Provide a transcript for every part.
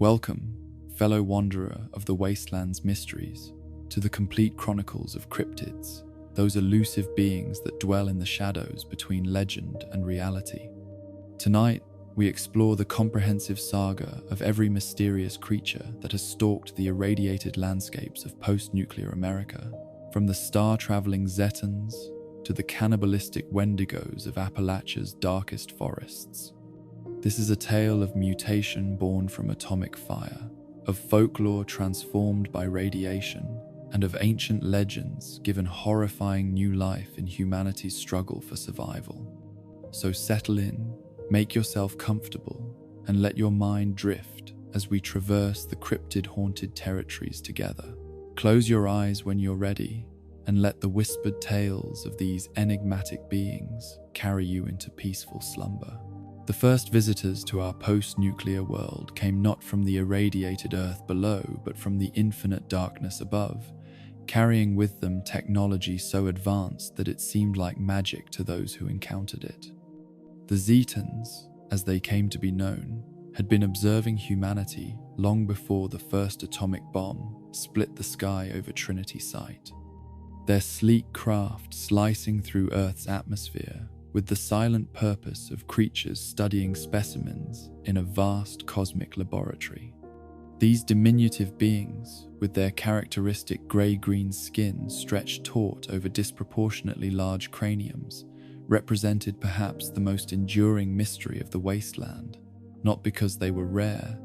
Welcome, fellow wanderer of the wastelands mysteries, to the complete chronicles of cryptids, those elusive beings that dwell in the shadows between legend and reality. Tonight, we explore the comprehensive saga of every mysterious creature that has stalked the irradiated landscapes of post-nuclear America, from the star-traveling Zetans to the cannibalistic Wendigos of Appalachia's darkest forests. This is a tale of mutation born from atomic fire, of folklore transformed by radiation, and of ancient legends given horrifying new life in humanity's struggle for survival. So settle in, make yourself comfortable, and let your mind drift as we traverse the cryptid-haunted territories together. Close your eyes when you're ready, and let the whispered tales of these enigmatic beings carry you into peaceful slumber. The first visitors to our post-nuclear world came not from the irradiated Earth below, but from the infinite darkness above, carrying with them technology so advanced that it seemed like magic to those who encountered it. The Zetans, as they came to be known, had been observing humanity long before the first atomic bomb split the sky over Trinity Site. Their sleek craft slicing through Earth's atmosphere with the silent purpose of creatures studying specimens in a vast cosmic laboratory. These diminutive beings, with their characteristic grey-green skin stretched taut over disproportionately large craniums, represented perhaps the most enduring mystery of the wasteland, not because they were rare,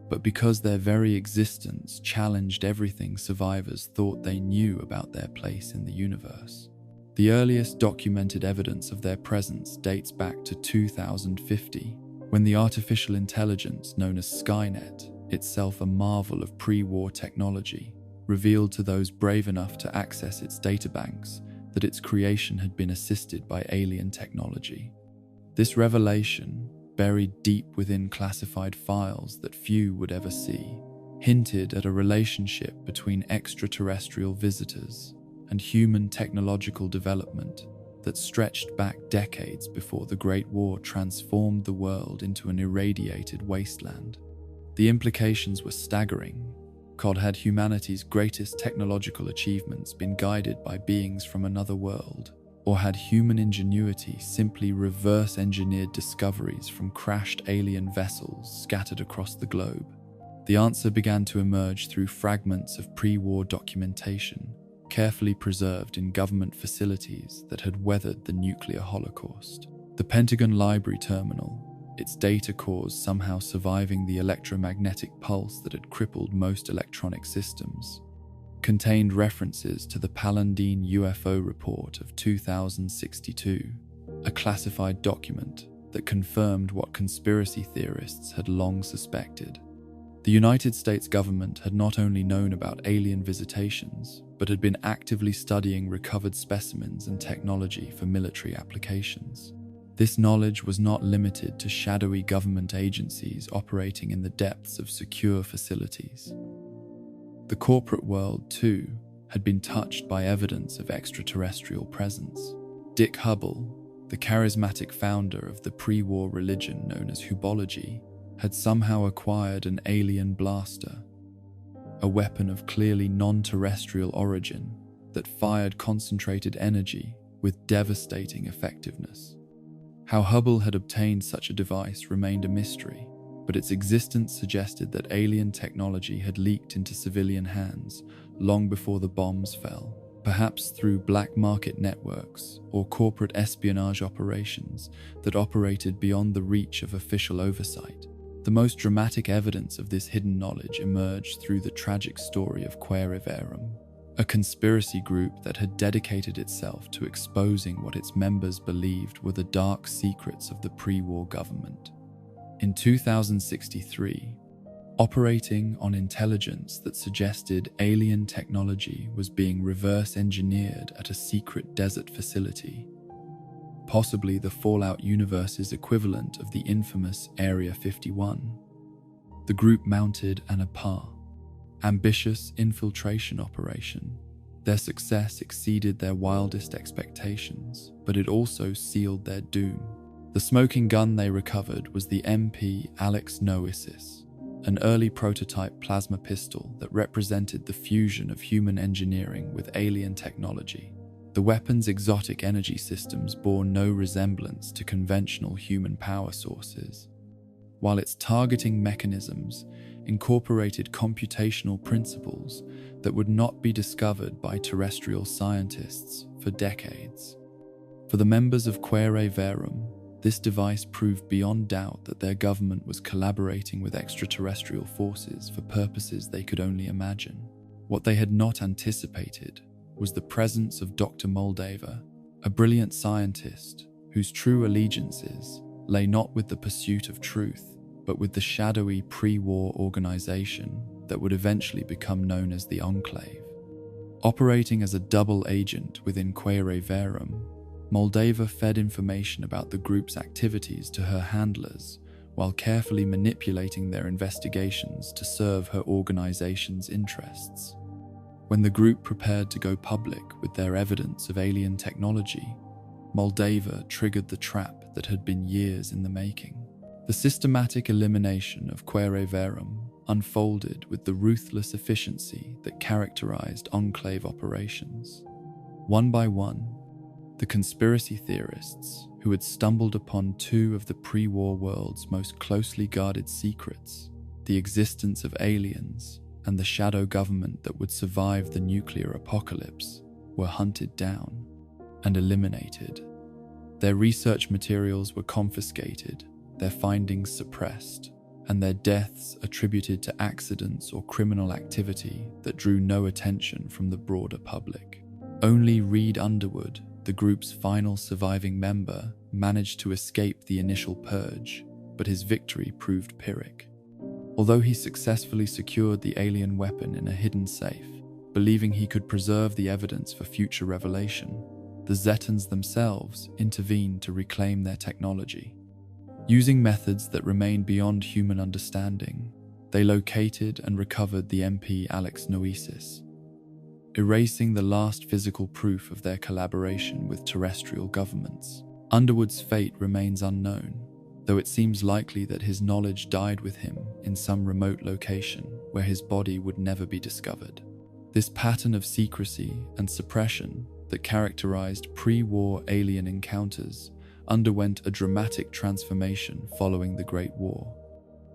but because their very existence challenged everything survivors thought they knew about their place in the universe. The earliest documented evidence of their presence dates back to 2050, when the artificial intelligence known as Skynet, itself a marvel of pre-war technology, revealed to those brave enough to access its databanks that its creation had been assisted by alien technology. This revelation, buried deep within classified files that few would ever see, hinted at a relationship between extraterrestrial visitors and human technological development that stretched back decades before the Great War transformed the world into an irradiated wasteland. The implications were staggering. Had humanity's greatest technological achievements been guided by beings from another world, or had human ingenuity simply reverse-engineered discoveries from crashed alien vessels scattered across the globe? The answer began to emerge through fragments of pre-war documentation, carefully preserved in government facilities that had weathered the nuclear holocaust. The Pentagon Library Terminal, its data cores somehow surviving the electromagnetic pulse that had crippled most electronic systems, contained references to the Palandine UFO report of 2062, a classified document that confirmed what conspiracy theorists had long suspected. The United States government had not only known about alien visitations, but had been actively studying recovered specimens and technology for military applications. This knowledge was not limited to shadowy government agencies operating in the depths of secure facilities. The corporate world, too, had been touched by evidence of extraterrestrial presence. Dick Hubble, the charismatic founder of the pre-war religion known as Hubology, had somehow acquired an alien blaster, a weapon of clearly non-terrestrial origin that fired concentrated energy with devastating effectiveness. How Hubble had obtained such a device remained a mystery, but its existence suggested that alien technology had leaked into civilian hands long before the bombs fell, perhaps through black market networks or corporate espionage operations that operated beyond the reach of official oversight. The most dramatic evidence of this hidden knowledge emerged through the tragic story of Queriverum, a conspiracy group that had dedicated itself to exposing what its members believed were the dark secrets of the pre-war government. In 2063, operating on intelligence that suggested alien technology was being reverse-engineered at a secret desert facility, possibly the Fallout universe's equivalent of the infamous Area 51. The group mounted an ambitious infiltration operation. Their success exceeded their wildest expectations, but it also sealed their doom. The smoking gun they recovered was the MP Alex Noesis, an early prototype plasma pistol that represented the fusion of human engineering with alien technology. The weapon's exotic energy systems bore no resemblance to conventional human power sources, while its targeting mechanisms incorporated computational principles that would not be discovered by terrestrial scientists for decades. For the members of Quaere Verum, this device proved beyond doubt that their government was collaborating with extraterrestrial forces for purposes they could only imagine. What they had not anticipated was the presence of Dr. Moldaver, a brilliant scientist whose true allegiances lay not with the pursuit of truth, but with the shadowy pre-war organization that would eventually become known as the Enclave. Operating as a double agent within Quaere Verum, Moldaver fed information about the group's activities to her handlers while carefully manipulating their investigations to serve her organization's interests. When the group prepared to go public with their evidence of alien technology, Moldaver triggered the trap that had been years in the making. The systematic elimination of Quaere Verum unfolded with the ruthless efficiency that characterized Enclave operations. One by one, the conspiracy theorists who had stumbled upon two of the pre-war world's most closely guarded secrets, the existence of aliens and the shadow government that would survive the nuclear apocalypse, were hunted down and eliminated. Their research materials were confiscated, their findings suppressed, and their deaths attributed to accidents or criminal activity that drew no attention from the broader public. Only Reed Underwood, the group's final surviving member, managed to escape the initial purge, but his victory proved Pyrrhic. Although he successfully secured the alien weapon in a hidden safe, believing he could preserve the evidence for future revelation, the Zetans themselves intervened to reclaim their technology. Using methods that remained beyond human understanding, they located and recovered the MP Alex Noesis, erasing the last physical proof of their collaboration with terrestrial governments. Underwood's fate remains unknown, though it seems likely that his knowledge died with him in some remote location where his body would never be discovered. This pattern of secrecy and suppression that characterized pre-war alien encounters underwent a dramatic transformation following the Great War.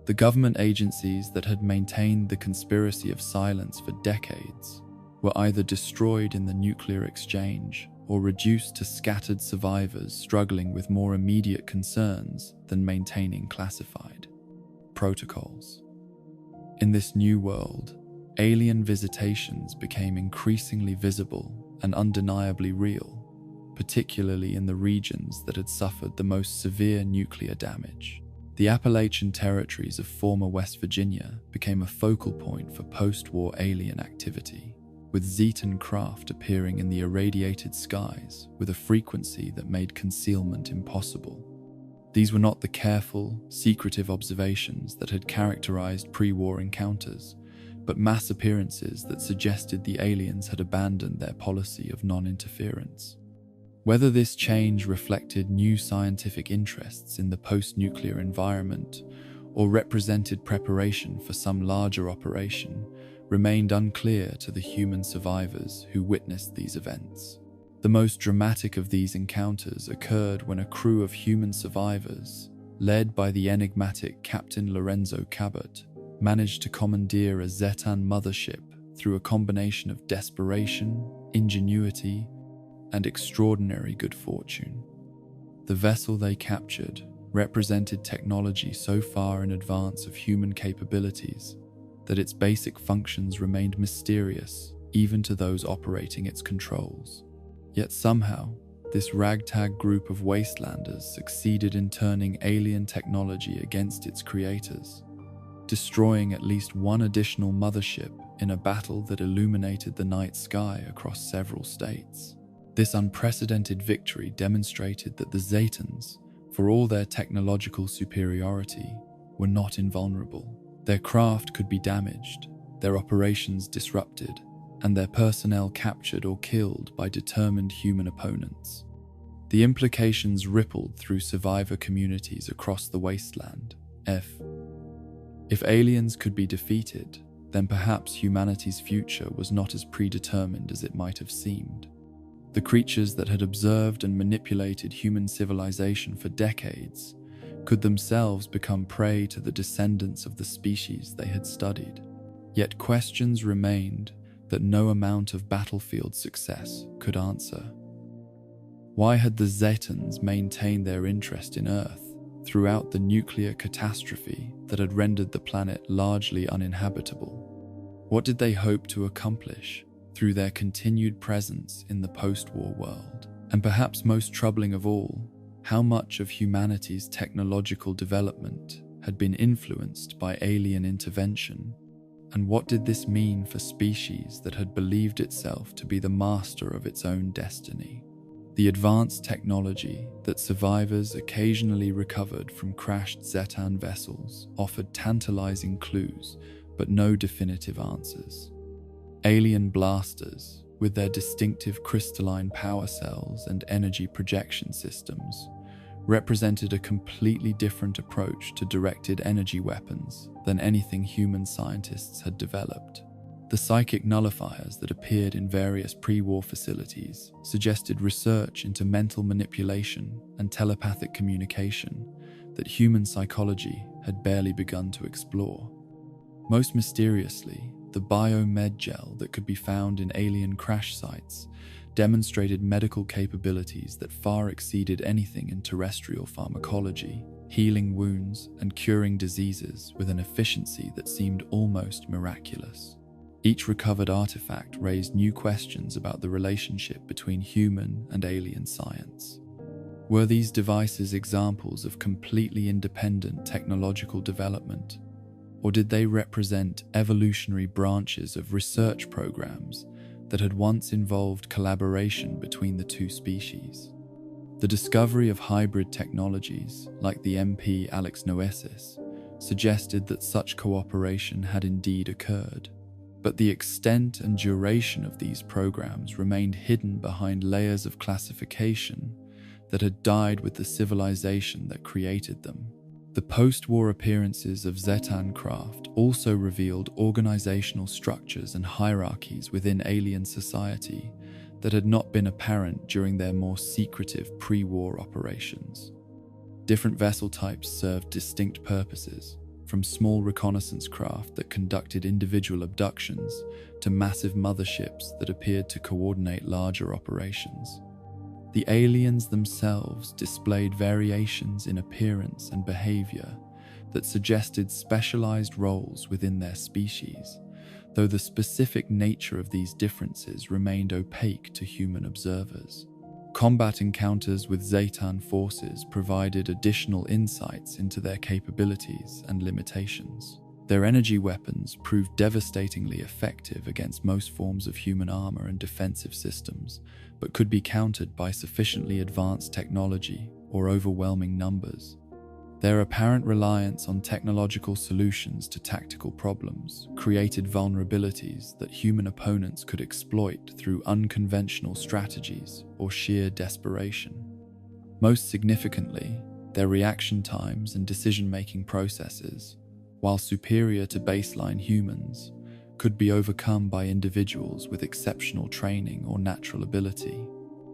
The government agencies that had maintained the conspiracy of silence for decades were either destroyed in the nuclear exchange or reduced to scattered survivors struggling with more immediate concerns than maintaining classified protocols. In this new world, alien visitations became increasingly visible and undeniably real, particularly in the regions that had suffered the most severe nuclear damage. The Appalachian territories of former West Virginia became a focal point for post-war alien activity, with Zetan craft appearing in the irradiated skies with a frequency that made concealment impossible. These were not the careful, secretive observations that had characterized pre-war encounters, but mass appearances that suggested the aliens had abandoned their policy of non-interference. Whether this change reflected new scientific interests in the post-nuclear environment or represented preparation for some larger operation remained unclear to the human survivors who witnessed these events. The most dramatic of these encounters occurred when a crew of human survivors, led by the enigmatic Captain Lorenzo Cabot, managed to commandeer a Zetan mothership through a combination of desperation, ingenuity, and extraordinary good fortune. The vessel they captured represented technology so far in advance of human capabilities that its basic functions remained mysterious even to those operating its controls. Yet somehow, this ragtag group of wastelanders succeeded in turning alien technology against its creators, destroying at least one additional mothership in a battle that illuminated the night sky across several states. This unprecedented victory demonstrated that the Zetans, for all their technological superiority, were not invulnerable. Their craft could be damaged, their operations disrupted, and their personnel captured or killed by determined human opponents. The implications rippled through survivor communities across the wasteland. If aliens could be defeated, then perhaps humanity's future was not as predetermined as it might have seemed. The creatures that had observed and manipulated human civilization for decades could themselves become prey to the descendants of the species they had studied. Yet questions remained that no amount of battlefield success could answer. Why had the Zetans maintained their interest in Earth throughout the nuclear catastrophe that had rendered the planet largely uninhabitable? What did they hope to accomplish through their continued presence in the post-war world? And perhaps most troubling of all, how much of humanity's technological development had been influenced by alien intervention? And what did this mean for species that had believed itself to be the master of its own destiny? The advanced technology that survivors occasionally recovered from crashed Zetan vessels offered tantalizing clues, but no definitive answers. Alien blasters, with their distinctive crystalline power cells and energy projection systems, represented a completely different approach to directed energy weapons than anything human scientists had developed. The psychic nullifiers that appeared in various pre-war facilities suggested research into mental manipulation and telepathic communication that human psychology had barely begun to explore. Most mysteriously, the biomed gel that could be found in alien crash sites demonstrated medical capabilities that far exceeded anything in terrestrial pharmacology, healing wounds and curing diseases with an efficiency that seemed almost miraculous. Each recovered artifact raised new questions about the relationship between human and alien science. Were these devices examples of completely independent technological development, or did they represent evolutionary branches of research programs that had once involved collaboration between the two species? The discovery of hybrid technologies, like the MP Alexnoesis, suggested that such cooperation had indeed occurred. But the extent and duration of these programs remained hidden behind layers of classification that had died with the civilization that created them. The post-war appearances of Zetan craft also revealed organizational structures and hierarchies within alien society that had not been apparent during their more secretive pre-war operations. Different vessel types served distinct purposes, from small reconnaissance craft that conducted individual abductions to massive motherships that appeared to coordinate larger operations. The aliens themselves displayed variations in appearance and behavior that suggested specialized roles within their species, though the specific nature of these differences remained opaque to human observers. Combat encounters with Zetan forces provided additional insights into their capabilities and limitations. Their energy weapons proved devastatingly effective against most forms of human armor and defensive systems, but could be countered by sufficiently advanced technology or overwhelming numbers. Their apparent reliance on technological solutions to tactical problems created vulnerabilities that human opponents could exploit through unconventional strategies or sheer desperation. Most significantly, their reaction times and decision-making processes, while superior to baseline humans, could be overcome by individuals with exceptional training or natural ability.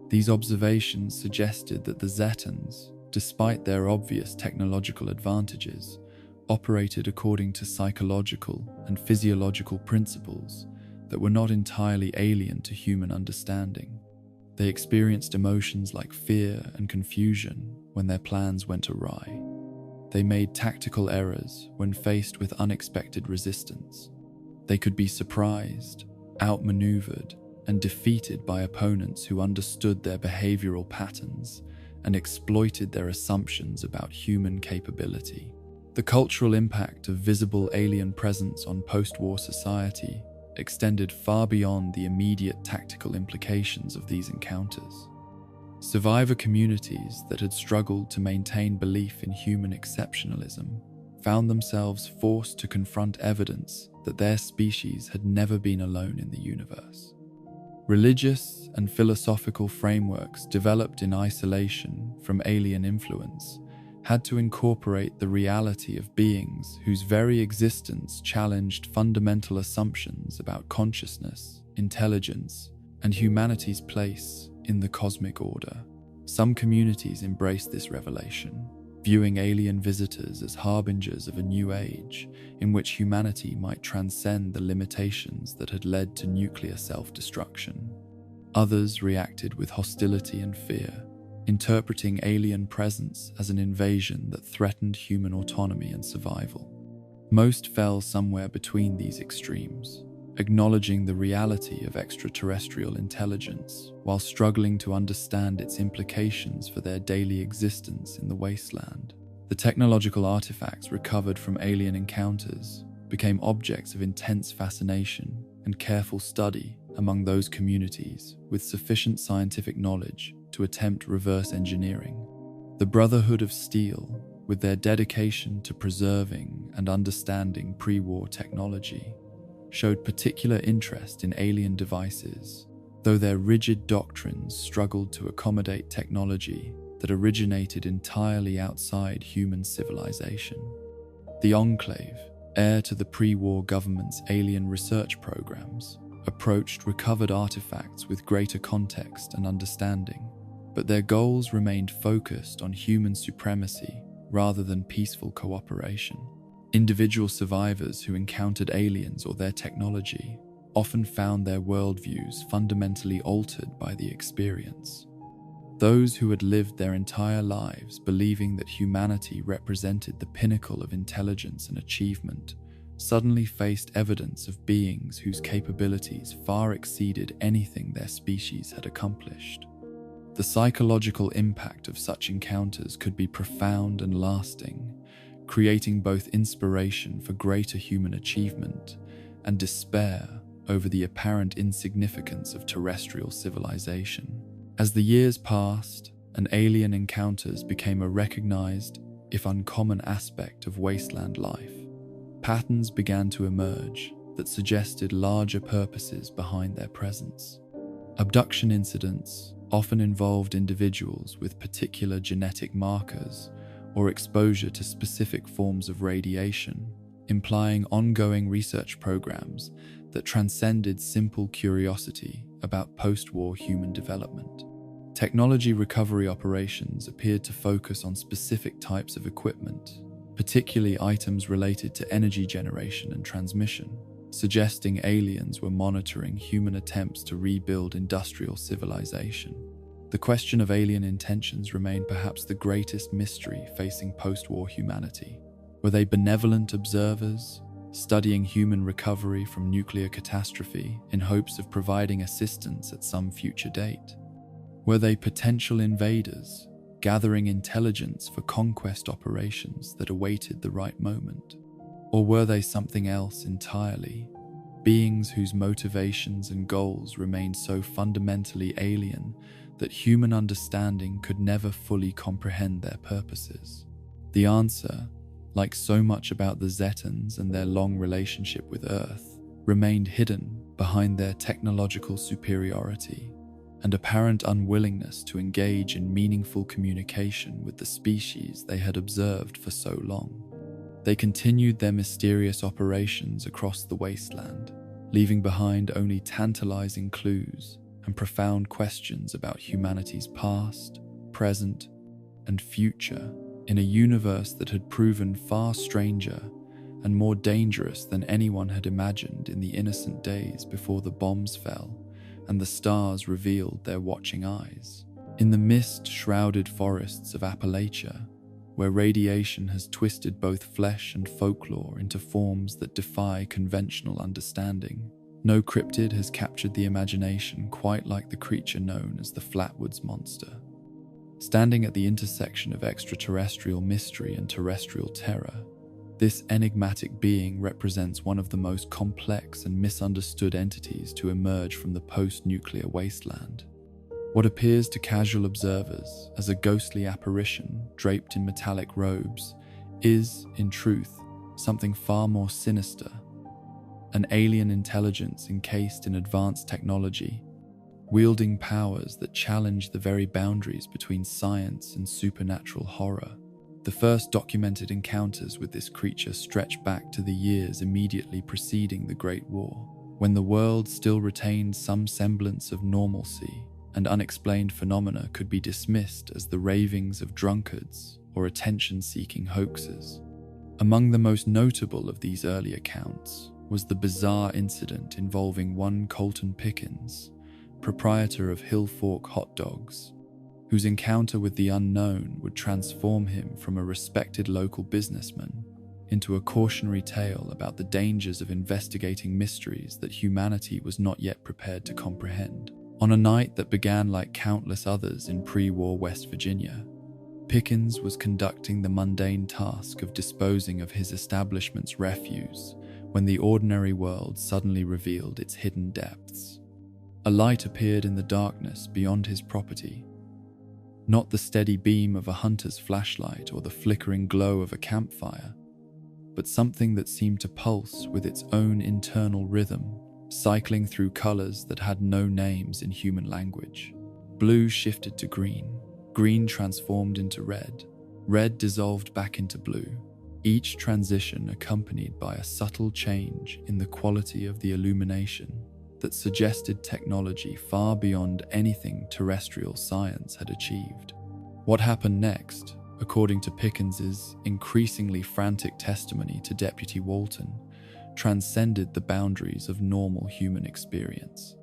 These observations suggested that the Zetans, despite their obvious technological advantages, operated according to psychological and physiological principles that were not entirely alien to human understanding. They experienced emotions like fear and confusion when their plans went awry. They made tactical errors when faced with unexpected resistance. They could be surprised, outmaneuvered, and defeated by opponents who understood their behavioral patterns and exploited their assumptions about human capability. The cultural impact of visible alien presence on post-war society extended far beyond the immediate tactical implications of these encounters. Survivor communities that had struggled to maintain belief in human exceptionalism found themselves forced to confront evidence that their species had never been alone in the universe. Religious and philosophical frameworks developed in isolation from alien influence had to incorporate the reality of beings whose very existence challenged fundamental assumptions about consciousness, intelligence, and humanity's place in the cosmic order. Some communities embraced this revelation, viewing alien visitors as harbingers of a new age in which humanity might transcend the limitations that had led to nuclear self-destruction. Others reacted with hostility and fear, interpreting alien presence as an invasion that threatened human autonomy and survival. Most fell somewhere between these extremes, acknowledging the reality of extraterrestrial intelligence while struggling to understand its implications for their daily existence in the wasteland. The technological artifacts recovered from alien encounters became objects of intense fascination and careful study among those communities with sufficient scientific knowledge to attempt reverse engineering. The Brotherhood of Steel, with their dedication to preserving and understanding pre-war technology, showed particular interest in alien devices, though their rigid doctrines struggled to accommodate technology that originated entirely outside human civilization. The Enclave, heir to the pre-war government's alien research programs, approached recovered artifacts with greater context and understanding, but their goals remained focused on human supremacy rather than peaceful cooperation. Individual survivors who encountered aliens or their technology often found their worldviews fundamentally altered by the experience. Those who had lived their entire lives believing that humanity represented the pinnacle of intelligence and achievement suddenly faced evidence of beings whose capabilities far exceeded anything their species had accomplished. The psychological impact of such encounters could be profound and lasting, creating both inspiration for greater human achievement and despair over the apparent insignificance of terrestrial civilization. As the years passed and alien encounters became a recognized, if uncommon, aspect of wasteland life, patterns began to emerge that suggested larger purposes behind their presence. Abduction incidents often involved individuals with particular genetic markers or exposure to specific forms of radiation, implying ongoing research programs that transcended simple curiosity about post-war human development. Technology recovery operations appeared to focus on specific types of equipment, particularly items related to energy generation and transmission, suggesting aliens were monitoring human attempts to rebuild industrial civilization. The question of alien intentions remained perhaps the greatest mystery facing post-war humanity. Were they benevolent observers, studying human recovery from nuclear catastrophe in hopes of providing assistance at some future date? Were they potential invaders, gathering intelligence for conquest operations that awaited the right moment? Or were they something else entirely, beings whose motivations and goals remained so fundamentally alien that human understanding could never fully comprehend their purposes? The answer, like so much about the Zetans and their long relationship with Earth, remained hidden behind their technological superiority and apparent unwillingness to engage in meaningful communication with the species they had observed for so long. They continued their mysterious operations across the wasteland, leaving behind only tantalizing clues and profound questions about humanity's past, present, and future in a universe that had proven far stranger and more dangerous than anyone had imagined in the innocent days before the bombs fell and the stars revealed their watching eyes. In the mist-shrouded forests of Appalachia, where radiation has twisted both flesh and folklore into forms that defy conventional understanding, no cryptid has captured the imagination quite like the creature known as the Flatwoods Monster. Standing at the intersection of extraterrestrial mystery and terrestrial terror, this enigmatic being represents one of the most complex and misunderstood entities to emerge from the post-nuclear wasteland. What appears to casual observers as a ghostly apparition draped in metallic robes is, in truth, something far more sinister. An alien intelligence encased in advanced technology, wielding powers that challenge the very boundaries between science and supernatural horror. The first documented encounters with this creature stretch back to the years immediately preceding the Great War, when the world still retained some semblance of normalcy and unexplained phenomena could be dismissed as the ravings of drunkards or attention-seeking hoaxes. Among the most notable of these early accounts was the bizarre incident involving one Colton Pickens, proprietor of Hill Fork Hot Dogs, whose encounter with the unknown would transform him from a respected local businessman into a cautionary tale about the dangers of investigating mysteries that humanity was not yet prepared to comprehend. On a night that began like countless others in pre-war West Virginia, Pickens was conducting the mundane task of disposing of his establishment's refuse when the ordinary world suddenly revealed its hidden depths. A light appeared in the darkness beyond his property. Not the steady beam of a hunter's flashlight or the flickering glow of a campfire, but something that seemed to pulse with its own internal rhythm, cycling through colors that had no names in human language. Blue shifted to green, green transformed into red, red dissolved back into blue, each transition accompanied by a subtle change in the quality of the illumination that suggested technology far beyond anything terrestrial science had achieved. What happened next, according to Pickens's increasingly frantic testimony to Deputy Walton, transcended the boundaries of normal human experience.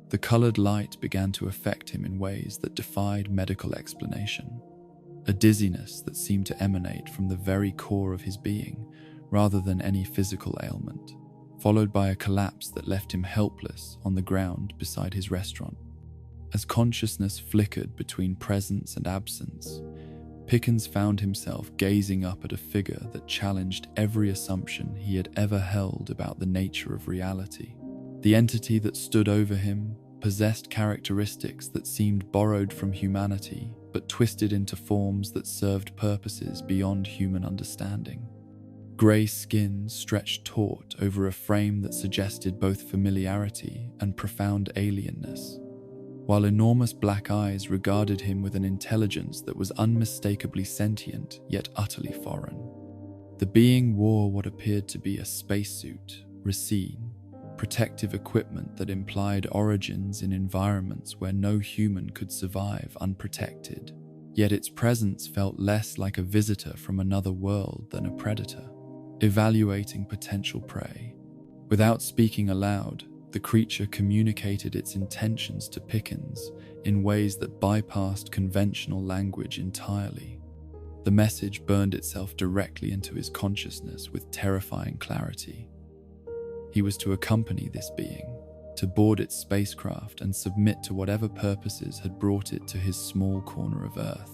The colored light began to affect him in ways that defied medical explanation, a dizziness that seemed to emanate from the very core of his being rather than any physical ailment, followed by a collapse that left him helpless on the ground beside his restaurant. As consciousness flickered between presence and absence, Pickens found himself gazing up at a figure that challenged every assumption he had ever held about the nature of reality. The entity that stood over him possessed characteristics that seemed borrowed from humanity, but twisted into forms that served purposes beyond human understanding. Grey skin stretched taut over a frame that suggested both familiarity and profound alienness, while enormous black eyes regarded him with an intelligence that was unmistakably sentient yet utterly foreign. The being wore what appeared to be a spacesuit, racine, protective equipment that implied origins in environments where no human could survive unprotected, yet its presence felt less like a visitor from another world than a predator, evaluating potential prey. Without speaking aloud, the creature communicated its intentions to Pickens in ways that bypassed conventional language entirely. The message burned itself directly into his consciousness with terrifying clarity. He was to accompany this being, to board its spacecraft and submit to whatever purposes had brought it to his small corner of Earth.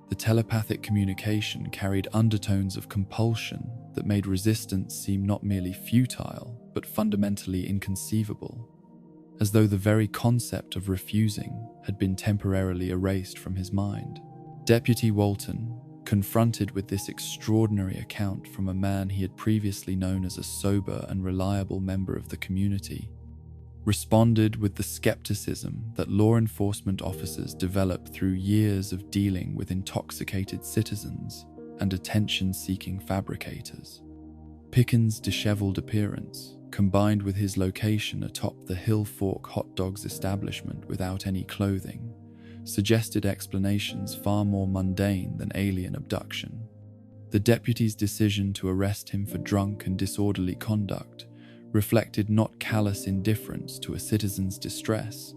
The telepathic communication carried undertones of compulsion that made resistance seem not merely futile, but fundamentally inconceivable, as though the very concept of refusing had been temporarily erased from his mind. Deputy Walton, confronted with this extraordinary account from a man he had previously known as a sober and reliable member of the community, responded with the skepticism that law enforcement officers develop through years of dealing with intoxicated citizens and attention-seeking fabricators. Pickens' disheveled appearance, combined with his location atop the Hill Fork Hot Dogs establishment without any clothing, suggested explanations far more mundane than alien abduction. The deputy's decision to arrest him for drunk and disorderly conduct reflected not callous indifference to a citizen's distress,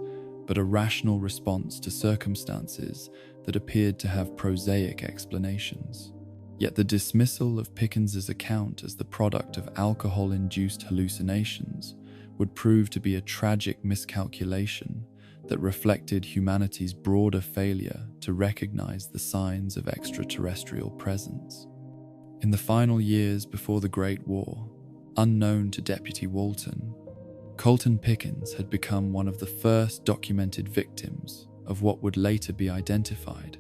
but a rational response to circumstances that appeared to have prosaic explanations. Yet the dismissal of Pickens's account as the product of alcohol-induced hallucinations would prove to be a tragic miscalculation that reflected humanity's broader failure to recognize the signs of extraterrestrial presence. In the final years before the Great War, unknown to Deputy Walton, Colton Pickens had become one of the first documented victims of what would later be identified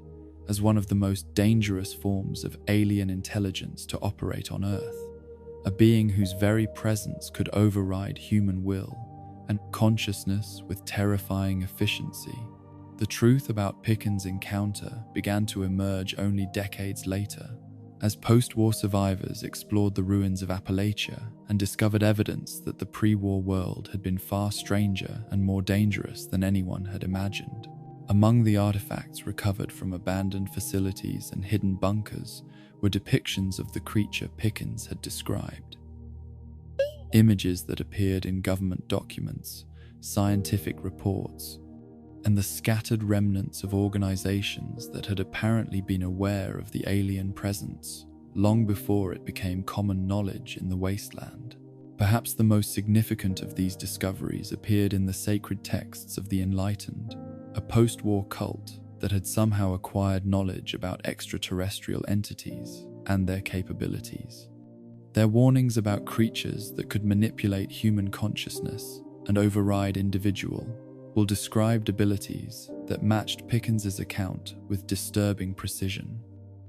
as one of the most dangerous forms of alien intelligence to operate on Earth, a being whose very presence could override human will and consciousness with terrifying efficiency. The truth about Pickens' encounter began to emerge only decades later, as post-war survivors explored the ruins of Appalachia and discovered evidence that the pre-war world had been far stranger and more dangerous than anyone had imagined. Among the artifacts recovered from abandoned facilities and hidden bunkers were depictions of the creature Pickens had described. Images that appeared in government documents, scientific reports, and the scattered remnants of organizations that had apparently been aware of the alien presence long before it became common knowledge in the wasteland. Perhaps the most significant of these discoveries appeared in the sacred texts of the Enlightened, a post-war cult that had somehow acquired knowledge about extraterrestrial entities and their capabilities. Their warnings about creatures that could manipulate human consciousness and override individual described abilities that matched Pickens's account with disturbing precision.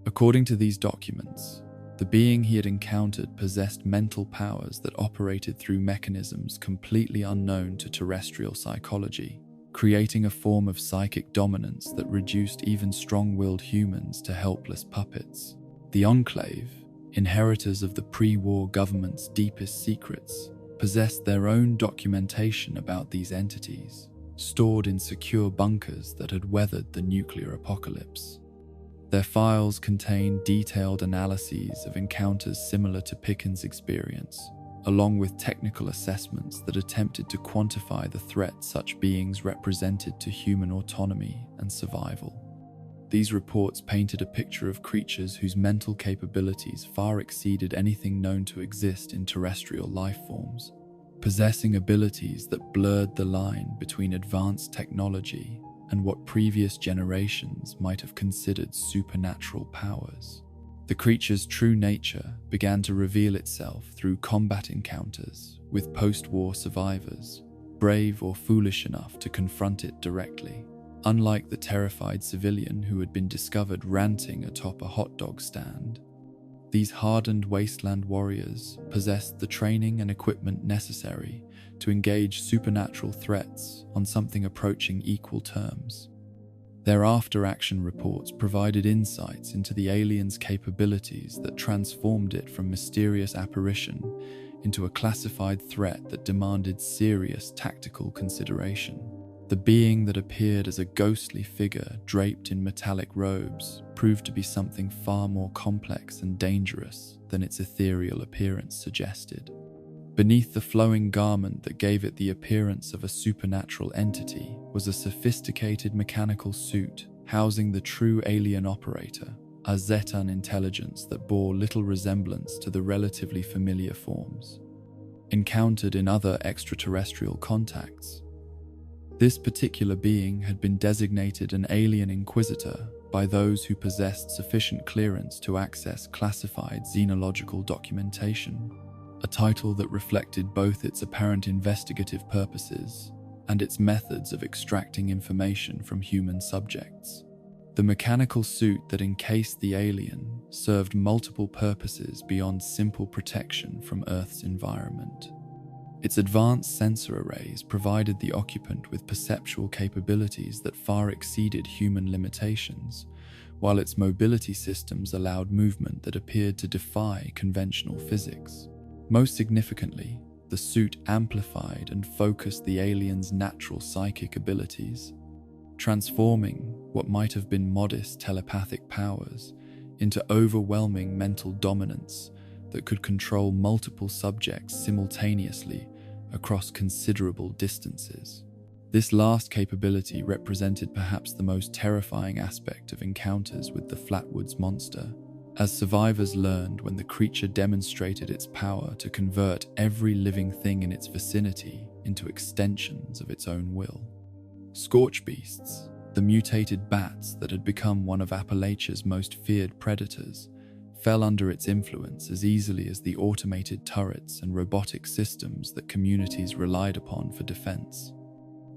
According to these documents, the being he had encountered possessed mental powers that operated through mechanisms completely unknown to terrestrial psychology, creating a form of psychic dominance that reduced even strong-willed humans to helpless puppets. The Enclave, inheritors of the pre-war government's deepest secrets, possessed their own documentation about these entities, stored in secure bunkers that had weathered the nuclear apocalypse. Their files contained detailed analyses of encounters similar to Pickens' experience, along with technical assessments that attempted to quantify the threat such beings represented to human autonomy and survival. These reports painted a picture of creatures whose mental capabilities far exceeded anything known to exist in terrestrial life forms, possessing abilities that blurred the line between advanced technology and what previous generations might have considered supernatural powers. The creature's true nature began to reveal itself through combat encounters with post-war survivors, brave or foolish enough to confront it directly, unlike the terrified civilian who had been discovered ranting atop a hot dog stand. These hardened wasteland warriors possessed the training and equipment necessary to engage supernatural threats on something approaching equal terms. Their after-action reports provided insights into the alien's capabilities that transformed it from mysterious apparition into a classified threat that demanded serious tactical consideration. The being that appeared as a ghostly figure draped in metallic robes proved to be something far more complex and dangerous than its ethereal appearance suggested. Beneath the flowing garment that gave it the appearance of a supernatural entity was a sophisticated mechanical suit housing the true alien operator, a Zetan intelligence that bore little resemblance to the relatively familiar forms encountered in other extraterrestrial contacts. This particular being had been designated an alien inquisitor by those who possessed sufficient clearance to access classified xenological documentation, a title that reflected both its apparent investigative purposes and its methods of extracting information from human subjects. The mechanical suit that encased the alien served multiple purposes beyond simple protection from Earth's environment. Its advanced sensor arrays provided the occupant with perceptual capabilities that far exceeded human limitations, while its mobility systems allowed movement that appeared to defy conventional physics. Most significantly, the suit amplified and focused the alien's natural psychic abilities, transforming what might have been modest telepathic powers into overwhelming mental dominance that could control multiple subjects simultaneously across considerable distances. This last capability represented perhaps the most terrifying aspect of encounters with the Flatwoods Monster, as survivors learned when the creature demonstrated its power to convert every living thing in its vicinity into extensions of its own will. Scorch beasts, the mutated bats that had become one of Appalachia's most feared predators, fell under its influence as easily as the automated turrets and robotic systems that communities relied upon for defense.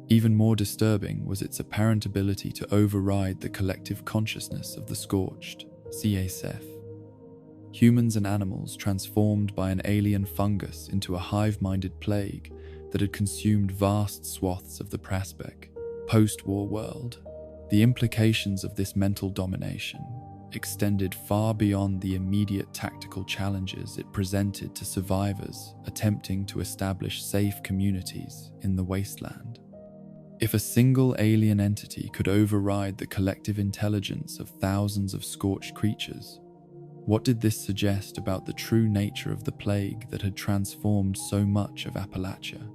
Even more disturbing was its apparent ability to override the collective consciousness of the scorched, CASF. Humans and animals transformed by an alien fungus into a hive-minded plague that had consumed vast swaths of the Prospect, post-war world. The implications of this mental domination, extended far beyond the immediate tactical challenges it presented to survivors attempting to establish safe communities in the wasteland. If a single alien entity could override the collective intelligence of thousands of scorched creatures, what did this suggest about the true nature of the plague that had transformed so much of Appalachia?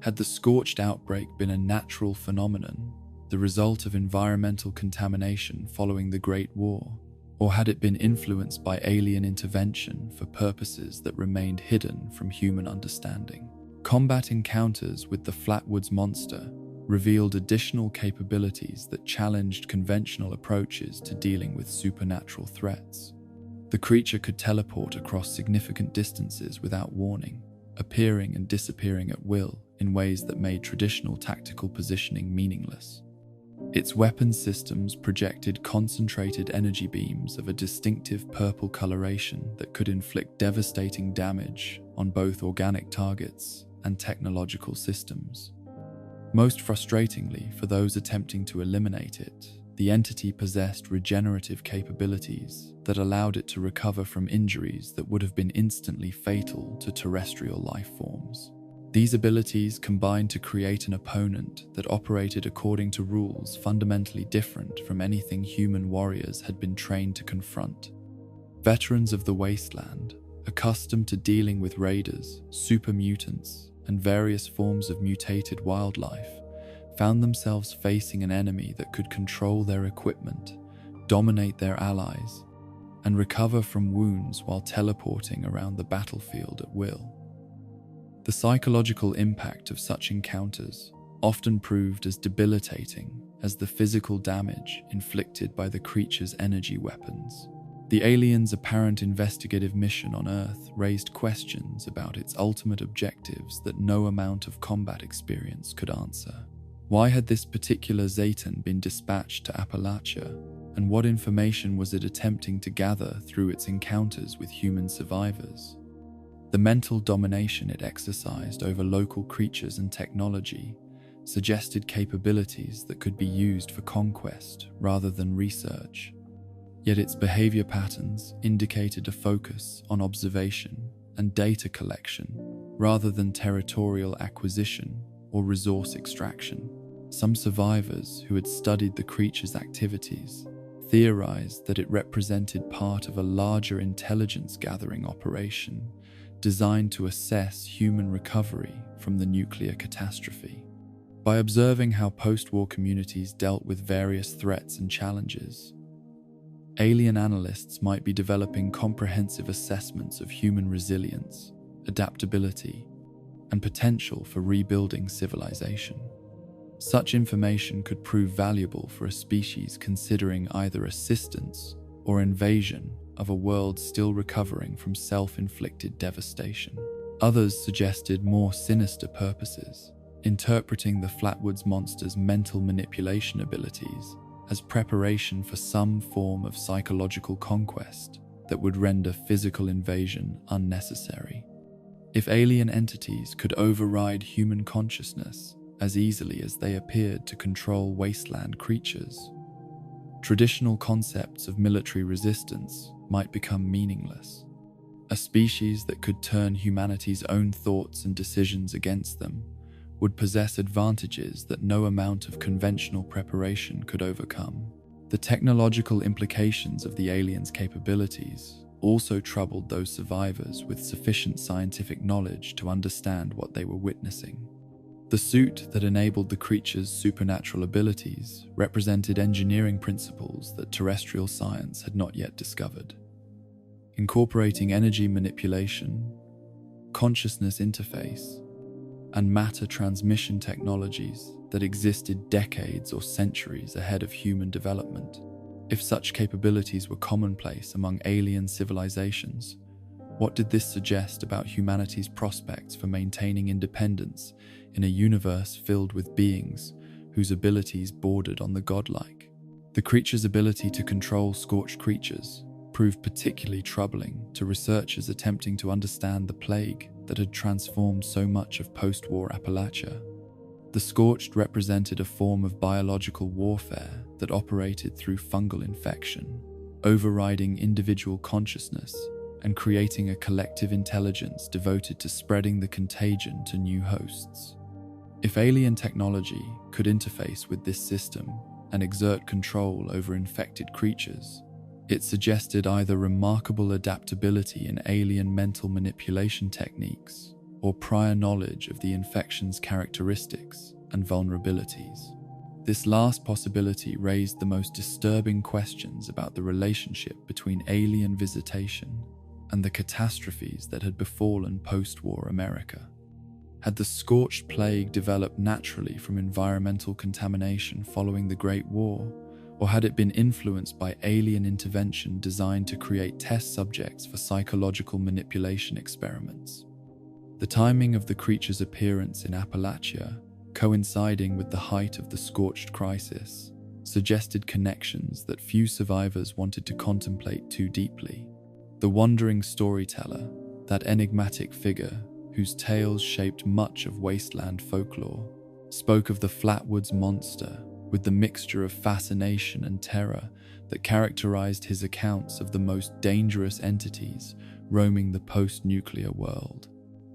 Had the scorched outbreak been a natural phenomenon, the result of environmental contamination following the Great War, or had it been influenced by alien intervention for purposes that remained hidden from human understanding? Combat encounters with the Flatwoods Monster revealed additional capabilities that challenged conventional approaches to dealing with supernatural threats. The creature could teleport across significant distances without warning, appearing and disappearing at will in ways that made traditional tactical positioning meaningless. Its weapon systems projected concentrated energy beams of a distinctive purple coloration that could inflict devastating damage on both organic targets and technological systems. Most frustratingly for those attempting to eliminate it, the entity possessed regenerative capabilities that allowed it to recover from injuries that would have been instantly fatal to terrestrial life forms. These abilities combined to create an opponent that operated according to rules fundamentally different from anything human warriors had been trained to confront. Veterans of the wasteland, accustomed to dealing with raiders, super mutants, and various forms of mutated wildlife, found themselves facing an enemy that could control their equipment, dominate their allies, and recover from wounds while teleporting around the battlefield at will. The psychological impact of such encounters often proved as debilitating as the physical damage inflicted by the creature's energy weapons. The alien's apparent investigative mission on Earth raised questions about its ultimate objectives that no amount of combat experience could answer. Why had this particular Zetan been dispatched to Appalachia, and what information was it attempting to gather through its encounters with human survivors? The mental domination it exercised over local creatures and technology suggested capabilities that could be used for conquest rather than research. Yet its behavior patterns indicated a focus on observation and data collection rather than territorial acquisition or resource extraction. Some survivors who had studied the creature's activities theorized that it represented part of a larger intelligence-gathering operation designed to assess human recovery from the nuclear catastrophe. By observing how post-war communities dealt with various threats and challenges, alien analysts might be developing comprehensive assessments of human resilience, adaptability, and potential for rebuilding civilization. Such information could prove valuable for a species considering either assistance or invasion of a world still recovering from self-inflicted devastation. Others suggested more sinister purposes, interpreting the Flatwoods Monster's mental manipulation abilities as preparation for some form of psychological conquest that would render physical invasion unnecessary. If alien entities could override human consciousness as easily as they appeared to control wasteland creatures, traditional concepts of military resistance might become meaningless. A species that could turn humanity's own thoughts and decisions against them would possess advantages that no amount of conventional preparation could overcome. The technological implications of the aliens' capabilities also troubled those survivors with sufficient scientific knowledge to understand what they were witnessing. The suit that enabled the creature's supernatural abilities represented engineering principles that terrestrial science had not yet discovered. Incorporating energy manipulation, consciousness interface, and matter transmission technologies that existed decades or centuries ahead of human development. If such capabilities were commonplace among alien civilizations, what did this suggest about humanity's prospects for maintaining independence in a universe filled with beings whose abilities bordered on the godlike? The creature's ability to control scorched creatures proved particularly troubling to researchers attempting to understand the plague that had transformed so much of post-war Appalachia. The scorched represented a form of biological warfare that operated through fungal infection, overriding individual consciousness and creating a collective intelligence devoted to spreading the contagion to new hosts. If alien technology could interface with this system and exert control over infected creatures, it suggested either remarkable adaptability in alien mental manipulation techniques or prior knowledge of the infection's characteristics and vulnerabilities. This last possibility raised the most disturbing questions about the relationship between alien visitation and the catastrophes that had befallen post-war America. Had the scorched plague developed naturally from environmental contamination following the Great War, or had it been influenced by alien intervention designed to create test subjects for psychological manipulation experiments? The timing of the creature's appearance in Appalachia, coinciding with the height of the scorched crisis, suggested connections that few survivors wanted to contemplate too deeply. The wandering storyteller, that enigmatic figure whose tales shaped much of wasteland folklore, spoke of the Flatwoods Monster with the mixture of fascination and terror that characterized his accounts of the most dangerous entities roaming the post-nuclear world.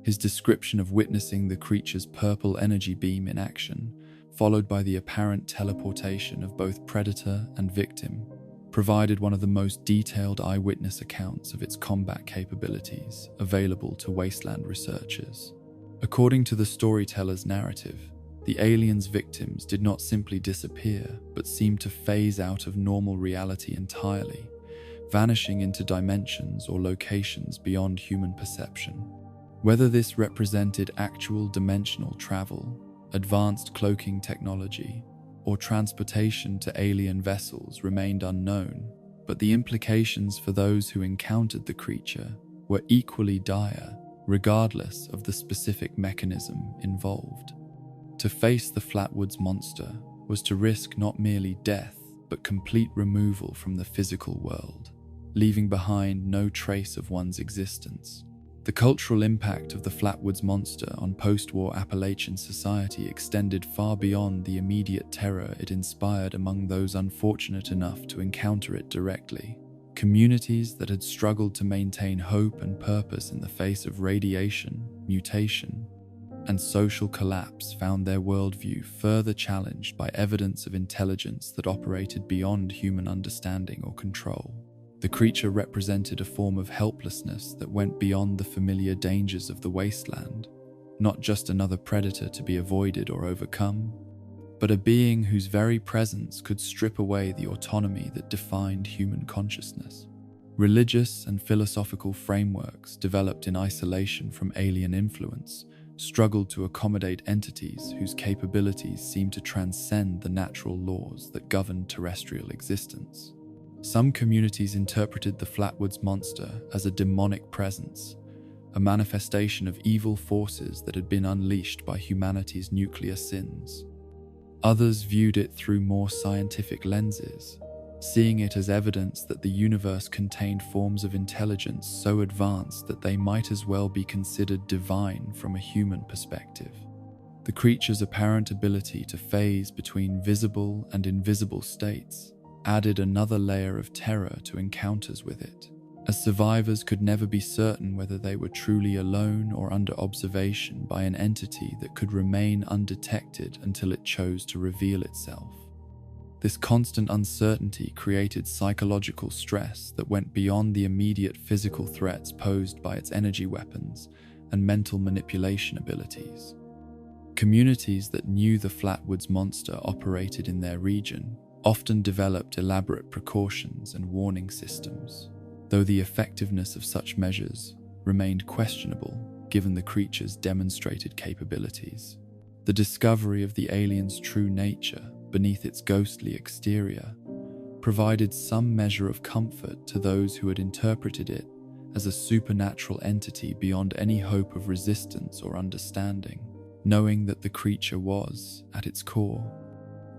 His description of witnessing the creature's purple energy beam in action, followed by the apparent teleportation of both predator and victim, provided one of the most detailed eyewitness accounts of its combat capabilities available to wasteland researchers. According to the storyteller's narrative, the alien's victims did not simply disappear, but seemed to phase out of normal reality entirely, vanishing into dimensions or locations beyond human perception. Whether this represented actual dimensional travel, advanced cloaking technology, or transportation to alien vessels remained unknown, but the implications for those who encountered the creature were equally dire, regardless of the specific mechanism involved. To face the Flatwoods Monster was to risk not merely death, but complete removal from the physical world, leaving behind no trace of one's existence. The cultural impact of the Flatwoods Monster on post-war Appalachian society extended far beyond the immediate terror it inspired among those unfortunate enough to encounter it directly. Communities that had struggled to maintain hope and purpose in the face of radiation, mutation, and social collapse found their worldview further challenged by evidence of intelligence that operated beyond human understanding or control. The creature represented a form of helplessness that went beyond the familiar dangers of the wasteland, not just another predator to be avoided or overcome, but a being whose very presence could strip away the autonomy that defined human consciousness. Religious and philosophical frameworks developed in isolation from alien influence struggled to accommodate entities whose capabilities seemed to transcend the natural laws that governed terrestrial existence. Some communities interpreted the Flatwoods Monster as a demonic presence, a manifestation of evil forces that had been unleashed by humanity's nuclear sins. Others viewed it through more scientific lenses, seeing it as evidence that the universe contained forms of intelligence so advanced that they might as well be considered divine from a human perspective. The creature's apparent ability to phase between visible and invisible states added another layer of terror to encounters with it, as survivors could never be certain whether they were truly alone or under observation by an entity that could remain undetected until it chose to reveal itself. This constant uncertainty created psychological stress that went beyond the immediate physical threats posed by its energy weapons and mental manipulation abilities. Communities that knew the Flatwoods Monster operated in their region often developed elaborate precautions and warning systems, though the effectiveness of such measures remained questionable given the creature's demonstrated capabilities. The discovery of the alien's true nature beneath its ghostly exterior provided some measure of comfort to those who had interpreted it as a supernatural entity beyond any hope of resistance or understanding, knowing that the creature was, at its core,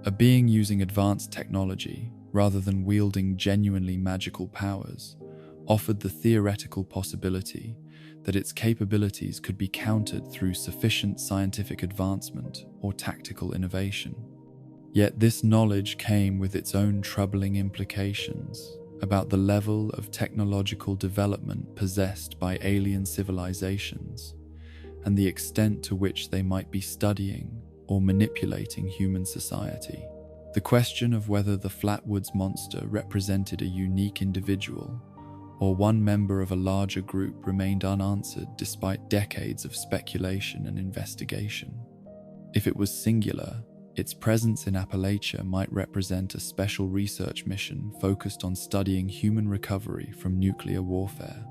a being using advanced technology rather than wielding genuinely magical powers, offered the theoretical possibility that its capabilities could be countered through sufficient scientific advancement or tactical innovation. Yet this knowledge came with its own troubling implications, about the level of technological development possessed by alien civilizations and the extent to which they might be studying or manipulating human society. The question of whether the Flatwoods Monster represented a unique individual or one member of a larger group remained unanswered despite decades of speculation and investigation. If it was singular, its presence in Appalachia might represent a special research mission focused on studying human recovery from nuclear warfare.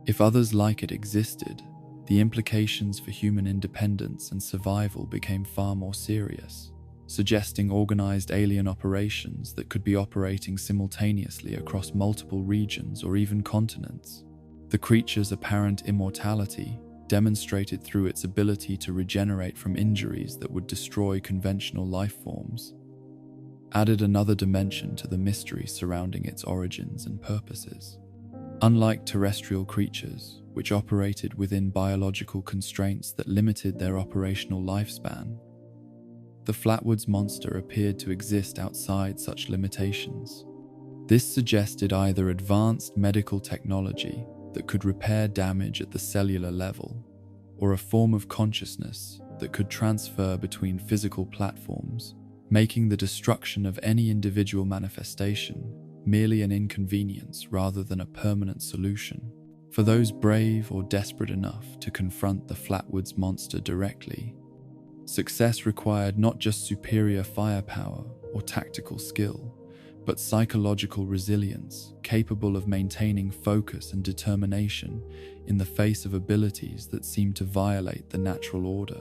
If others like it existed, the implications for human independence and survival became far more serious, suggesting organized alien operations that could be operating simultaneously across multiple regions or even continents. The creature's apparent immortality, demonstrated through its ability to regenerate from injuries that would destroy conventional life forms, added another dimension to the mystery surrounding its origins and purposes. Unlike terrestrial creatures, which operated within biological constraints that limited their operational lifespan, the Flatwoods Monster appeared to exist outside such limitations. This suggested either advanced medical technology that could repair damage at the cellular level, or a form of consciousness that could transfer between physical platforms, making the destruction of any individual manifestation merely an inconvenience rather than a permanent solution. For those brave or desperate enough to confront the Flatwoods Monster directly, success required not just superior firepower or tactical skill, but psychological resilience, capable of maintaining focus and determination in the face of abilities that seemed to violate the natural order.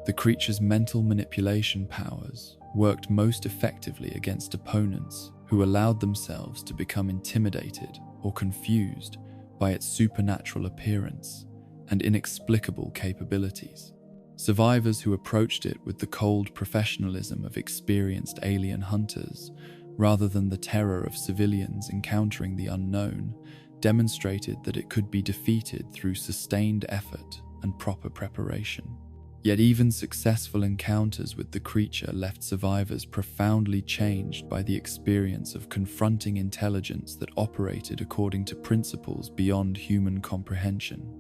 The creature's mental manipulation powers worked most effectively against opponents who allowed themselves to become intimidated or confused by its supernatural appearance and inexplicable capabilities. Survivors who approached it with the cold professionalism of experienced alien hunters, rather than the terror of civilians encountering the unknown, demonstrated that it could be defeated through sustained effort and proper preparation. Yet even successful encounters with the creature left survivors profoundly changed by the experience of confronting intelligence that operated according to principles beyond human comprehension.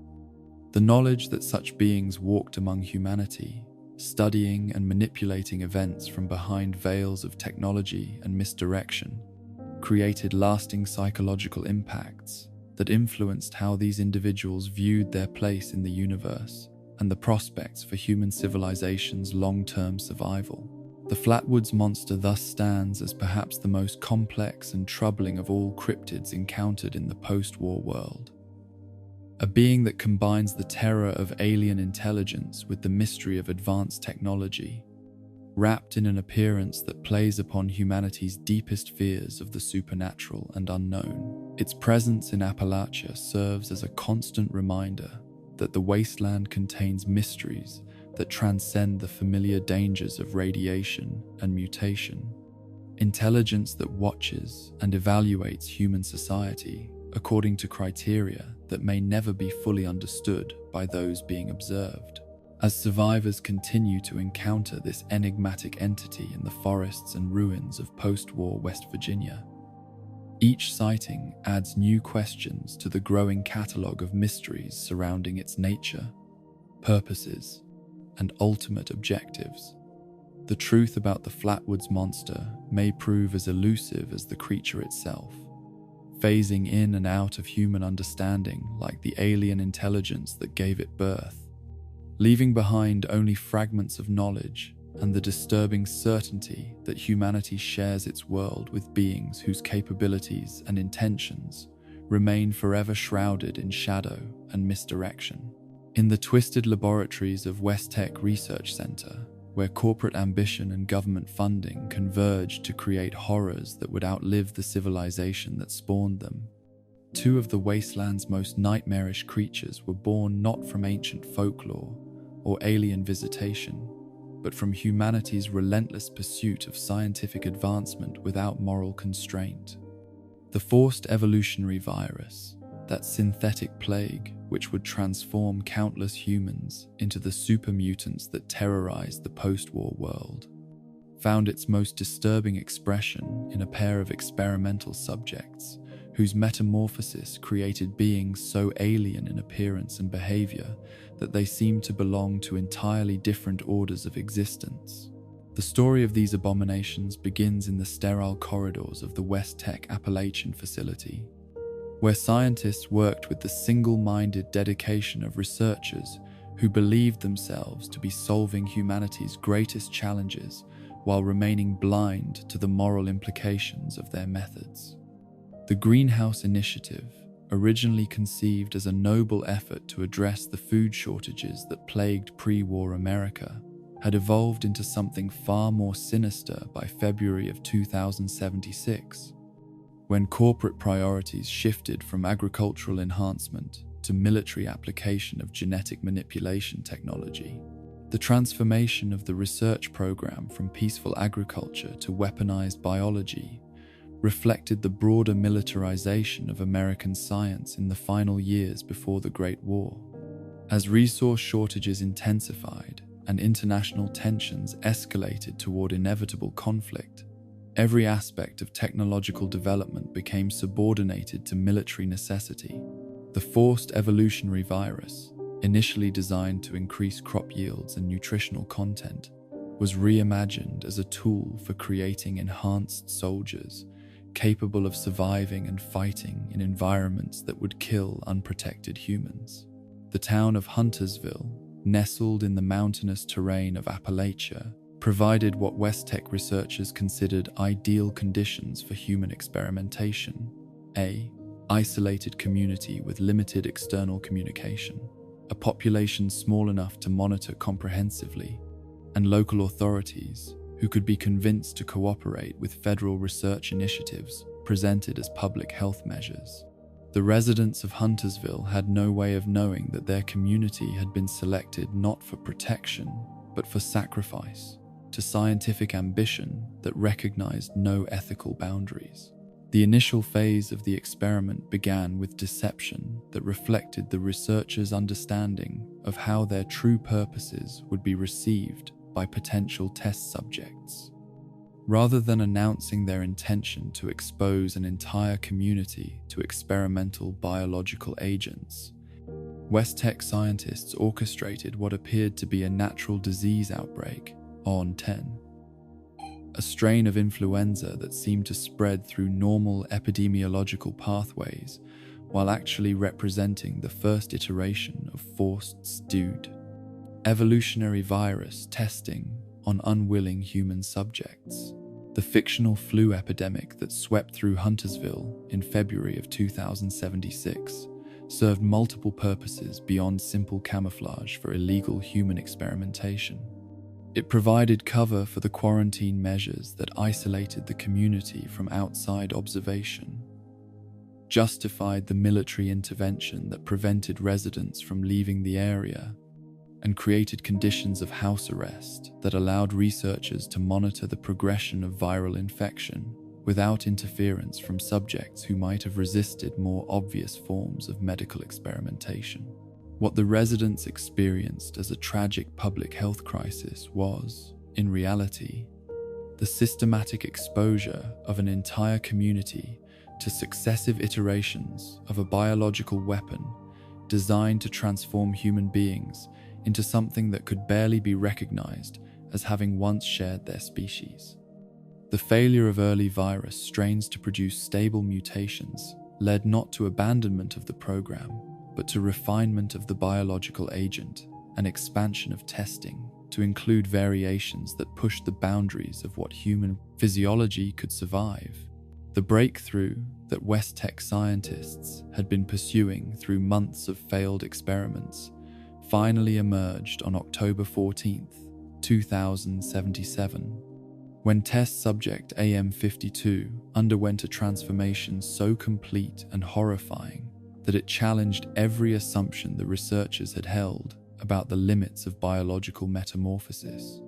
The knowledge that such beings walked among humanity, studying and manipulating events from behind veils of technology and misdirection, created lasting psychological impacts that influenced how these individuals viewed their place in the universe and the prospects for human civilization's long-term survival. The Flatwoods Monster thus stands as perhaps the most complex and troubling of all cryptids encountered in the post-war world. A being that combines the terror of alien intelligence with the mystery of advanced technology, wrapped in an appearance that plays upon humanity's deepest fears of the supernatural and unknown. Its presence in Appalachia serves as a constant reminder that the wasteland contains mysteries that transcend the familiar dangers of radiation and mutation. Intelligence that watches and evaluates human society according to criteria that may never be fully understood by those being observed. As survivors continue to encounter this enigmatic entity in the forests and ruins of post-war West Virginia, each sighting adds new questions to the growing catalogue of mysteries surrounding its nature, purposes, and ultimate objectives. The truth about the Flatwoods Monster may prove as elusive as the creature itself, phasing in and out of human understanding like the alien intelligence that gave it birth, leaving behind only fragments of knowledge and the disturbing certainty that humanity shares its world with beings whose capabilities and intentions remain forever shrouded in shadow and misdirection. In the twisted laboratories of WestTech Research Center, where corporate ambition and government funding converged to create horrors that would outlive the civilization that spawned them, two of the wasteland's most nightmarish creatures were born not from ancient folklore or alien visitation, but from humanity's relentless pursuit of scientific advancement without moral constraint. The forced evolutionary virus, that synthetic plague which would transform countless humans into the super mutants that terrorized the post-war world, found its most disturbing expression in a pair of experimental subjects whose metamorphosis created beings so alien in appearance and behavior that they seemed to belong to entirely different orders of existence. The story of these abominations begins in the sterile corridors of the WestTech Appalachian facility, where scientists worked with the single-minded dedication of researchers who believed themselves to be solving humanity's greatest challenges while remaining blind to the moral implications of their methods. The Greenhouse Initiative, originally conceived as a noble effort to address the food shortages that plagued pre-war America, had evolved into something far more sinister by February of 2076, when corporate priorities shifted from agricultural enhancement to military application of genetic manipulation technology. The transformation of the research program from peaceful agriculture to weaponized biology reflected the broader militarization of American science in the final years before the Great War. As resource shortages intensified and international tensions escalated toward inevitable conflict, every aspect of technological development became subordinated to military necessity. The forced evolutionary virus, initially designed to increase crop yields and nutritional content, was reimagined as a tool for creating enhanced soldiers capable of surviving and fighting in environments that would kill unprotected humans. The town of Huntersville, nestled in the mountainous terrain of Appalachia, provided what WestTech researchers considered ideal conditions for human experimentation. A isolated community with limited external communication, a population small enough to monitor comprehensively, and local authorities who could be convinced to cooperate with federal research initiatives presented as public health measures. The residents of Huntersville had no way of knowing that their community had been selected not for protection, but for sacrifice to scientific ambition that recognized no ethical boundaries. The initial phase of the experiment began with deception that reflected the researchers' understanding of how their true purposes would be received by potential test subjects. Rather than announcing their intention to expose an entire community to experimental biological agents, WestTech scientists orchestrated what appeared to be a natural disease outbreak on 10. A strain of influenza that seemed to spread through normal epidemiological pathways while actually representing the first iteration of forced stewed evolutionary virus testing on unwilling human subjects. The fictional flu epidemic that swept through Huntersville in February of 2076 served multiple purposes beyond simple camouflage for illegal human experimentation. It provided cover for the quarantine measures that isolated the community from outside observation, justified the military intervention that prevented residents from leaving the area, and created conditions of house arrest that allowed researchers to monitor the progression of viral infection without interference from subjects who might have resisted more obvious forms of medical experimentation. What the residents experienced as a tragic public health crisis was, in reality, the systematic exposure of an entire community to successive iterations of a biological weapon designed to transform human beings into something that could barely be recognized as having once shared their species. The failure of early virus strains to produce stable mutations led not to abandonment of the program, but to refinement of the biological agent and expansion of testing to include variations that pushed the boundaries of what human physiology could survive. The breakthrough that WestTech scientists had been pursuing through months of failed experiments finally emerged on October 14, 2077, when test subject AM52 underwent a transformation so complete and horrifying that it challenged every assumption the researchers had held about the limits of biological metamorphosis.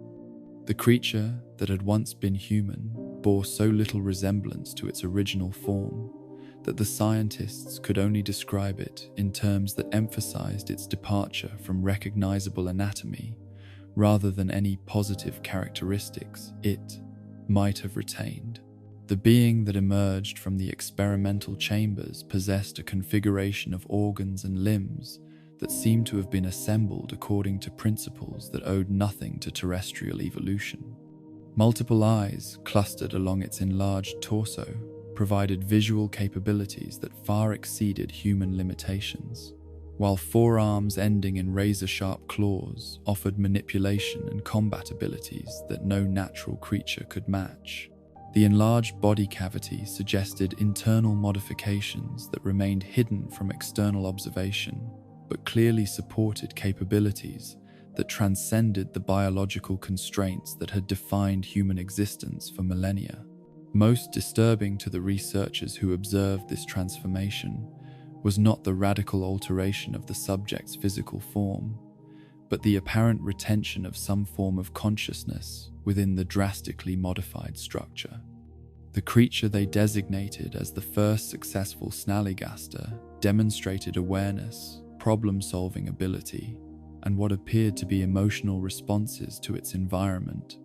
The creature that had once been human bore so little resemblance to its original form that the scientists could only describe it in terms that emphasized its departure from recognizable anatomy rather than any positive characteristics it might have retained. The being that emerged from the experimental chambers possessed a configuration of organs and limbs that seemed to have been assembled according to principles that owed nothing to terrestrial evolution. Multiple eyes, clustered along its enlarged torso, provided visual capabilities that far exceeded human limitations, while forearms ending in razor-sharp claws offered manipulation and combat abilities that no natural creature could match. The enlarged body cavity suggested internal modifications that remained hidden from external observation, but clearly supported capabilities that transcended the biological constraints that had defined human existence for millennia. Most disturbing to the researchers who observed this transformation was not the radical alteration of the subject's physical form, but the apparent retention of some form of consciousness within the drastically modified structure. The creature they designated as the first successful Snallygaster demonstrated awareness, problem-solving ability, and what appeared to be emotional responses to its environment,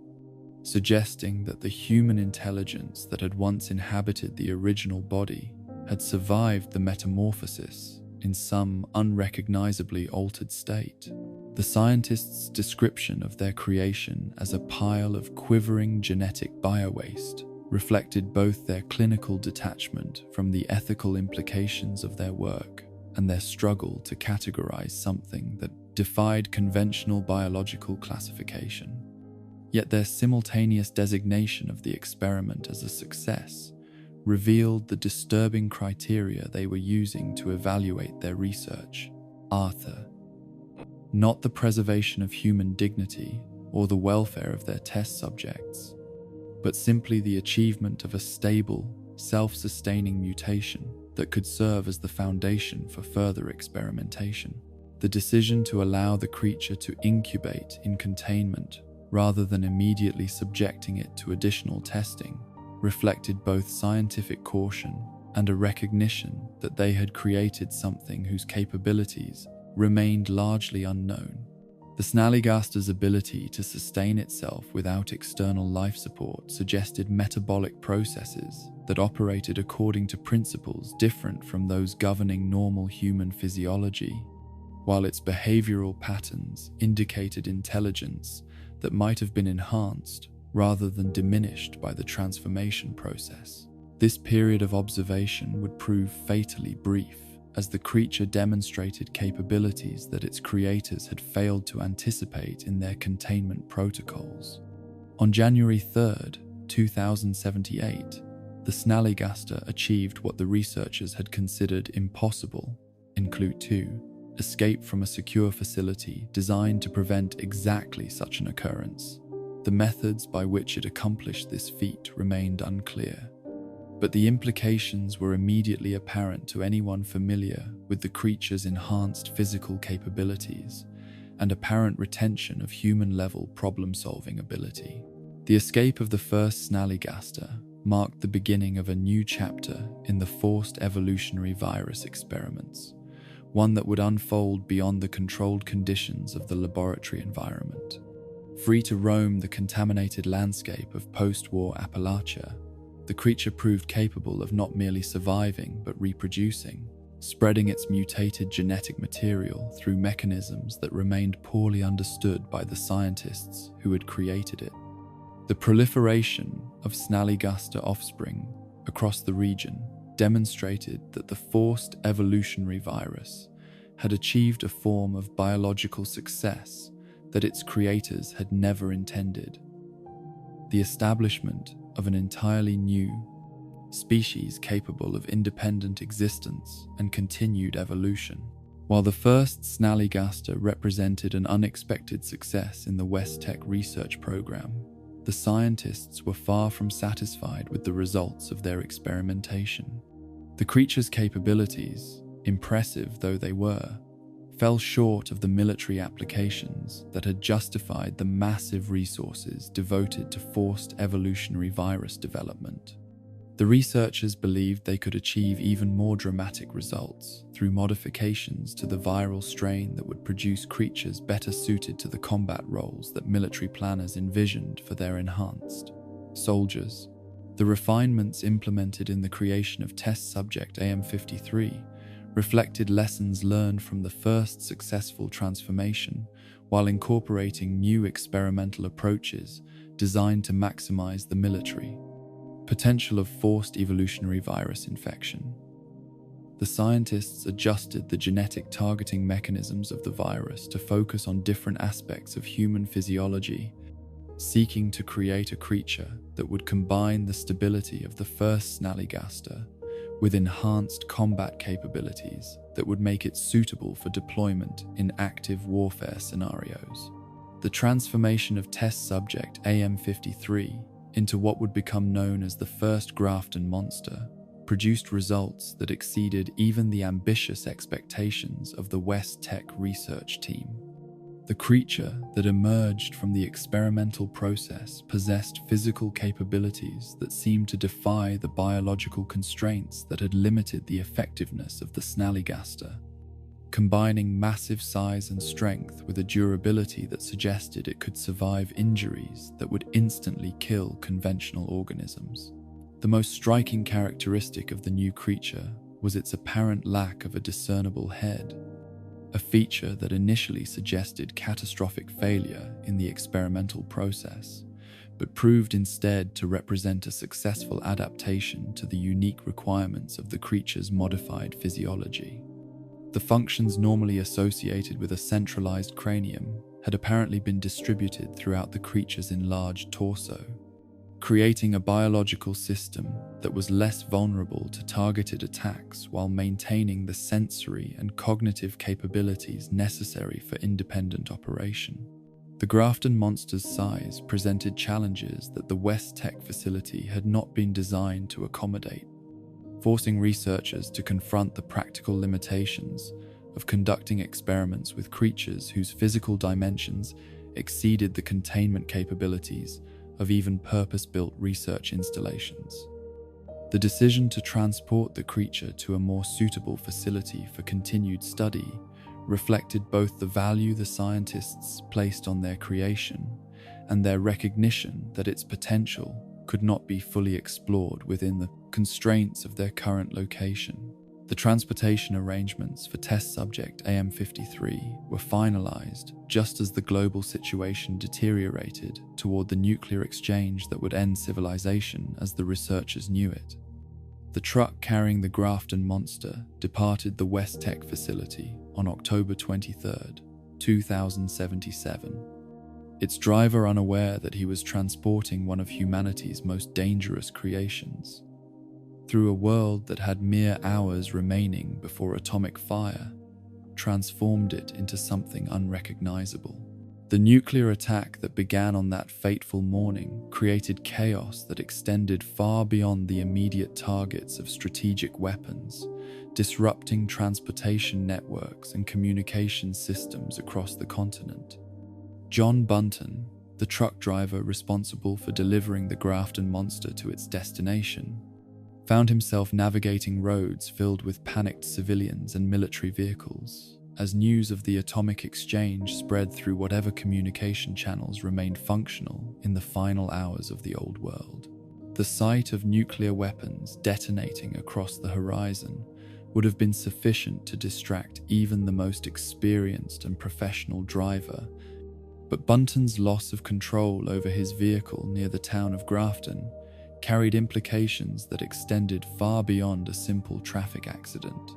suggesting that the human intelligence that had once inhabited the original body had survived the metamorphosis in some unrecognizably altered state. The scientists' description of their creation as a pile of quivering genetic biowaste reflected both their clinical detachment from the ethical implications of their work and their struggle to categorize something that defied conventional biological classification. Yet their simultaneous designation of the experiment as a success revealed the disturbing criteria they were using to evaluate their research. Arthur. Not the preservation of human dignity or the welfare of their test subjects, but simply the achievement of a stable, self-sustaining mutation that could serve as the foundation for further experimentation. The decision to allow the creature to incubate in containment rather than immediately subjecting it to additional testing reflected both scientific caution and a recognition that they had created something whose capabilities remained largely unknown. The Snallygaster's ability to sustain itself without external life support suggested metabolic processes that operated according to principles different from those governing normal human physiology, while its behavioral patterns indicated intelligence that might have been enhanced rather than diminished by the transformation process. This period of observation would prove fatally brief, as the creature demonstrated capabilities that its creators had failed to anticipate in their containment protocols. On January 3rd, 2078, the Snallygaster achieved what the researchers had considered impossible in Clue 2, escape from a secure facility designed to prevent exactly such an occurrence. The methods by which it accomplished this feat remained unclear, but the implications were immediately apparent to anyone familiar with the creature's enhanced physical capabilities and apparent retention of human-level problem-solving ability. The escape of the first Snallygaster marked the beginning of a new chapter in the forced evolutionary virus experiments, one that would unfold beyond the controlled conditions of the laboratory environment. Free to roam the contaminated landscape of post-war Appalachia, the creature proved capable of not merely surviving but reproducing, spreading its mutated genetic material through mechanisms that remained poorly understood by the scientists who had created it. The proliferation of Snallygaster offspring across the region demonstrated that the forced evolutionary virus had achieved a form of biological success that its creators had never intended: the establishment of an entirely new species capable of independent existence and continued evolution. While the first Snallygaster represented an unexpected success in the WestTech research program, the scientists were far from satisfied with the results of their experimentation. The creature's capabilities, impressive though they were, fell short of the military applications that had justified the massive resources devoted to forced evolutionary virus development. The researchers believed they could achieve even more dramatic results through modifications to the viral strain that would produce creatures better suited to the combat roles that military planners envisioned for their enhanced soldiers. The refinements implemented in the creation of test subject AM-53 reflected lessons learned from the first successful transformation, while incorporating new experimental approaches designed to maximize the military potential of forced evolutionary virus infection. The scientists adjusted the genetic targeting mechanisms of the virus to focus on different aspects of human physiology, seeking to create a creature that would combine the stability of the first Snallygaster with enhanced combat capabilities that would make it suitable for deployment in active warfare scenarios. The transformation of test subject AM-53 into what would become known as the first Grafton Monster produced results that exceeded even the ambitious expectations of the WestTech research team. The creature that emerged from the experimental process possessed physical capabilities that seemed to defy the biological constraints that had limited the effectiveness of the Snallygaster, combining massive size and strength with a durability that suggested it could survive injuries that would instantly kill conventional organisms. The most striking characteristic of the new creature was its apparent lack of a discernible head, a feature that initially suggested catastrophic failure in the experimental process, but proved instead to represent a successful adaptation to the unique requirements of the creature's modified physiology. The functions normally associated with a centralized cranium had apparently been distributed throughout the creature's enlarged torso, creating a biological system that was less vulnerable to targeted attacks while maintaining the sensory and cognitive capabilities necessary for independent operation. The Grafton Monster's size presented challenges that the WestTech facility had not been designed to accommodate, forcing researchers to confront the practical limitations of conducting experiments with creatures whose physical dimensions exceeded the containment capabilities of even purpose-built research installations. The decision to transport the creature to a more suitable facility for continued study reflected both the value the scientists placed on their creation and their recognition that its potential could not be fully explored within the constraints of their current location. The transportation arrangements for test subject AM-53 were finalized just as the global situation deteriorated toward the nuclear exchange that would end civilization as the researchers knew it. The truck carrying the Grafton Monster departed the WestTech facility on October 23, 2077. Its driver unaware that he was transporting one of humanity's most dangerous creations. Through a world that had mere hours remaining before atomic fire transformed it into something unrecognizable. The nuclear attack that began on that fateful morning created chaos that extended far beyond the immediate targets of strategic weapons, disrupting transportation networks and communication systems across the continent. John Bunton, the truck driver responsible for delivering the Grafton Monster to its destination, found himself navigating roads filled with panicked civilians and military vehicles as news of the atomic exchange spread through whatever communication channels remained functional in the final hours of the old world. The sight of nuclear weapons detonating across the horizon would have been sufficient to distract even the most experienced and professional driver, but Bunton's loss of control over his vehicle near the town of Grafton carried implications that extended far beyond a simple traffic accident.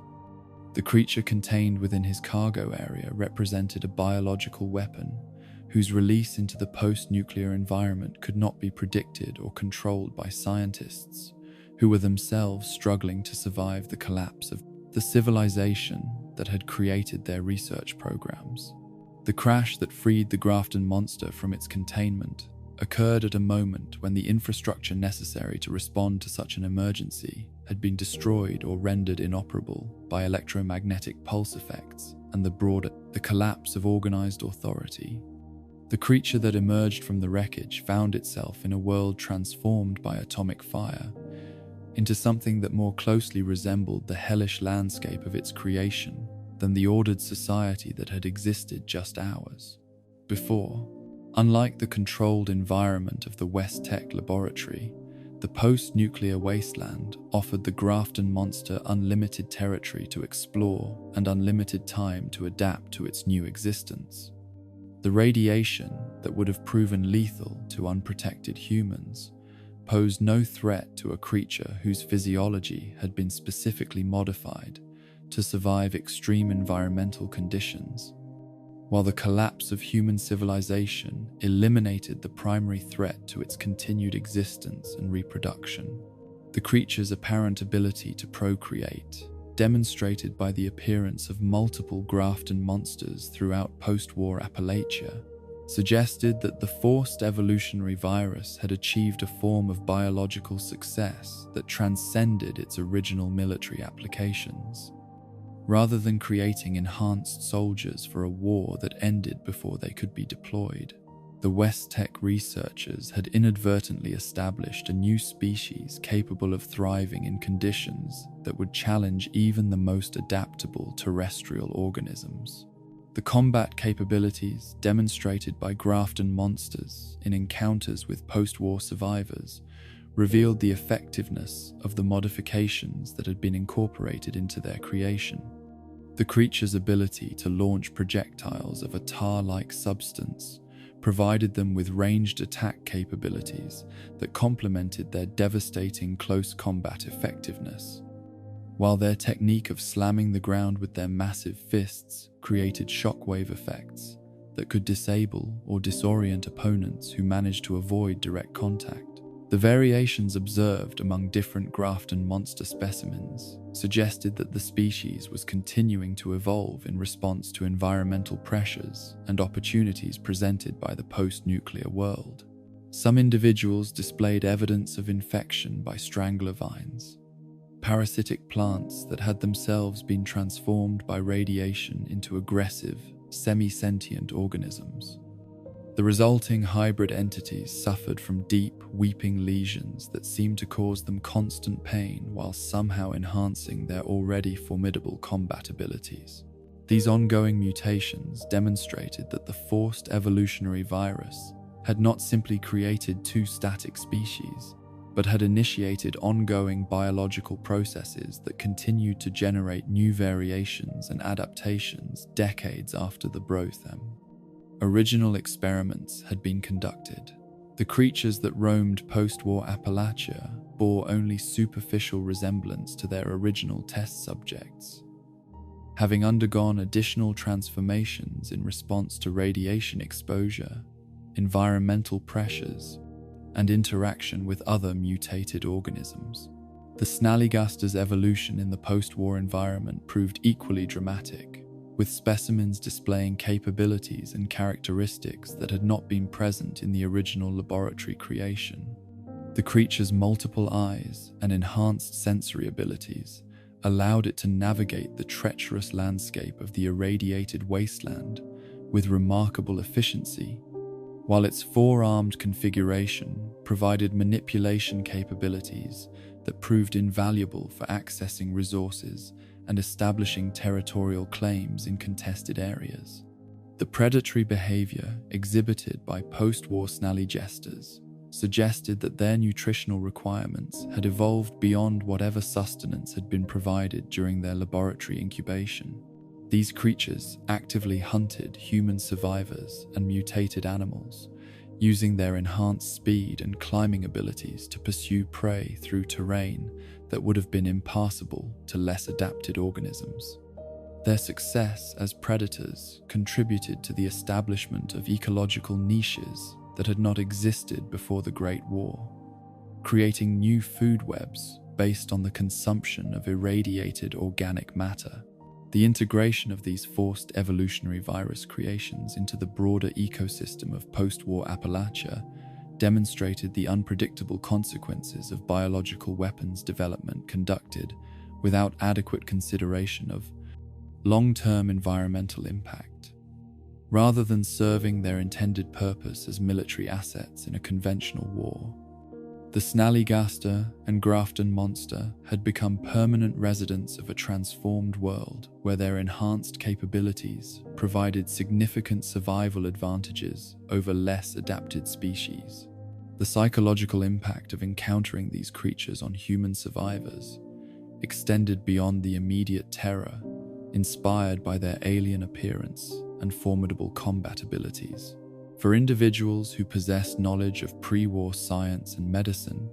The creature contained within his cargo area represented a biological weapon whose release into the post-nuclear environment could not be predicted or controlled by scientists, who were themselves struggling to survive the collapse of the civilization that had created their research programs. The crash that freed the Grafton Monster from its containment occurred at a moment when the infrastructure necessary to respond to such an emergency had been destroyed or rendered inoperable by electromagnetic pulse effects and the collapse of organized authority. The creature that emerged from the wreckage found itself in a world transformed by atomic fire into something that more closely resembled the hellish landscape of its creation than the ordered society that had existed just hours before. Unlike the controlled environment of the WestTech laboratory, The post-nuclear wasteland offered the Grafton Monster unlimited territory to explore and unlimited time to adapt to its new existence. The radiation that would have proven lethal to unprotected humans posed no threat to a creature whose physiology had been specifically modified to survive extreme environmental conditions, while the collapse of human civilization eliminated the primary threat to its continued existence and reproduction. The creature's apparent ability to procreate, demonstrated by the appearance of multiple Grafton monsters throughout post-war Appalachia, suggested that the forced evolutionary virus had achieved a form of biological success that transcended its original military applications. Rather than creating enhanced soldiers for a war that ended before they could be deployed, the WestTech researchers had inadvertently established a new species capable of thriving in conditions that would challenge even the most adaptable terrestrial organisms. The combat capabilities demonstrated by Grafton monsters in encounters with post-war survivors revealed the effectiveness of the modifications that had been incorporated into their creation. The creature's ability to launch projectiles of a tar-like substance provided them with ranged attack capabilities that complemented their devastating close combat effectiveness, while their technique of slamming the ground with their massive fists created shockwave effects that could disable or disorient opponents who managed to avoid direct contact. The variations observed among different Grafton monster specimens suggested that the species was continuing to evolve in response to environmental pressures and opportunities presented by the post-nuclear world. Some individuals displayed evidence of infection by strangler vines, parasitic plants that had themselves been transformed by radiation into aggressive, semi-sentient organisms. The resulting hybrid entities suffered from deep, weeping lesions that seemed to cause them constant pain while somehow enhancing their already formidable combat abilities. These ongoing mutations demonstrated that the forced evolutionary virus had not simply created two static species, but had initiated ongoing biological processes that continued to generate new variations and adaptations decades after the Brothem. Original experiments had been conducted. The creatures that roamed post-war Appalachia bore only superficial resemblance to their original test subjects. Having undergone additional transformations in response to radiation exposure, environmental pressures, and interaction with other mutated organisms, the Snallygaster's evolution in the post-war environment proved equally dramatic, with specimens displaying capabilities and characteristics that had not been present in the original laboratory creation. The creature's multiple eyes and enhanced sensory abilities allowed it to navigate the treacherous landscape of the irradiated wasteland with remarkable efficiency, while its four-armed configuration provided manipulation capabilities that proved invaluable for accessing resources and establishing territorial claims in contested areas. The predatory behavior exhibited by post-war Snallygesters suggested that their nutritional requirements had evolved beyond whatever sustenance had been provided during their laboratory incubation. These creatures actively hunted human survivors and mutated animals, using their enhanced speed and climbing abilities to pursue prey through terrain that would have been impassable to less adapted organisms. Their success as predators contributed to the establishment of ecological niches that had not existed before the Great War, creating new food webs based on the consumption of irradiated organic matter. The integration of these forced evolutionary virus creations into the broader ecosystem of post-war Appalachia demonstrated the unpredictable consequences of biological weapons development conducted without adequate consideration of long-term environmental impact. Rather than serving their intended purpose as military assets in a conventional war, the Snallygaster and Grafton Monster had become permanent residents of a transformed world where their enhanced capabilities provided significant survival advantages over less adapted species. The psychological impact of encountering these creatures on human survivors extended beyond the immediate terror, inspired by their alien appearance and formidable combat abilities. For individuals who possessed knowledge of pre-war science and medicine,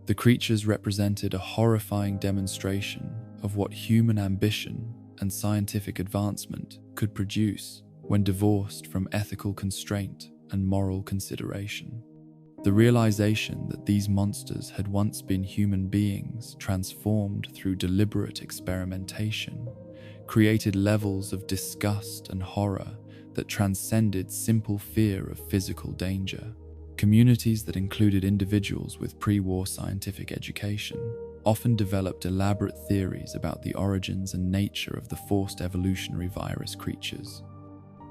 the creatures represented a horrifying demonstration of what human ambition and scientific advancement could produce when divorced from ethical constraint and moral consideration. The realization that these monsters had once been human beings transformed through deliberate experimentation created levels of disgust and horror that transcended simple fear of physical danger. Communities that included individuals with pre-war scientific education often developed elaborate theories about the origins and nature of the forced evolutionary virus creatures,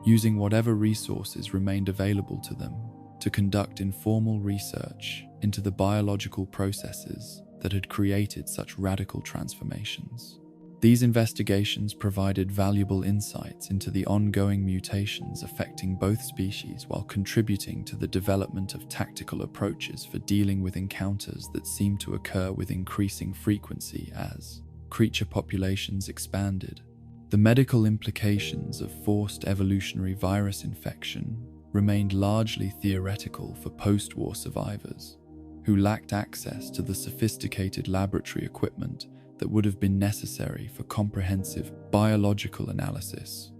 using whatever resources remained available to them to conduct informal research into the biological processes that had created such radical transformations. These investigations provided valuable insights into the ongoing mutations affecting both species while contributing to the development of tactical approaches for dealing with encounters that seemed to occur with increasing frequency as creature populations expanded. The medical implications of forced evolutionary virus infection remained largely theoretical for post-war survivors, who lacked access to the sophisticated laboratory equipment that would have been necessary for comprehensive biological analysis.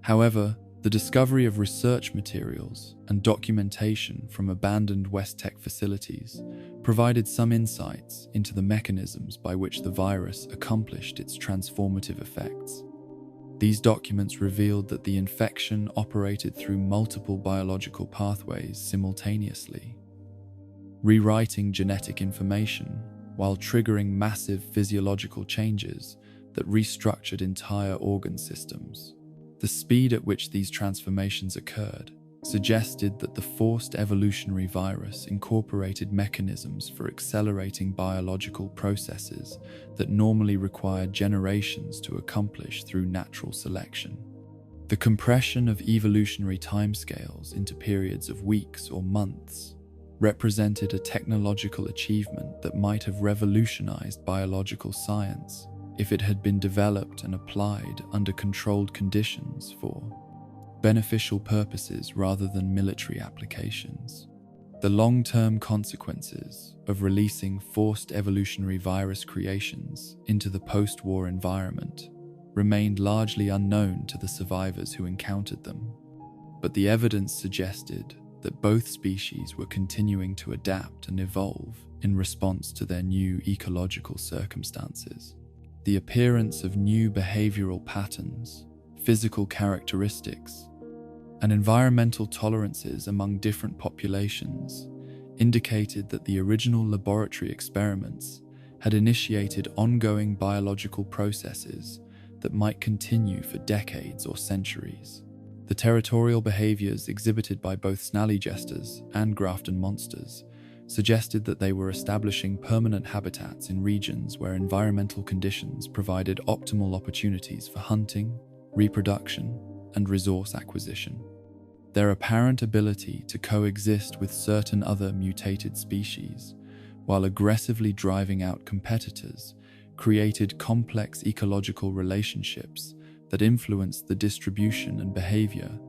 However, the discovery of research materials and documentation from abandoned WestTech facilities provided some insights into the mechanisms by which the virus accomplished its transformative effects. These documents revealed that the infection operated through multiple biological pathways simultaneously, rewriting genetic information while triggering massive physiological changes that restructured entire organ systems. The speed at which these transformations occurred suggested that the forced evolutionary virus incorporated mechanisms for accelerating biological processes that normally required generations to accomplish through natural selection. The compression of evolutionary timescales into periods of weeks or months represented a technological achievement that might have revolutionized biological science if it had been developed and applied under controlled conditions for beneficial purposes rather than military applications. The long-term consequences of releasing forced evolutionary virus creations into the post-war environment remained largely unknown to the survivors who encountered them, but the evidence suggested that both species were continuing to adapt and evolve in response to their new ecological circumstances. The appearance of new behavioral patterns, physical characteristics, and environmental tolerances among different populations indicated that the original laboratory experiments had initiated ongoing biological processes that might continue for decades or centuries. The territorial behaviors exhibited by both snallyjesters and Grafton monsters suggested that they were establishing permanent habitats in regions where environmental conditions provided optimal opportunities for hunting, reproduction, and resource acquisition. Their apparent ability to coexist with certain other mutated species, while aggressively driving out competitors, created complex ecological relationships that influenced the distribution and behavior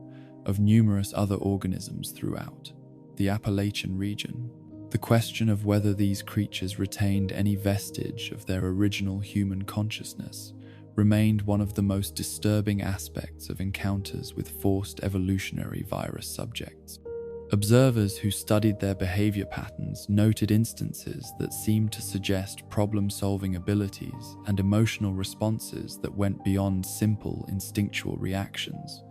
of numerous other organisms throughout the Appalachian region. The question of whether these creatures retained any vestige of their original human consciousness remained one of the most disturbing aspects of encounters with forced evolutionary virus subjects. Observers who studied their behavior patterns noted instances that seemed to suggest problem-solving abilities and emotional responses that went beyond simple instinctual reactions,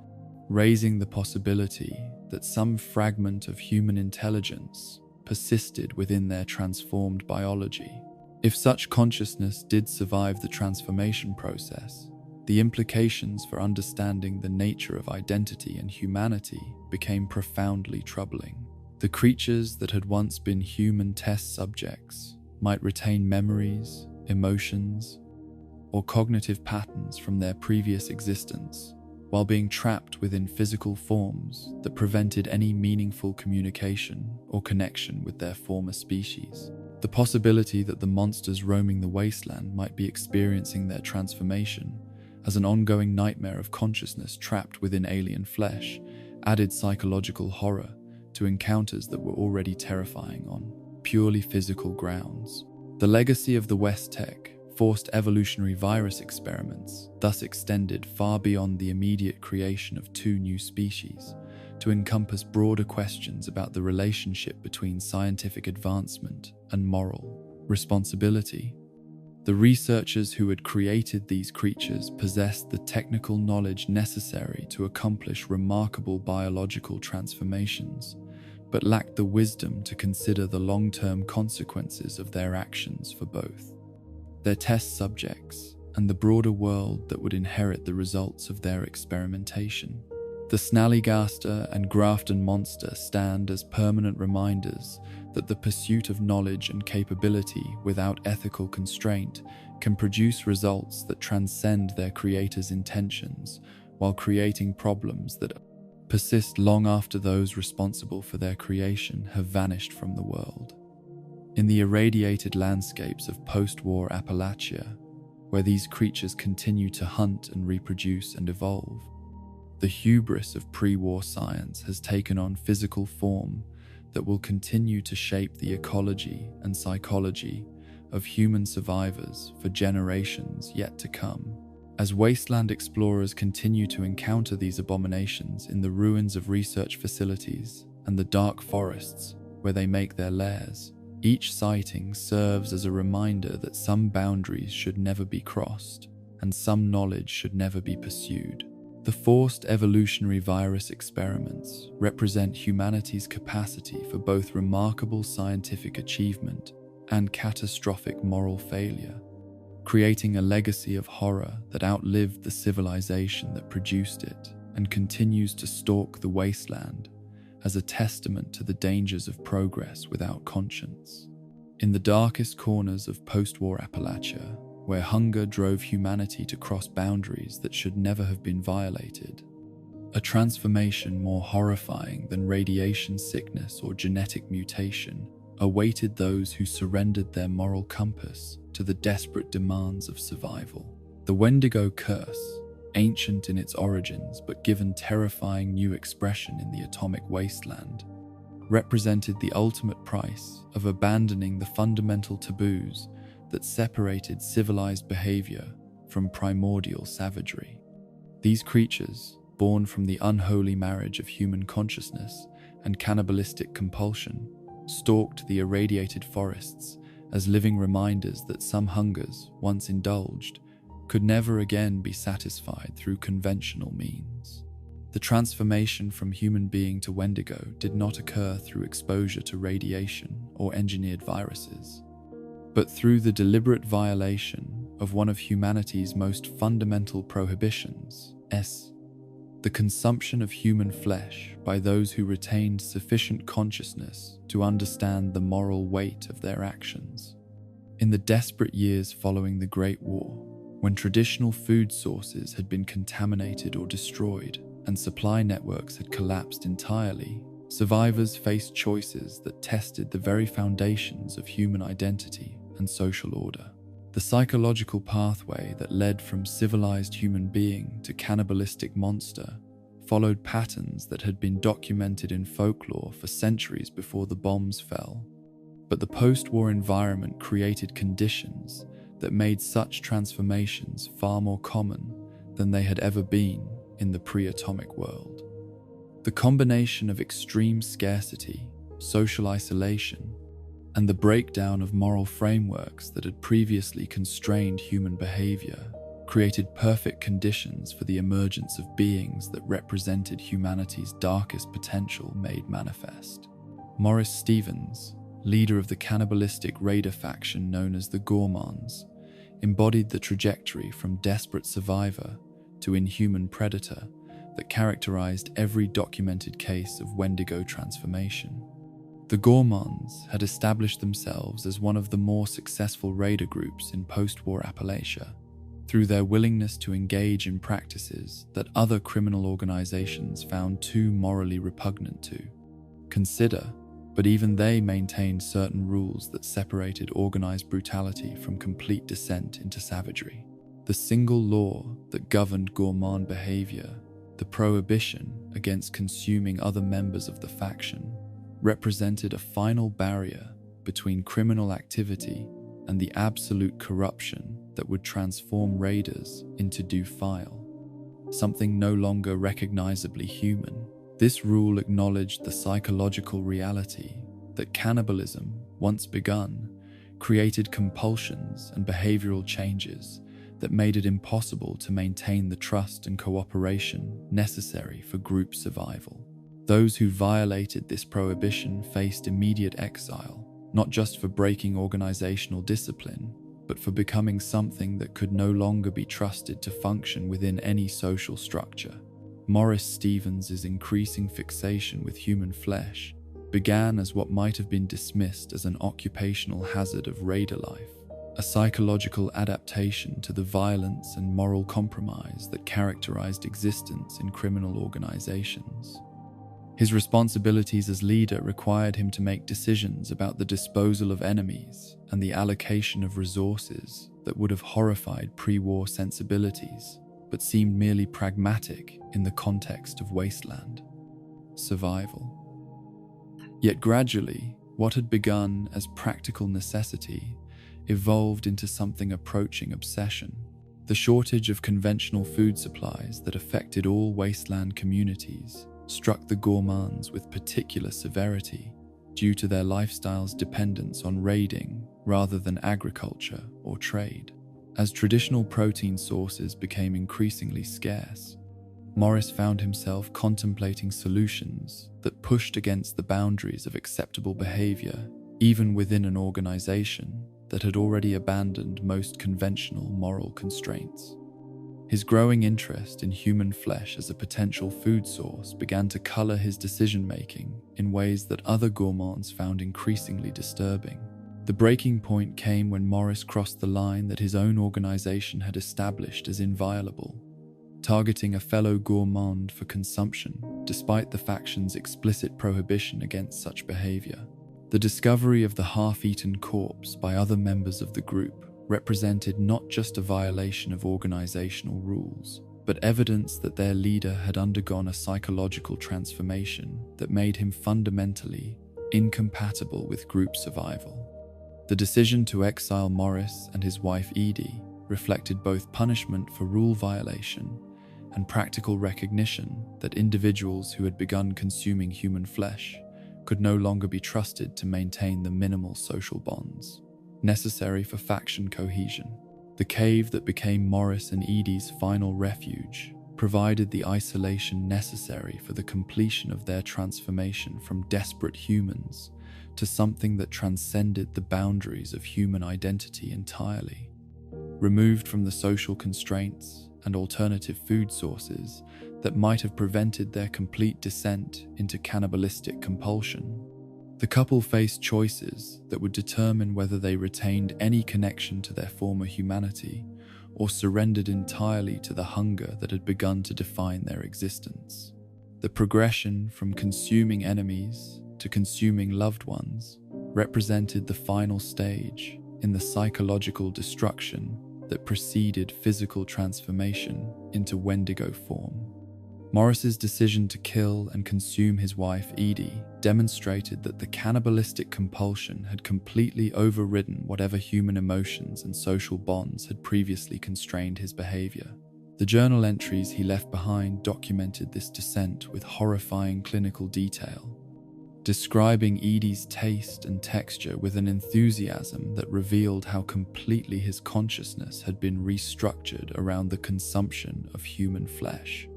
raising the possibility that some fragment of human intelligence persisted within their transformed biology. If such consciousness did survive the transformation process, the implications for understanding the nature of identity and humanity became profoundly troubling. The creatures that had once been human test subjects might retain memories, emotions, or cognitive patterns from their previous existence, while being trapped within physical forms that prevented any meaningful communication or connection with their former species. The possibility that the monsters roaming the wasteland might be experiencing their transformation as an ongoing nightmare of consciousness trapped within alien flesh added psychological horror to encounters that were already terrifying on purely physical grounds. The legacy of the WestTech forced evolutionary virus experiments thus extended far beyond the immediate creation of 2 new species to encompass broader questions about the relationship between scientific advancement and moral responsibility. The researchers who had created these creatures possessed the technical knowledge necessary to accomplish remarkable biological transformations, but lacked the wisdom to consider the long-term consequences of their actions for both their test subjects and the broader world that would inherit the results of their experimentation. The Snallygaster and Grafton Monster stand as permanent reminders that the pursuit of knowledge and capability without ethical constraint can produce results that transcend their creators' intentions while creating problems that persist long after those responsible for their creation have vanished from the world. In the irradiated landscapes of post-war Appalachia, where these creatures continue to hunt and reproduce and evolve, the hubris of pre-war science has taken on physical form that will continue to shape the ecology and psychology of human survivors for generations yet to come. As wasteland explorers continue to encounter these abominations in the ruins of research facilities and the dark forests where they make their lairs, each sighting serves as a reminder that some boundaries should never be crossed and some knowledge should never be pursued. The forced evolutionary virus experiments represent humanity's capacity for both remarkable scientific achievement and catastrophic moral failure, creating a legacy of horror that outlived the civilization that produced it and continues to stalk the wasteland as a testament to the dangers of progress without conscience. In the darkest corners of post-war Appalachia, where hunger drove humanity to cross boundaries that should never have been violated, a transformation more horrifying than radiation sickness or genetic mutation awaited those who surrendered their moral compass to the desperate demands of survival. The Wendigo curse, ancient in its origins but given terrifying new expression in the atomic wasteland, represented the ultimate price of abandoning the fundamental taboos that separated civilized behavior from primordial savagery. These creatures, born from the unholy marriage of human consciousness and cannibalistic compulsion, stalked the irradiated forests as living reminders that some hungers, once indulged, could never again be satisfied through conventional means. The transformation from human being to Wendigo did not occur through exposure to radiation or engineered viruses, but through the deliberate violation of one of humanity's most fundamental prohibitions, the consumption of human flesh by those who retained sufficient consciousness to understand the moral weight of their actions. In the desperate years following the Great War, when traditional food sources had been contaminated or destroyed and supply networks had collapsed entirely, survivors faced choices that tested the very foundations of human identity and social order. The psychological pathway that led from civilized human being to cannibalistic monster followed patterns that had been documented in folklore for centuries before the bombs fell. But the post-war environment created conditions that made such transformations far more common than they had ever been in the pre-atomic world. The combination of extreme scarcity, social isolation, and the breakdown of moral frameworks that had previously constrained human behavior created perfect conditions for the emergence of beings that represented humanity's darkest potential made manifest. Maurice Stevens, leader of the cannibalistic raider faction known as the Gourmands, embodied the trajectory from desperate survivor to inhuman predator that characterized every documented case of Wendigo transformation. The Gourmands had established themselves as one of the more successful raider groups in post-war Appalachia, through their willingness to engage in practices that other criminal organizations found too morally repugnant to consider, but even they maintained certain rules that separated organized brutality from complete descent into savagery. The single law that governed gourmand behavior, the prohibition against consuming other members of the faction, represented a final barrier between criminal activity and the absolute corruption that would transform raiders into file, something no longer recognizably human. This rule acknowledged the psychological reality that cannibalism, once begun, created compulsions and behavioral changes that made it impossible to maintain the trust and cooperation necessary for group survival. Those who violated this prohibition faced immediate exile, not just for breaking organizational discipline, but for becoming something that could no longer be trusted to function within any social structure. Morris Stevens' increasing fixation with human flesh began as what might have been dismissed as an occupational hazard of raider life, a psychological adaptation to the violence and moral compromise that characterized existence in criminal organizations. His responsibilities as leader required him to make decisions about the disposal of enemies and the allocation of resources that would have horrified pre-war sensibilities, but seemed merely pragmatic in the context of wasteland survival. Yet gradually, what had begun as practical necessity evolved into something approaching obsession. The shortage of conventional food supplies that affected all wasteland communities struck the gourmands with particular severity due to their lifestyle's dependence on raiding rather than agriculture or trade. As traditional protein sources became increasingly scarce, Morris found himself contemplating solutions that pushed against the boundaries of acceptable behavior, even within an organization that had already abandoned most conventional moral constraints. His growing interest in human flesh as a potential food source began to color his decision-making in ways that other gourmands found increasingly disturbing. The breaking point came when Morris crossed the line that his own organization had established as inviolable, targeting a fellow gourmand for consumption, despite the faction's explicit prohibition against such behavior. The discovery of the half-eaten corpse by other members of the group represented not just a violation of organizational rules, but evidence that their leader had undergone a psychological transformation that made him fundamentally incompatible with group survival. The decision to exile Morris and his wife Edie reflected both punishment for rule violation and practical recognition that individuals who had begun consuming human flesh could no longer be trusted to maintain the minimal social bonds necessary for faction cohesion. The cave that became Morris and Edie's final refuge provided the isolation necessary for the completion of their transformation from desperate humans to something that transcended the boundaries of human identity entirely. Removed from the social constraints and alternative food sources that might have prevented their complete descent into cannibalistic compulsion, the couple faced choices that would determine whether they retained any connection to their former humanity or surrendered entirely to the hunger that had begun to define their existence. The progression from consuming enemies to consuming loved ones represented the final stage in the psychological destruction that preceded physical transformation into Wendigo form. Morris's decision to kill and consume his wife Edie demonstrated that the cannibalistic compulsion had completely overridden whatever human emotions and social bonds had previously constrained his behavior. The journal entries he left behind documented this descent with horrifying clinical detail, describing Edie's taste and texture with an enthusiasm that revealed how completely his consciousness had been restructured around the consumption of human flesh.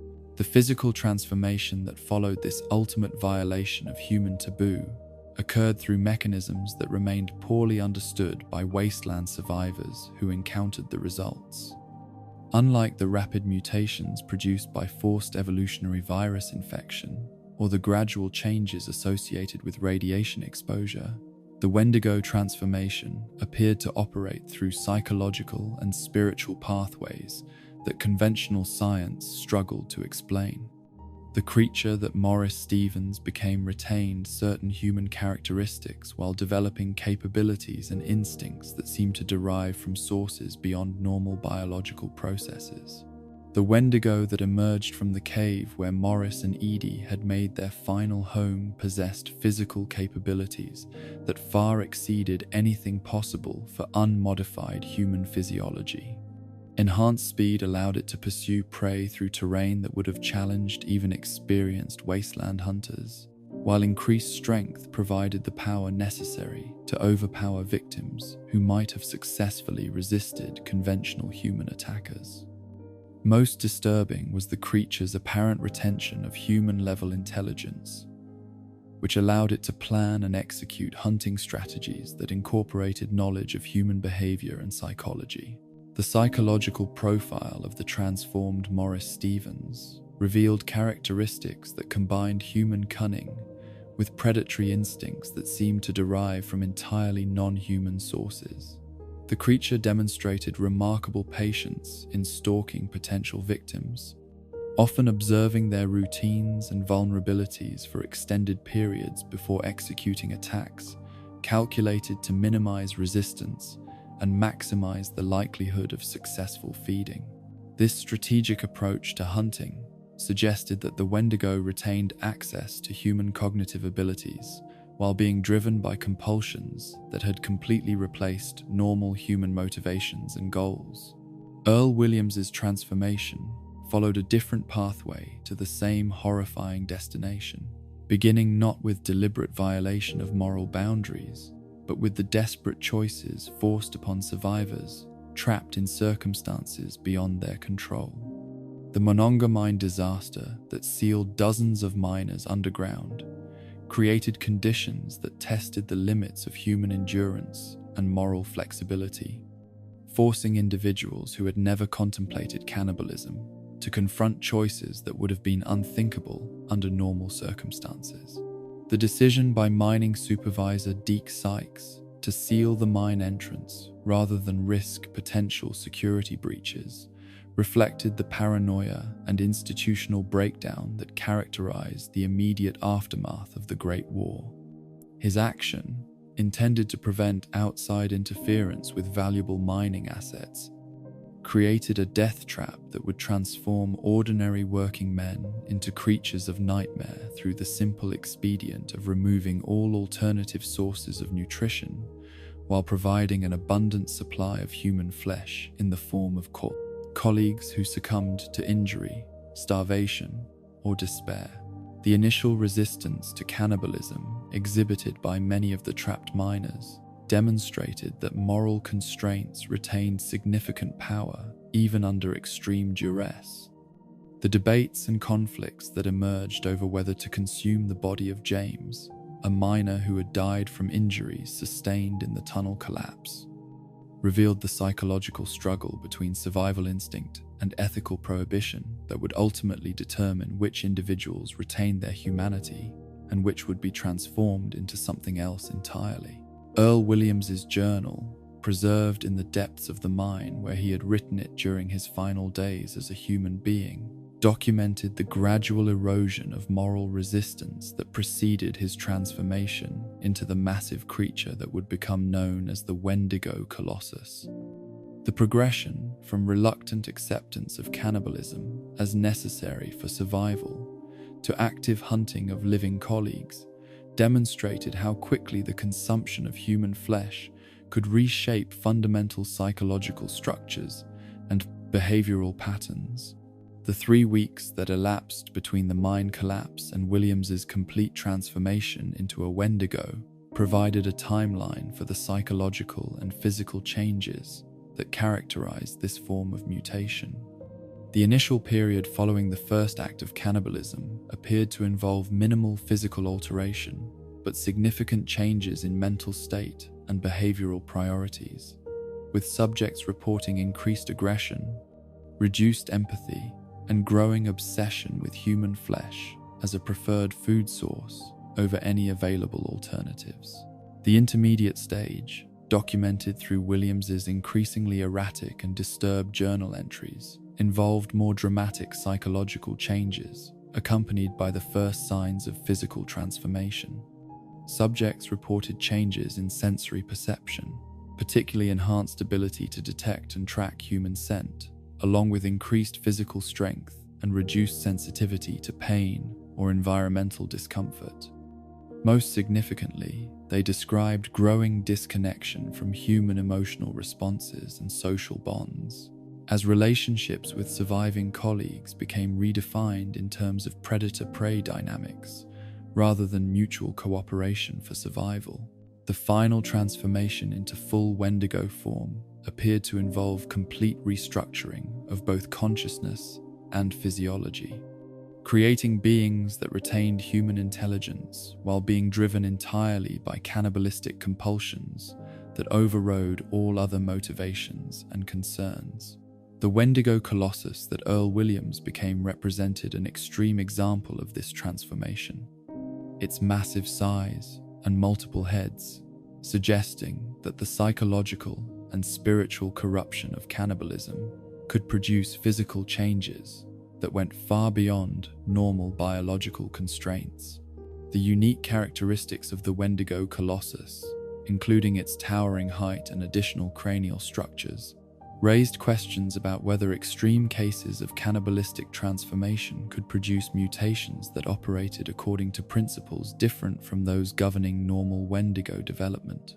The physical transformation that followed this ultimate violation of human taboo occurred through mechanisms that remained poorly understood by wasteland survivors who encountered the results. Unlike the rapid mutations produced by forced evolutionary virus infection or the gradual changes associated with radiation exposure, The Wendigo transformation appeared to operate through psychological and spiritual pathways that conventional science struggled to explain. The creature that Morris Stevens became retained certain human characteristics while developing capabilities and instincts that seemed to derive from sources beyond normal biological processes. The Wendigo that emerged from the cave where Morris and Edie had made their final home possessed physical capabilities that far exceeded anything possible for unmodified human physiology. Enhanced speed allowed it to pursue prey through terrain that would have challenged even experienced wasteland hunters, while increased strength provided the power necessary to overpower victims who might have successfully resisted conventional human attackers. Most disturbing was the creature's apparent retention of human-level intelligence, which allowed it to plan and execute hunting strategies that incorporated knowledge of human behavior and psychology. The psychological profile of the transformed Morris Stevens revealed characteristics that combined human cunning with predatory instincts that seemed to derive from entirely non-human sources. The creature demonstrated remarkable patience in stalking potential victims, often observing their routines and vulnerabilities for extended periods before executing attacks, calculated to minimize resistance and maximize the likelihood of successful feeding. This strategic approach to hunting suggested that the Wendigo retained access to human cognitive abilities while being driven by compulsions that had completely replaced normal human motivations and goals. Earl Williams's transformation followed a different pathway to the same horrifying destination, beginning not with deliberate violation of moral boundaries, but with the desperate choices forced upon survivors trapped in circumstances beyond their control. The Monongah mine disaster that sealed dozens of miners underground created conditions that tested the limits of human endurance and moral flexibility, forcing individuals who had never contemplated cannibalism to confront choices that would have been unthinkable under normal circumstances. The decision by mining supervisor Deke Sykes to seal the mine entrance rather than risk potential security breaches reflected the paranoia and institutional breakdown that characterized the immediate aftermath of the Great War. His action, intended to prevent outside interference with valuable mining assets, created a death trap that would transform ordinary working men into creatures of nightmare through the simple expedient of removing all alternative sources of nutrition while providing an abundant supply of human flesh in the form of colleagues who succumbed to injury, starvation, or despair. The initial resistance to cannibalism exhibited by many of the trapped miners demonstrated that moral constraints retained significant power even under extreme duress. The debates and conflicts that emerged over whether to consume the body of James, a miner who had died from injuries sustained in the tunnel collapse, revealed the psychological struggle between survival instinct and ethical prohibition that would ultimately determine which individuals retained their humanity and which would be transformed into something else entirely. Earl Williams's journal, preserved in the depths of the mine where he had written it during his final days as a human being, documented the gradual erosion of moral resistance that preceded his transformation into the massive creature that would become known as the Wendigo Colossus. The progression from reluctant acceptance of cannibalism as necessary for survival to active hunting of living colleagues demonstrated how quickly the consumption of human flesh could reshape fundamental psychological structures and behavioral patterns. The 3 weeks that elapsed between the mine collapse and Williams's complete transformation into a Wendigo provided a timeline for the psychological and physical changes that characterized this form of mutation. The initial period following the first act of cannibalism appeared to involve minimal physical alteration, but significant changes in mental state and behavioral priorities, with subjects reporting increased aggression, reduced empathy, and growing obsession with human flesh as a preferred food source over any available alternatives. The intermediate stage, documented through Williams's increasingly erratic and disturbed journal entries, involved more dramatic psychological changes, accompanied by the first signs of physical transformation. Subjects reported changes in sensory perception, particularly enhanced ability to detect and track human scent, along with increased physical strength and reduced sensitivity to pain or environmental discomfort. Most significantly, they described growing disconnection from human emotional responses and social bonds, as relationships with surviving colleagues became redefined in terms of predator-prey dynamics, rather than mutual cooperation for survival. The final transformation into full Wendigo form appeared to involve complete restructuring of both consciousness and physiology, creating beings that retained human intelligence while being driven entirely by cannibalistic compulsions that overrode all other motivations and concerns. The Wendigo Colossus that Earl Williams became represented an extreme example of this transformation. Its massive size and multiple heads, suggesting that the psychological and spiritual corruption of cannibalism could produce physical changes that went far beyond normal biological constraints. The unique characteristics of the Wendigo Colossus, including its towering height and additional cranial structures, raised questions about whether extreme cases of cannibalistic transformation could produce mutations that operated according to principles different from those governing normal Wendigo development.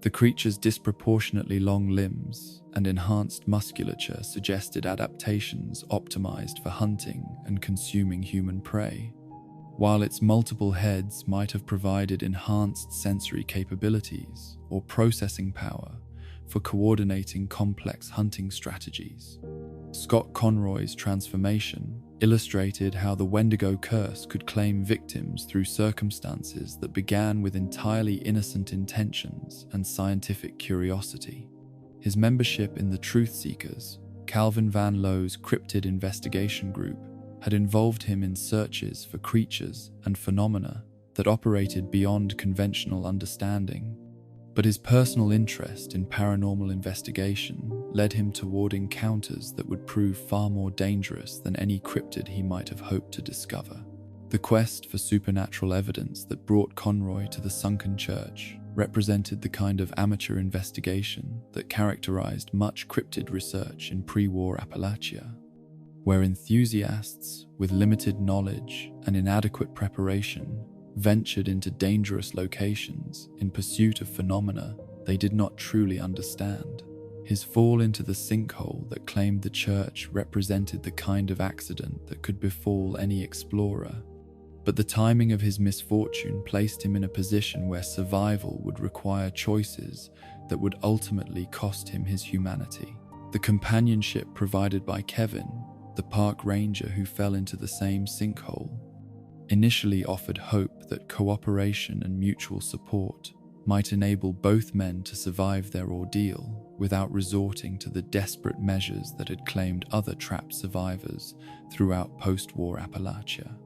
The creature's disproportionately long limbs and enhanced musculature suggested adaptations optimized for hunting and consuming human prey, while its multiple heads might have provided enhanced sensory capabilities or processing power for coordinating complex hunting strategies. Scott Conroy's transformation illustrated how the Wendigo curse could claim victims through circumstances that began with entirely innocent intentions and scientific curiosity. His membership in the Truth Seekers, Calvin Van Lowe's cryptid investigation group, had involved him in searches for creatures and phenomena that operated beyond conventional understanding. But his personal interest in paranormal investigation led him toward encounters that would prove far more dangerous than any cryptid he might have hoped to discover. The quest for supernatural evidence that brought Conroy to the sunken church represented the kind of amateur investigation that characterized much cryptid research in pre-war Appalachia, where enthusiasts with limited knowledge and inadequate preparation ventured into dangerous locations in pursuit of phenomena they did not truly understand. His fall into the sinkhole that claimed the church represented the kind of accident that could befall any explorer, but the timing of his misfortune placed him in a position where survival would require choices that would ultimately cost him his humanity. The companionship provided by Kevin, the park ranger who fell into the same sinkhole, initially offered hope that cooperation and mutual support might enable both men to survive their ordeal without resorting to the desperate measures that had claimed other trapped survivors throughout post-war Appalachia.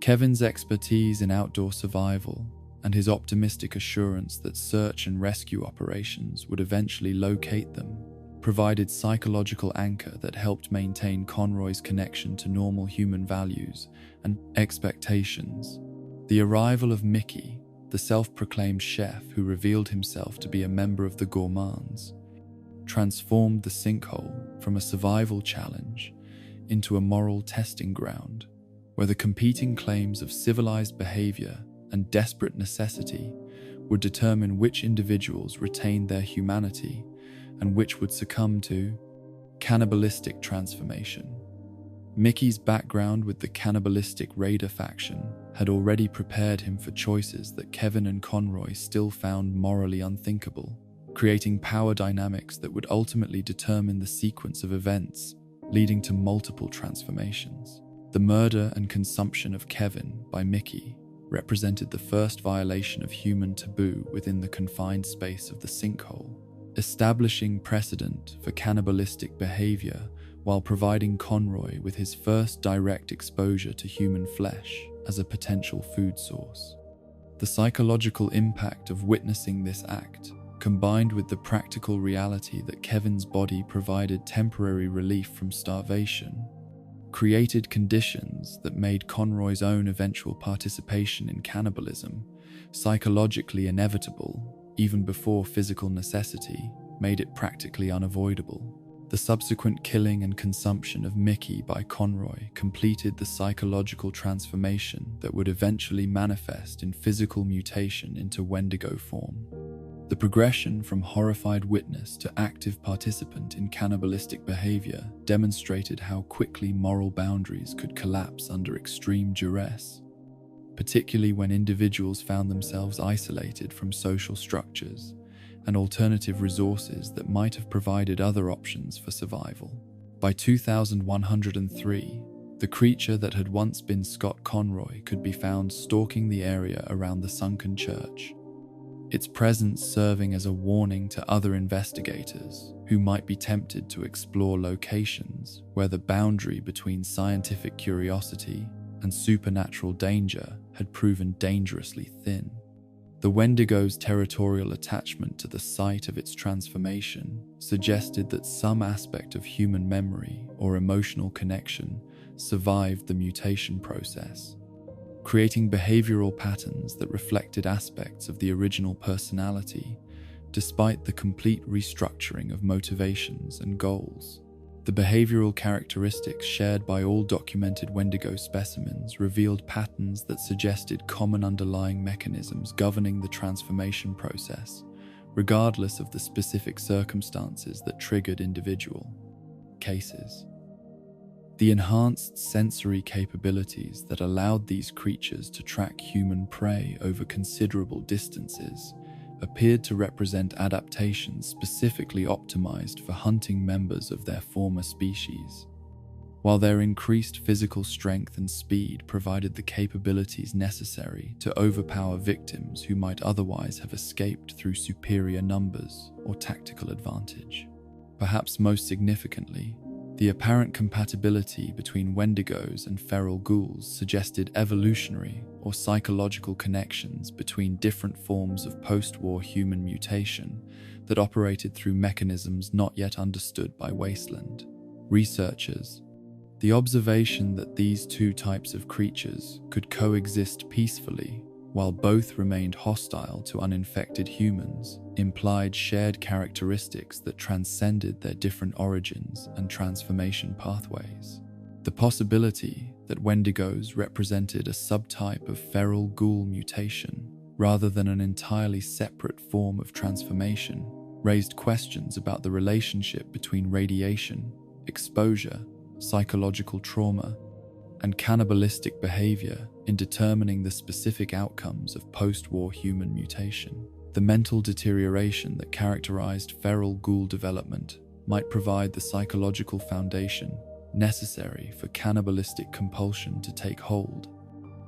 Kevin's expertise in outdoor survival and his optimistic assurance that search and rescue operations would eventually locate them provided psychological anchor that helped maintain Conroy's connection to normal human values and expectations. The arrival of Mickey, the self-proclaimed chef who revealed himself to be a member of the Gourmands, transformed the sinkhole from a survival challenge into a moral testing ground, where the competing claims of civilized behavior and desperate necessity would determine which individuals retained their humanity and which would succumb to cannibalistic transformation. Mickey's background with the cannibalistic raider faction had already prepared him for choices that Kevin and Conroy still found morally unthinkable, creating power dynamics that would ultimately determine the sequence of events leading to multiple transformations. The murder and consumption of Kevin by Mickey represented the first violation of human taboo within the confined space of the sinkhole, establishing precedent for cannibalistic behavior while providing Conroy with his first direct exposure to human flesh as a potential food source. The psychological impact of witnessing this act, combined with the practical reality that Kevin's body provided temporary relief from starvation, created conditions that made Conroy's own eventual participation in cannibalism psychologically inevitable, even before physical necessity made it practically unavoidable. The subsequent killing and consumption of Mickey by Conroy completed the psychological transformation that would eventually manifest in physical mutation into Wendigo form. The progression from horrified witness to active participant in cannibalistic behavior demonstrated how quickly moral boundaries could collapse under extreme duress, particularly when individuals found themselves isolated from social structures and alternative resources that might have provided other options for survival. By 2103, the creature that had once been Scott Conroy could be found stalking the area around the sunken church, its presence serving as a warning to other investigators who might be tempted to explore locations where the boundary between scientific curiosity and supernatural danger had proven dangerously thin. The Wendigo's territorial attachment to the site of its transformation suggested that some aspect of human memory or emotional connection survived the mutation process, creating behavioral patterns that reflected aspects of the original personality, despite the complete restructuring of motivations and goals. The behavioral characteristics shared by all documented Wendigo specimens revealed patterns that suggested common underlying mechanisms governing the transformation process, regardless of the specific circumstances that triggered individual cases. The enhanced sensory capabilities that allowed these creatures to track human prey over considerable distances appeared to represent adaptations specifically optimized for hunting members of their former species, while their increased physical strength and speed provided the capabilities necessary to overpower victims who might otherwise have escaped through superior numbers or tactical advantage. Perhaps most significantly, the apparent compatibility between Wendigos and feral ghouls suggested evolutionary or psychological connections between different forms of post-war human mutation that operated through mechanisms not yet understood by Wasteland researchers. The observation that these two types of creatures could coexist peacefully while both remained hostile to uninfected humans implied shared characteristics that transcended their different origins and transformation pathways. The possibility that Wendigos represented a subtype of feral ghoul mutation rather than an entirely separate form of transformation raised questions about the relationship between radiation, exposure, psychological trauma, and cannibalistic behavior in determining the specific outcomes of post-war human mutation. The mental deterioration that characterized feral ghoul development might provide the psychological foundation necessary for cannibalistic compulsion to take hold,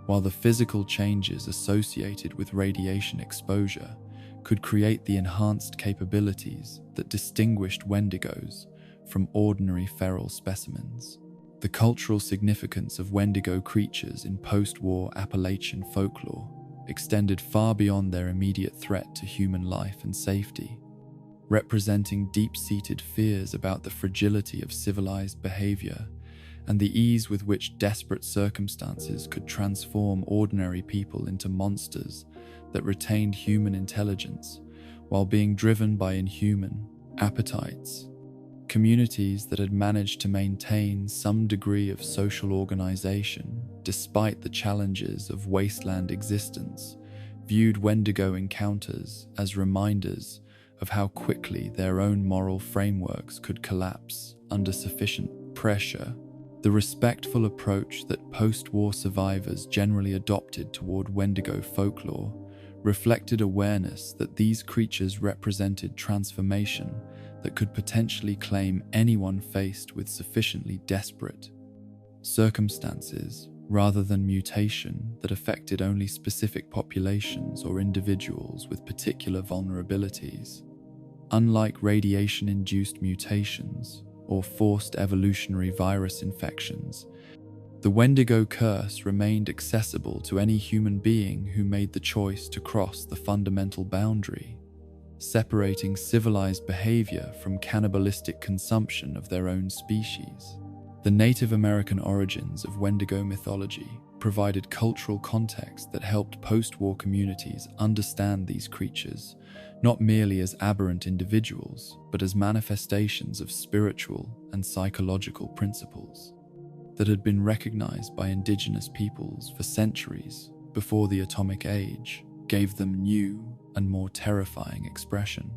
while the physical changes associated with radiation exposure could create the enhanced capabilities that distinguished Wendigos from ordinary feral specimens. The cultural significance of Wendigo creatures in post-war Appalachian folklore extended far beyond their immediate threat to human life and safety, representing deep-seated fears about the fragility of civilized behavior and the ease with which desperate circumstances could transform ordinary people into monsters that retained human intelligence while being driven by inhuman appetites. Communities that had managed to maintain some degree of social organization despite the challenges of wasteland existence viewed Wendigo encounters as reminders of how quickly their own moral frameworks could collapse under sufficient pressure. The respectful approach that post-war survivors generally adopted toward Wendigo folklore reflected awareness that these creatures represented transformation that could potentially claim anyone faced with sufficiently desperate circumstances, rather than mutation that affected only specific populations or individuals with particular vulnerabilities. Unlike radiation-induced mutations or forced evolutionary virus infections, The Wendigo curse remained accessible to any human being who made the choice to cross the fundamental boundary, separating civilized behavior from cannibalistic consumption of their own species. The Native American origins of Wendigo mythology provided cultural context that helped post-war communities understand these creatures, not merely as aberrant individuals, but as manifestations of spiritual and psychological principles that had been recognized by indigenous peoples for centuries before the atomic age gave them new and more terrifying expression.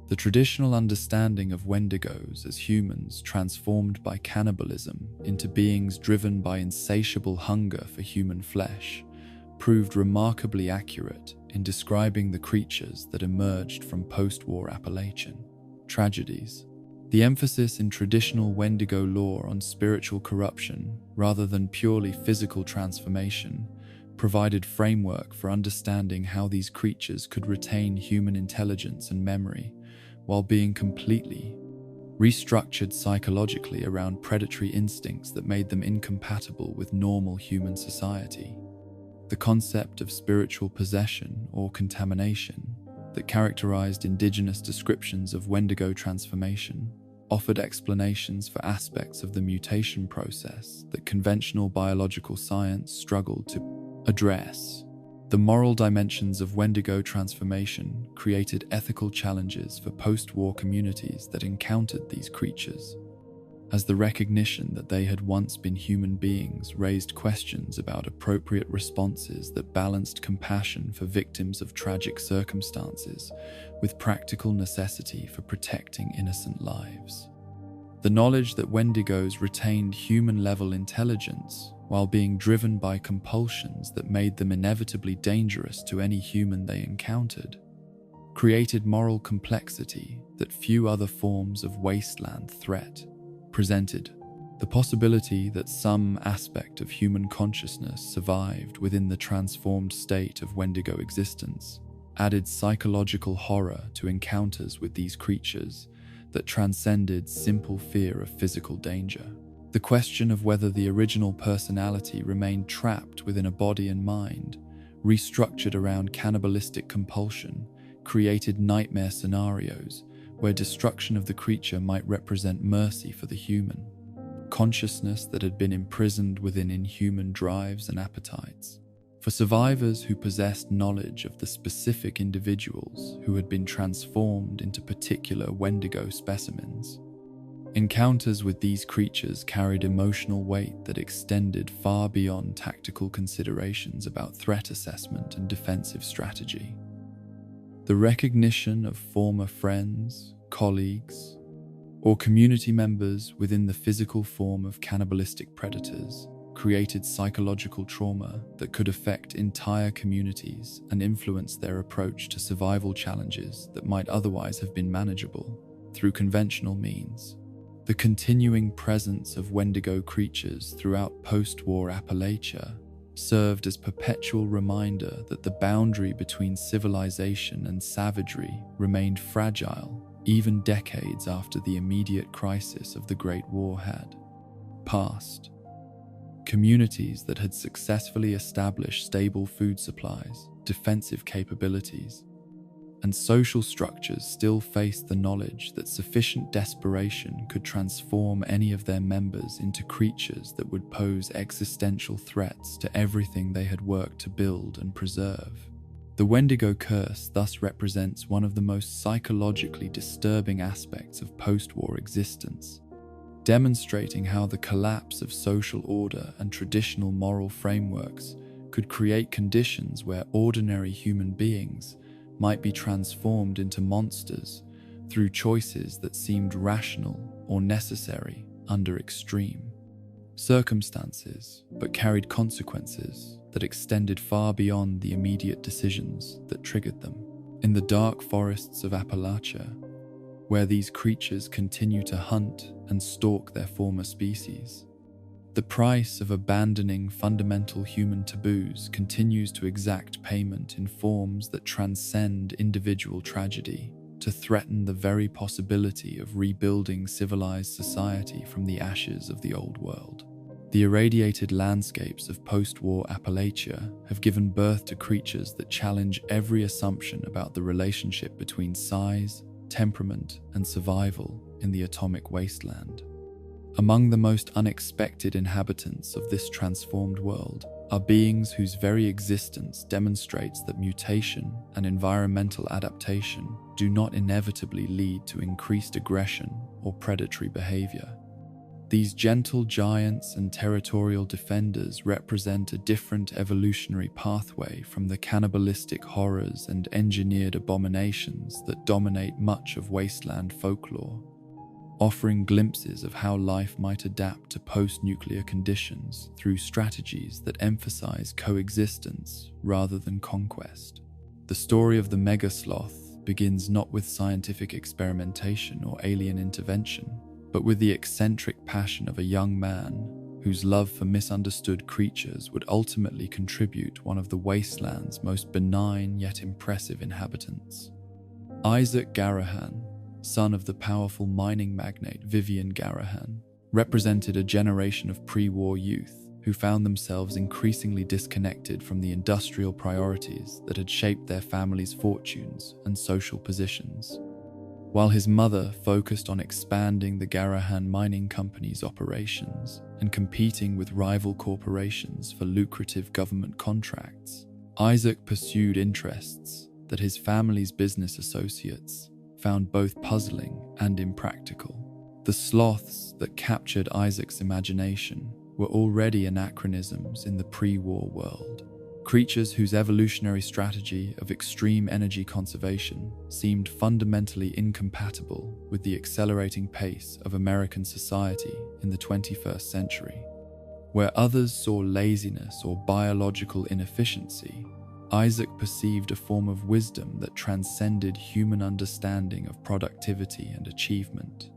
The traditional understanding of Wendigos as humans transformed by cannibalism into beings driven by insatiable hunger for human flesh proved remarkably accurate in describing the creatures that emerged from post-war Appalachian tragedies. The emphasis in traditional Wendigo lore on spiritual corruption rather than purely physical transformation provided framework for understanding how these creatures could retain human intelligence and memory while being completely restructured psychologically around predatory instincts that made them incompatible with normal human society. The concept of spiritual possession or contamination that characterized indigenous descriptions of Wendigo transformation offered explanations for aspects of the mutation process that conventional biological science struggled to address. The moral dimensions of Wendigo transformation created ethical challenges for post-war communities that encountered these creatures, as the recognition that they had once been human beings raised questions about appropriate responses that balanced compassion for victims of tragic circumstances with practical necessity for protecting innocent lives. The knowledge that Wendigos retained human-level intelligence while being driven by compulsions that made them inevitably dangerous to any human they encountered created moral complexity that few other forms of wasteland threat presented. The possibility that some aspect of human consciousness survived within the transformed state of Wendigo existence added psychological horror to encounters with these creatures that transcended simple fear of physical danger. The question of whether the original personality remained trapped within a body and mind, restructured around cannibalistic compulsion, created nightmare scenarios where destruction of the creature might represent mercy for the human, consciousness that had been imprisoned within inhuman drives and appetites. For survivors who possessed knowledge of the specific individuals who had been transformed into particular Wendigo specimens, encounters with these creatures carried emotional weight that extended far beyond tactical considerations about threat assessment and defensive strategy. The recognition of former friends, colleagues, or community members within the physical form of cannibalistic predators created psychological trauma that could affect entire communities and influence their approach to survival challenges that might otherwise have been manageable through conventional means. The continuing presence of Wendigo creatures throughout post-war Appalachia served as perpetual reminder that the boundary between civilization and savagery remained fragile even decades after the immediate crisis of the Great War had passed. Communities that had successfully established stable food supplies, defensive capabilities, and social structures still faced the knowledge that sufficient desperation could transform any of their members into creatures that would pose existential threats to everything they had worked to build and preserve. The Wendigo curse thus represents one of the most psychologically disturbing aspects of post-war existence, demonstrating how the collapse of social order and traditional moral frameworks could create conditions where ordinary human beings might be transformed into monsters through choices that seemed rational or necessary under extreme circumstances, but carried consequences that extended far beyond the immediate decisions that triggered them. In the dark forests of Appalachia, where these creatures continue to hunt and stalk their former species, the price of abandoning fundamental human taboos continues to exact payment in forms that transcend individual tragedy to threaten the very possibility of rebuilding civilized society from the ashes of the old world. The irradiated landscapes of post-war Appalachia have given birth to creatures that challenge every assumption about the relationship between size, temperament, and survival in the atomic wasteland. Among the most unexpected inhabitants of this transformed world are beings whose very existence demonstrates that mutation and environmental adaptation do not inevitably lead to increased aggression or predatory behavior. These gentle giants and territorial defenders represent a different evolutionary pathway from the cannibalistic horrors and engineered abominations that dominate much of wasteland folklore, offering glimpses of how life might adapt to post-nuclear conditions through strategies that emphasize coexistence rather than conquest. The story of the mega sloth begins not with scientific experimentation or alien intervention, but with the eccentric passion of a young man whose love for misunderstood creatures would ultimately contribute one of the wasteland's most benign yet impressive inhabitants. Isaac Garahan, son of the powerful mining magnate Vivian Garahan, represented a generation of pre-war youth who found themselves increasingly disconnected from the industrial priorities that had shaped their family's fortunes and social positions. While his mother focused on expanding the Garahan Mining Company's operations and competing with rival corporations for lucrative government contracts, Isaac pursued interests that his family's business associates found both puzzling and impractical. The sloths that captured Isaac's imagination were already anachronisms in the pre-war world. Creatures whose evolutionary strategy of extreme energy conservation seemed fundamentally incompatible with the accelerating pace of American society in the 21st century. Where others saw laziness or biological inefficiency, Isaac perceived a form of wisdom that transcended human understanding of productivity and achievement.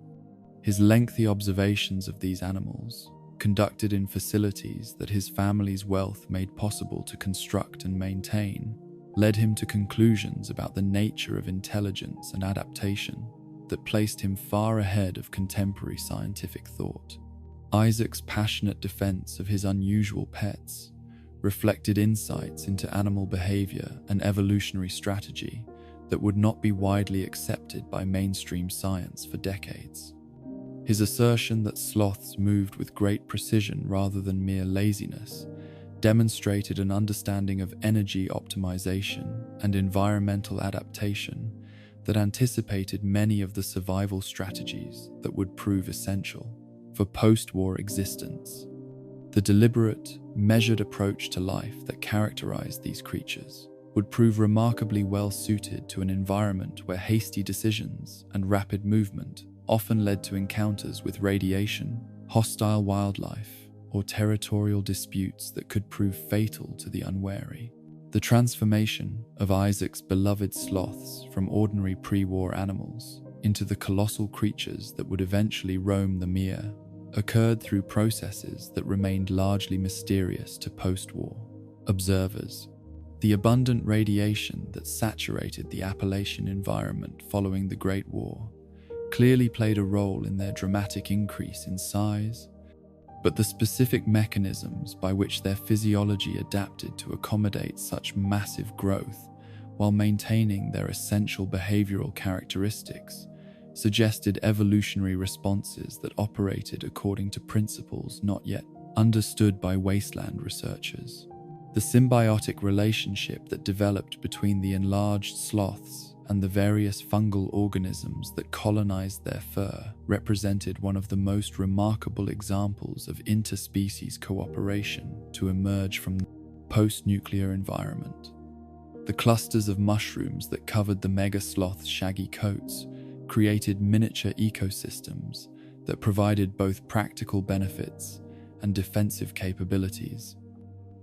His lengthy observations of these animals, conducted in facilities that his family's wealth made possible to construct and maintain, led him to conclusions about the nature of intelligence and adaptation that placed him far ahead of contemporary scientific thought. Isaac's passionate defense of his unusual pets reflected insights into animal behavior and evolutionary strategy that would not be widely accepted by mainstream science for decades. His assertion that sloths moved with great precision rather than mere laziness demonstrated an understanding of energy optimization and environmental adaptation that anticipated many of the survival strategies that would prove essential for post-war existence. The deliberate, measured approach to life that characterized these creatures would prove remarkably well suited to an environment where hasty decisions and rapid movement often led to encounters with radiation, hostile wildlife, or territorial disputes that could prove fatal to the unwary. The transformation of Isaac's beloved sloths from ordinary pre-war animals into the colossal creatures that would eventually roam the mere occurred through processes that remained largely mysterious to post-war observers. The abundant radiation that saturated the Appalachian environment following the Great War clearly played a role in their dramatic increase in size, but the specific mechanisms by which their physiology adapted to accommodate such massive growth while maintaining their essential behavioral characteristics suggested evolutionary responses that operated according to principles not yet understood by wasteland researchers. The symbiotic relationship that developed between the enlarged sloths and the various fungal organisms that colonized their fur represented one of the most remarkable examples of interspecies cooperation to emerge from the post-nuclear environment. The clusters of mushrooms that covered the mega sloth's shaggy coats created miniature ecosystems that provided both practical benefits and defensive capabilities,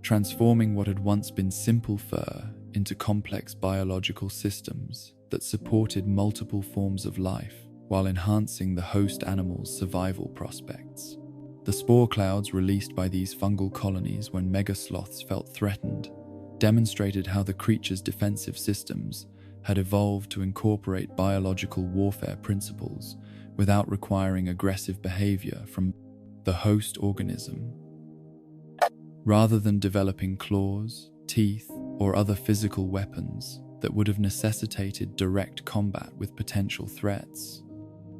transforming what had once been simple fur into complex biological systems that supported multiple forms of life while enhancing the host animal's survival prospects. The spore clouds released by these fungal colonies when megasloths felt threatened demonstrated how the creature's defensive systems had evolved to incorporate biological warfare principles without requiring aggressive behavior from the host organism. Rather than developing claws, teeth, or other physical weapons that would have necessitated direct combat with potential threats,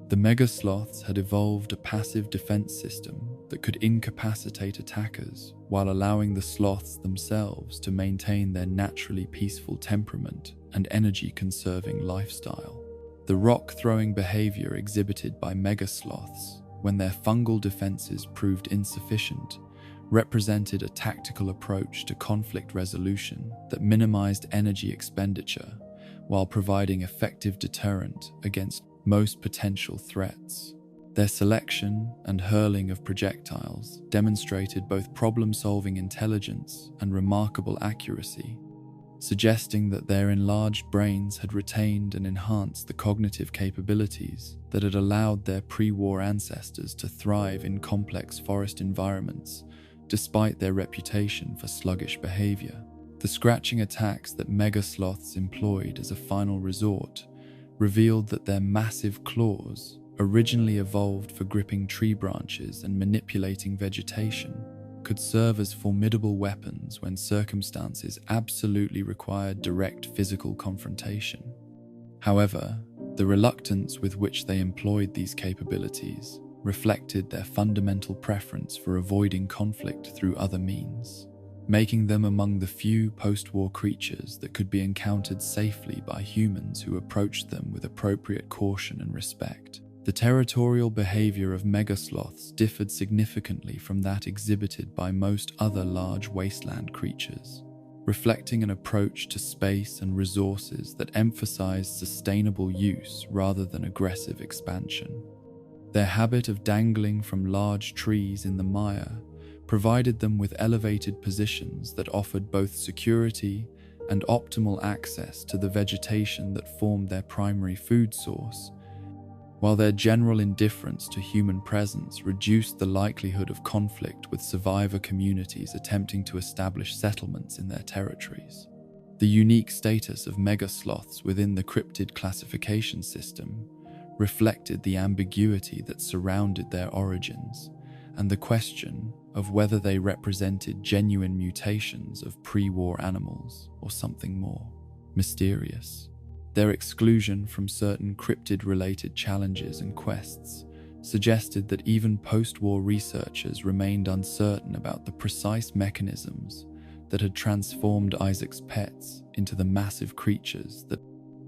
the megasloths had evolved a passive defense system that could incapacitate attackers while allowing the sloths themselves to maintain their naturally peaceful temperament and energy-conserving lifestyle. The rock-throwing behavior exhibited by megasloths when their fungal defenses proved insufficient represented a tactical approach to conflict resolution that minimized energy expenditure while providing effective deterrent against most potential threats. Their selection and hurling of projectiles demonstrated both problem-solving intelligence and remarkable accuracy, suggesting that their enlarged brains had retained and enhanced the cognitive capabilities that had allowed their pre-war ancestors to thrive in complex forest environments despite their reputation for sluggish behavior. The scratching attacks that megasloths employed as a final resort revealed that their massive claws, originally evolved for gripping tree branches and manipulating vegetation, could serve as formidable weapons when circumstances absolutely required direct physical confrontation. However, the reluctance with which they employed these capabilities reflected their fundamental preference for avoiding conflict through other means, making them among the few post-war creatures that could be encountered safely by humans who approached them with appropriate caution and respect. The territorial behavior of megasloths differed significantly from that exhibited by most other large wasteland creatures, reflecting an approach to space and resources that emphasized sustainable use rather than aggressive expansion. Their habit of dangling from large trees in the mire provided them with elevated positions that offered both security and optimal access to the vegetation that formed their primary food source, while their general indifference to human presence reduced the likelihood of conflict with survivor communities attempting to establish settlements in their territories. The unique status of megasloths within the cryptid classification system reflected the ambiguity that surrounded their origins and the question of whether they represented genuine mutations of pre-war animals or something more mysterious. Their exclusion from certain cryptid-related challenges and quests suggested that even post-war researchers remained uncertain about the precise mechanisms that had transformed Isaac's pets into the massive creatures that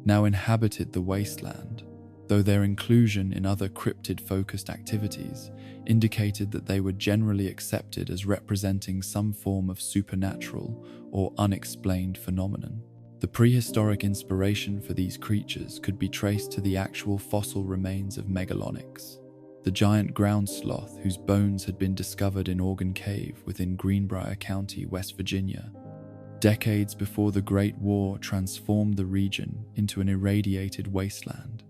now inhabited the wasteland, though their inclusion in other cryptid-focused activities indicated that they were generally accepted as representing some form of supernatural or unexplained phenomenon. The prehistoric inspiration for these creatures could be traced to the actual fossil remains of Megalonyx, the giant ground sloth whose bones had been discovered in Organ Cave within Greenbrier County, West Virginia, decades before the Great War transformed the region into an irradiated wasteland.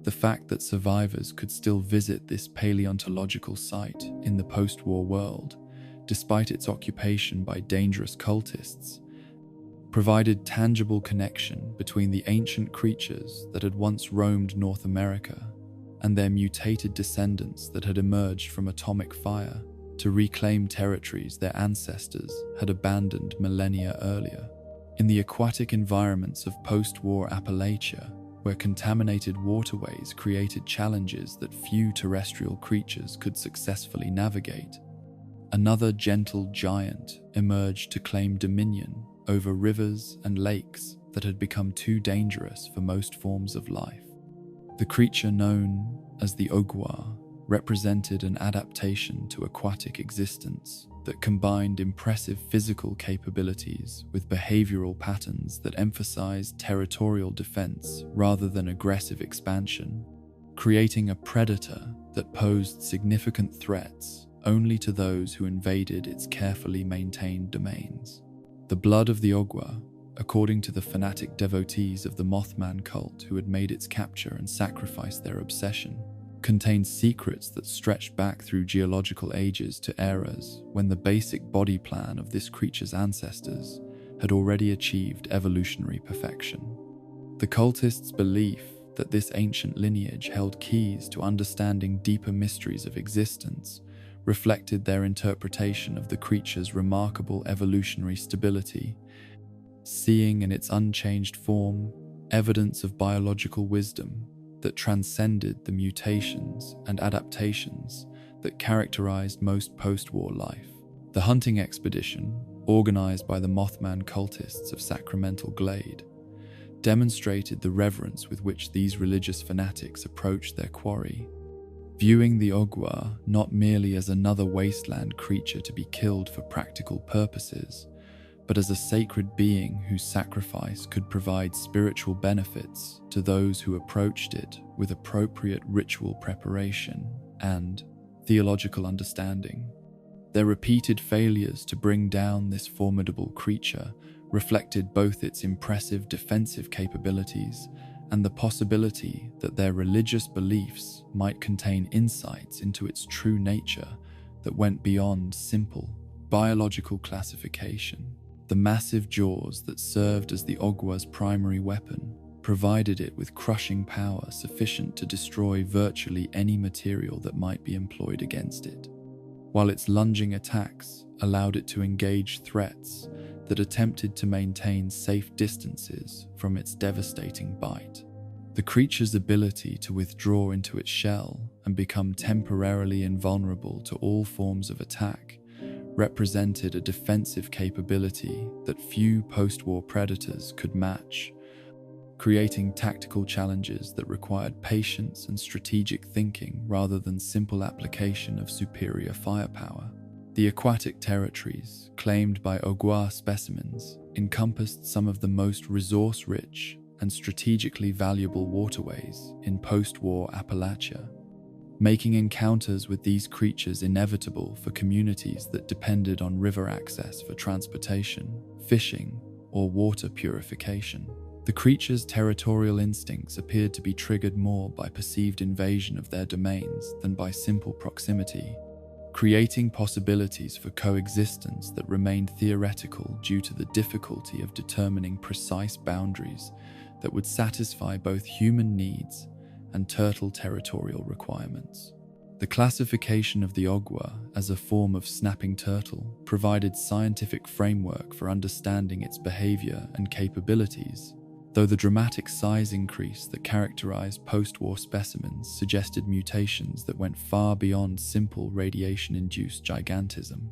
The fact that survivors could still visit this paleontological site in the post-war world, despite its occupation by dangerous cultists, provided tangible connection between the ancient creatures that had once roamed North America and their mutated descendants that had emerged from atomic fire to reclaim territories their ancestors had abandoned millennia earlier. In the aquatic environments of post-war Appalachia, where contaminated waterways created challenges that few terrestrial creatures could successfully navigate, another gentle giant emerged to claim dominion over rivers and lakes that had become too dangerous for most forms of life. The creature known as the Ogar represented an adaptation to aquatic existence that combined impressive physical capabilities with behavioral patterns that emphasized territorial defense rather than aggressive expansion, creating a predator that posed significant threats only to those who invaded its carefully maintained domains. The blood of the Ogar, according to the fanatic devotees of the Moth Man cult who had made its capture and sacrificed their obsession, contained secrets that stretched back through geological ages to eras when the basic body plan of this creature's ancestors had already achieved evolutionary perfection. The cultists' belief that this ancient lineage held keys to understanding deeper mysteries of existence reflected their interpretation of the creature's remarkable evolutionary stability, seeing in its unchanged form evidence of biological wisdom that transcended the mutations and adaptations that characterized most post-war life. The hunting expedition, organized by the Moth Man cultists of Sacramental Glade, demonstrated the reverence with which these religious fanatics approached their quarry, viewing the Ogar not merely as another wasteland creature to be killed for practical purposes, but as a sacred being whose sacrifice could provide spiritual benefits to those who approached it with appropriate ritual preparation and theological understanding. Their repeated failures to bring down this formidable creature reflected both its impressive defensive capabilities and the possibility that their religious beliefs might contain insights into its true nature that went beyond simple biological classification. The massive jaws that served as the Ogar's primary weapon provided it with crushing power sufficient to destroy virtually any material that might be employed against it, while its lunging attacks allowed it to engage threats that attempted to maintain safe distances from its devastating bite. The creature's ability to withdraw into its shell and become temporarily invulnerable to all forms of attack represented a defensive capability that few post-war predators could match, creating tactical challenges that required patience and strategic thinking rather than simple application of superior firepower. The aquatic territories claimed by Ogar specimens encompassed some of the most resource-rich and strategically valuable waterways in post-war Appalachia, making encounters with these creatures inevitable for communities that depended on river access for transportation, fishing, or water purification. The creature's territorial instincts appeared to be triggered more by perceived invasion of their domains than by simple proximity, creating possibilities for coexistence that remained theoretical due to the difficulty of determining precise boundaries that would satisfy both human needs and turtle territorial requirements. The classification of the Ogar as a form of snapping turtle provided scientific framework for understanding its behavior and capabilities, though the dramatic size increase that characterized post-war specimens suggested mutations that went far beyond simple radiation-induced gigantism.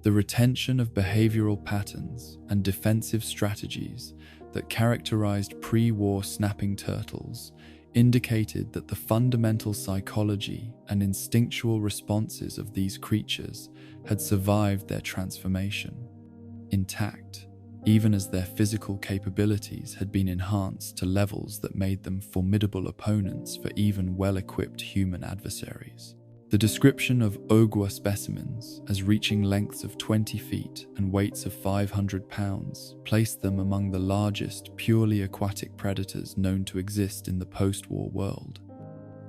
The retention of behavioral patterns and defensive strategies that characterized pre-war snapping turtles indicated that the fundamental psychology and instinctual responses of these creatures had survived their transformation, intact, even as their physical capabilities had been enhanced to levels that made them formidable opponents for even well-equipped human adversaries. The description of Ogar specimens as reaching lengths of 20 feet and weights of 500 pounds placed them among the largest purely aquatic predators known to exist in the post-war world,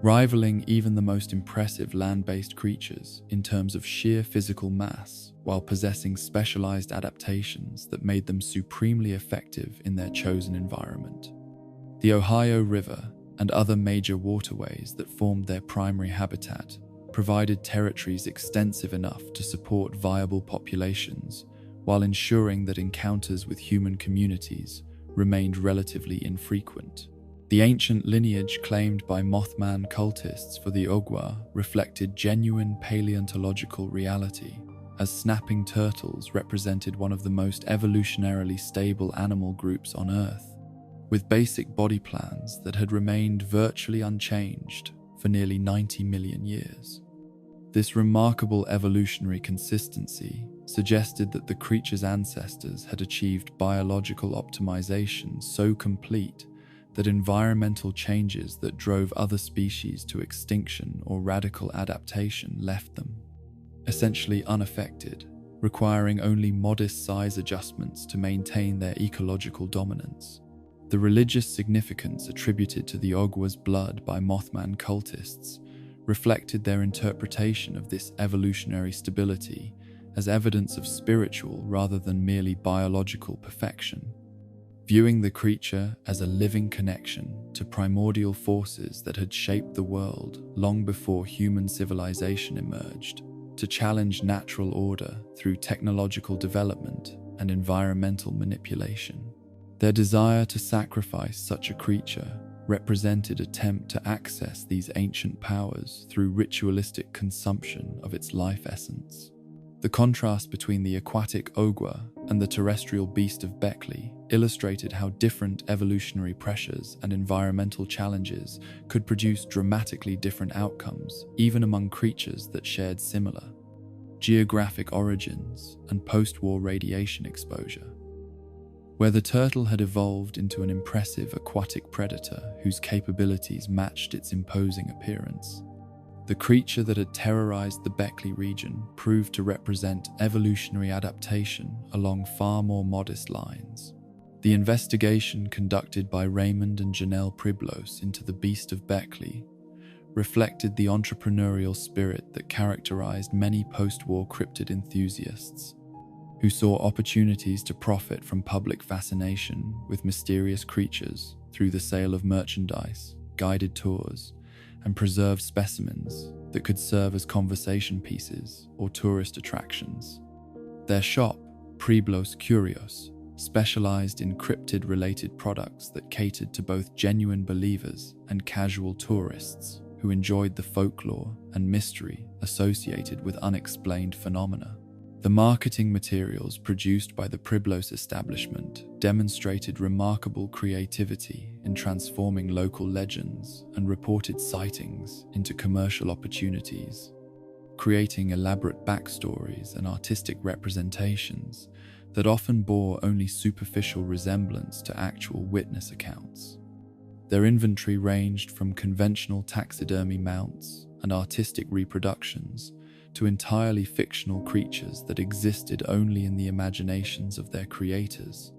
rivaling even the most impressive land-based creatures in terms of sheer physical mass, while possessing specialized adaptations that made them supremely effective in their chosen environment. The Ohio River and other major waterways that formed their primary habitat provided territories extensive enough to support viable populations, while ensuring that encounters with human communities remained relatively infrequent. The ancient lineage claimed by Moth Man cultists for the Ogar reflected genuine paleontological reality, as snapping turtles represented one of the most evolutionarily stable animal groups on Earth, with basic body plans that had remained virtually unchanged for nearly 90 million years. This remarkable evolutionary consistency suggested that the creature's ancestors had achieved biological optimization so complete that environmental changes that drove other species to extinction or radical adaptation left them essentially unaffected, requiring only modest size adjustments to maintain their ecological dominance. The religious significance attributed to the Ogar's blood by Moth Man cultists reflected their interpretation of this evolutionary stability as evidence of spiritual rather than merely biological perfection, viewing the creature as a living connection to primordial forces that had shaped the world long before human civilization emerged. to challenge natural order through technological development and environmental manipulation. Their desire to sacrifice such a creature represented attempt to access these ancient powers through ritualistic consumption of its life essence. The contrast between the aquatic Ogar and the terrestrial beast of Beckley illustrated how different evolutionary pressures and environmental challenges could produce dramatically different outcomes, even among creatures that shared similar geographic origins and post-war radiation exposure. Where the turtle had evolved into an impressive aquatic predator whose capabilities matched its imposing appearance, the creature that had terrorized the Beckley region proved to represent evolutionary adaptation along far more modest lines. The investigation conducted by Raymond and Janelle Priblos into the beast of Beckley reflected the entrepreneurial spirit that characterized many post-war cryptid enthusiasts, who saw opportunities to profit from public fascination with mysterious creatures through the sale of merchandise, guided tours, and preserved specimens that could serve as conversation pieces or tourist attractions. Their shop, Priblos Curios, specialized in cryptid-related products that catered to both genuine believers and casual tourists who enjoyed the folklore and mystery associated with unexplained phenomena. The marketing materials produced by the Priblos establishment demonstrated remarkable creativity in transforming local legends and reported sightings into commercial opportunities, creating elaborate backstories and artistic representations that often bore only superficial resemblance to actual witness accounts. Their inventory ranged from conventional taxidermy mounts and artistic reproductions to entirely fictional creatures that existed only in the imaginations of their creators,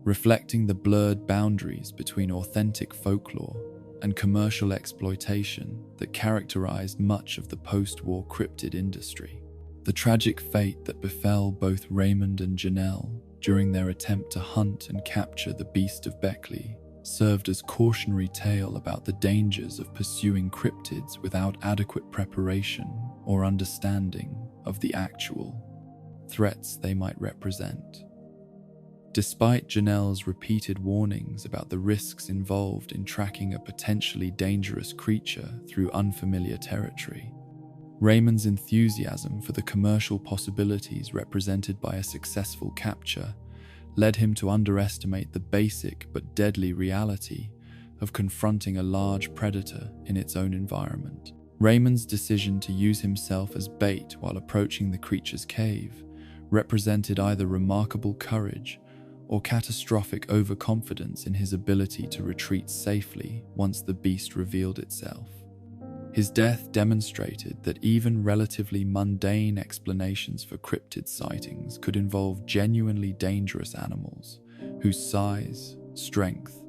reflecting the blurred boundaries between authentic folklore and commercial exploitation that characterized much of the post-war cryptid industry. The tragic fate that befell both Raymond and Janelle during their attempt to hunt and capture the beast of Beckley served as cautionary tale about the dangers of pursuing cryptids without adequate preparation or understanding of the actual threats they might represent. Despite Janelle's repeated warnings about the risks involved in tracking a potentially dangerous creature through unfamiliar territory, Raymond's enthusiasm for the commercial possibilities represented by a successful capture led him to underestimate the basic but deadly reality of confronting a large predator in its own environment. Raymond's decision to use himself as bait while approaching the creature's cave represented either remarkable courage or catastrophic overconfidence in his ability to retreat safely once the beast revealed itself. His death demonstrated that even relatively mundane explanations for cryptid sightings could involve genuinely dangerous animals whose size, strength,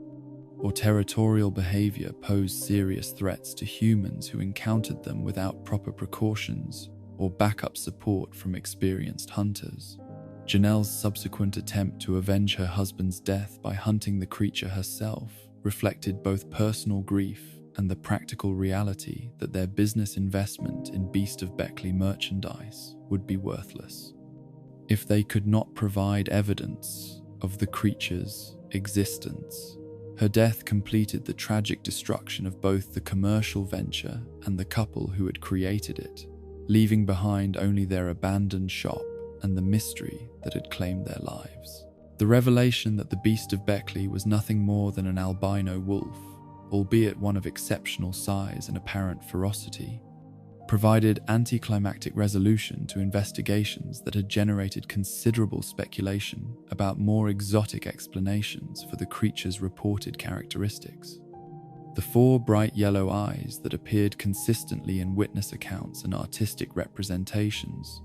or territorial behavior posed serious threats to humans who encountered them without proper precautions or backup support from experienced hunters. Janelle's subsequent attempt to avenge her husband's death by hunting the creature herself reflected both personal grief and the practical reality that their business investment in Beast of Beckley merchandise would be worthless if they could not provide evidence of the creature's existence. Her death completed the tragic destruction of both the commercial venture and the couple who had created it, leaving behind only their abandoned shop and the mystery that had claimed their lives. The revelation that the Beast of Beckley was nothing more than an albino wolf, albeit one of exceptional size and apparent ferocity, provided anticlimactic resolution to investigations that had generated considerable speculation about more exotic explanations for the creature's reported characteristics. The 4 bright yellow eyes that appeared consistently in witness accounts and artistic representations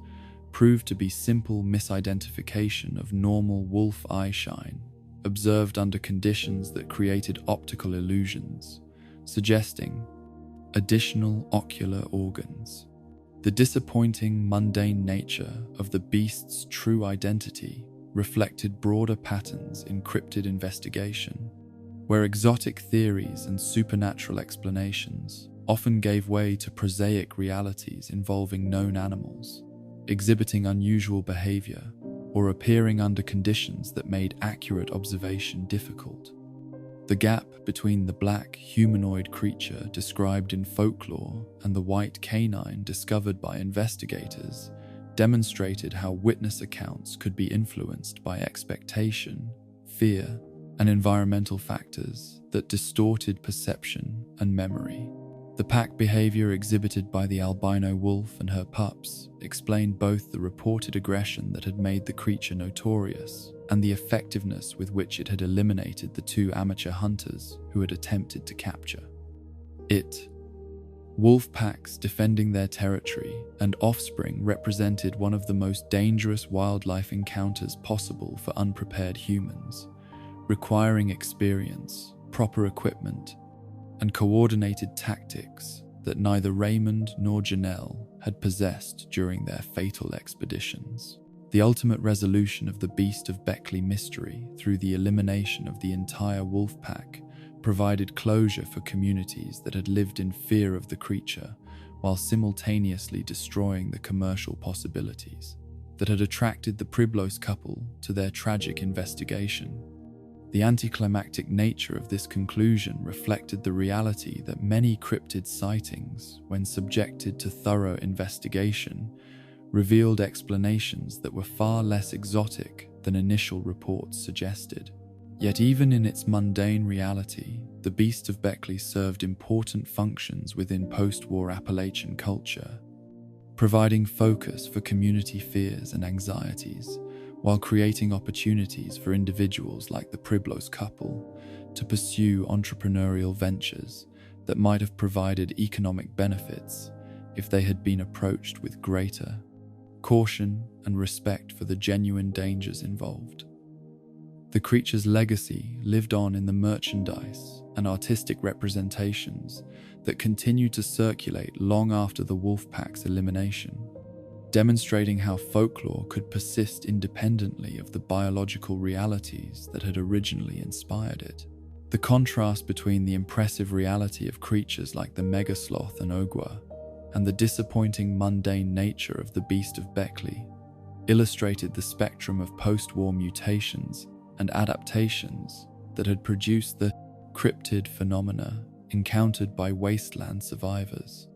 proved to be simple misidentification of normal wolf eye shine, observed under conditions that created optical illusions, suggesting additional ocular organs. The disappointing, mundane nature of the beast's true identity reflected broader patterns in cryptid investigation, where exotic theories and supernatural explanations often gave way to prosaic realities involving known animals, exhibiting unusual behavior, or appearing under conditions that made accurate observation difficult. The gap between the black humanoid creature described in folklore and the white canine discovered by investigators demonstrated how witness accounts could be influenced by expectation, fear, and environmental factors that distorted perception and memory. The pack behavior exhibited by the albino wolf and her pups explained both the reported aggression that had made the creature notorious and the effectiveness with which it had eliminated the two amateur hunters who had attempted to capture it. Wolf packs defending their territory and offspring represented one of the most dangerous wildlife encounters possible for unprepared humans, requiring experience, proper equipment, and coordinated tactics that neither Raymond nor Janelle had possessed during their fatal expeditions. The ultimate resolution of the Beast of Beckley mystery through the elimination of the entire wolf pack provided closure for communities that had lived in fear of the creature while simultaneously destroying the commercial possibilities that had attracted the Priblos couple to their tragic investigation. The anticlimactic nature of this conclusion reflected the reality that many cryptid sightings, when subjected to thorough investigation, revealed explanations that were far less exotic than initial reports suggested. Yet even in its mundane reality, the Beast of Beckley served important functions within post-war Appalachian culture, providing focus for community fears and anxieties, while creating opportunities for individuals like the Priblos couple to pursue entrepreneurial ventures that might have provided economic benefits if they had been approached with greater caution and respect for the genuine dangers involved. The creature's legacy lived on in the merchandise and artistic representations that continued to circulate long after the wolf pack's elimination, demonstrating how folklore could persist independently of the biological realities that had originally inspired it. The contrast between the impressive reality of creatures like the mega sloth and Ogar and the disappointing mundane nature of the Beast of Beckley illustrated the spectrum of post-war mutations and adaptations that had produced the cryptid phenomena encountered by wasteland survivors.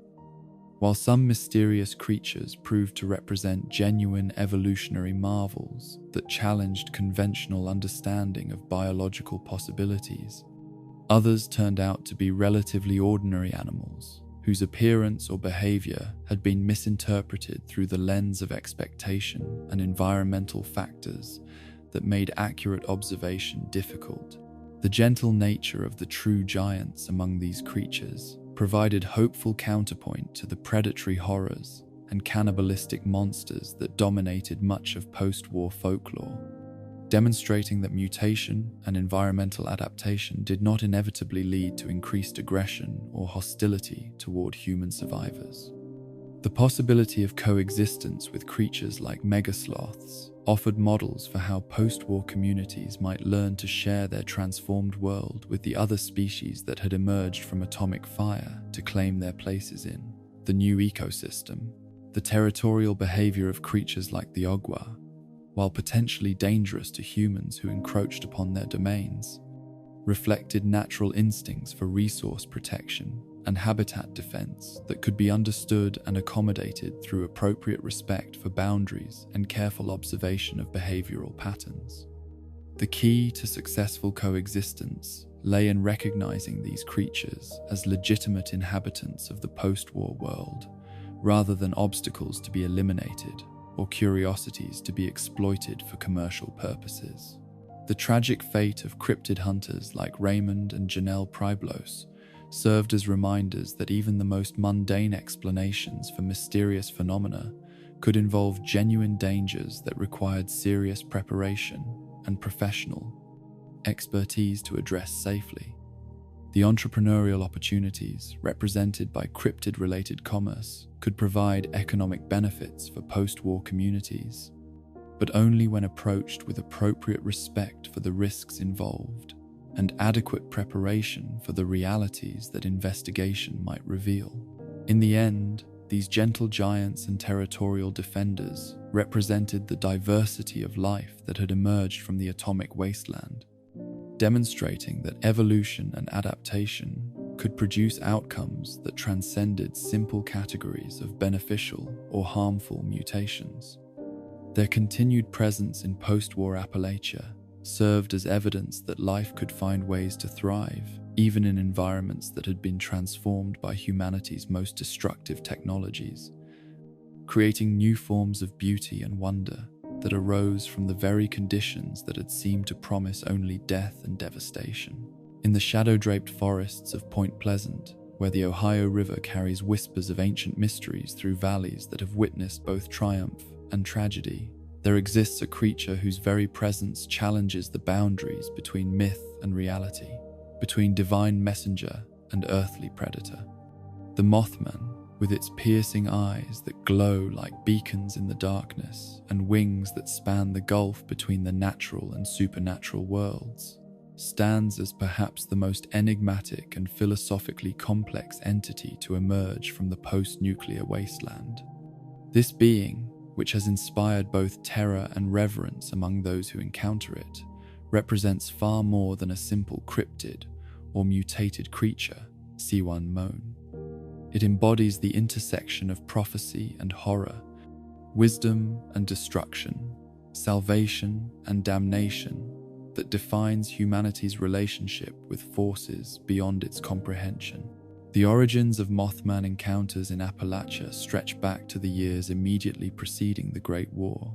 While some mysterious creatures proved to represent genuine evolutionary marvels that challenged conventional understanding of biological possibilities, others turned out to be relatively ordinary animals whose appearance or behavior had been misinterpreted through the lens of expectation and environmental factors that made accurate observation difficult. The gentle nature of the true giants among these creatures provided hopeful counterpoint to the predatory horrors and cannibalistic monsters that dominated much of post-war folklore, demonstrating that mutation and environmental adaptation did not inevitably lead to increased aggression or hostility toward human survivors. The possibility of coexistence with creatures like megasloths offered models for how post-war communities might learn to share their transformed world with the other species that had emerged from atomic fire to claim their places in the new ecosystem. The territorial behavior of creatures like the Ogar, while potentially dangerous to humans who encroached upon their domains, reflected natural instincts for resource protection and habitat defense that could be understood and accommodated through appropriate respect for boundaries and careful observation of behavioral patterns. The key to successful coexistence lay in recognizing these creatures as legitimate inhabitants of the post-war world, rather than obstacles to be eliminated or curiosities to be exploited for commercial purposes. The tragic fate of cryptid hunters like Raymond and Janelle Priblos served as reminders that even the most mundane explanations for mysterious phenomena could involve genuine dangers that required serious preparation and professional expertise to address safely. The entrepreneurial opportunities represented by cryptid-related commerce could provide economic benefits for post-war communities, but only when approached with appropriate respect for the risks involved and adequate preparation for the realities that investigation might reveal. In the end, these gentle giants and territorial defenders represented the diversity of life that had emerged from the atomic wasteland, demonstrating that evolution and adaptation could produce outcomes that transcended simple categories of beneficial or harmful mutations. Their continued presence in post-war Appalachia served as evidence that life could find ways to thrive, even in environments that had been transformed by humanity's most destructive technologies, creating new forms of beauty and wonder that arose from the very conditions that had seemed to promise only death and devastation. In the shadow-draped forests of Point Pleasant, where the Ohio River carries whispers of ancient mysteries through valleys that have witnessed both triumph and tragedy, there exists a creature whose very presence challenges the boundaries between myth and reality, between divine messenger and earthly predator. The Moth Man, with its piercing eyes that glow like beacons in the darkness and wings that span the gulf between the natural and supernatural worlds, stands as perhaps the most enigmatic and philosophically complex entity to emerge from the post-nuclear wasteland. This being, which has inspired both terror and reverence among those who encounter it, represents far more than a simple cryptid or mutated creature, C1 Moan. It embodies the intersection of prophecy and horror, wisdom and destruction, salvation and damnation that defines humanity's relationship with forces beyond its comprehension. The origins of Moth Man encounters in Appalachia stretch back to the years immediately preceding the Great War,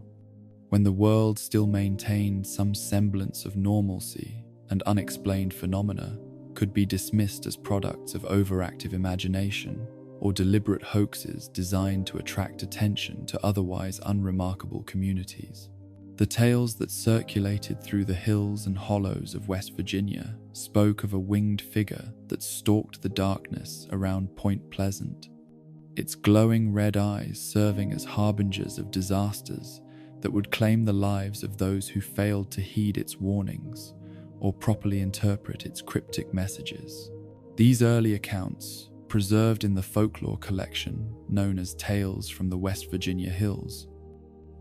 when the world still maintained some semblance of normalcy and unexplained phenomena could be dismissed as products of overactive imagination or deliberate hoaxes designed to attract attention to otherwise unremarkable communities. The tales that circulated through the hills and hollows of West Virginia spoke of a winged figure that stalked the darkness around Point Pleasant, its glowing red eyes serving as harbingers of disasters that would claim the lives of those who failed to heed its warnings or properly interpret its cryptic messages. These early accounts, preserved in the folklore collection known as Tales from the West Virginia Hills,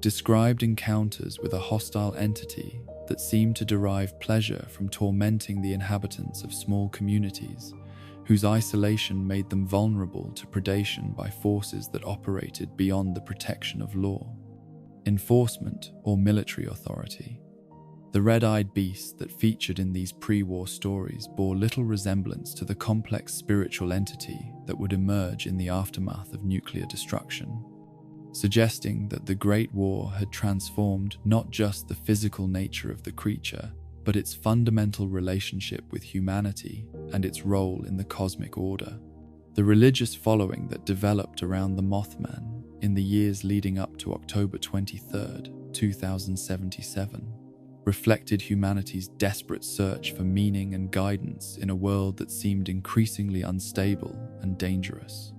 described encounters with a hostile entity that seemed to derive pleasure from tormenting the inhabitants of small communities, whose isolation made them vulnerable to predation by forces that operated beyond the protection of law, enforcement, or military authority. The red-eyed beast that featured in these pre-war stories bore little resemblance to the complex spiritual entity that would emerge in the aftermath of nuclear destruction, suggesting that the Great War had transformed not just the physical nature of the creature, but its fundamental relationship with humanity and its role in the cosmic order. The religious following that developed around the Moth Man in the years leading up to October 23, 2077, reflected humanity's desperate search for meaning and guidance in a world that seemed increasingly unstable and dangerous.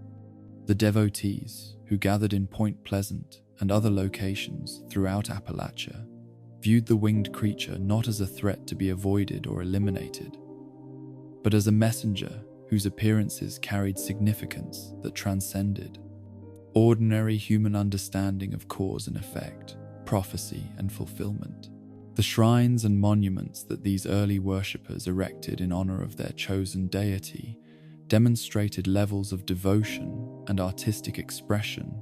The devotees, who gathered in Point Pleasant and other locations throughout Appalachia, viewed the winged creature not as a threat to be avoided or eliminated, but as a messenger whose appearances carried significance that transcended ordinary human understanding of cause and effect, prophecy and fulfillment. The shrines and monuments that these early worshippers erected in honor of their chosen deity demonstrated levels of devotion and artistic expression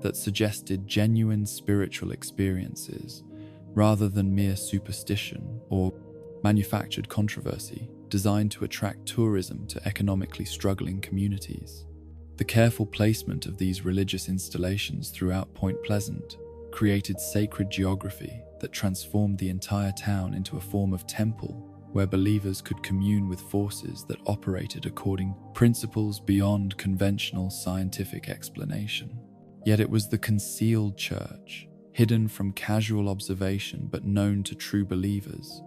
that suggested genuine spiritual experiences rather than mere superstition or manufactured controversy designed to attract tourism to economically struggling communities. The careful placement of these religious installations throughout Point Pleasant created sacred geography that transformed the entire town into a form of temple where believers could commune with forces that operated according to principles beyond conventional scientific explanation. Yet it was the concealed church, hidden from casual observation but known to true believers,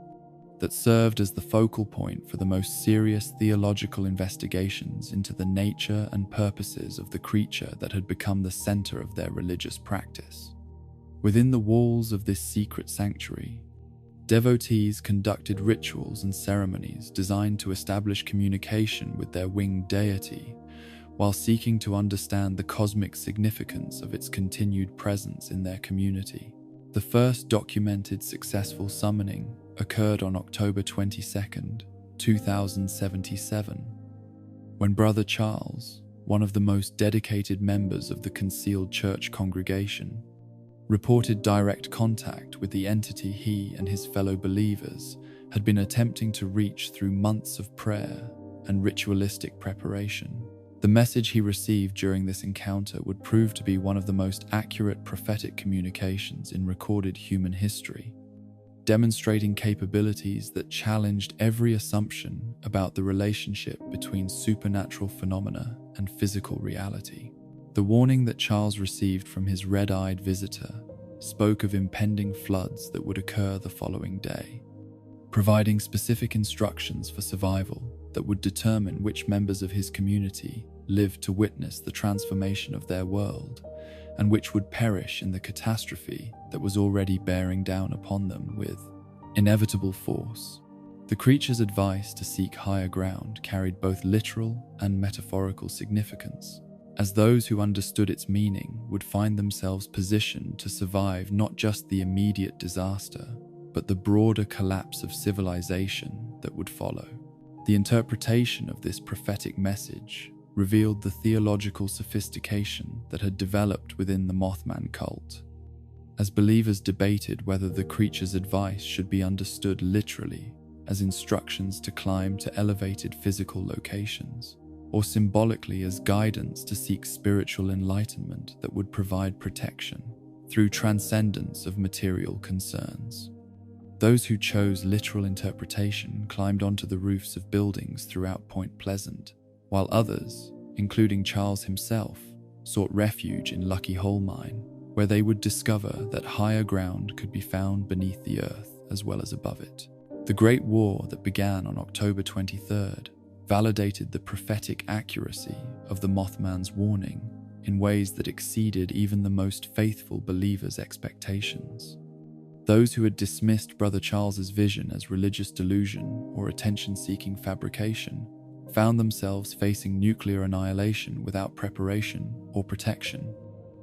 that served as the focal point for the most serious theological investigations into the nature and purposes of the creature that had become the center of their religious practice. Within the walls of this secret sanctuary, Devotees conducted rituals and ceremonies designed to establish communication with their winged deity, while seeking to understand the cosmic significance of its continued presence in their community. The first documented successful summoning occurred on October 22, 2077, when Brother Charles, one of the most dedicated members of the concealed church congregation, reported direct contact with the entity he and his fellow believers had been attempting to reach through months of prayer and ritualistic preparation. The message he received during this encounter would prove to be one of the most accurate prophetic communications in recorded human history, demonstrating capabilities that challenged every assumption about the relationship between supernatural phenomena and physical reality. The warning that Charles received from his red-eyed visitor spoke of impending floods that would occur the following day, providing specific instructions for survival that would determine which members of his community lived to witness the transformation of their world, and which would perish in the catastrophe that was already bearing down upon them with inevitable force. The creature's advice to seek higher ground carried both literal and metaphorical significance, as those who understood its meaning would find themselves positioned to survive not just the immediate disaster, but the broader collapse of civilization that would follow. The interpretation of this prophetic message revealed the theological sophistication that had developed within the Moth Man cult, as believers debated whether the creature's advice should be understood literally as instructions to climb to elevated physical locations, or symbolically as guidance to seek spiritual enlightenment that would provide protection through transcendence of material concerns. Those who chose literal interpretation climbed onto the roofs of buildings throughout Point Pleasant, while others, including Charles himself, sought refuge in Lucky Hole Mine, where they would discover that higher ground could be found beneath the earth as well as above it. The Great War that began on October 23rd validated the prophetic accuracy of the Mothman's warning in ways that exceeded even the most faithful believers' expectations. Those who had dismissed Brother Charles's vision as religious delusion or attention-seeking fabrication found themselves facing nuclear annihilation without preparation or protection,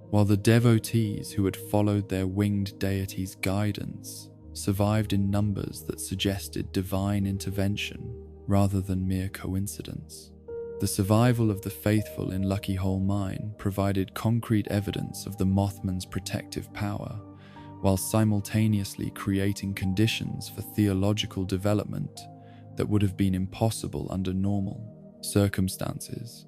while the devotees who had followed their winged deity's guidance survived in numbers that suggested divine intervention rather than mere coincidence. The survival of the faithful in Lucky Hole Mine provided concrete evidence of the Mothman's protective power, while simultaneously creating conditions for theological development that would have been impossible under normal circumstances.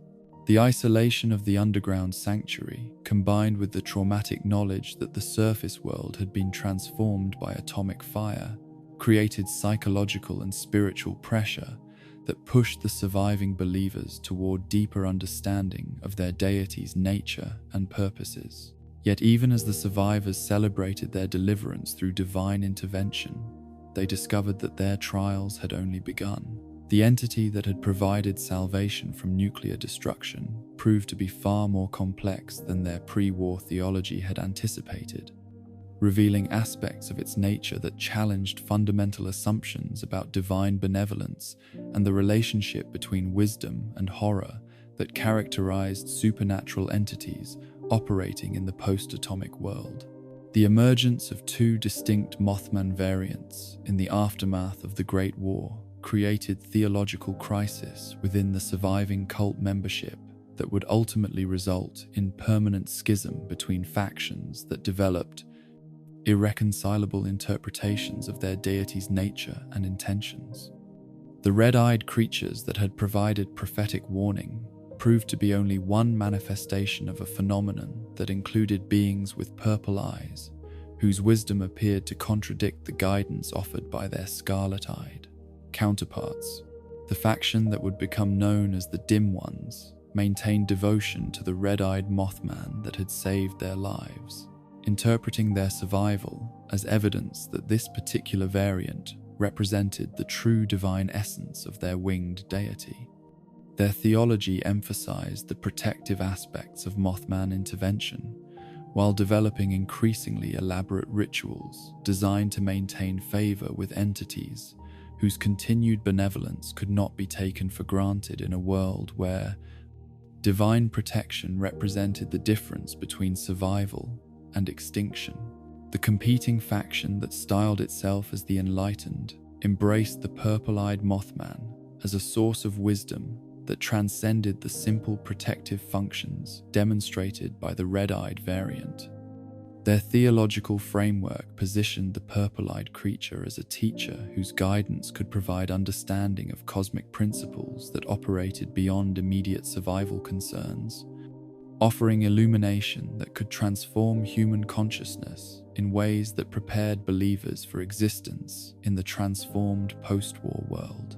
The isolation of the underground sanctuary, combined with the traumatic knowledge that the surface world had been transformed by atomic fire, created psychological and spiritual pressure that pushed the surviving believers toward deeper understanding of their deity's nature and purposes. Yet even as the survivors celebrated their deliverance through divine intervention, they discovered that their trials had only begun. The entity that had provided salvation from nuclear destruction proved to be far more complex than their pre-war theology had anticipated, revealing aspects of its nature that challenged fundamental assumptions about divine benevolence and the relationship between wisdom and horror that characterized supernatural entities operating in the post-atomic world. The emergence of two distinct Mothman variants in the aftermath of the Great War created theological crisis within the surviving cult membership that would ultimately result in permanent schism between factions that developed irreconcilable interpretations of their deity's nature and intentions. The red-eyed creatures that had provided prophetic warning proved to be only one manifestation of a phenomenon that included beings with purple eyes, whose wisdom appeared to contradict the guidance offered by their scarlet-eyed counterparts. The faction that would become known as the Dim Ones maintained devotion to the red-eyed Mothman that had saved their lives, interpreting their survival as evidence that this particular variant represented the true divine essence of their winged deity. Their theology emphasized the protective aspects of Mothman intervention, while developing increasingly elaborate rituals designed to maintain favor with entities whose continued benevolence could not be taken for granted in a world where divine protection represented the difference between survival and extinction. The competing faction that styled itself as the Enlightened embraced the purple-eyed Moth Man as a source of wisdom that transcended the simple protective functions demonstrated by the red-eyed variant. Their theological framework positioned the purple-eyed creature as a teacher whose guidance could provide understanding of cosmic principles that operated beyond immediate survival concerns, offering illumination that could transform human consciousness in ways that prepared believers for existence in the transformed post-war world.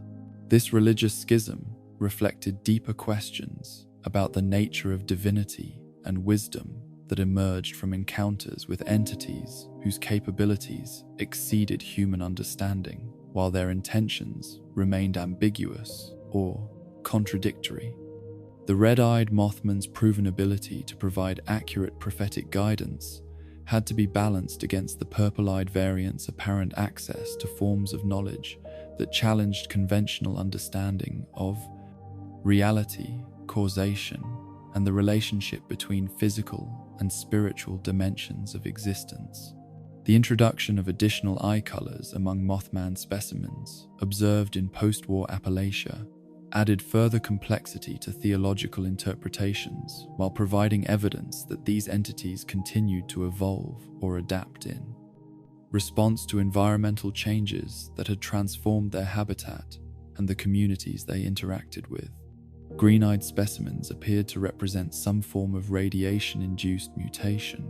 This religious schism reflected deeper questions about the nature of divinity and wisdom that emerged from encounters with entities whose capabilities exceeded human understanding, while their intentions remained ambiguous or contradictory. The red-eyed Mothman's proven ability to provide accurate prophetic guidance had to be balanced against the purple-eyed variant's apparent access to forms of knowledge that challenged conventional understanding of reality, causation, and the relationship between physical and spiritual dimensions of existence. The introduction of additional eye colors among Mothman specimens observed in post-war Appalachia added further complexity to theological interpretations while providing evidence that these entities continued to evolve or adapt in response to environmental changes that had transformed their habitat and the communities they interacted with. Green-eyed specimens appeared to represent some form of radiation-induced mutation,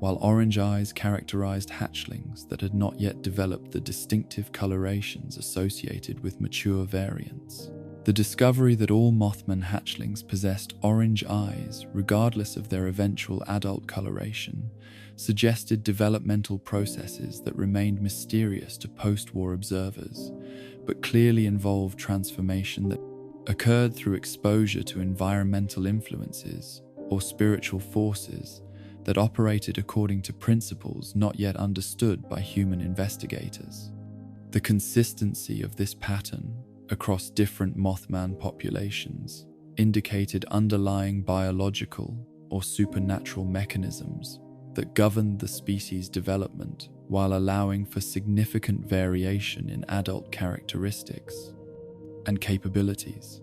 while orange eyes characterized hatchlings that had not yet developed the distinctive colorations associated with mature variants. The discovery that all Mothman hatchlings possessed orange eyes, regardless of their eventual adult coloration, suggested developmental processes that remained mysterious to post-war observers, but clearly involved transformation that occurred through exposure to environmental influences or spiritual forces that operated according to principles not yet understood by human investigators. The consistency of this pattern across different Mothman populations indicated underlying biological or supernatural mechanisms that governed the species' development while allowing for significant variation in adult characteristics and capabilities.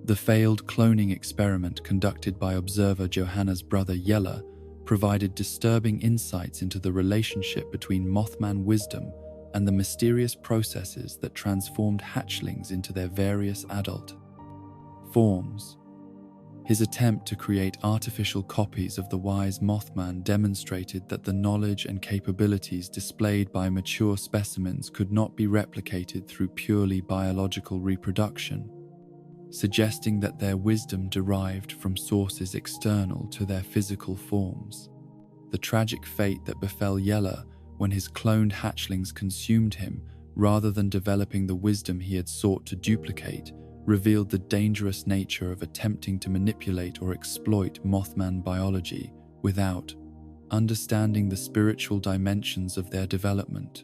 The failed cloning experiment conducted by observer Johanna's brother Yella provided disturbing insights into the relationship between Mothman wisdom and the mysterious processes that transformed hatchlings into their various adult forms. His attempt to create artificial copies of the wise Mothman demonstrated that the knowledge and capabilities displayed by mature specimens could not be replicated through purely biological reproduction, suggesting that their wisdom derived from sources external to their physical forms. The tragic fate that befell Yella when his cloned hatchlings consumed him rather than developing the wisdom he had sought to duplicate revealed the dangerous nature of attempting to manipulate or exploit Mothman biology without understanding the spiritual dimensions of their development.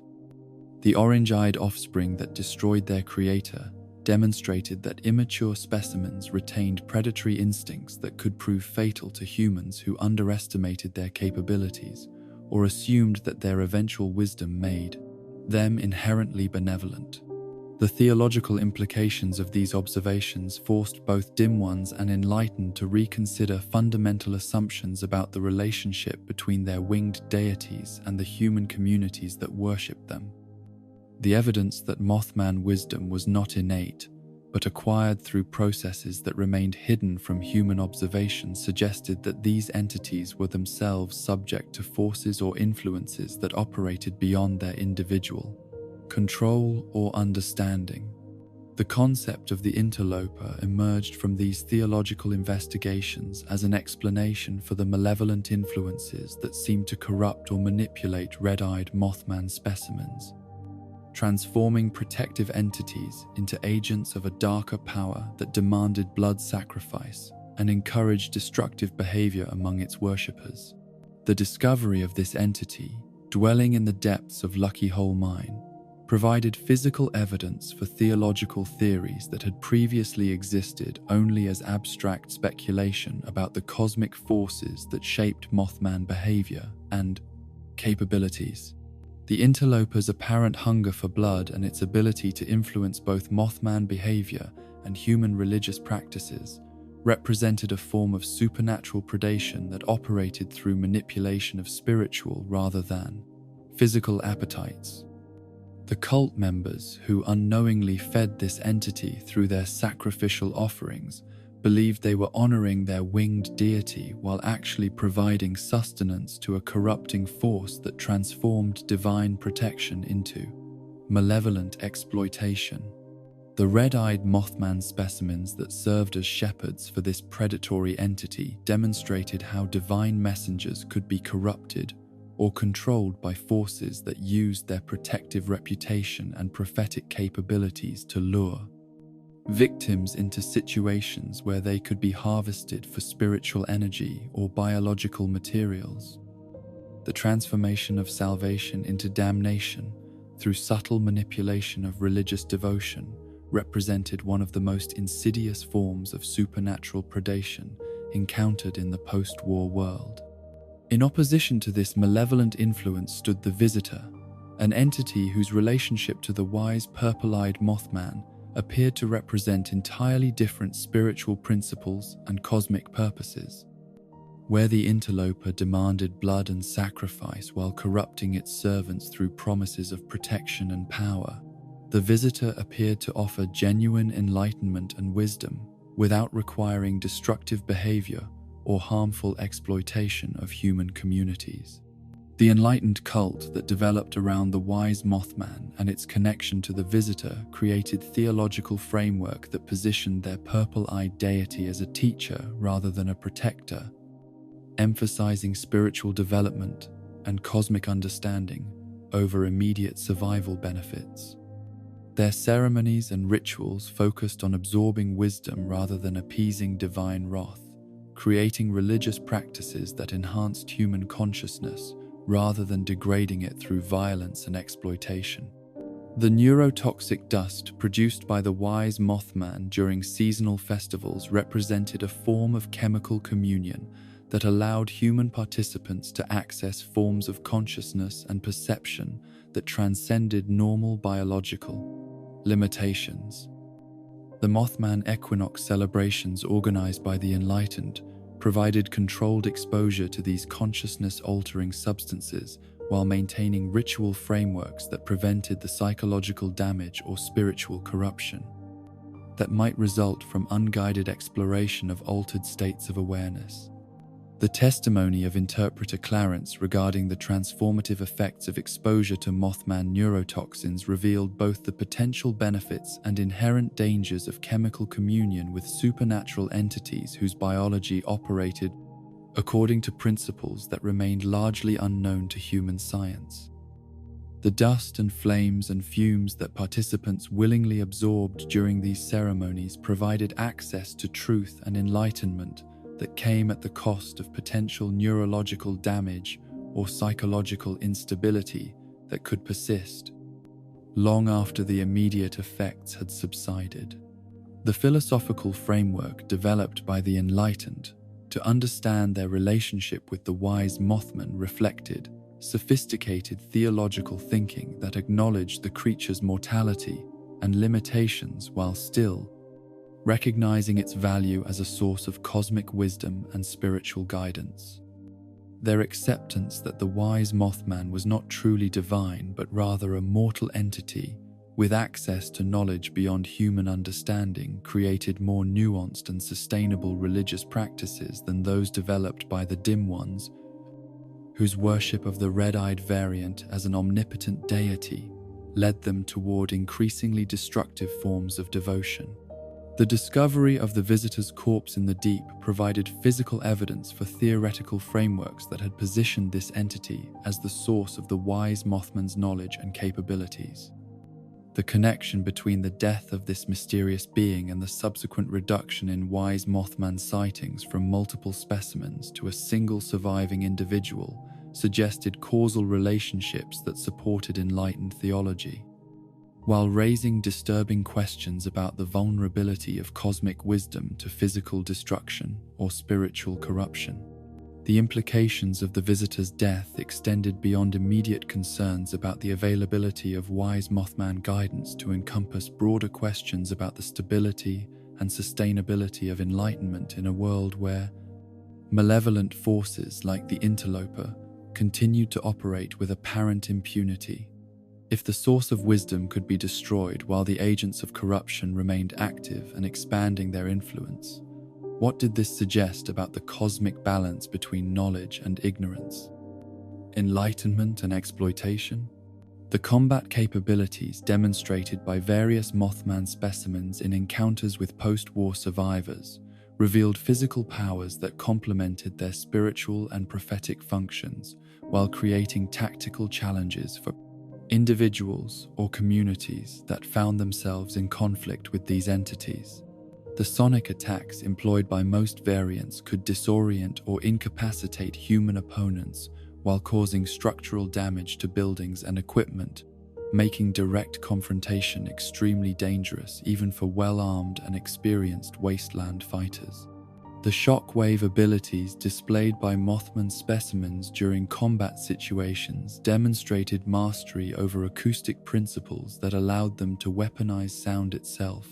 The orange-eyed offspring that destroyed their creator demonstrated that immature specimens retained predatory instincts that could prove fatal to humans who underestimated their capabilities or assumed that their eventual wisdom made them inherently benevolent. The theological implications of these observations forced both dim ones and enlightened to reconsider fundamental assumptions about the relationship between their winged deities and the human communities that worshipped them. The evidence that Mothman wisdom was not innate, but acquired through processes that remained hidden from human observation suggested that these entities were themselves subject to forces or influences that operated beyond their individual control or understanding. The concept of the interloper emerged from these theological investigations as an explanation for the malevolent influences that seemed to corrupt or manipulate red-eyed Mothman specimens, transforming protective entities into agents of a darker power that demanded blood sacrifice and encouraged destructive behavior among its worshippers. The discovery of this entity, dwelling in the depths of Lucky Hole Mine, provided physical evidence for theological theories that had previously existed only as abstract speculation about the cosmic forces that shaped Moth Man behavior and capabilities. The interloper's apparent hunger for blood and its ability to influence both Moth Man behavior and human religious practices represented a form of supernatural predation that operated through manipulation of spiritual rather than physical appetites. The cult members who unknowingly fed this entity through their sacrificial offerings believed they were honoring their winged deity while actually providing sustenance to a corrupting force that transformed divine protection into malevolent exploitation. The red-eyed Mothman specimens that served as shepherds for this predatory entity demonstrated how divine messengers could be corrupted or controlled by forces that used their protective reputation and prophetic capabilities to lure victims into situations where they could be harvested for spiritual energy or biological materials. The transformation of salvation into damnation through subtle manipulation of religious devotion represented one of the most insidious forms of supernatural predation encountered in the post-war world. In opposition to this malevolent influence stood the Visitor, an entity whose relationship to the wise purple-eyed Mothman appeared to represent entirely different spiritual principles and cosmic purposes. Where the interloper demanded blood and sacrifice while corrupting its servants through promises of protection and power, the Visitor appeared to offer genuine enlightenment and wisdom without requiring destructive behavior or harmful exploitation of human communities. The enlightened cult that developed around the wise Mothman and its connection to the Visitor created theological framework that positioned their purple-eyed deity as a teacher rather than a protector, emphasizing spiritual development and cosmic understanding over immediate survival benefits. Their ceremonies and rituals focused on absorbing wisdom rather than appeasing divine wrath, creating religious practices that enhanced human consciousness rather than degrading it through violence and exploitation. The neurotoxic dust produced by the wise Mothman during seasonal festivals represented a form of chemical communion that allowed human participants to access forms of consciousness and perception that transcended normal biological limitations. The Mothman equinox celebrations organized by the enlightened provided controlled exposure to these consciousness-altering substances while maintaining ritual frameworks that prevented the psychological damage or spiritual corruption that might result from unguided exploration of altered states of awareness. The testimony of interpreter Clarence regarding the transformative effects of exposure to Mothman neurotoxins revealed both the potential benefits and inherent dangers of chemical communion with supernatural entities whose biology operated according to principles that remained largely unknown to human science. The dust and flames and fumes that participants willingly absorbed during these ceremonies provided access to truth and enlightenment that came at the cost of potential neurological damage or psychological instability that could persist long after the immediate effects had subsided. The philosophical framework developed by the enlightened to understand their relationship with the wise Mothman reflected sophisticated theological thinking that acknowledged the creature's mortality and limitations while still recognizing its value as a source of cosmic wisdom and spiritual guidance. Their acceptance that the wise Mothman was not truly divine but rather a mortal entity with access to knowledge beyond human understanding created more nuanced and sustainable religious practices than those developed by the dim ones, whose worship of the red-eyed variant as an omnipotent deity led them toward increasingly destructive forms of devotion. The discovery of the Visitor's corpse in the deep provided physical evidence for theoretical frameworks that had positioned this entity as the source of the wise Mothman's knowledge and capabilities. The connection between the death of this mysterious being and the subsequent reduction in wise Mothman sightings from multiple specimens to a single surviving individual suggested causal relationships that supported enlightened theology, while raising disturbing questions about the vulnerability of cosmic wisdom to physical destruction or spiritual corruption. The implications of the visitor's death extended beyond immediate concerns about the availability of wise Mothman guidance to encompass broader questions about the stability and sustainability of enlightenment in a world where malevolent forces like the interloper continued to operate with apparent impunity. If the source of wisdom could be destroyed while the agents of corruption remained active and expanding their influence, what did this suggest about the cosmic balance between knowledge and ignorance? Enlightenment and exploitation? The combat capabilities demonstrated by various Mothman specimens in encounters with post-war survivors revealed physical powers that complemented their spiritual and prophetic functions while creating tactical challenges for individuals or communities that found themselves in conflict with these entities. The sonic attacks employed by most variants could disorient or incapacitate human opponents while causing structural damage to buildings and equipment, making direct confrontation extremely dangerous even for well-armed and experienced wasteland fighters. The shockwave abilities displayed by Mothman specimens during combat situations demonstrated mastery over acoustic principles that allowed them to weaponize sound itself,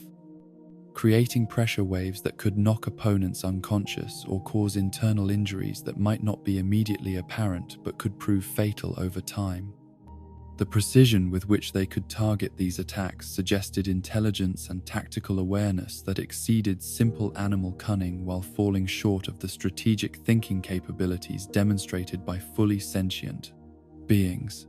creating pressure waves that could knock opponents unconscious or cause internal injuries that might not be immediately apparent but could prove fatal over time. The precision with which they could target these attacks suggested intelligence and tactical awareness that exceeded simple animal cunning while falling short of the strategic thinking capabilities demonstrated by fully sentient beings.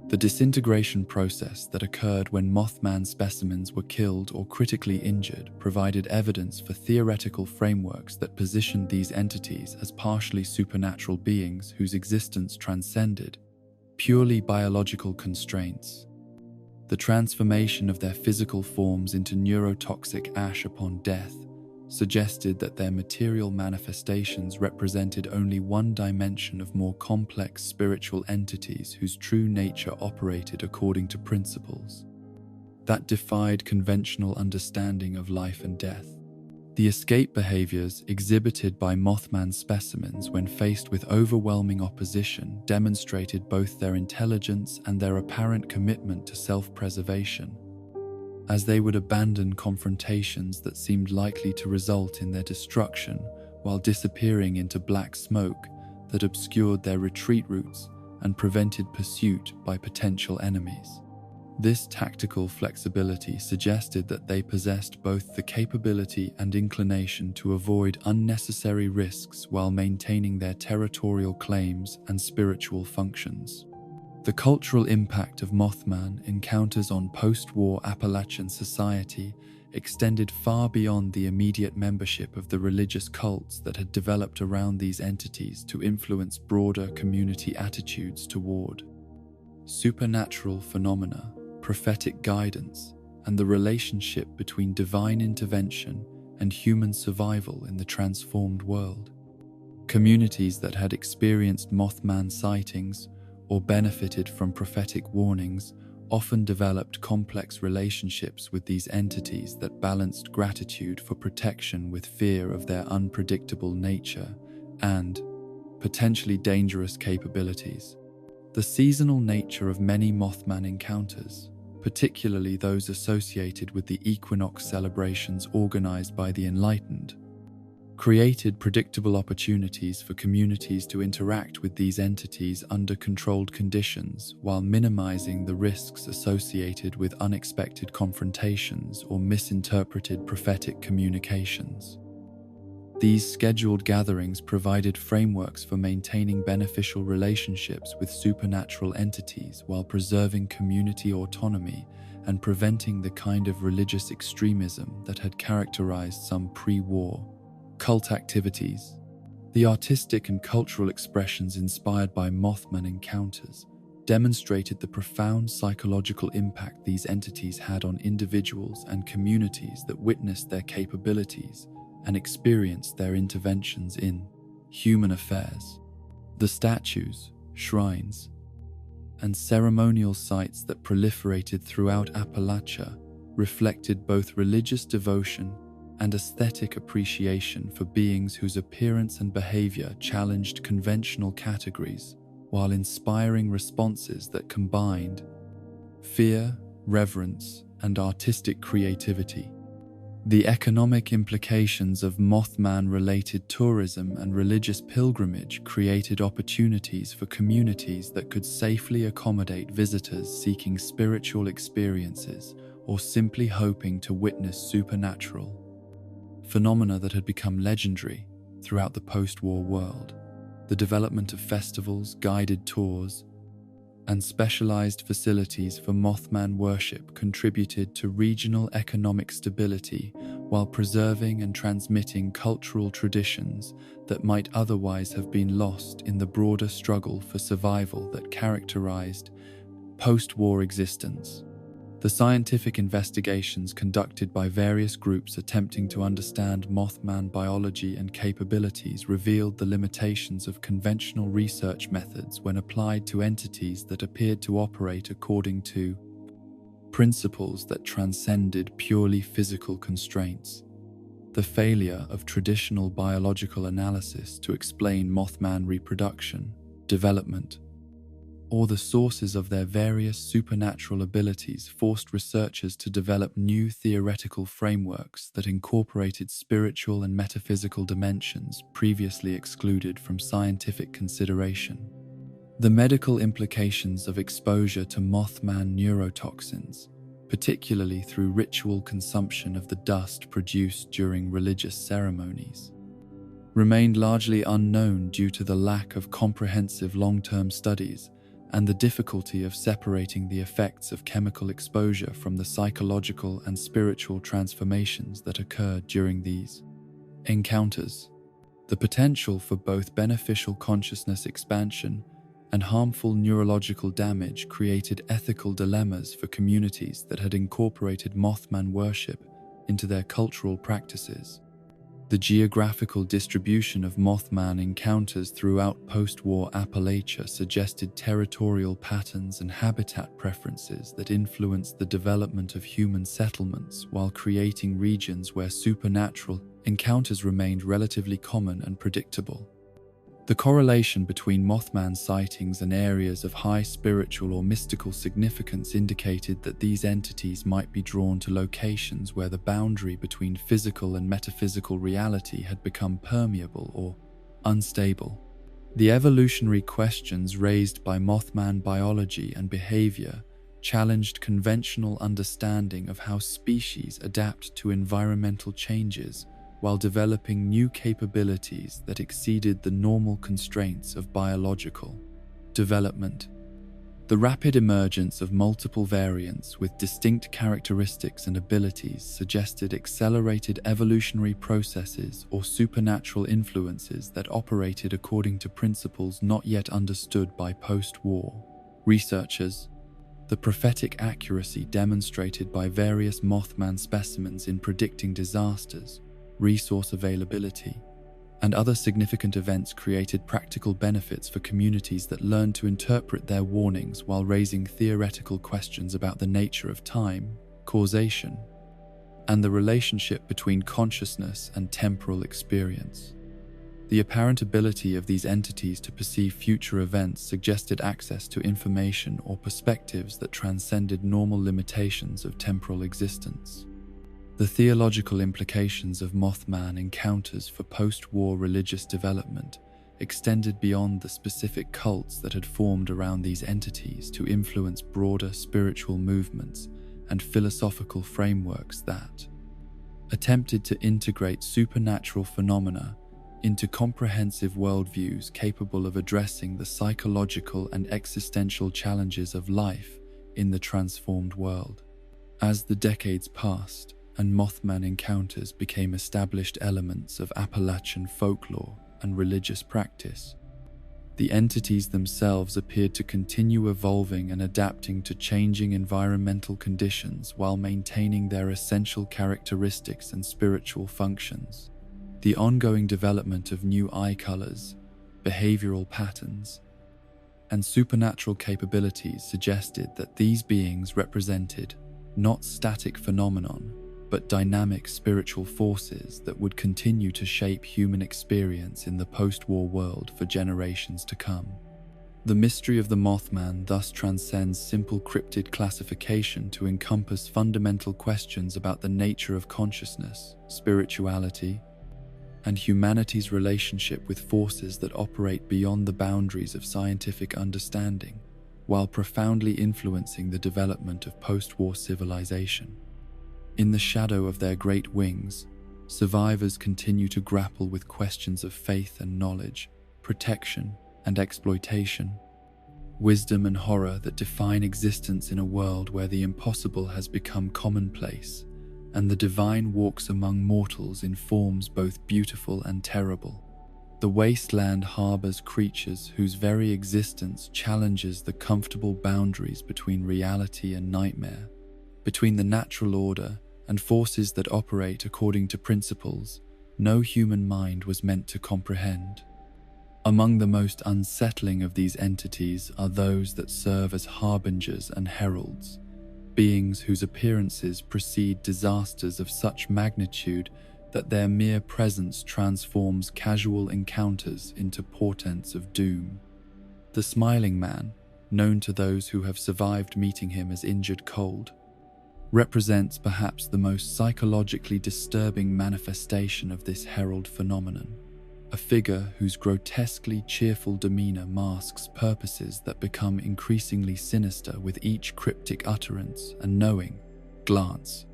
The disintegration process that occurred when Mothman specimens were killed or critically injured provided evidence for theoretical frameworks that positioned these entities as partially supernatural beings whose existence transcended purely biological constraints. The transformation of their physical forms into neurotoxic ash upon death suggested that their material manifestations represented only one dimension of more complex spiritual entities whose true nature operated according to principles that defied conventional understanding of life and death. The escape behaviors exhibited by Mothman specimens when faced with overwhelming opposition demonstrated both their intelligence and their apparent commitment to self-preservation, as they would abandon confrontations that seemed likely to result in their destruction while disappearing into black smoke that obscured their retreat routes and prevented pursuit by potential enemies. This tactical flexibility suggested that they possessed both the capability and inclination to avoid unnecessary risks while maintaining their territorial claims and spiritual functions. The cultural impact of Mothman encounters on post-war Appalachian society extended far beyond the immediate membership of the religious cults that had developed around these entities to influence broader community attitudes toward supernatural phenomena, prophetic guidance, and the relationship between divine intervention and human survival in the transformed world. Communities that had experienced Mothman sightings or benefited from prophetic warnings often developed complex relationships with these entities that balanced gratitude for protection with fear of their unpredictable nature and potentially dangerous capabilities. The seasonal nature of many Mothman encounters, particularly those associated with the equinox celebrations organized by the enlightened, created predictable opportunities for communities to interact with these entities under controlled conditions while minimizing the risks associated with unexpected confrontations or misinterpreted prophetic communications. These scheduled gatherings provided frameworks for maintaining beneficial relationships with supernatural entities while preserving community autonomy and preventing the kind of religious extremism that had characterized some pre-war cult activities. The artistic and cultural expressions inspired by Mothman encounters demonstrated the profound psychological impact these entities had on individuals and communities that witnessed their capabilities and experienced their interventions in human affairs. The statues, shrines, and ceremonial sites that proliferated throughout Appalachia reflected both religious devotion and aesthetic appreciation for beings whose appearance and behavior challenged conventional categories, while inspiring responses that combined fear, reverence, and artistic creativity. The economic implications of Moth Man-related tourism and religious pilgrimage created opportunities for communities that could safely accommodate visitors seeking spiritual experiences or simply hoping to witness supernatural phenomena that had become legendary throughout the post-war world. The development of festivals, guided tours, and specialized facilities for Mothman worship contributed to regional economic stability while preserving and transmitting cultural traditions that might otherwise have been lost in the broader struggle for survival that characterized post-war existence. The scientific investigations conducted by various groups attempting to understand Mothman biology and capabilities revealed the limitations of conventional research methods when applied to entities that appeared to operate according to principles that transcended purely physical constraints. The failure of traditional biological analysis to explain Mothman reproduction, development, or the sources of their various supernatural abilities forced researchers to develop new theoretical frameworks that incorporated spiritual and metaphysical dimensions previously excluded from scientific consideration. The medical implications of exposure to Mothman neurotoxins, particularly through ritual consumption of the dust produced during religious ceremonies, remained largely unknown due to the lack of comprehensive long-term studies and the difficulty of separating the effects of chemical exposure from the psychological and spiritual transformations that occurred during these encounters. The potential for both beneficial consciousness expansion and harmful neurological damage created ethical dilemmas for communities that had incorporated Mothman worship into their cultural practices. The geographical distribution of Mothman encounters throughout post-war Appalachia suggested territorial patterns and habitat preferences that influenced the development of human settlements while creating regions where supernatural encounters remained relatively common and predictable. The correlation between Mothman sightings and areas of high spiritual or mystical significance indicated that these entities might be drawn to locations where the boundary between physical and metaphysical reality had become permeable or unstable. The evolutionary questions raised by Mothman biology and behavior challenged conventional understanding of how species adapt to environmental changes while developing new capabilities that exceeded the normal constraints of biological development. The rapid emergence of multiple variants with distinct characteristics and abilities suggested accelerated evolutionary processes or supernatural influences that operated according to principles not yet understood by post-war researchers. The prophetic accuracy demonstrated by various Mothman specimens in predicting disasters, resource availability, and other significant events created practical benefits for communities that learned to interpret their warnings while raising theoretical questions about the nature of time, causation, and the relationship between consciousness and temporal experience. The apparent ability of these entities to perceive future events suggested access to information or perspectives that transcended normal limitations of temporal existence. The theological implications of Mothman encounters for post-war religious development extended beyond the specific cults that had formed around these entities to influence broader spiritual movements and philosophical frameworks that attempted to integrate supernatural phenomena into comprehensive worldviews capable of addressing the psychological and existential challenges of life in the transformed world. As the decades passed, and Mothman encounters became established elements of Appalachian folklore and religious practice, The entities themselves appeared to continue evolving and adapting to changing environmental conditions while maintaining their essential characteristics and spiritual functions. The ongoing development of new eye colors, behavioral patterns, and supernatural capabilities suggested that these beings represented not static phenomenon, but dynamic spiritual forces that would continue to shape human experience in the post-war world for generations to come. The mystery of the Moth Man thus transcends simple cryptid classification to encompass fundamental questions about the nature of consciousness, spirituality, and humanity's relationship with forces that operate beyond the boundaries of scientific understanding, while profoundly influencing the development of post-war civilization. In the shadow of their great wings, survivors continue to grapple with questions of faith and knowledge, protection and exploitation, wisdom and horror that define existence in a world where the impossible has become commonplace, and the divine walks among mortals in forms both beautiful and terrible. The wasteland harbors creatures whose very existence challenges the comfortable boundaries between reality and nightmare, between the natural order and forces that operate according to principles no human mind was meant to comprehend. Among the most unsettling of these entities are those that serve as harbingers and heralds, beings whose appearances precede disasters of such magnitude that their mere presence transforms casual encounters into portents of doom. The Smiling Man, known to those who have survived meeting him as injured cold, represents perhaps the most psychologically disturbing manifestation of this herald phenomenon, a figure whose grotesquely cheerful demeanor masks purposes that become increasingly sinister with each cryptic utterance and knowing glance.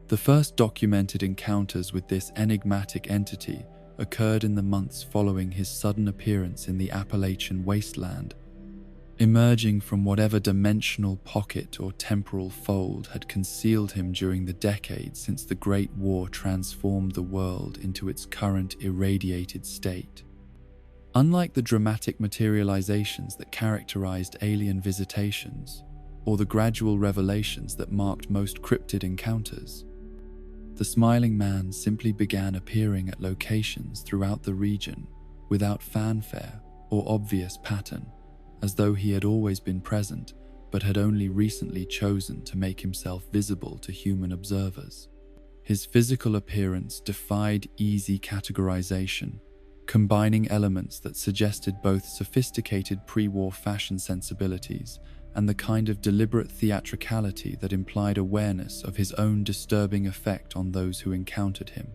The first documented encounters with this enigmatic entity occurred in the months following his sudden appearance in the Appalachian wasteland, emerging from whatever dimensional pocket or temporal fold had concealed him during the decades since the Great War transformed the world into its current irradiated state. Unlike the dramatic materializations that characterized alien visitations, or the gradual revelations that marked most cryptid encounters, the Smiling Man simply began appearing at locations throughout the region without fanfare or obvious pattern, as though he had always been present but had only recently chosen to make himself visible to human observers. His physical appearance defied easy categorization, combining elements that suggested both sophisticated pre-war fashion sensibilities and the kind of deliberate theatricality that implied awareness of his own disturbing effect on those who encountered him.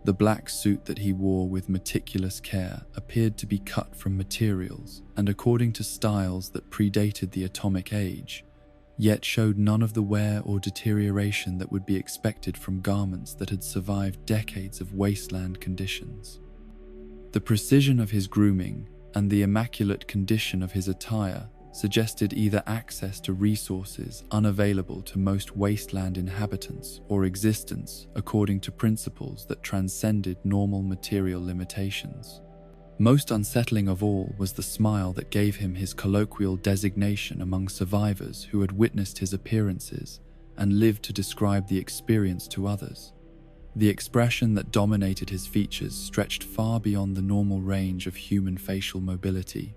The black suit that he wore with meticulous care appeared to be cut from materials and according to styles that predated the atomic age, yet showed none of the wear or deterioration that would be expected from garments that had survived decades of wasteland conditions. The precision of his grooming and the immaculate condition of his attire suggested either access to resources unavailable to most wasteland inhabitants or existence according to principles that transcended normal material limitations. Most unsettling of all was the smile that gave him his colloquial designation among survivors who had witnessed his appearances and lived to describe the experience to others. The expression that dominated his features stretched far beyond the normal range of human facial mobility,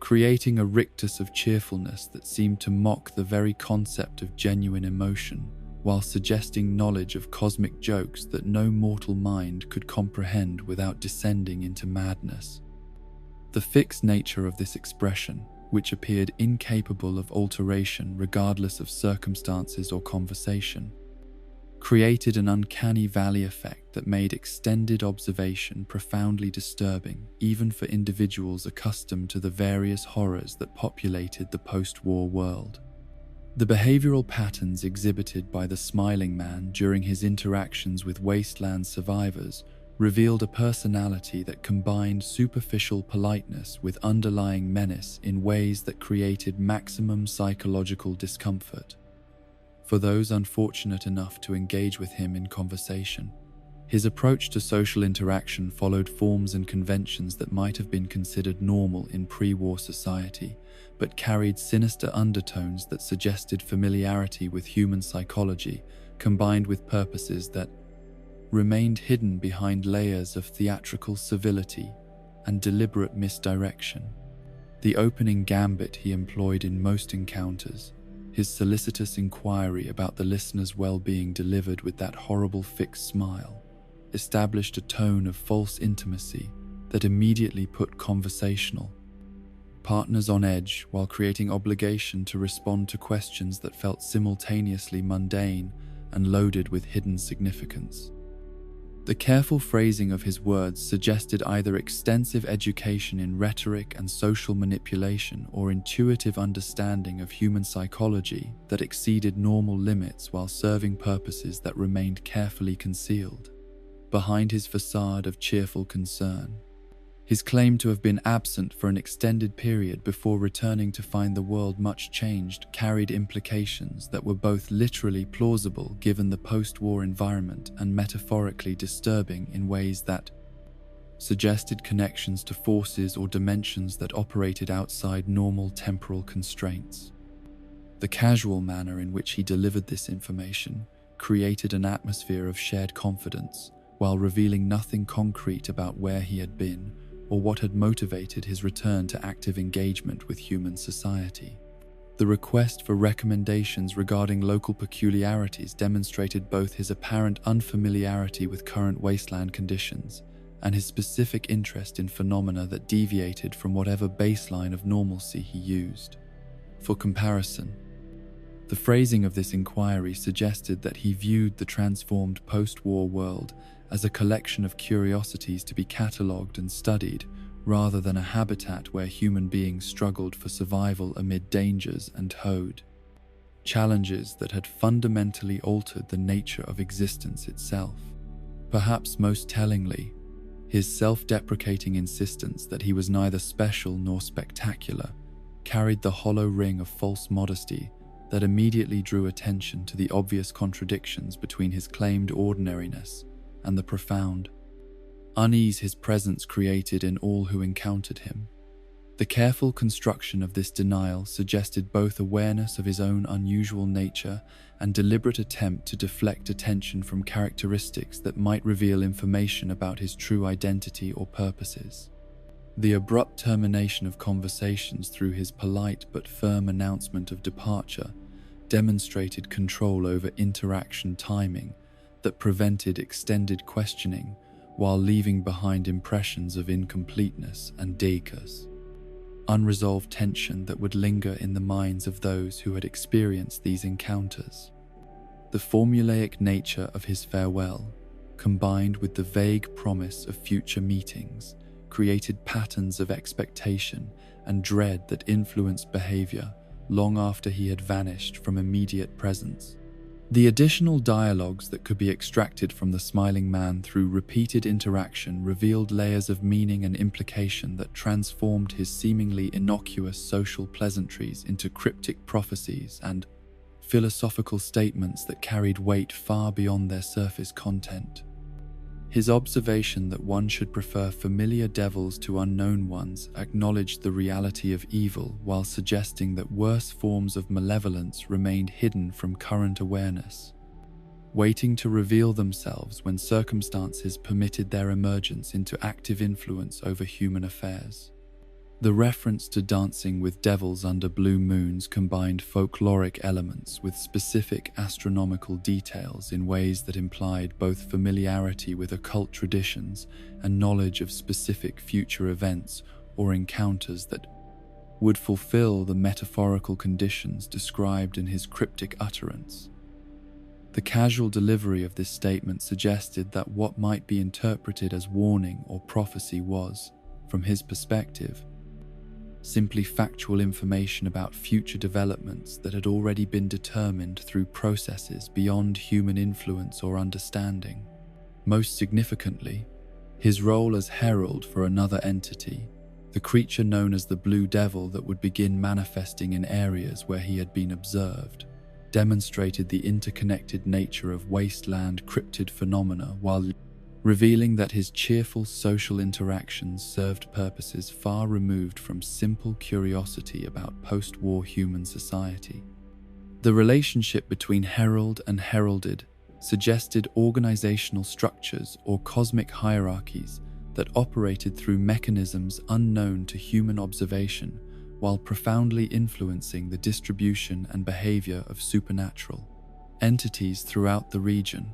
creating a rictus of cheerfulness that seemed to mock the very concept of genuine emotion, while suggesting knowledge of cosmic jokes that no mortal mind could comprehend without descending into madness. The fixed nature of this expression, which appeared incapable of alteration regardless of circumstances or conversation, created an uncanny valley effect that made extended observation profoundly disturbing even for individuals accustomed to the various horrors that populated the post-war world. The behavioral patterns exhibited by the Smiling Man during his interactions with wasteland survivors revealed a personality that combined superficial politeness with underlying menace in ways that created maximum psychological discomfort for those unfortunate enough to engage with him in conversation. His approach to social interaction followed forms and conventions that might have been considered normal in pre-war society, but carried sinister undertones that suggested familiarity with human psychology, combined with purposes that remained hidden behind layers of theatrical civility and deliberate misdirection. The opening gambit he employed in most encounters, his solicitous inquiry about the listener's well-being delivered with that horrible fixed smile, established a tone of false intimacy that immediately put conversational partners on edge while creating obligation to respond to questions that felt simultaneously mundane and loaded with hidden significance. The careful phrasing of his words suggested either extensive education in rhetoric and social manipulation or intuitive understanding of human psychology that exceeded normal limits while serving purposes that remained carefully concealed behind his facade of cheerful concern. His claim to have been absent for an extended period before returning to find the world much changed carried implications that were both literally plausible given the post-war environment and metaphorically disturbing in ways that suggested connections to forces or dimensions that operated outside normal temporal constraints. The casual manner in which he delivered this information created an atmosphere of shared confidence, while revealing nothing concrete about where he had been or what had motivated his return to active engagement with human society. The request for recommendations regarding local peculiarities demonstrated both his apparent unfamiliarity with current wasteland conditions and his specific interest in phenomena that deviated from whatever baseline of normalcy he used. For comparison, the phrasing of this inquiry suggested that he viewed the transformed post-war world as a collection of curiosities to be catalogued and studied, rather than a habitat where human beings struggled for survival amid dangers and hoard. Challenges that had fundamentally altered the nature of existence itself. Perhaps most tellingly, his self-deprecating insistence that he was neither special nor spectacular carried the hollow ring of false modesty that immediately drew attention to the obvious contradictions between his claimed ordinariness and the profound unease his presence created in all who encountered him. The careful construction of this denial suggested both awareness of his own unusual nature and deliberate attempt to deflect attention from characteristics that might reveal information about his true identity or purposes. The abrupt termination of conversations through his polite but firm announcement of departure demonstrated control over interaction timing that prevented extended questioning while leaving behind impressions of incompleteness and decus, unresolved tension that would linger in the minds of those who had experienced these encounters. The formulaic nature of his farewell, combined with the vague promise of future meetings, created patterns of expectation and dread that influenced behavior long after he had vanished from immediate presence. The additional dialogues that could be extracted from the smiling man through repeated interaction revealed layers of meaning and implication that transformed his seemingly innocuous social pleasantries into cryptic prophecies and philosophical statements that carried weight far beyond their surface content. His observation that one should prefer familiar devils to unknown ones acknowledged the reality of evil while suggesting that worse forms of malevolence remained hidden from current awareness, waiting to reveal themselves when circumstances permitted their emergence into active influence over human affairs. The reference to dancing with devils under blue moons combined folkloric elements with specific astronomical details in ways that implied both familiarity with occult traditions and knowledge of specific future events or encounters that would fulfill the metaphorical conditions described in his cryptic utterance. The casual delivery of this statement suggested that what might be interpreted as warning or prophecy was, from his perspective, simply factual information about future developments that had already been determined through processes beyond human influence or understanding. Most significantly, his role as herald for another entity, the creature known as the Blue Devil that would begin manifesting in areas where he had been observed, demonstrated the interconnected nature of wasteland cryptid phenomena while revealing that his cheerful social interactions served purposes far removed from simple curiosity about post-war human society. The relationship between herald and heralded suggested organizational structures or cosmic hierarchies that operated through mechanisms unknown to human observation, while profoundly influencing the distribution and behavior of supernatural entities throughout the region.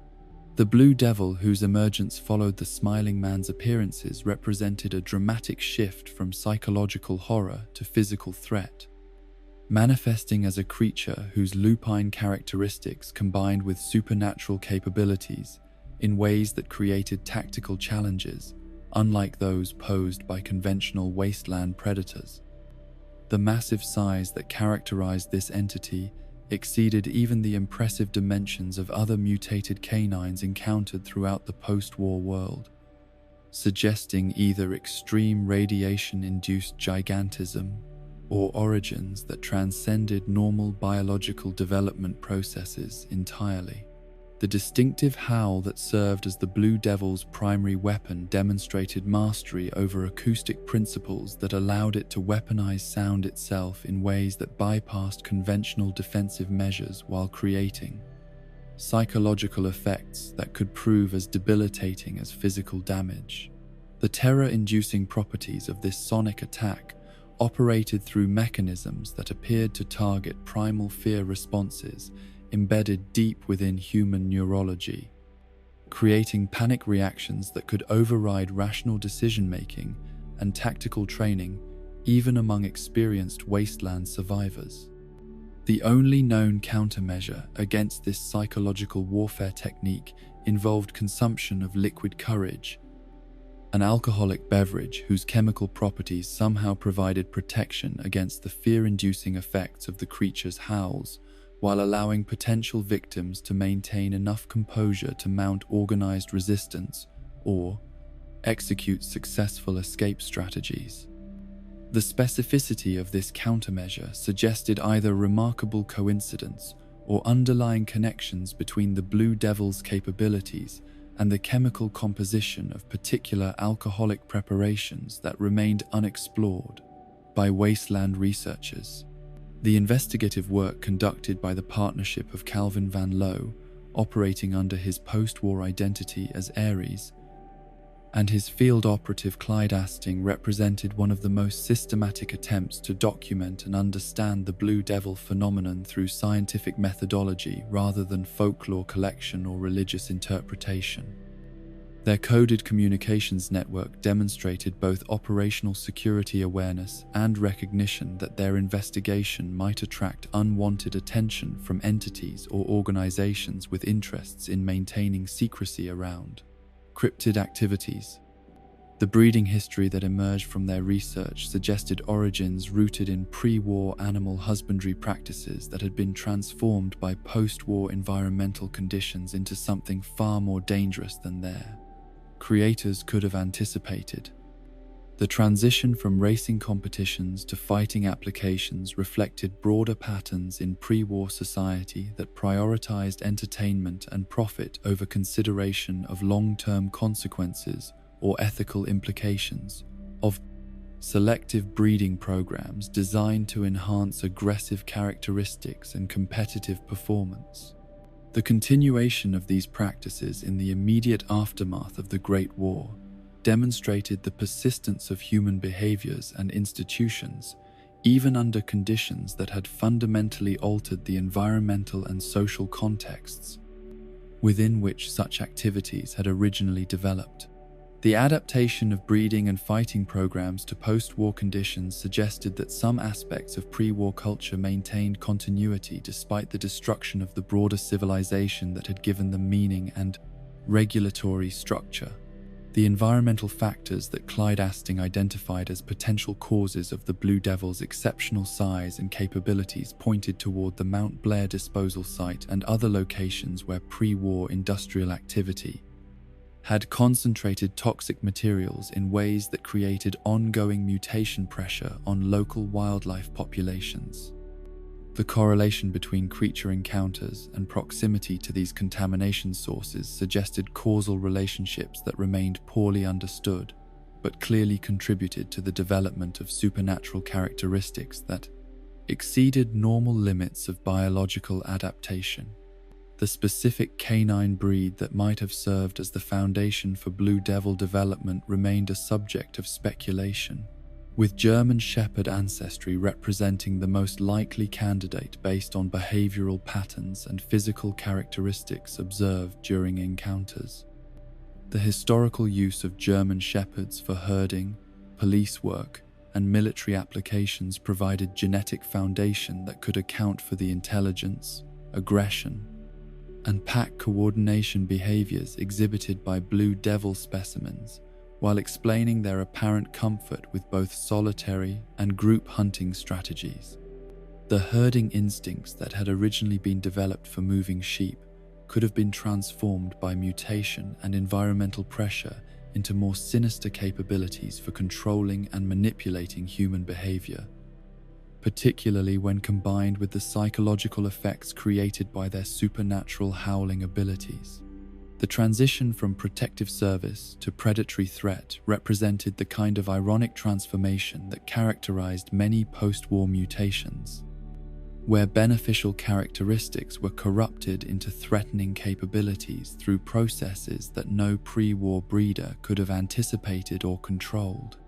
The Blue Devil, whose emergence followed the Smiling Man's appearances, represented a dramatic shift from psychological horror to physical threat, manifesting as a creature whose lupine characteristics combined with supernatural capabilities in ways that created tactical challenges, unlike those posed by conventional wasteland predators. The massive size that characterized this entity exceeded even the impressive dimensions of other mutated canines encountered throughout the post-war world, suggesting either extreme radiation-induced gigantism or origins that transcended normal biological development processes entirely. The distinctive howl that served as the Blue Devil's primary weapon demonstrated mastery over acoustic principles that allowed it to weaponize sound itself in ways that bypassed conventional defensive measures while creating psychological effects that could prove as debilitating as physical damage. The terror-inducing properties of this sonic attack operated through mechanisms that appeared to target primal fear responses embedded deep within human neurology, creating panic reactions that could override rational decision-making and tactical training even among experienced wasteland survivors. The only known countermeasure against this psychological warfare technique involved consumption of liquid courage, an alcoholic beverage whose chemical properties somehow provided protection against the fear-inducing effects of the creature's howls, while allowing potential victims to maintain enough composure to mount organized resistance or execute successful escape strategies. The specificity of this countermeasure suggested either remarkable coincidence or underlying connections between the Blue Devil's capabilities and the chemical composition of particular alcoholic preparations that remained unexplored by wasteland researchers. The investigative work conducted by the partnership of Calvin Van Loo, operating under his post-war identity as Ares, and his field operative Clyde Asting represented one of the most systematic attempts to document and understand the Blue Devil phenomenon through scientific methodology rather than folklore collection or religious interpretation. Their coded communications network demonstrated both operational security awareness and recognition that their investigation might attract unwanted attention from entities or organizations with interests in maintaining secrecy around cryptid activities. The breeding history that emerged from their research suggested origins rooted in pre-war animal husbandry practices that had been transformed by post-war environmental conditions into something far more dangerous than their creators could have anticipated. The transition from racing competitions to fighting applications reflected broader patterns in pre-war society that prioritized entertainment and profit over consideration of long-term consequences or ethical implications of selective breeding programs designed to enhance aggressive characteristics and competitive performance. The continuation of these practices in the immediate aftermath of the Great War demonstrated the persistence of human behaviors and institutions, even under conditions that had fundamentally altered the environmental and social contexts within which such activities had originally developed. The adaptation of breeding and fighting programs to post-war conditions suggested that some aspects of pre-war culture maintained continuity despite the destruction of the broader civilization that had given them meaning and regulatory structure. The environmental factors that Clyde Asting identified as potential causes of the Blue Devil's exceptional size and capabilities pointed toward the Mount Blair disposal site and other locations where pre-war industrial activity had concentrated toxic materials in ways that created ongoing mutation pressure on local wildlife populations. The correlation between creature encounters and proximity to these contamination sources suggested causal relationships that remained poorly understood, but clearly contributed to the development of supernatural characteristics that exceeded normal limits of biological adaptation. The specific canine breed that might have served as the foundation for Blue Devil development remained a subject of speculation, with German Shepherd ancestry representing the most likely candidate based on behavioral patterns and physical characteristics observed during encounters. The historical use of German Shepherds for herding, police work, and military applications provided genetic foundation that could account for the intelligence, aggression, and pack coordination behaviors exhibited by Blue Devil specimens, while explaining their apparent comfort with both solitary and group hunting strategies. The herding instincts that had originally been developed for moving sheep could have been transformed by mutation and environmental pressure into more sinister capabilities for controlling and manipulating human behavior, particularly when combined with the psychological effects created by their supernatural howling abilities. The transition from protective service to predatory threat represented the kind of ironic transformation that characterized many post-war mutations, where beneficial characteristics were corrupted into threatening capabilities through processes that no pre-war breeder could have anticipated or controlled.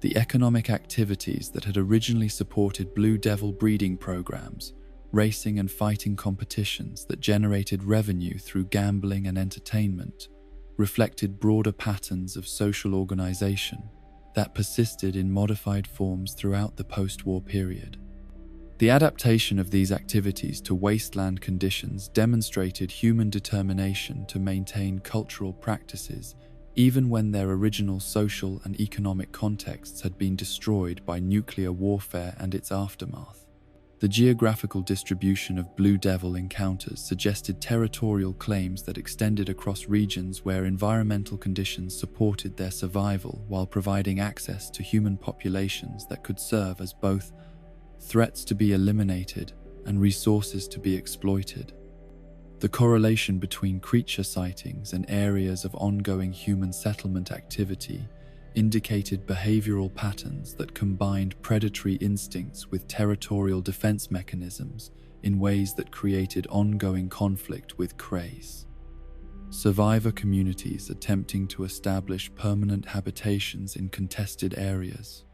The economic activities that had originally supported Blue Devil breeding programs, racing and fighting competitions that generated revenue through gambling and entertainment, reflected broader patterns of social organization that persisted in modified forms throughout the post-war period. The adaptation of these activities to wasteland conditions demonstrated human determination to maintain cultural practices even when their original social and economic contexts had been destroyed by nuclear warfare and its aftermath. The geographical distribution of Blue Devil encounters suggested territorial claims that extended across regions where environmental conditions supported their survival while providing access to human populations that could serve as both threats to be eliminated and resources to be exploited. The correlation between creature sightings and areas of ongoing human settlement activity indicated behavioral patterns that combined predatory instincts with territorial defense mechanisms in ways that created ongoing conflict with craze. Survivor communities attempting to establish permanent habitations in contested areas.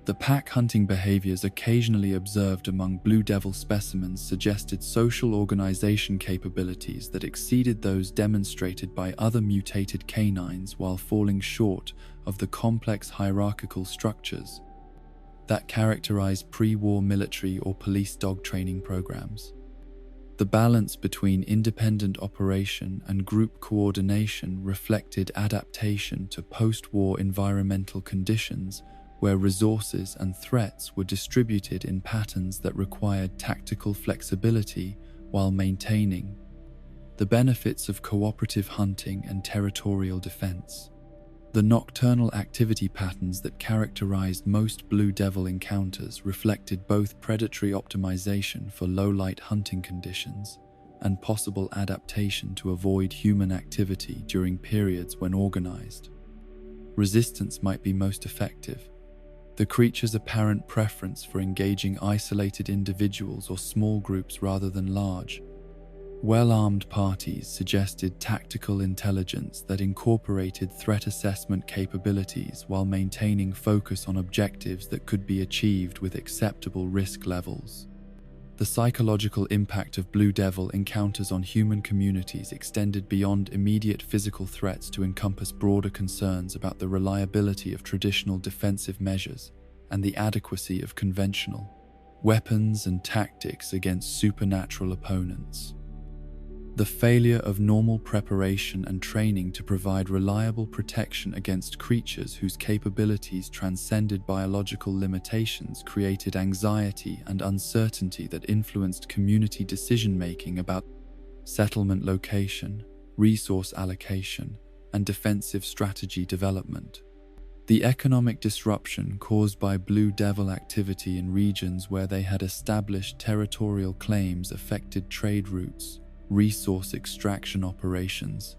The pack hunting behaviors occasionally observed among Blue Devil specimens suggested social organization capabilities that exceeded those demonstrated by other mutated canines while falling short of the complex hierarchical structures that characterize pre-war military or police dog training programs. The balance between independent operation and group coordination reflected adaptation to post-war environmental conditions where resources and threats were distributed in patterns that required tactical flexibility while maintaining the benefits of cooperative hunting and territorial defense. The nocturnal activity patterns that characterized most Blue Devil encounters reflected both predatory optimization for low-light hunting conditions and possible adaptation to avoid human activity during periods when organized resistance might be most effective. The creature's apparent preference for engaging isolated individuals or small groups rather than large, well-armed parties suggested tactical intelligence that incorporated threat assessment capabilities while maintaining focus on objectives that could be achieved with acceptable risk levels. The psychological impact of Blue Devil encounters on human communities extended beyond immediate physical threats to encompass broader concerns about the reliability of traditional defensive measures and the adequacy of conventional weapons and tactics against supernatural opponents. The failure of normal preparation and training to provide reliable protection against creatures whose capabilities transcended biological limitations created anxiety and uncertainty that influenced community decision-making about settlement location, resource allocation, and defensive strategy development. The economic disruption caused by Blue Devil activity in regions where they had established territorial claims affected trade routes, resource extraction operations,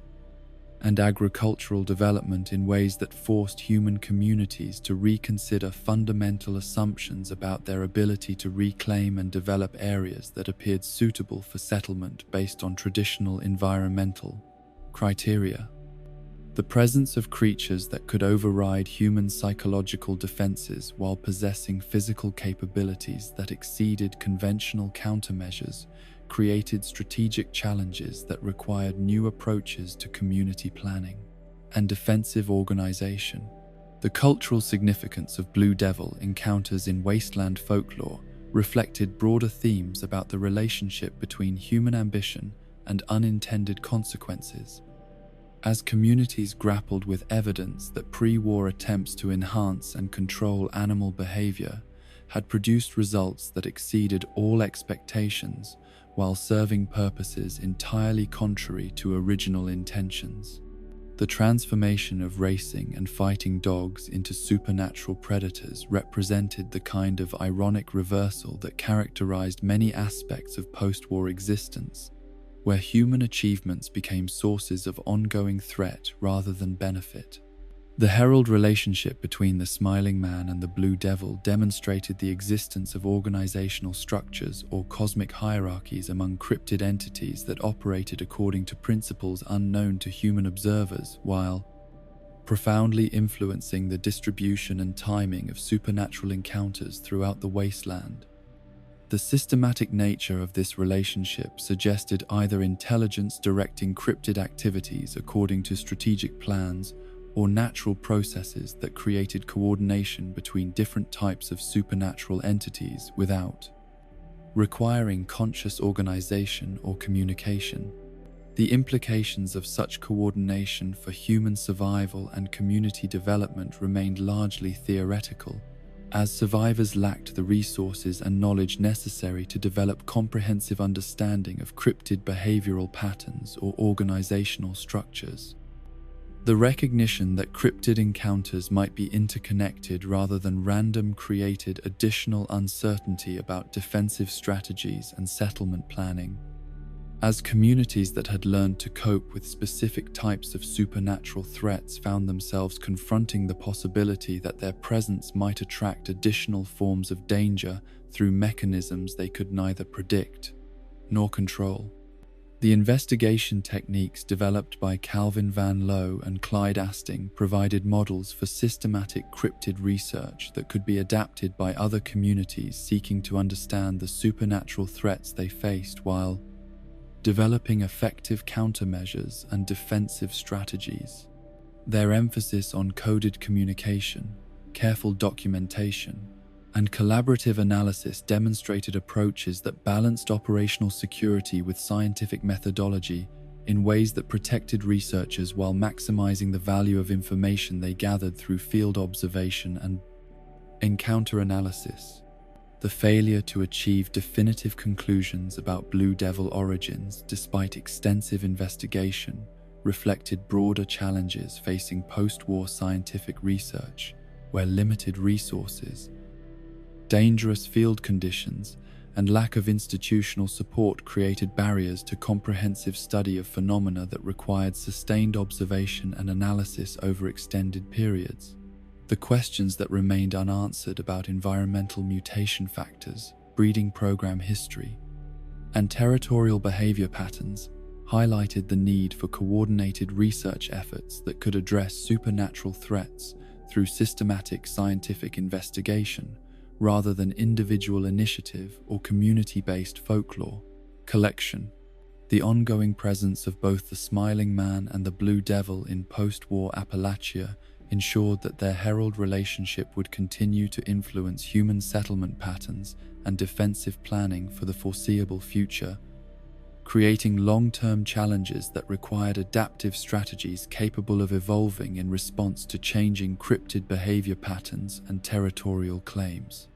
and agricultural development in ways that forced human communities to reconsider fundamental assumptions about their ability to reclaim and develop areas that appeared suitable for settlement based on traditional environmental criteria. The presence of creatures that could override human psychological defenses while possessing physical capabilities that exceeded conventional countermeasures created strategic challenges that required new approaches to community planning and defensive organization. The cultural significance of Blue Devil encounters in wasteland folklore reflected broader themes about the relationship between human ambition and unintended consequences. As communities grappled with evidence that pre-war attempts to enhance and control animal behavior had produced results that exceeded all expectations while serving purposes entirely contrary to original intentions. The transformation of racing and fighting dogs into supernatural predators represented the kind of ironic reversal that characterized many aspects of post-war existence, where human achievements became sources of ongoing threat rather than benefit. The herald relationship between the Smiling Man and the Blue Devil demonstrated the existence of organizational structures or cosmic hierarchies among cryptid entities that operated according to principles unknown to human observers, while profoundly influencing the distribution and timing of supernatural encounters throughout the wasteland. The systematic nature of this relationship suggested either intelligence directing cryptid activities according to strategic plans or natural processes that created coordination between different types of supernatural entities without requiring conscious organization or communication. The implications of such coordination for human survival and community development remained largely theoretical, as survivors lacked the resources and knowledge necessary to develop comprehensive understanding of cryptid behavioral patterns or organizational structures. The recognition that cryptid encounters might be interconnected rather than random created additional uncertainty about defensive strategies and settlement planning. As communities that had learned to cope with specific types of supernatural threats found themselves confronting the possibility that their presence might attract additional forms of danger through mechanisms they could neither predict nor control. The investigation techniques developed by Calvin Van Loo and Clyde Asting provided models for systematic cryptid research that could be adapted by other communities seeking to understand the supernatural threats they faced while developing effective countermeasures and defensive strategies. Their emphasis on coded communication, careful documentation, and collaborative analysis demonstrated approaches that balanced operational security with scientific methodology in ways that protected researchers while maximizing the value of information they gathered through field observation and encounter analysis. The failure to achieve definitive conclusions about Blue Devil origins despite extensive investigation reflected broader challenges facing post-war scientific research, where limited resources, dangerous field conditions, and lack of institutional support created barriers to comprehensive study of phenomena that required sustained observation and analysis over extended periods. The questions that remained unanswered about environmental mutation factors, breeding program history, and territorial behavior patterns highlighted the need for coordinated research efforts that could address supernatural threats through systematic scientific investigation rather than individual initiative or community-based folklore collection. The ongoing presence of both the Smiling Man and the Blue Devil in post-war Appalachia ensured that their herald relationship would continue to influence human settlement patterns and defensive planning for the foreseeable future, creating long-term challenges that required adaptive strategies capable of evolving in response to changing cryptid behavior patterns and territorial claims.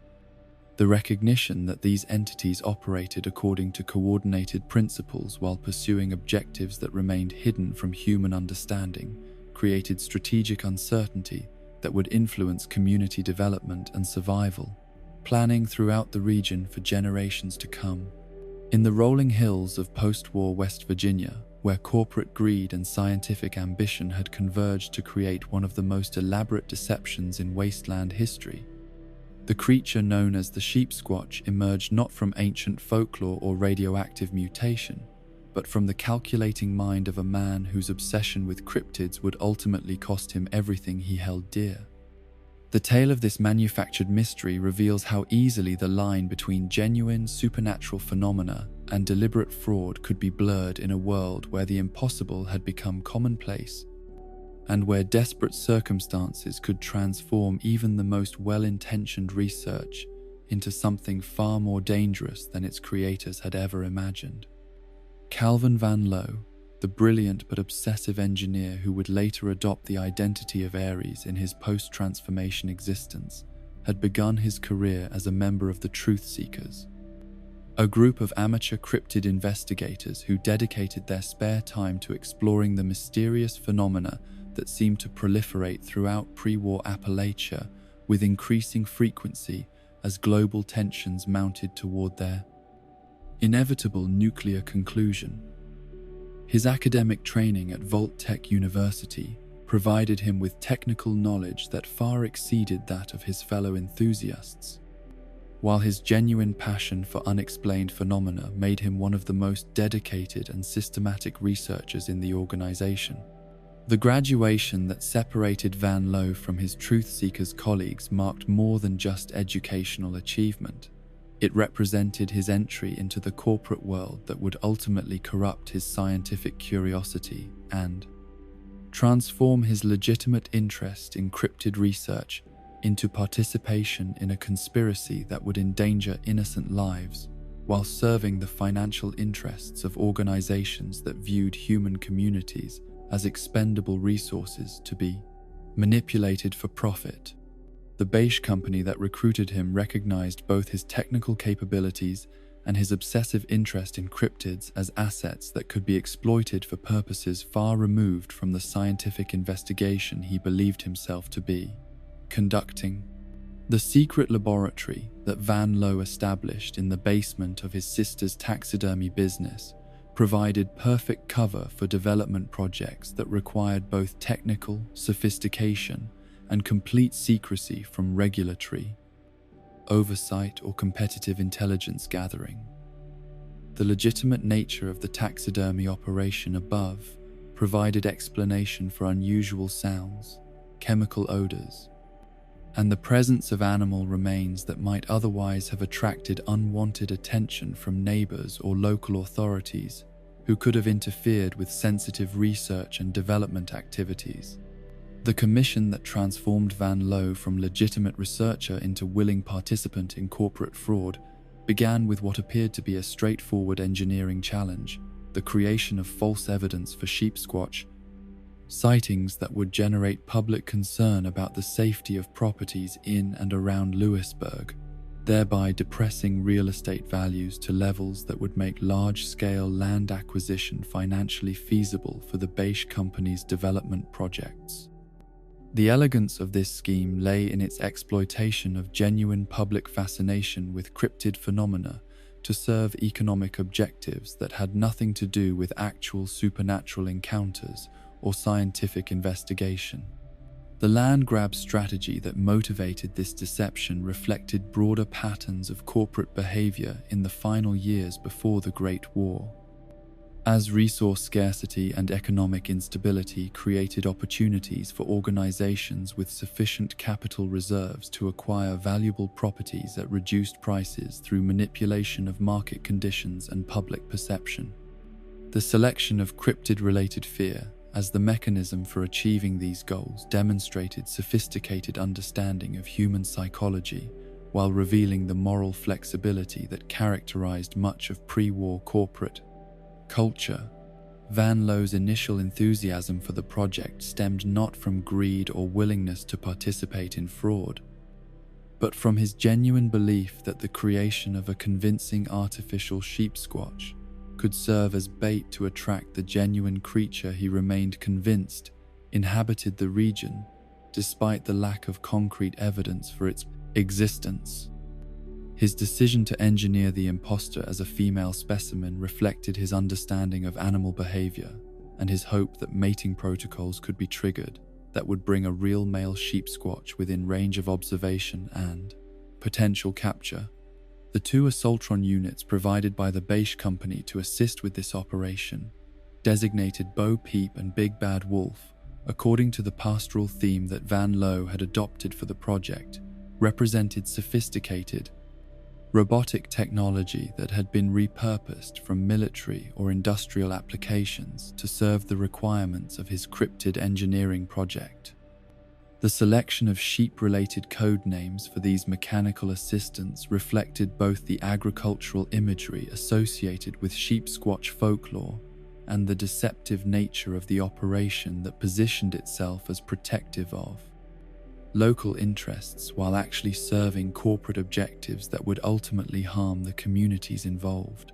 The recognition that these entities operated according to coordinated principles while pursuing objectives that remained hidden from human understanding created strategic uncertainty that would influence community development and survival, planning throughout the region for generations to come. In the rolling hills of post-war West Virginia, where corporate greed and scientific ambition had converged to create one of the most elaborate deceptions in wasteland history, the creature known as the sheep squatch emerged not from ancient folklore or radioactive mutation, but from the calculating mind of a man whose obsession with cryptids would ultimately cost him everything he held dear. The tale of this manufactured mystery reveals how easily the line between genuine supernatural phenomena and deliberate fraud could be blurred in a world where the impossible had become commonplace, and where desperate circumstances could transform even the most well-intentioned research into something far more dangerous than its creators had ever imagined. Calvin Van Loo, the brilliant but obsessive engineer who would later adopt the identity of Ares in his post-transformation existence, had begun his career as a member of the Truth Seekers, a group of amateur cryptid investigators who dedicated their spare time to exploring the mysterious phenomena that seemed to proliferate throughout pre-war Appalachia with increasing frequency as global tensions mounted toward their inevitable nuclear conclusion. His academic training at WestTech University provided him with technical knowledge that far exceeded that of his fellow enthusiasts, while his genuine passion for unexplained phenomena made him one of the most dedicated and systematic researchers in the organization. The graduation that separated Van Loo from his Truth Seekers colleagues marked more than just educational achievement. It represented his entry into the corporate world that would ultimately corrupt his scientific curiosity and transform his legitimate interest in cryptid research into participation in a conspiracy that would endanger innocent lives while serving the financial interests of organizations that viewed human communities as expendable resources to be manipulated for profit. The beige company that recruited him recognized both his technical capabilities and his obsessive interest in cryptids as assets that could be exploited for purposes far removed from the scientific investigation he believed himself to be conducting. The secret laboratory that Van Loo established in the basement of his sister's taxidermy business provided perfect cover for development projects that required both technical sophistication and complete secrecy from regulatory oversight or competitive intelligence gathering. The legitimate nature of the taxidermy operation above provided explanation for unusual sounds, chemical odors, and the presence of animal remains that might otherwise have attracted unwanted attention from neighbors or local authorities who could have interfered with sensitive research and development activities. The commission that transformed Van Loo from legitimate researcher into willing participant in corporate fraud began with what appeared to be a straightforward engineering challenge: the creation of false evidence for sheep squatch sightings that would generate public concern about the safety of properties in and around Lewisburg, thereby depressing real estate values to levels that would make large-scale land acquisition financially feasible for the beige company's development projects. The elegance of this scheme lay in its exploitation of genuine public fascination with cryptid phenomena to serve economic objectives that had nothing to do with actual supernatural encounters or scientific investigation. The land grab strategy that motivated this deception reflected broader patterns of corporate behavior in the final years before the Great War. As resource scarcity and economic instability created opportunities for organizations with sufficient capital reserves to acquire valuable properties at reduced prices through manipulation of market conditions and public perception. The selection of cryptid-related fear as the mechanism for achieving these goals demonstrated sophisticated understanding of human psychology while revealing the moral flexibility that characterized much of pre-war corporate culture. Van Loo's initial enthusiasm for the project stemmed not from greed or willingness to participate in fraud, but from his genuine belief that the creation of a convincing artificial sheep squatch could serve as bait to attract the genuine creature he remained convinced inhabited the region despite the lack of concrete evidence for its existence. His decision to engineer the imposter as a female specimen reflected his understanding of animal behavior and his hope that mating protocols could be triggered that would bring a real male sheep squatch within range of observation and potential capture. The two Assaultron units provided by the Beige Company to assist with this operation, designated Bo Peep and Big Bad Wolf, according to the pastoral theme that Van Loo had adopted for the project, represented sophisticated, robotic technology that had been repurposed from military or industrial applications to serve the requirements of his cryptid engineering project. The selection of sheep-related code names for these mechanical assistants reflected both the agricultural imagery associated with sheep squatch folklore and the deceptive nature of the operation that positioned itself as protective of local interests while actually serving corporate objectives that would ultimately harm the communities involved.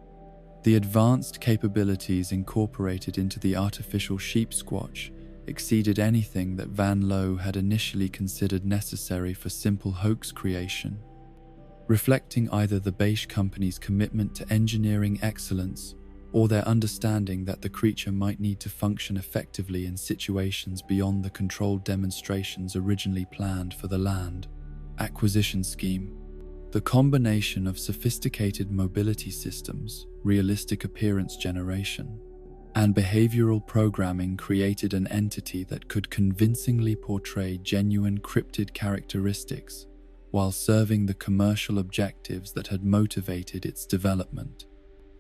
The advanced capabilities incorporated into the artificial sheep squatch exceeded anything that Van Loo had initially considered necessary for simple hoax creation, reflecting either the Beige Company's commitment to engineering excellence or their understanding that the creature might need to function effectively in situations beyond the controlled demonstrations originally planned for the land acquisition scheme. The combination of sophisticated mobility systems, realistic appearance generation, and behavioral programming created an entity that could convincingly portray genuine cryptid characteristics while serving the commercial objectives that had motivated its development.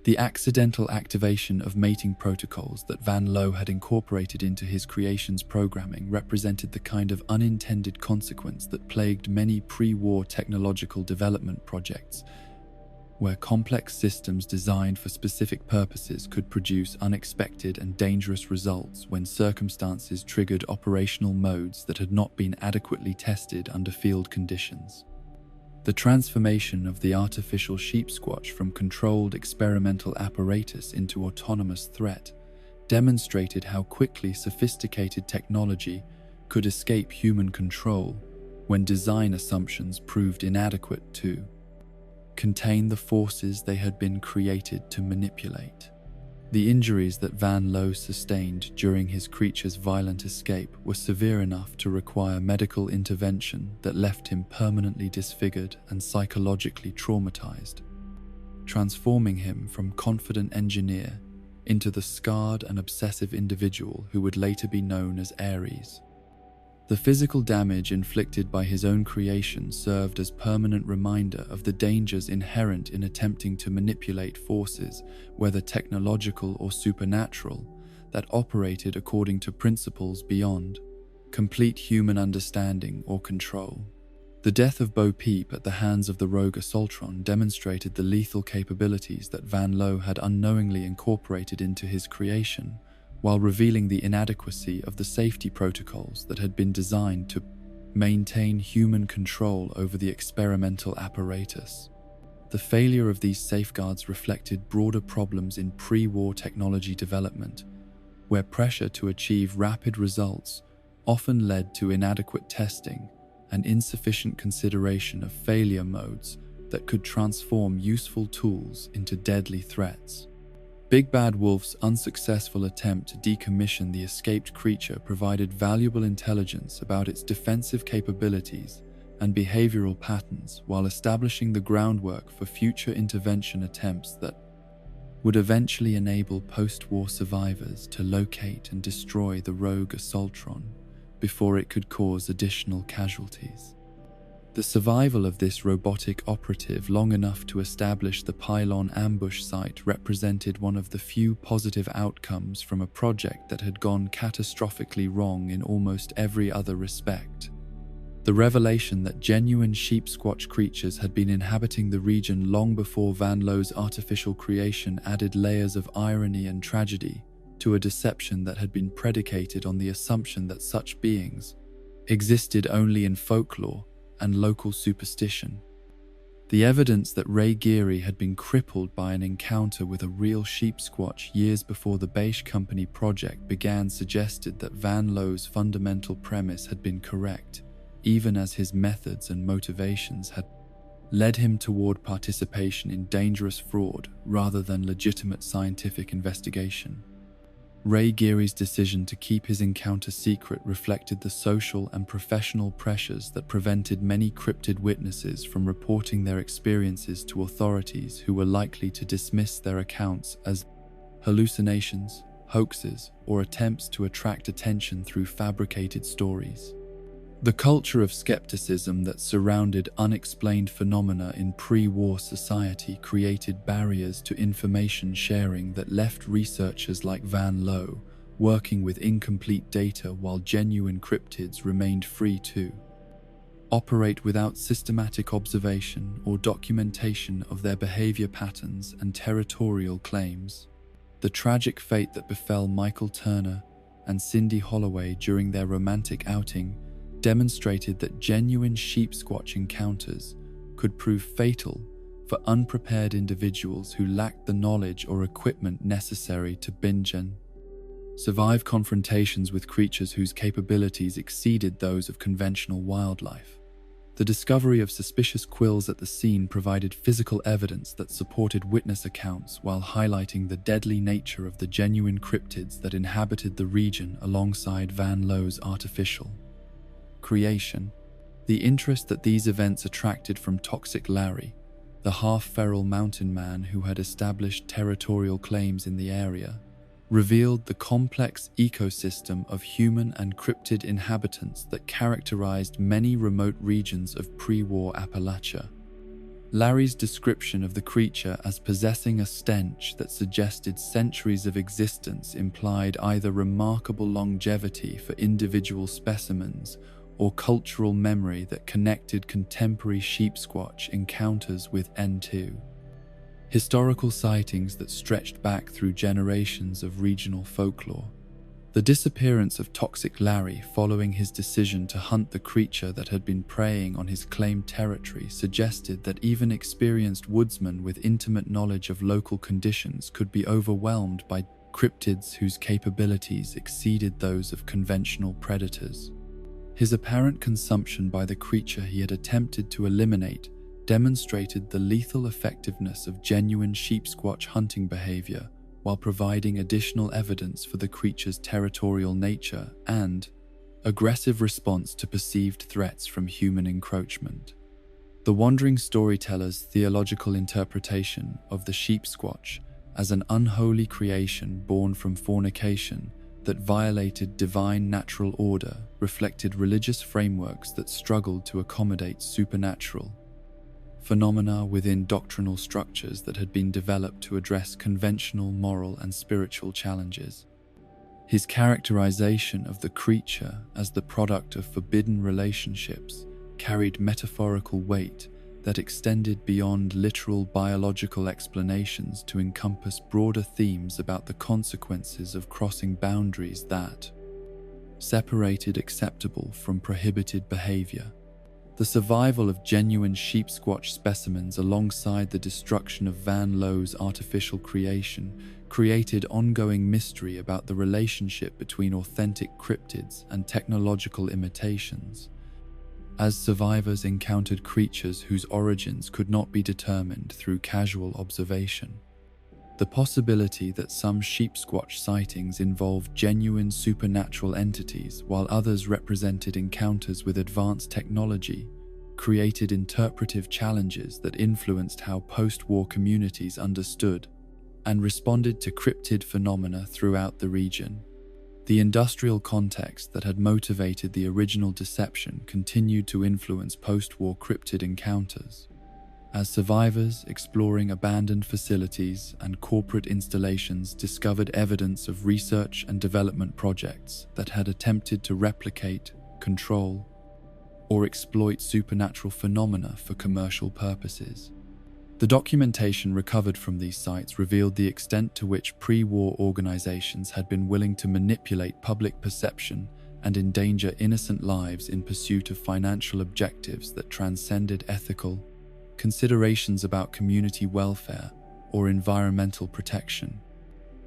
The accidental activation of mating protocols that Van Loo had incorporated into his creation's programming represented the kind of unintended consequence that plagued many pre-war technological development projects, where complex systems designed for specific purposes could produce unexpected and dangerous results when circumstances triggered operational modes that had not been adequately tested under field conditions. The transformation of the artificial sheep squatch from controlled experimental apparatus into autonomous threat demonstrated how quickly sophisticated technology could escape human control when design assumptions proved inadequate to contain the forces they had been created to manipulate. The injuries that Van Loo sustained during his creature's violent escape were severe enough to require medical intervention that left him permanently disfigured and psychologically traumatized, transforming him from confident engineer into the scarred and obsessive individual who would later be known as Ares. The physical damage inflicted by his own creation served as permanent reminder of the dangers inherent in attempting to manipulate forces, whether technological or supernatural, that operated according to principles beyond complete human understanding or control. The death of Bo Peep at the hands of the rogue Assaultron demonstrated the lethal capabilities that Van Loo had unknowingly incorporated into his creation, while revealing the inadequacy of the safety protocols that had been designed to maintain human control over the experimental apparatus. The failure of these safeguards reflected broader problems in pre-war technology development, where pressure to achieve rapid results often led to inadequate testing and insufficient consideration of failure modes that could transform useful tools into deadly threats. Big Bad Wolf's unsuccessful attempt to decommission the escaped creature provided valuable intelligence about its defensive capabilities and behavioral patterns while establishing the groundwork for future intervention attempts that would eventually enable post-war survivors to locate and destroy the rogue Assaultron before it could cause additional casualties. The survival of this robotic operative long enough to establish the pylon ambush site represented one of the few positive outcomes from a project that had gone catastrophically wrong in almost every other respect. The revelation that genuine sheep squatch creatures had been inhabiting the region long before Van Loo's artificial creation added layers of irony and tragedy to a deception that had been predicated on the assumption that such beings existed only in folklore and local superstition. The evidence that Ray Geary had been crippled by an encounter with a real sheep squatch years before the Beige Company project began suggested that Van Lowe's fundamental premise had been correct, even as his methods and motivations had led him toward participation in dangerous fraud rather than legitimate scientific investigation. Ray Geary's decision to keep his encounter secret reflected the social and professional pressures that prevented many cryptid witnesses from reporting their experiences to authorities who were likely to dismiss their accounts as hallucinations, hoaxes, or attempts to attract attention through fabricated stories. The culture of skepticism that surrounded unexplained phenomena in pre-war society created barriers to information sharing that left researchers like Van Lowe working with incomplete data while genuine cryptids remained free to operate without systematic observation or documentation of their behavior patterns and territorial claims. The tragic fate that befell Michael Turner and Cindy Holloway during their romantic outing demonstrated that genuine sheep squatch encounters could prove fatal for unprepared individuals who lacked the knowledge or equipment necessary to binge and survive confrontations with creatures whose capabilities exceeded those of conventional wildlife. The discovery of suspicious quills at the scene provided physical evidence that supported witness accounts while highlighting the deadly nature of the genuine cryptids that inhabited the region alongside Van Lowe's artificial creation. The interest that these events attracted from Toxic Larry, the half-feral mountain man who had established territorial claims in the area, revealed the complex ecosystem of human and cryptid inhabitants that characterized many remote regions of pre-war Appalachia. Larry's description of the creature as possessing a stench that suggested centuries of existence implied either remarkable longevity for individual specimens or cultural memory that connected contemporary sheep squatch encounters with N2. Historical sightings that stretched back through generations of regional folklore. The disappearance of Toxic Larry following his decision to hunt the creature that had been preying on his claimed territory suggested that even experienced woodsmen with intimate knowledge of local conditions could be overwhelmed by cryptids whose capabilities exceeded those of conventional predators. His apparent consumption by the creature he had attempted to eliminate demonstrated the lethal effectiveness of genuine sheep squatch hunting behavior while providing additional evidence for the creature's territorial nature and aggressive response to perceived threats from human encroachment. The wandering storyteller's theological interpretation of the sheep squatch as an unholy creation born from fornication that violated divine natural order reflected religious frameworks that struggled to accommodate supernatural phenomena within doctrinal structures that had been developed to address conventional moral and spiritual challenges. His characterization of the creature as the product of forbidden relationships carried metaphorical weight that extended beyond literal biological explanations to encompass broader themes about the consequences of crossing boundaries that separated acceptable from prohibited behavior. The survival of genuine sheep squatch specimens alongside the destruction of Van Lowe's artificial creation created ongoing mystery about the relationship between authentic cryptids and technological imitations, as survivors encountered creatures whose origins could not be determined through casual observation. The possibility that some sheep squatch sightings involved genuine supernatural entities while others represented encounters with advanced technology created interpretive challenges that influenced how post-war communities understood and responded to cryptid phenomena throughout the region. The industrial context that had motivated the original deception continued to influence post-war cryptid encounters, as survivors exploring abandoned facilities and corporate installations discovered evidence of research and development projects that had attempted to replicate, control, or exploit supernatural phenomena for commercial purposes. The documentation recovered from these sites revealed the extent to which pre-war organizations had been willing to manipulate public perception and endanger innocent lives in pursuit of financial objectives that transcended ethical considerations about community welfare, or environmental protection.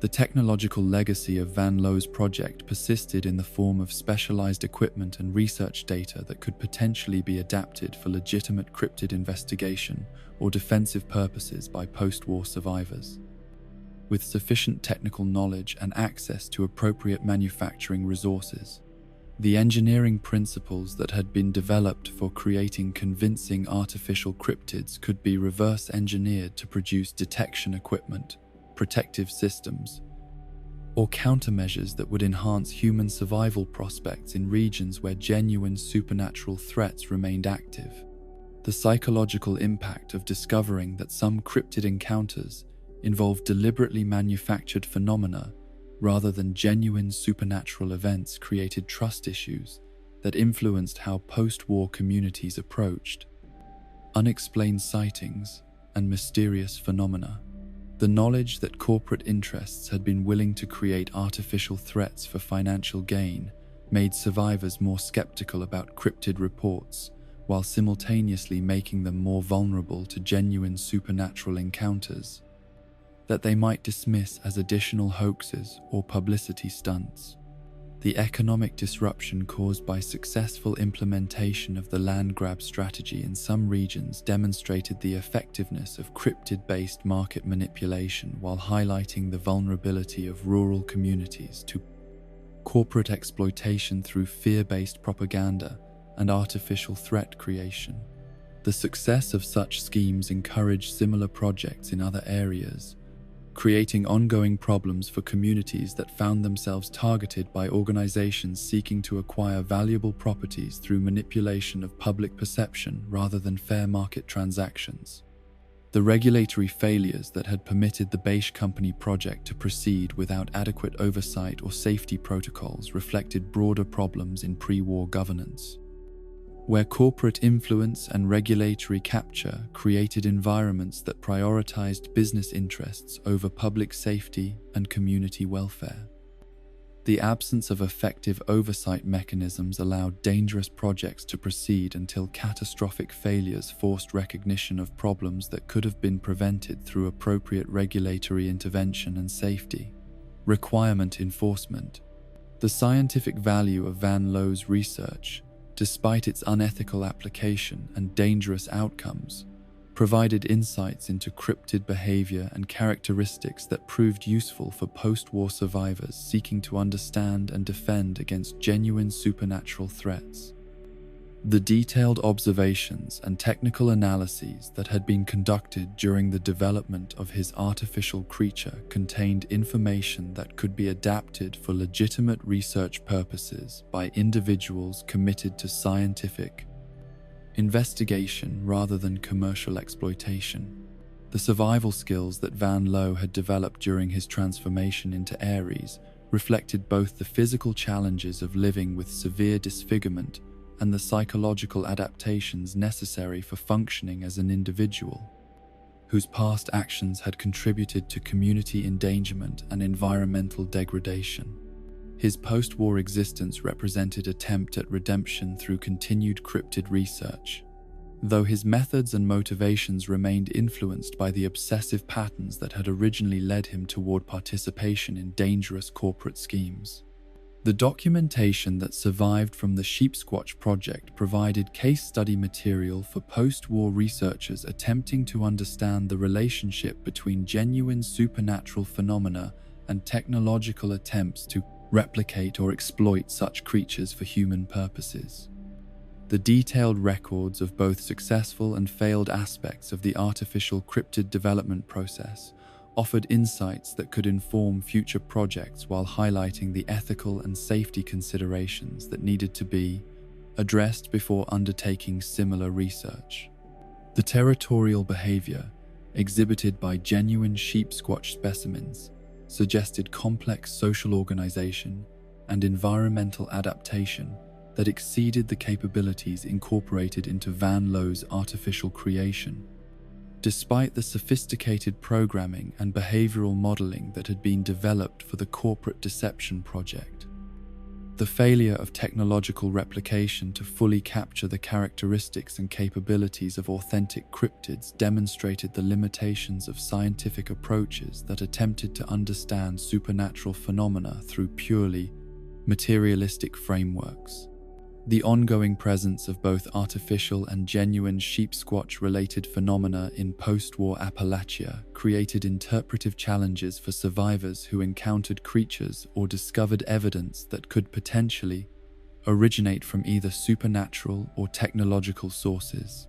The technological legacy of Van Lowe's project persisted in the form of specialized equipment and research data that could potentially be adapted for legitimate cryptid investigation or defensive purposes by post-war survivors. With sufficient technical knowledge and access to appropriate manufacturing resources, the engineering principles that had been developed for creating convincing artificial cryptids could be reverse engineered to produce detection equipment, protective systems, or countermeasures that would enhance human survival prospects in regions where genuine supernatural threats remained active. The psychological impact of discovering that some cryptid encounters involved deliberately manufactured phenomena rather than genuine supernatural events created trust issues that influenced how post-war communities approached unexplained sightings and mysterious phenomena. The knowledge that corporate interests had been willing to create artificial threats for financial gain made survivors more skeptical about cryptid reports, while simultaneously making them more vulnerable to genuine supernatural encounters that they might dismiss as additional hoaxes or publicity stunts. The economic disruption caused by successful implementation of the land grab strategy in some regions demonstrated the effectiveness of cryptid-based market manipulation while highlighting the vulnerability of rural communities to corporate exploitation through fear-based propaganda and artificial threat creation. The success of such schemes encouraged similar projects in other areas, creating ongoing problems for communities that found themselves targeted by organizations seeking to acquire valuable properties through manipulation of public perception rather than fair market transactions. The regulatory failures that had permitted the Beisch Company project to proceed without adequate oversight or safety protocols reflected broader problems in pre-war governance, where corporate influence and regulatory capture created environments that prioritized business interests over public safety and community welfare. The absence of effective oversight mechanisms allowed dangerous projects to proceed until catastrophic failures forced recognition of problems that could have been prevented through appropriate regulatory intervention and safety requirement enforcement. The scientific value of Van Lowe's research, despite its unethical application and dangerous outcomes, provided insights into cryptid behavior and characteristics that proved useful for post-war survivors seeking to understand and defend against genuine supernatural threats. The detailed observations and technical analyses that had been conducted during the development of his artificial creature contained information that could be adapted for legitimate research purposes by individuals committed to scientific investigation rather than commercial exploitation. The survival skills that Van Lowe had developed during his transformation into Aries reflected both the physical challenges of living with severe disfigurement and the psychological adaptations necessary for functioning as an individual, whose past actions had contributed to community endangerment and environmental degradation. His post-war existence represented an attempt at redemption through continued cryptid research, though his methods and motivations remained influenced by the obsessive patterns that had originally led him toward participation in dangerous corporate schemes. The documentation that survived from the Sheep Squatch project provided case study material for post-war researchers attempting to understand the relationship between genuine supernatural phenomena and technological attempts to replicate or exploit such creatures for human purposes. The detailed records of both successful and failed aspects of the artificial cryptid development process offered insights that could inform future projects while highlighting the ethical and safety considerations that needed to be addressed before undertaking similar research. The territorial behavior exhibited by genuine sheep squatch specimens suggested complex social organization and environmental adaptation that exceeded the capabilities incorporated into Van Lowe's artificial creation. Despite the sophisticated programming and behavioral modeling that had been developed for the corporate deception project, The failure of technological replication to fully capture the characteristics and capabilities of authentic cryptids demonstrated the limitations of scientific approaches that attempted to understand supernatural phenomena through purely materialistic frameworks. The ongoing presence of both artificial and genuine sheep-squatch-related phenomena in post-war Appalachia created interpretive challenges for survivors who encountered creatures or discovered evidence that could potentially originate from either supernatural or technological sources.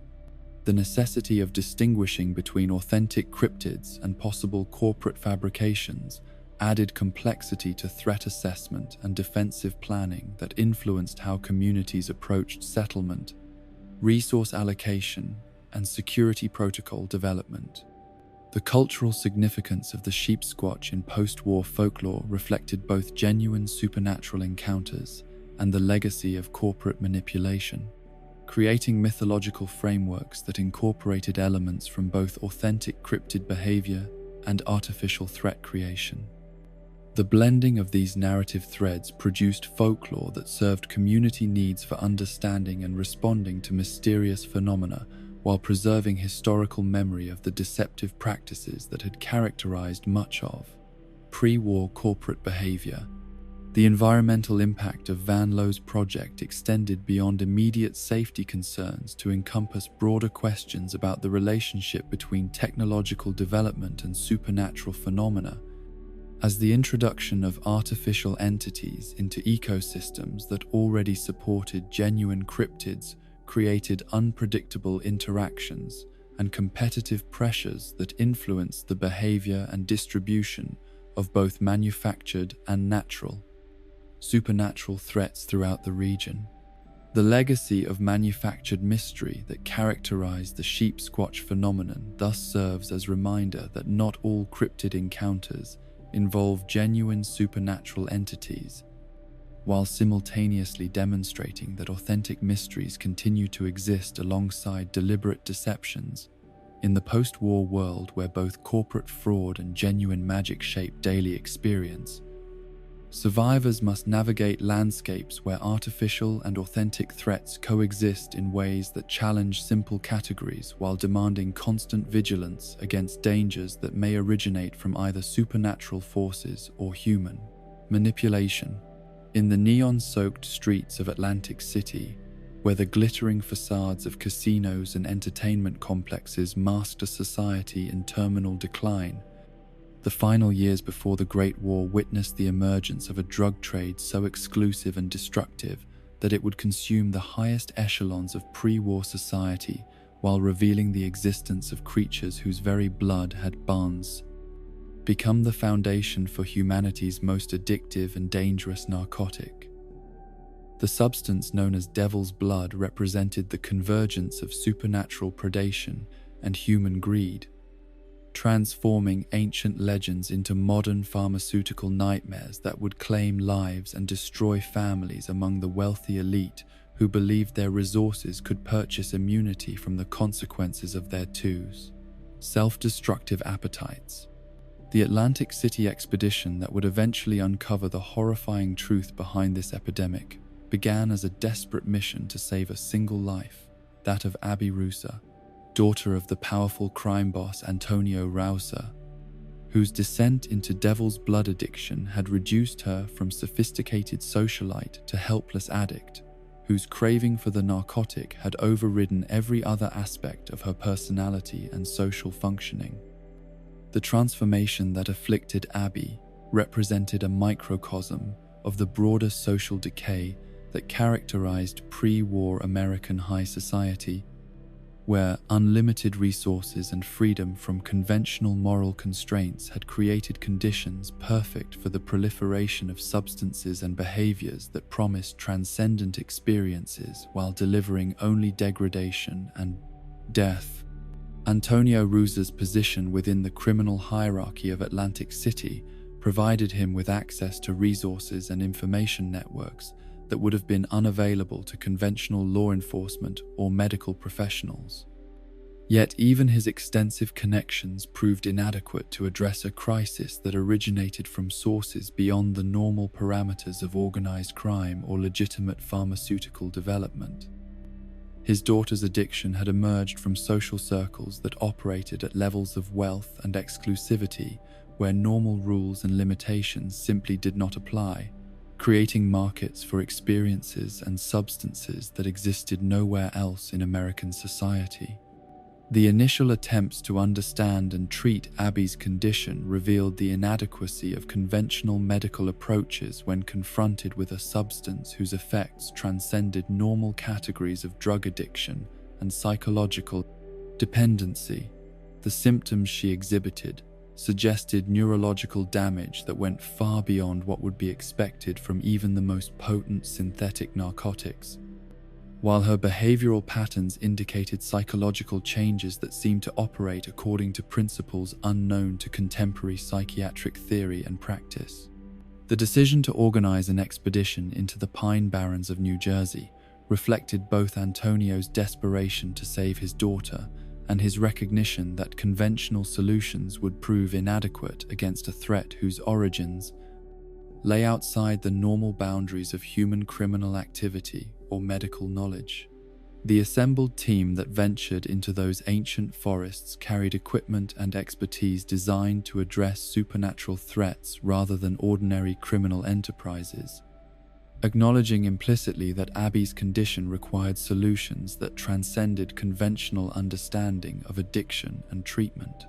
The necessity of distinguishing between authentic cryptids and possible corporate fabrications added complexity to threat assessment and defensive planning that influenced how communities approached settlement, resource allocation, and security protocol development. The cultural significance of the sheep squatch in post-war folklore reflected both genuine supernatural encounters and the legacy of corporate manipulation, creating mythological frameworks that incorporated elements from both authentic cryptid behavior and artificial threat creation. The blending of these narrative threads produced folklore that served community needs for understanding and responding to mysterious phenomena while preserving historical memory of the deceptive practices that had characterized much of pre-war corporate behavior. The environmental impact of Van Lowe's project extended beyond immediate safety concerns to encompass broader questions about the relationship between technological development and supernatural phenomena, as the introduction of artificial entities into ecosystems that already supported genuine cryptids created unpredictable interactions and competitive pressures that influenced the behavior and distribution of both manufactured and natural, supernatural threats throughout the region. The legacy of manufactured mystery that characterized the sheep squatch phenomenon thus serves as reminder that not all cryptid encounters involve genuine supernatural entities, while simultaneously demonstrating that authentic mysteries continue to exist alongside deliberate deceptions. In the post-war world where both corporate fraud and genuine magic shape daily experience, survivors must navigate landscapes where artificial and authentic threats coexist in ways that challenge simple categories while demanding constant vigilance against dangers that may originate from either supernatural forces or human manipulation. In the neon-soaked streets of Atlantic City, where the glittering facades of casinos and entertainment complexes masked a society in terminal decline, the final years before the Great War witnessed the emergence of a drug trade so exclusive and destructive that it would consume the highest echelons of pre-war society while revealing the existence of creatures whose very blood had become the foundation for humanity's most addictive and dangerous narcotic. The substance known as devil's blood represented the convergence of supernatural predation and human greed, transforming ancient legends into modern pharmaceutical nightmares that would claim lives and destroy families among the wealthy elite who believed their resources could purchase immunity from the consequences of their self-destructive appetites. The Atlantic City expedition that would eventually uncover the horrifying truth behind this epidemic began as a desperate mission to save a single life, that of Abby Rusa, daughter of the powerful crime boss Antonio Rausa, whose descent into devil's blood addiction had reduced her from sophisticated socialite to helpless addict, whose craving for the narcotic had overridden every other aspect of her personality and social functioning. The transformation that afflicted Abby represented a microcosm of the broader social decay that characterized pre-war American high society, where unlimited resources and freedom from conventional moral constraints had created conditions perfect for the proliferation of substances and behaviors that promised transcendent experiences while delivering only degradation and death. Antonio Rusa's position within the criminal hierarchy of Atlantic City provided him with access to resources and information networks that would have been unavailable to conventional law enforcement or medical professionals. Yet even his extensive connections proved inadequate to address a crisis that originated from sources beyond the normal parameters of organized crime or legitimate pharmaceutical development. His daughter's addiction had emerged from social circles that operated at levels of wealth and exclusivity where normal rules and limitations simply did not apply, creating markets for experiences and substances that existed nowhere else in American society. The initial attempts to understand and treat Abby's condition revealed the inadequacy of conventional medical approaches when confronted with a substance whose effects transcended normal categories of drug addiction and psychological dependency. The symptoms she exhibited suggested neurological damage that went far beyond what would be expected from even the most potent synthetic narcotics. While her behavioral patterns indicated psychological changes that seemed to operate according to principles unknown to contemporary psychiatric theory and practice. The decision to organize an expedition into the Pine Barrens of New Jersey reflected both Antonio's desperation to save his daughter and his recognition that conventional solutions would prove inadequate against a threat whose origins lay outside the normal boundaries of human criminal activity or medical knowledge. The assembled team that ventured into those ancient forests carried equipment and expertise designed to address supernatural threats rather than ordinary criminal enterprises, acknowledging implicitly that Abby's condition required solutions that transcended conventional understanding of addiction and treatment.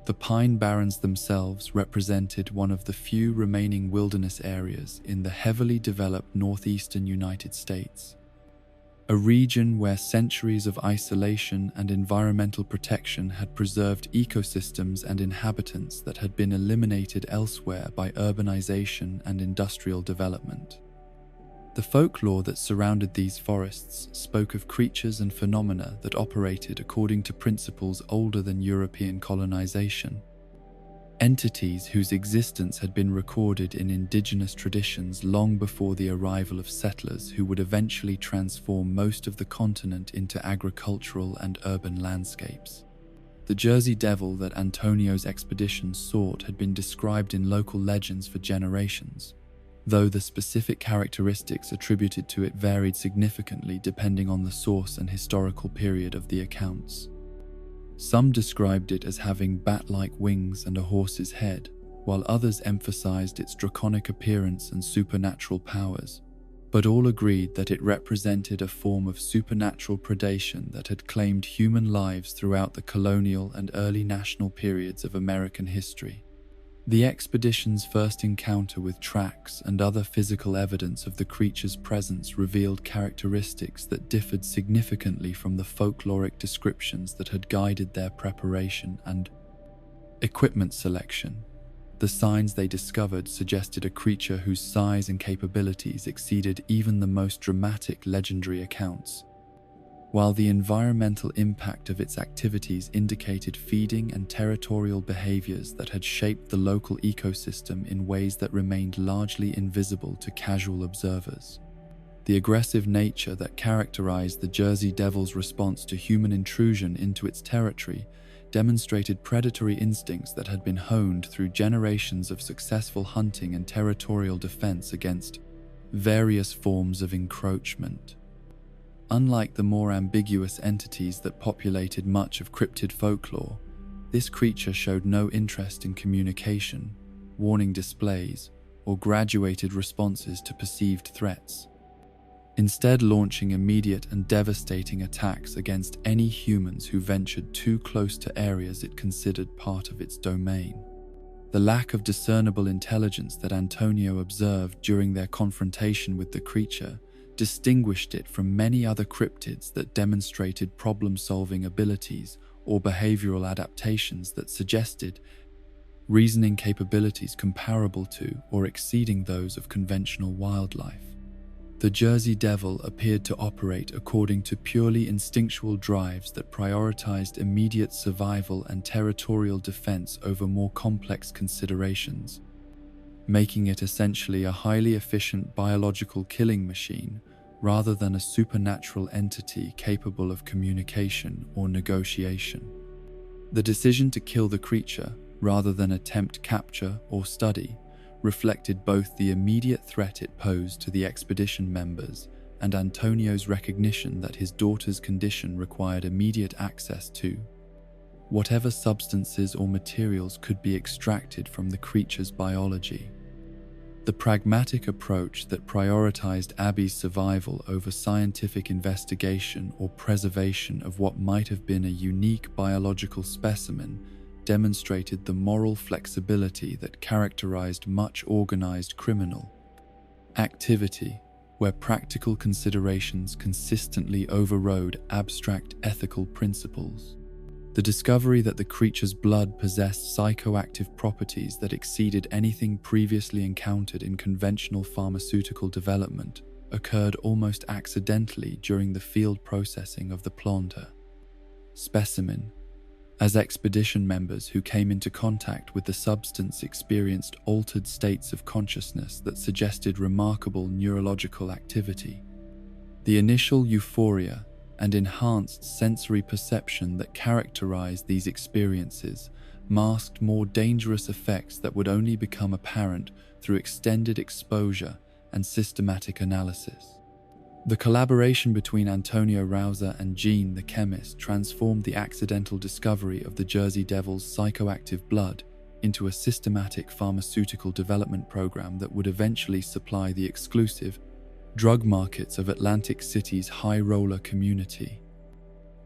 The Pine Barrens themselves represented one of the few remaining wilderness areas in the heavily developed northeastern United States, a region where centuries of isolation and environmental protection had preserved ecosystems and inhabitants that had been eliminated elsewhere by urbanization and industrial development. The folklore that surrounded these forests spoke of creatures and phenomena that operated according to principles older than European colonization. Entities whose existence had been recorded in indigenous traditions long before the arrival of settlers who would eventually transform most of the continent into agricultural and urban landscapes. The Jersey Devil that Antonio's expedition sought had been described in local legends for generations, though the specific characteristics attributed to it varied significantly depending on the source and historical period of the accounts. Some described it as having bat-like wings and a horse's head, while others emphasized its draconic appearance and supernatural powers, but all agreed that it represented a form of supernatural predation that had claimed human lives throughout the colonial and early national periods of American history. The expedition's first encounter with tracks and other physical evidence of the creature's presence revealed characteristics that differed significantly from the folkloric descriptions that had guided their preparation and equipment selection. The signs they discovered suggested a creature whose size and capabilities exceeded even the most dramatic legendary accounts, while the environmental impact of its activities indicated feeding and territorial behaviors that had shaped the local ecosystem in ways that remained largely invisible to casual observers. The aggressive nature that characterized the Jersey Devil's response to human intrusion into its territory demonstrated predatory instincts that had been honed through generations of successful hunting and territorial defense against various forms of encroachment. Unlike the more ambiguous entities that populated much of cryptid folklore, this creature showed no interest in communication, warning displays, or graduated responses to perceived threats, instead launching immediate and devastating attacks against any humans who ventured too close to areas it considered part of its domain. The lack of discernible intelligence that Antonio observed during their confrontation with the creature distinguished it from many other cryptids that demonstrated problem-solving abilities or behavioral adaptations that suggested reasoning capabilities comparable to or exceeding those of conventional wildlife. The Jersey Devil appeared to operate according to purely instinctual drives that prioritized immediate survival and territorial defense over more complex considerations, making it essentially a highly efficient biological killing machine rather than a supernatural entity capable of communication or negotiation. The decision to kill the creature, rather than attempt capture or study, reflected both the immediate threat it posed to the expedition members and Antonio's recognition that his daughter's condition required immediate access to whatever substances or materials could be extracted from the creature's biology. The pragmatic approach that prioritized Abby's survival over scientific investigation or preservation of what might have been a unique biological specimen demonstrated the moral flexibility that characterized much organized criminal activity, where practical considerations consistently overrode abstract ethical principles. The discovery that the creature's blood possessed psychoactive properties that exceeded anything previously encountered in conventional pharmaceutical development occurred almost accidentally during the field processing of the planter specimen, as expedition members who came into contact with the substance experienced altered states of consciousness that suggested remarkable neurological activity. The initial euphoria and enhanced sensory perception that characterized these experiences masked more dangerous effects that would only become apparent through extended exposure and systematic analysis. The collaboration between Antonio Rauser and Jean the chemist transformed the accidental discovery of the Jersey Devil's psychoactive blood into a systematic pharmaceutical development program that would eventually supply the exclusive drug markets of Atlantic City's high roller community.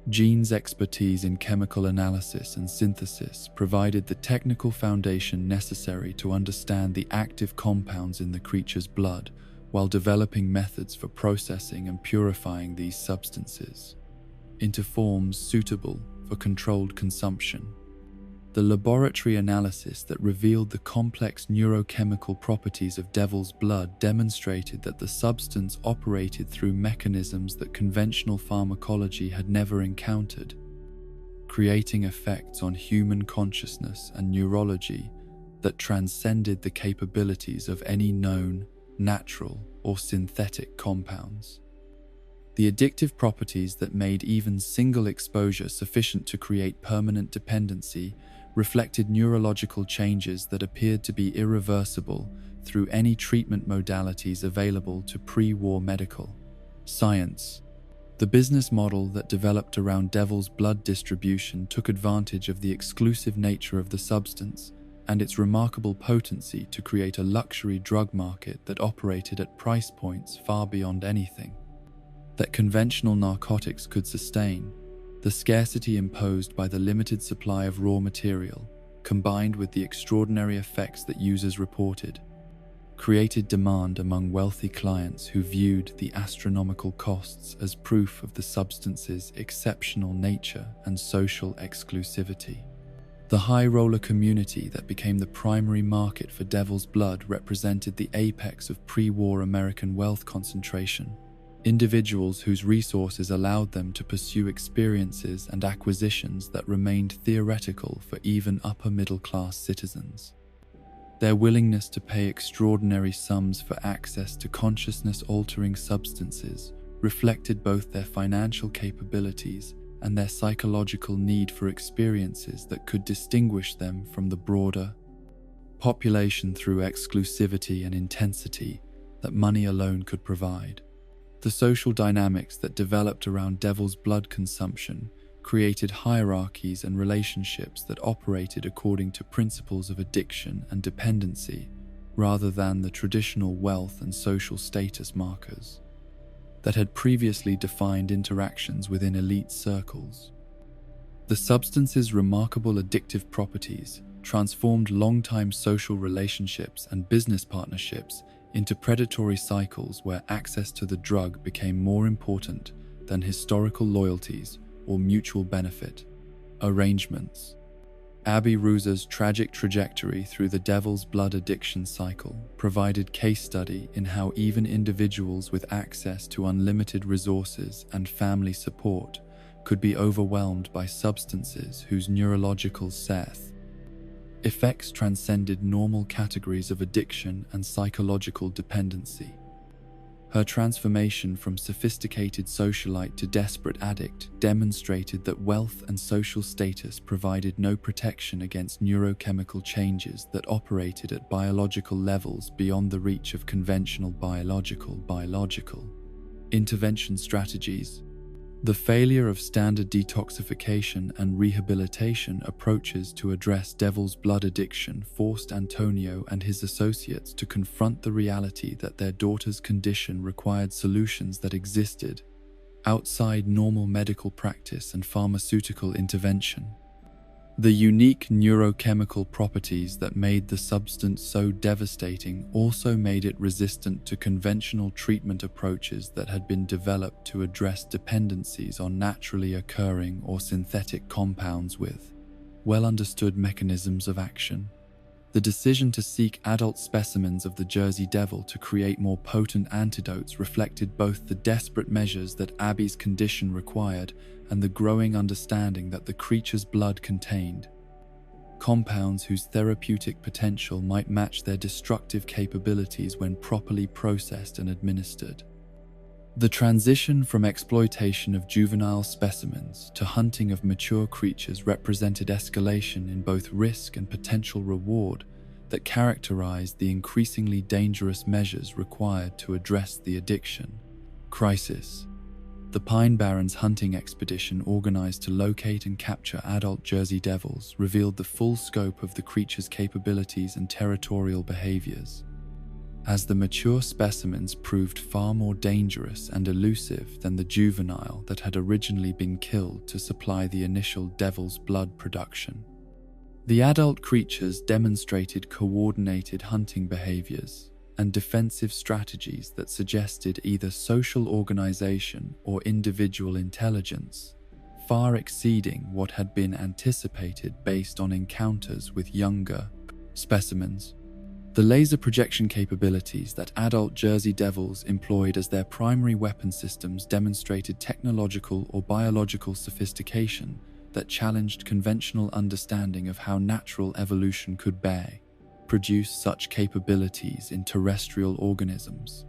Jean's expertise in chemical analysis and synthesis provided the technical foundation necessary to understand the active compounds in the creature's blood, while developing methods for processing and purifying these substances into forms suitable for controlled consumption. The laboratory analysis that revealed the complex neurochemical properties of devil's blood demonstrated that the substance operated through mechanisms that conventional pharmacology had never encountered, creating effects on human consciousness and neurology that transcended the capabilities of any known, natural, or synthetic compounds. The addictive properties that made even single exposure sufficient to create permanent dependency reflected neurological changes that appeared to be irreversible through any treatment modalities available to pre-war medical science. The business model that developed around devil's blood distribution took advantage of the exclusive nature of the substance and its remarkable potency to create a luxury drug market that operated at price points far beyond anything that conventional narcotics could sustain. The scarcity imposed by the limited supply of raw material, combined with the extraordinary effects that users reported, created demand among wealthy clients who viewed the astronomical costs as proof of the substance's exceptional nature and social exclusivity. The high roller community that became the primary market for devil's blood represented the apex of pre-war American wealth concentration. Individuals whose resources allowed them to pursue experiences and acquisitions that remained theoretical for even upper-middle-class citizens. Their willingness to pay extraordinary sums for access to consciousness-altering substances reflected both their financial capabilities and their psychological need for experiences that could distinguish them from the broader population through exclusivity and intensity that money alone could provide. The social dynamics that developed around devil's blood consumption created hierarchies and relationships that operated according to principles of addiction and dependency rather than the traditional wealth and social status markers that had previously defined interactions within elite circles. The substance's remarkable addictive properties transformed long-time social relationships and business partnerships into predatory cycles where access to the drug became more important than historical loyalties or mutual benefit arrangements. Abby Ruzer's tragic trajectory through the devil's blood addiction cycle provided case study in how even individuals with access to unlimited resources and family support could be overwhelmed by substances whose neurological effects transcended normal categories of addiction and psychological dependency. Her transformation from sophisticated socialite to desperate addict demonstrated that wealth and social status provided no protection against neurochemical changes that operated at biological levels beyond the reach of conventional biological intervention strategies. The failure of standard detoxification and rehabilitation approaches to address devil's blood addiction forced Antonio and his associates to confront the reality that their daughter's condition required solutions that existed outside normal medical practice and pharmaceutical intervention. The unique neurochemical properties that made the substance so devastating also made it resistant to conventional treatment approaches that had been developed to address dependencies on naturally occurring or synthetic compounds with well-understood mechanisms of action. The decision to seek adult specimens of the Jersey Devil to create more potent antidotes reflected both the desperate measures that Abby's condition required and the growing understanding that the creature's blood contained compounds whose therapeutic potential might match their destructive capabilities when properly processed and administered. The transition from exploitation of juvenile specimens to hunting of mature creatures represented escalation in both risk and potential reward that characterized the increasingly dangerous measures required to address the addiction crisis. The Pine Barrens hunting expedition organized to locate and capture adult Jersey Devils revealed the full scope of the creature's capabilities and territorial behaviors. As the mature specimens proved far more dangerous and elusive than the juvenile that had originally been killed to supply the initial devil's blood production. The adult creatures demonstrated coordinated hunting behaviors and defensive strategies that suggested either social organization or individual intelligence, far exceeding what had been anticipated based on encounters with younger specimens. The laser projection capabilities that adult Jersey Devils employed as their primary weapon systems demonstrated technological or biological sophistication that challenged conventional understanding of how natural evolution could produce such capabilities in terrestrial organisms.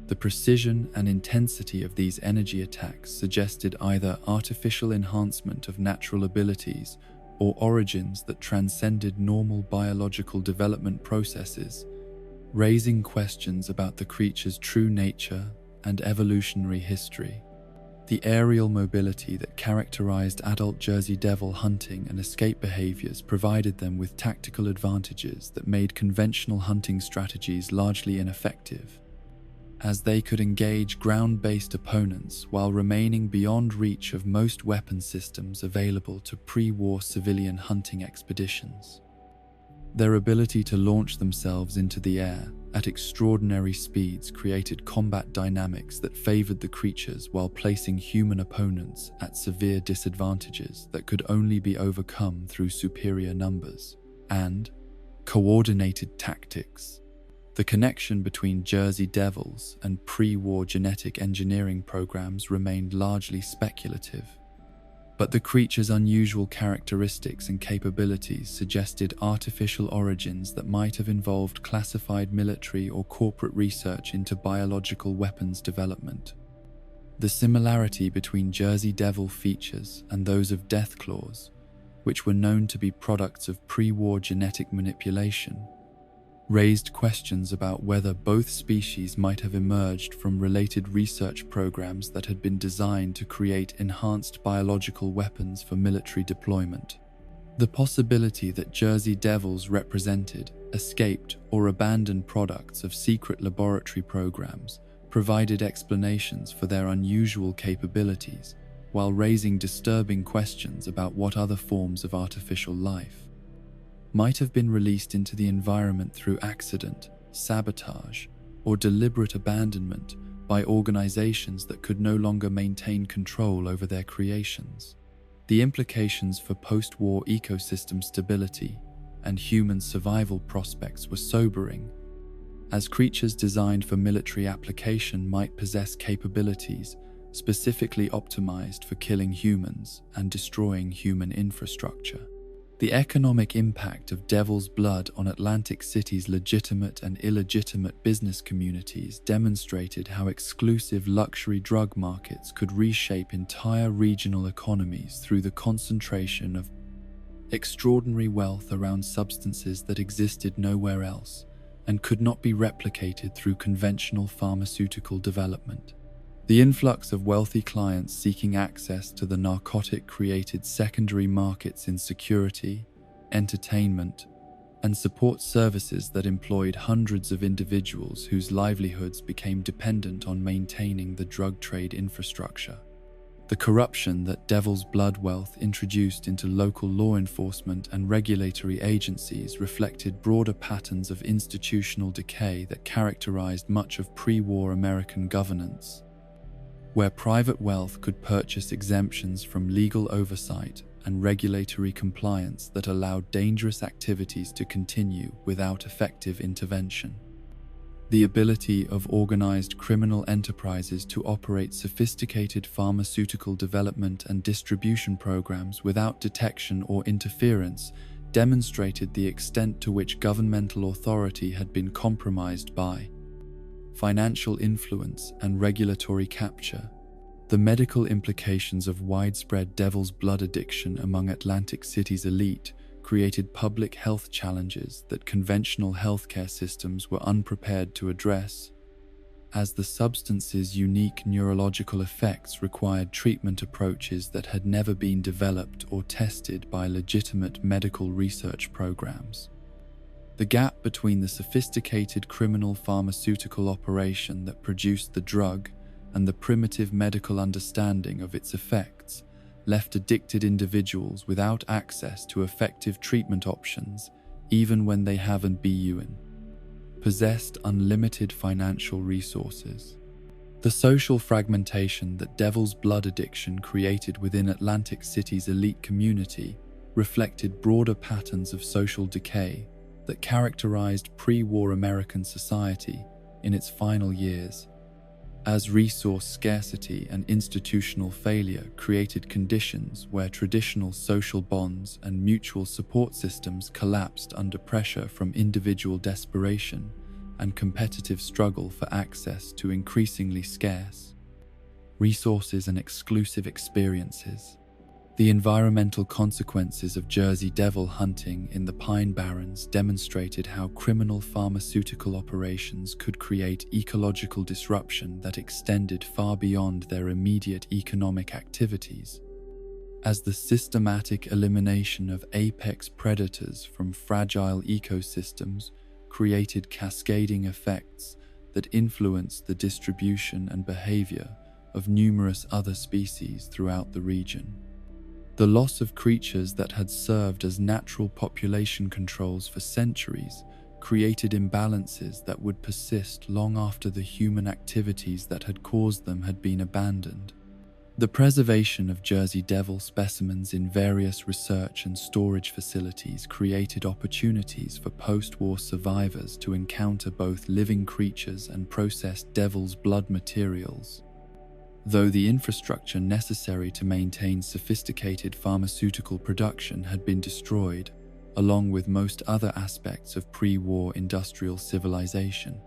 The precision and intensity of these energy attacks suggested either artificial enhancement of natural abilities or origins that transcended normal biological development processes, raising questions about the creature's true nature and evolutionary history. The aerial mobility that characterized adult Jersey Devil hunting and escape behaviors provided them with tactical advantages that made conventional hunting strategies largely ineffective, as they could engage ground-based opponents while remaining beyond reach of most weapon systems available to pre-war civilian hunting expeditions. Their ability to launch themselves into the air at extraordinary speeds created combat dynamics that favored the creatures while placing human opponents at severe disadvantages that could only be overcome through superior numbers and coordinated tactics. The connection between Jersey Devils and pre-war genetic engineering programs remained largely speculative, but the creature's unusual characteristics and capabilities suggested artificial origins that might have involved classified military or corporate research into biological weapons development. The similarity between Jersey Devil features and those of Deathclaws, which were known to be products of pre-war genetic manipulation, raised questions about whether both species might have emerged from related research programs that had been designed to create enhanced biological weapons for military deployment. The possibility that Jersey Devils represented escaped or abandoned products of secret laboratory programs provided explanations for their unusual capabilities, while raising disturbing questions about what other forms of artificial life might have been released into the environment through accident, sabotage, or deliberate abandonment by organizations that could no longer maintain control over their creations. The implications for post-war ecosystem stability and human survival prospects were sobering, as creatures designed for military application might possess capabilities specifically optimized for killing humans and destroying human infrastructure. The economic impact of Devil's Blood on Atlantic City's legitimate and illegitimate business communities demonstrated how exclusive luxury drug markets could reshape entire regional economies through the concentration of extraordinary wealth around substances that existed nowhere else and could not be replicated through conventional pharmaceutical development. The influx of wealthy clients seeking access to the narcotic created secondary markets in security, entertainment, and support services that employed hundreds of individuals whose livelihoods became dependent on maintaining the drug trade infrastructure. The corruption that Devil's Blood wealth introduced into local law enforcement and regulatory agencies reflected broader patterns of institutional decay that characterized much of pre-war American governance, where private wealth could purchase exemptions from legal oversight and regulatory compliance that allowed dangerous activities to continue without effective intervention. The ability of organized criminal enterprises to operate sophisticated pharmaceutical development and distribution programs without detection or interference demonstrated the extent to which governmental authority had been compromised by financial influence and regulatory capture. The medical implications of widespread Devil's Blood addiction among Atlantic City's elite created public health challenges that conventional healthcare systems were unprepared to address, as the substance's unique neurological effects required treatment approaches that had never been developed or tested by legitimate medical research programs. The gap between the sophisticated criminal pharmaceutical operation that produced the drug and the primitive medical understanding of its effects left addicted individuals without access to effective treatment options, even when they have and possessed unlimited financial resources. The social fragmentation that Devil's Blood addiction created within Atlantic City's elite community reflected broader patterns of social decay that characterized pre-war American society in its final years, as resource scarcity and institutional failure created conditions where traditional social bonds and mutual support systems collapsed under pressure from individual desperation and competitive struggle for access to increasingly scarce resources and exclusive experiences. The environmental consequences of Jersey Devil hunting in the Pine Barrens demonstrated how criminal pharmaceutical operations could create ecological disruption that extended far beyond their immediate economic activities, as the systematic elimination of apex predators from fragile ecosystems created cascading effects that influenced the distribution and behavior of numerous other species throughout the region. The loss of creatures that had served as natural population controls for centuries created imbalances that would persist long after the human activities that had caused them had been abandoned. The preservation of Jersey Devil specimens in various research and storage facilities created opportunities for post-war survivors to encounter both living creatures and processed Devil's Blood materials. Though the infrastructure necessary to maintain sophisticated pharmaceutical production had been destroyed, along with most other aspects of pre-war industrial civilization.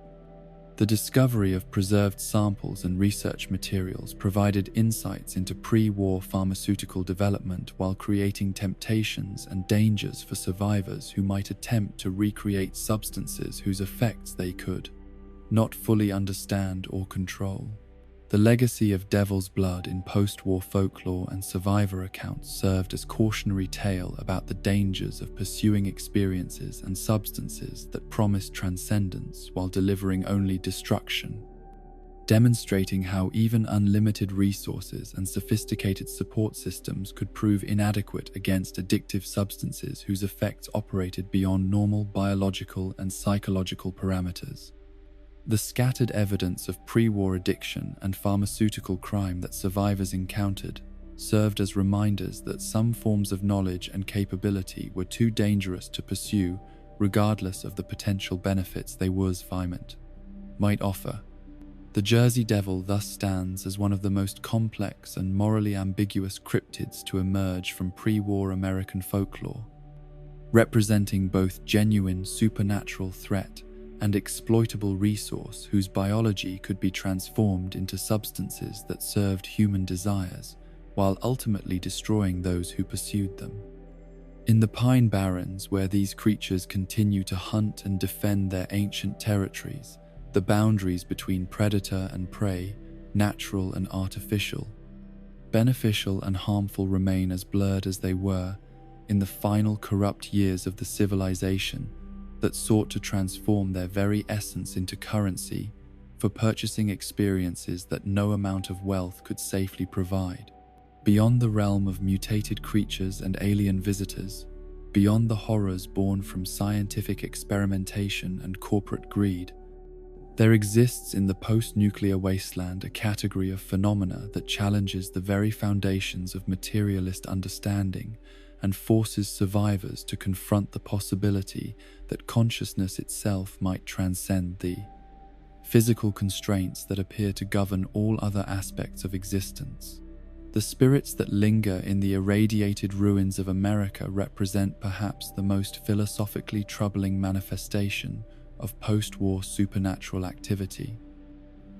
The discovery of preserved samples and research materials provided insights into pre-war pharmaceutical development while creating temptations and dangers for survivors who might attempt to recreate substances whose effects they could not fully understand or control. The legacy of Devil's Blood in post-war folklore and survivor accounts served as cautionary tale about the dangers of pursuing experiences and substances that promised transcendence while delivering only destruction, demonstrating how even unlimited resources and sophisticated support systems could prove inadequate against addictive substances whose effects operated beyond normal biological and psychological parameters. The scattered evidence of pre-war addiction and pharmaceutical crime that survivors encountered served as reminders that some forms of knowledge and capability were too dangerous to pursue, regardless of the potential benefits they might offer. The Jersey Devil thus stands as one of the most complex and morally ambiguous cryptids to emerge from pre-war American folklore, representing both genuine supernatural threat and exploitable resource whose biology could be transformed into substances that served human desires, while ultimately destroying those who pursued them. In the Pine Barrens, where these creatures continue to hunt and defend their ancient territories, the boundaries between predator and prey, natural and artificial, beneficial and harmful, remain as blurred as they were in the final corrupt years of the civilization that sought to transform their very essence into currency for purchasing experiences that no amount of wealth could safely provide. Beyond the realm of mutated creatures and alien visitors, beyond the horrors born from scientific experimentation and corporate greed, there exists in the post-nuclear wasteland a category of phenomena that challenges the very foundations of materialist understanding and forces survivors to confront the possibility that consciousness itself might transcend the physical constraints that appear to govern all other aspects of existence. The spirits that linger in the irradiated ruins of America represent perhaps the most philosophically troubling manifestation of post-war supernatural activity.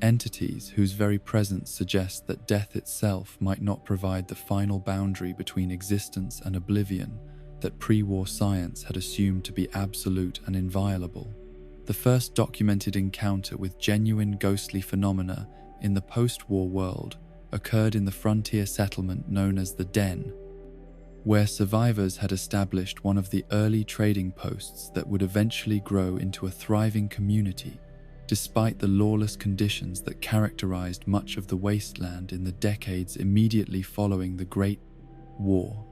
Entities whose very presence suggests that death itself might not provide the final boundary between existence and oblivion that pre-war science had assumed to be absolute and inviolable. The first documented encounter with genuine ghostly phenomena in the post-war world occurred in the frontier settlement known as the Den, where survivors had established one of the early trading posts that would eventually grow into a thriving community, despite the lawless conditions that characterized much of the wasteland in the decades immediately following the Great War.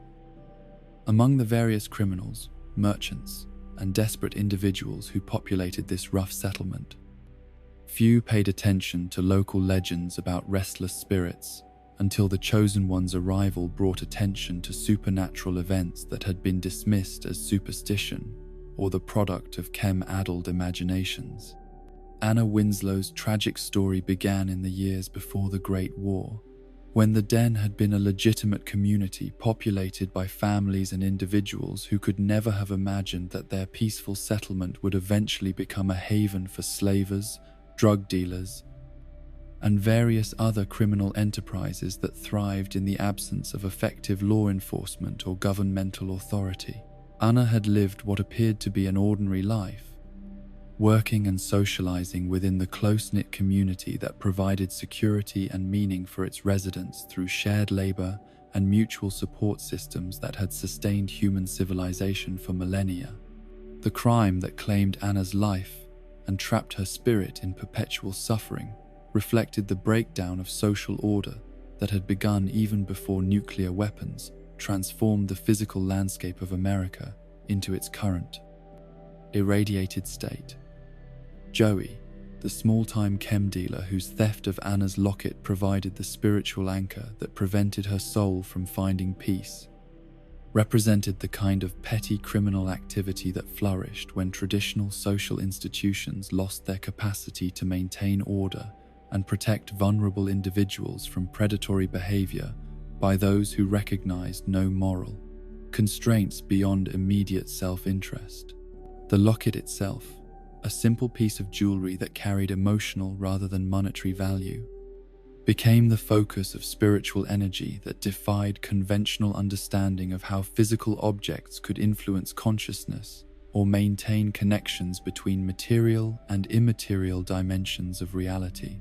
Among the various criminals, merchants, and desperate individuals who populated this rough settlement, few paid attention to local legends about restless spirits until the Chosen One's arrival brought attention to supernatural events that had been dismissed as superstition or the product of chem-addled imaginations. Anna Winslow's tragic story began in the years before the Great War, when the Den had been a legitimate community populated by families and individuals who could never have imagined that their peaceful settlement would eventually become a haven for slavers, drug dealers, and various other criminal enterprises that thrived in the absence of effective law enforcement or governmental authority. Anna had lived what appeared to be an ordinary life, working and socializing within the close-knit community that provided security and meaning for its residents through shared labor and mutual support systems that had sustained human civilization for millennia. The crime that claimed Anna's life and trapped her spirit in perpetual suffering reflected the breakdown of social order that had begun even before nuclear weapons transformed the physical landscape of America into its current irradiated state. Joey, the small-time chem dealer whose theft of Anna's locket provided the spiritual anchor that prevented her soul from finding peace, represented the kind of petty criminal activity that flourished when traditional social institutions lost their capacity to maintain order and protect vulnerable individuals from predatory behavior by those who recognized no moral constraints beyond immediate self-interest. The locket itself, a simple piece of jewelry that carried emotional rather than monetary value, became the focus of spiritual energy that defied conventional understanding of how physical objects could influence consciousness or maintain connections between material and immaterial dimensions of reality.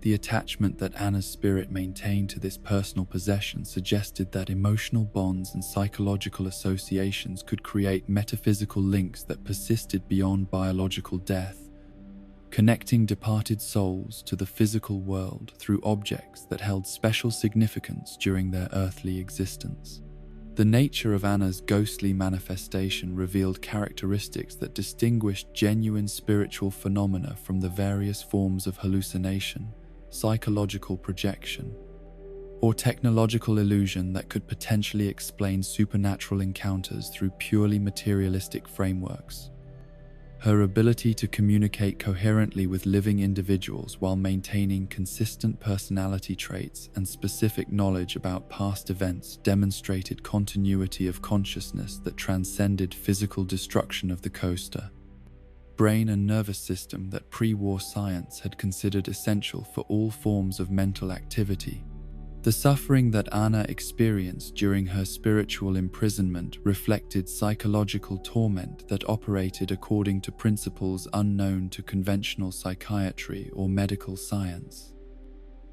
The attachment that Anna's spirit maintained to this personal possession suggested that emotional bonds and psychological associations could create metaphysical links that persisted beyond biological death, connecting departed souls to the physical world through objects that held special significance during their earthly existence. The nature of Anna's ghostly manifestation revealed characteristics that distinguished genuine spiritual phenomena from the various forms of hallucination, psychological projection, or technological illusion that could potentially explain supernatural encounters through purely materialistic frameworks. Her ability to communicate coherently with living individuals while maintaining consistent personality traits and specific knowledge about past events demonstrated continuity of consciousness that transcended physical destruction of the coaster. Brain and nervous system that pre-war science had considered essential for all forms of mental activity. The suffering that Anna experienced during her spiritual imprisonment reflected psychological torment that operated according to principles unknown to conventional psychiatry or medical science,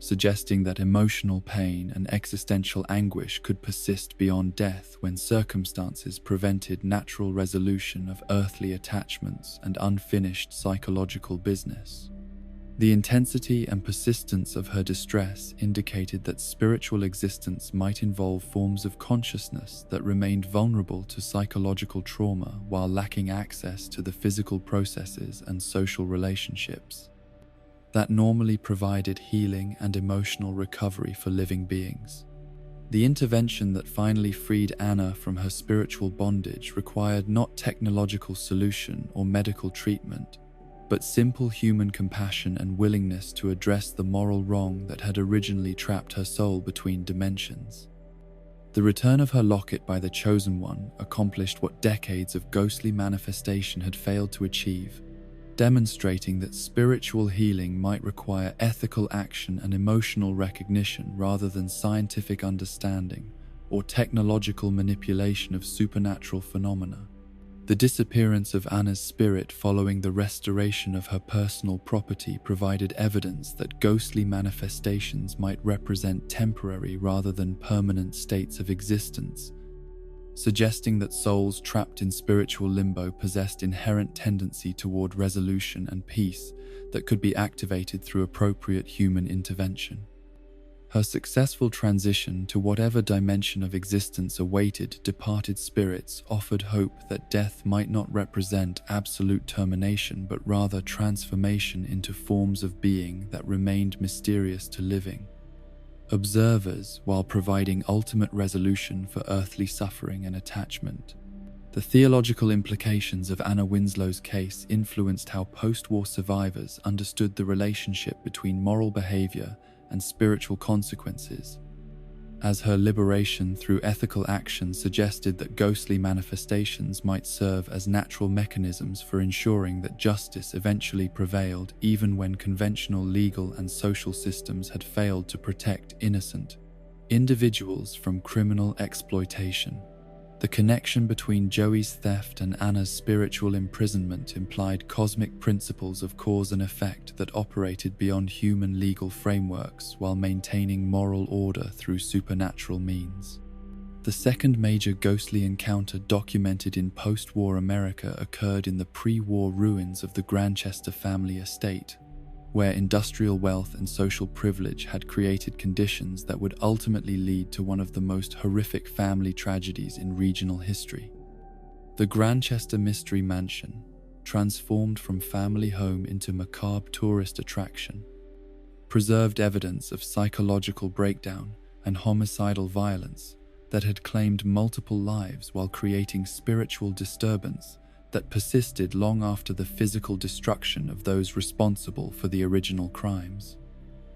suggesting that emotional pain and existential anguish could persist beyond death when circumstances prevented natural resolution of earthly attachments and unfinished psychological business. The intensity and persistence of her distress indicated that spiritual existence might involve forms of consciousness that remained vulnerable to psychological trauma while lacking access to the physical processes and social relationships that normally provided healing and emotional recovery for living beings. The intervention that finally freed Anna from her spiritual bondage required not technological solution or medical treatment, but simple human compassion and willingness to address the moral wrong that had originally trapped her soul between dimensions. The return of her locket by the Chosen One accomplished what decades of ghostly manifestation had failed to achieve, demonstrating that spiritual healing might require ethical action and emotional recognition rather than scientific understanding or technological manipulation of supernatural phenomena. The disappearance of Anna's spirit following the restoration of her personal property provided evidence that ghostly manifestations might represent temporary rather than permanent states of existence, suggesting that souls trapped in spiritual limbo possessed inherent tendency toward resolution and peace that could be activated through appropriate human intervention. Her successful transition to whatever dimension of existence awaited departed spirits offered hope that death might not represent absolute termination but rather transformation into forms of being that remained mysterious to living observers while providing ultimate resolution for earthly suffering and attachment. The theological implications of Anna Winslow's case influenced how post-war survivors understood the relationship between moral behavior and spiritual consequences, as her liberation through ethical action suggested that ghostly manifestations might serve as natural mechanisms for ensuring that justice eventually prevailed even when conventional legal and social systems had failed to protect innocent individuals from criminal exploitation. The connection between Joey's theft and Anna's spiritual imprisonment implied cosmic principles of cause and effect that operated beyond human legal frameworks while maintaining moral order through supernatural means. The second major ghostly encounter documented in post-war America occurred in the pre-war ruins of the Grandchester family estate, where industrial wealth and social privilege had created conditions that would ultimately lead to one of the most horrific family tragedies in regional history. The Grandchester Mystery Mansion, transformed from family home into macabre tourist attraction, preserved evidence of psychological breakdown and homicidal violence that had claimed multiple lives while creating spiritual disturbance that persisted long after the physical destruction of those responsible for the original crimes.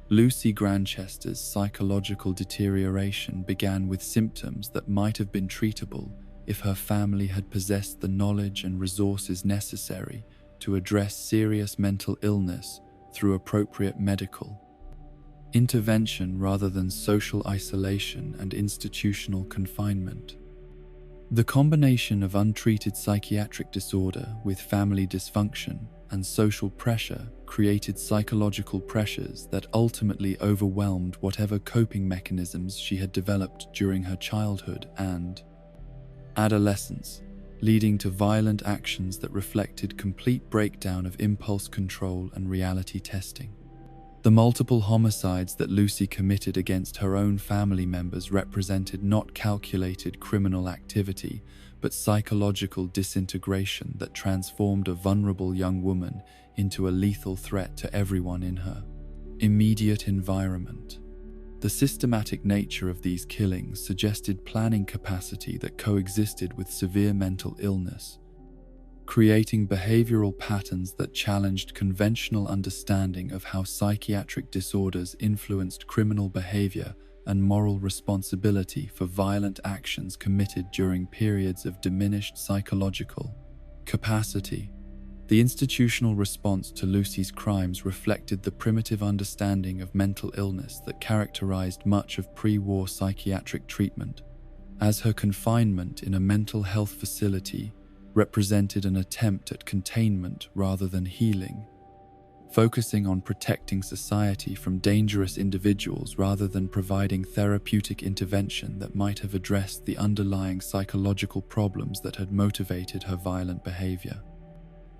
Lucy Grandchester's psychological deterioration began with symptoms that might have been treatable if her family had possessed the knowledge and resources necessary to address serious mental illness through appropriate medical intervention rather than social isolation and institutional confinement. The combination of untreated psychiatric disorder with family dysfunction and social pressure created psychological pressures that ultimately overwhelmed whatever coping mechanisms she had developed during her childhood and adolescence, leading to violent actions that reflected complete breakdown of impulse control and reality testing. The multiple homicides that Lucy committed against her own family members represented not calculated criminal activity, but psychological disintegration that transformed a vulnerable young woman into a lethal threat to everyone in her immediate environment. The systematic nature of these killings suggested planning capacity that coexisted with severe mental illness, creating behavioral patterns that challenged conventional understanding of how psychiatric disorders influenced criminal behavior and moral responsibility for violent actions committed during periods of diminished psychological capacity. The institutional response to Lucy's crimes reflected the primitive understanding of mental illness that characterized much of pre-war psychiatric treatment, as her confinement in a mental health facility represented an attempt at containment rather than healing, focusing on protecting society from dangerous individuals rather than providing therapeutic intervention that might have addressed the underlying psychological problems that had motivated her violent behavior.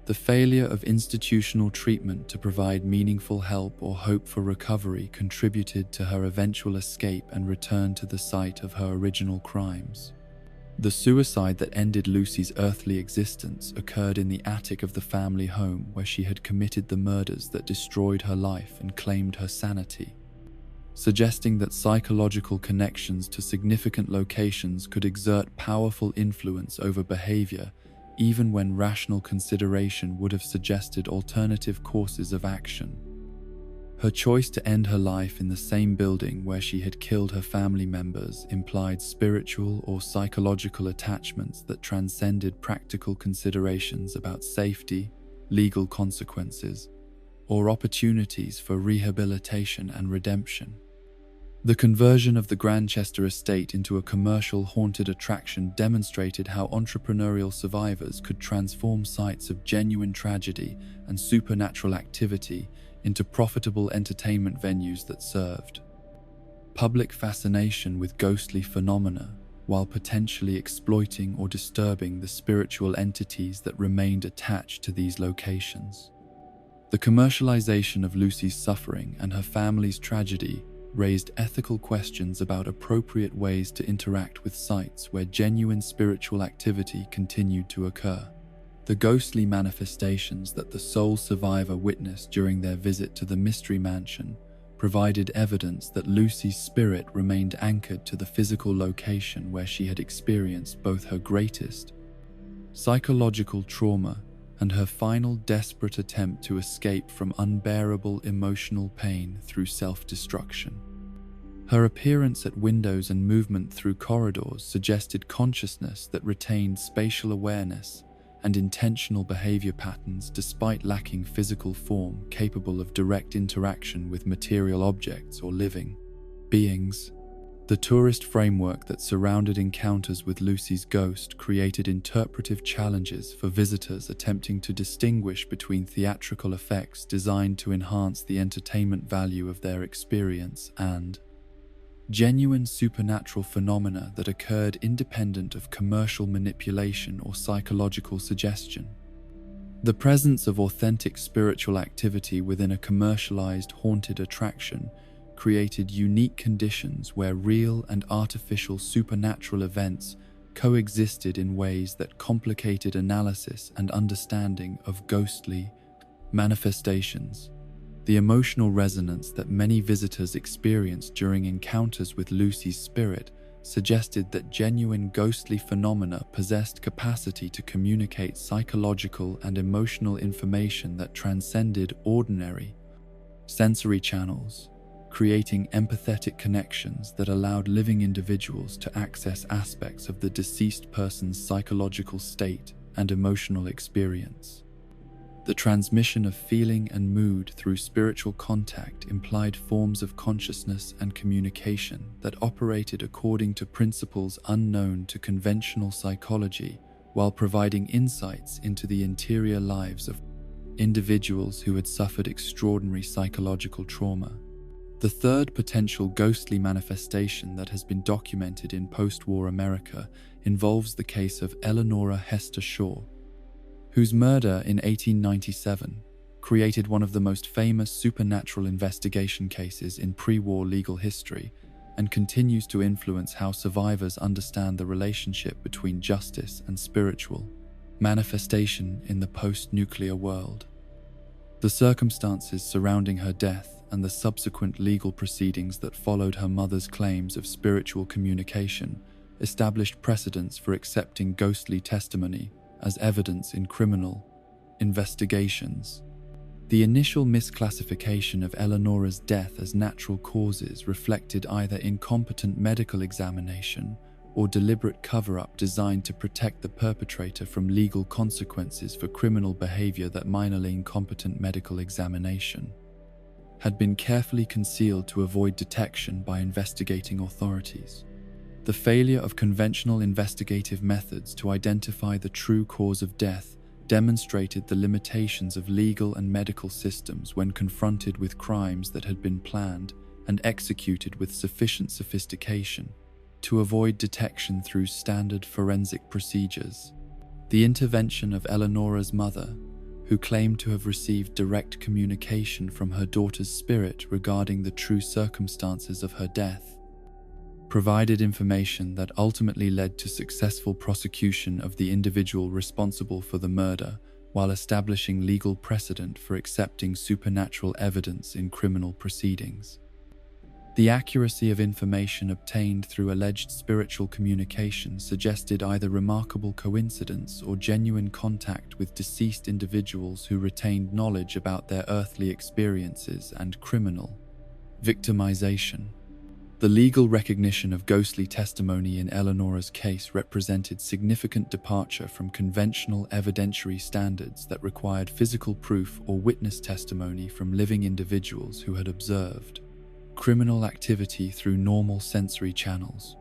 The failure of institutional treatment to provide meaningful help or hope for recovery contributed to her eventual escape and return to the site of her original crimes. The suicide that ended Lucy's earthly existence occurred in the attic of the family home where she had committed the murders that destroyed her life and claimed her sanity, suggesting that psychological connections to significant locations could exert powerful influence over behavior, even when rational consideration would have suggested alternative courses of action. Her choice to end her life in the same building where she had killed her family members implied spiritual or psychological attachments that transcended practical considerations about safety, legal consequences, or opportunities for rehabilitation and redemption. The conversion of the Grandchester estate into a commercial haunted attraction demonstrated how entrepreneurial survivors could transform sites of genuine tragedy and supernatural activity into profitable entertainment venues that served public fascination with ghostly phenomena while potentially exploiting or disturbing the spiritual entities that remained attached to these locations. The commercialization of Lucy's suffering and her family's tragedy raised ethical questions about appropriate ways to interact with sites where genuine spiritual activity continued to occur. The ghostly manifestations that the sole survivor witnessed during their visit to the Mystery Mansion provided evidence that Lucy's spirit remained anchored to the physical location where she had experienced both her greatest psychological trauma and her final desperate attempt to escape from unbearable emotional pain through self-destruction. Her appearance at windows and movement through corridors suggested consciousness that retained spatial awareness and intentional behavior patterns despite lacking physical form capable of direct interaction with material objects or living beings. The tourist framework that surrounded encounters with Lucy's ghost created interpretive challenges for visitors attempting to distinguish between theatrical effects designed to enhance the entertainment value of their experience and genuine supernatural phenomena that occurred independent of commercial manipulation or psychological suggestion. The presence of authentic spiritual activity within a commercialized haunted attraction created unique conditions where real and artificial supernatural events coexisted in ways that complicated analysis and understanding of ghostly manifestations. The emotional resonance that many visitors experienced during encounters with Lucy's spirit suggested that genuine ghostly phenomena possessed capacity to communicate psychological and emotional information that transcended ordinary sensory channels, creating empathetic connections that allowed living individuals to access aspects of the deceased person's psychological state and emotional experience. The transmission of feeling and mood through spiritual contact implied forms of consciousness and communication that operated according to principles unknown to conventional psychology, while providing insights into the interior lives of individuals who had suffered extraordinary psychological trauma. The third potential ghostly manifestation that has been documented in post-war America involves the case of Eleanora Hester Shaw, whose murder in 1897 created one of the most famous supernatural investigation cases in pre-war legal history and continues to influence how survivors understand the relationship between justice and spiritual manifestation in the post-nuclear world. The circumstances surrounding her death and the subsequent legal proceedings that followed her mother's claims of spiritual communication established precedents for accepting ghostly testimony as evidence in criminal investigations. The initial misclassification of Eleonora's death as natural causes reflected either incompetent medical examination or deliberate cover-up designed to protect the perpetrator from legal consequences for criminal behavior that minorly incompetent medical examination had been carefully concealed to avoid detection by investigating authorities. The failure of conventional investigative methods to identify the true cause of death demonstrated the limitations of legal and medical systems when confronted with crimes that had been planned and executed with sufficient sophistication to avoid detection through standard forensic procedures. The intervention of Eleonora's mother, who claimed to have received direct communication from her daughter's spirit regarding the true circumstances of her death, provided information that ultimately led to successful prosecution of the individual responsible for the murder, while establishing legal precedent for accepting supernatural evidence in criminal proceedings. The accuracy of information obtained through alleged spiritual communication suggested either remarkable coincidence or genuine contact with deceased individuals who retained knowledge about their earthly experiences and criminal victimization. The legal recognition of ghostly testimony in Eleonora's case represented significant departure from conventional evidentiary standards that required physical proof or witness testimony from living individuals who had observed criminal activity through normal sensory channels.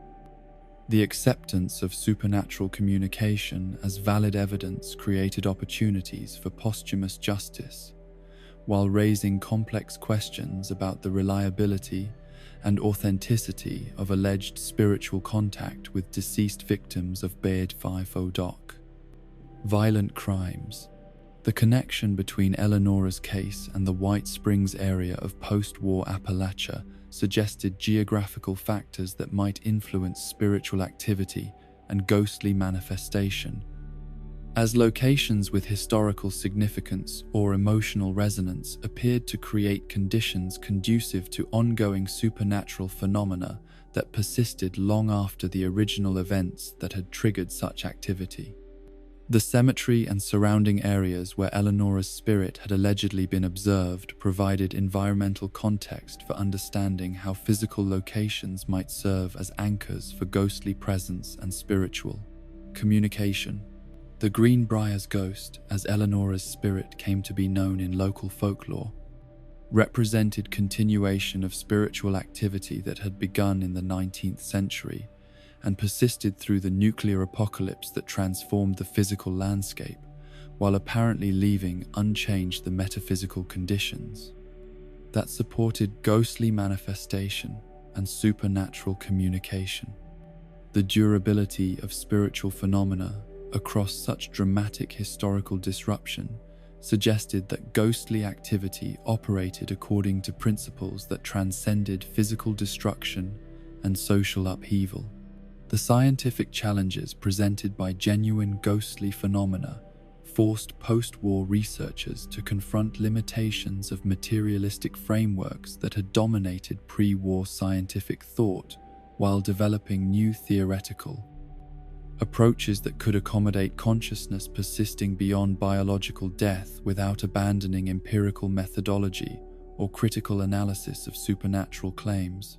The acceptance of supernatural communication as valid evidence created opportunities for posthumous justice, while raising complex questions about the reliability and authenticity of alleged spiritual contact with deceased victims of Bed 50 Doc. Violent crimes. The connection between Eleonora's case and the White Springs area of post-war Appalachia suggested geographical factors that might influence spiritual activity and ghostly manifestation, as locations with historical significance or emotional resonance appeared to create conditions conducive to ongoing supernatural phenomena that persisted long after the original events that had triggered such activity. The cemetery and surrounding areas where Eleonora's spirit had allegedly been observed provided environmental context for understanding how physical locations might serve as anchors for ghostly presence and spiritual communication. The Greenbriar's ghost, as Eleonora's spirit came to be known in local folklore, represented continuation of spiritual activity that had begun in the 19th century and persisted through the nuclear apocalypse that transformed the physical landscape, while apparently leaving unchanged the metaphysical conditions that supported ghostly manifestation and supernatural communication. The durability of spiritual phenomena across such dramatic historical disruption suggested that ghostly activity operated according to principles that transcended physical destruction and social upheaval. The scientific challenges presented by genuine ghostly phenomena forced post-war researchers to confront limitations of materialistic frameworks that had dominated pre-war scientific thought, while developing new theoretical approaches that could accommodate consciousness persisting beyond biological death without abandoning empirical methodology or critical analysis of supernatural claims.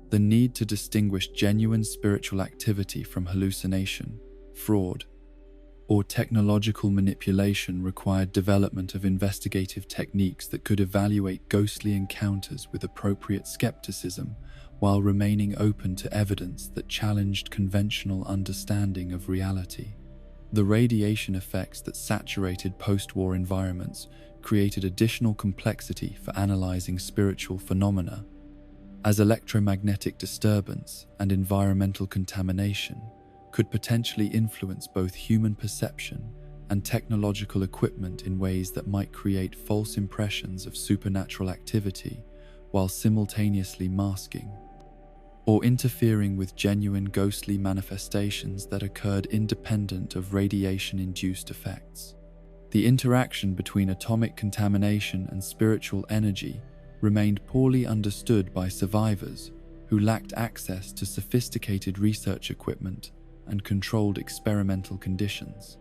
The need to distinguish genuine spiritual activity from hallucination, fraud, or technological manipulation required development of investigative techniques that could evaluate ghostly encounters with appropriate skepticism while remaining open to evidence that challenged conventional understanding of reality. The radiation effects that saturated post-war environments created additional complexity for analyzing spiritual phenomena, as electromagnetic disturbance and environmental contamination could potentially influence both human perception and technological equipment in ways that might create false impressions of supernatural activity while simultaneously masking or interfering with genuine ghostly manifestations that occurred independent of radiation-induced effects. The interaction between atomic contamination and spiritual energy remained poorly understood by survivors who lacked access to sophisticated research equipment and controlled experimental conditions.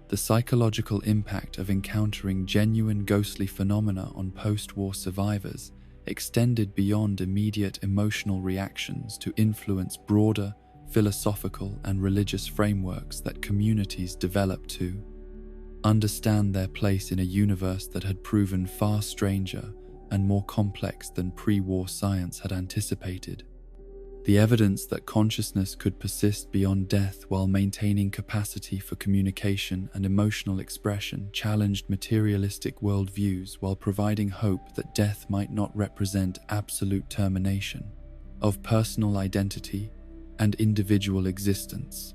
The psychological impact of encountering genuine ghostly phenomena on post-war survivors extended beyond immediate emotional reactions to influence broader philosophical and religious frameworks that communities developed to understand their place in a universe that had proven far stranger and more complex than pre-war science had anticipated. The evidence that consciousness could persist beyond death while maintaining capacity for communication and emotional expression challenged materialistic worldviews while providing hope that death might not represent absolute termination of personal identity and individual existence.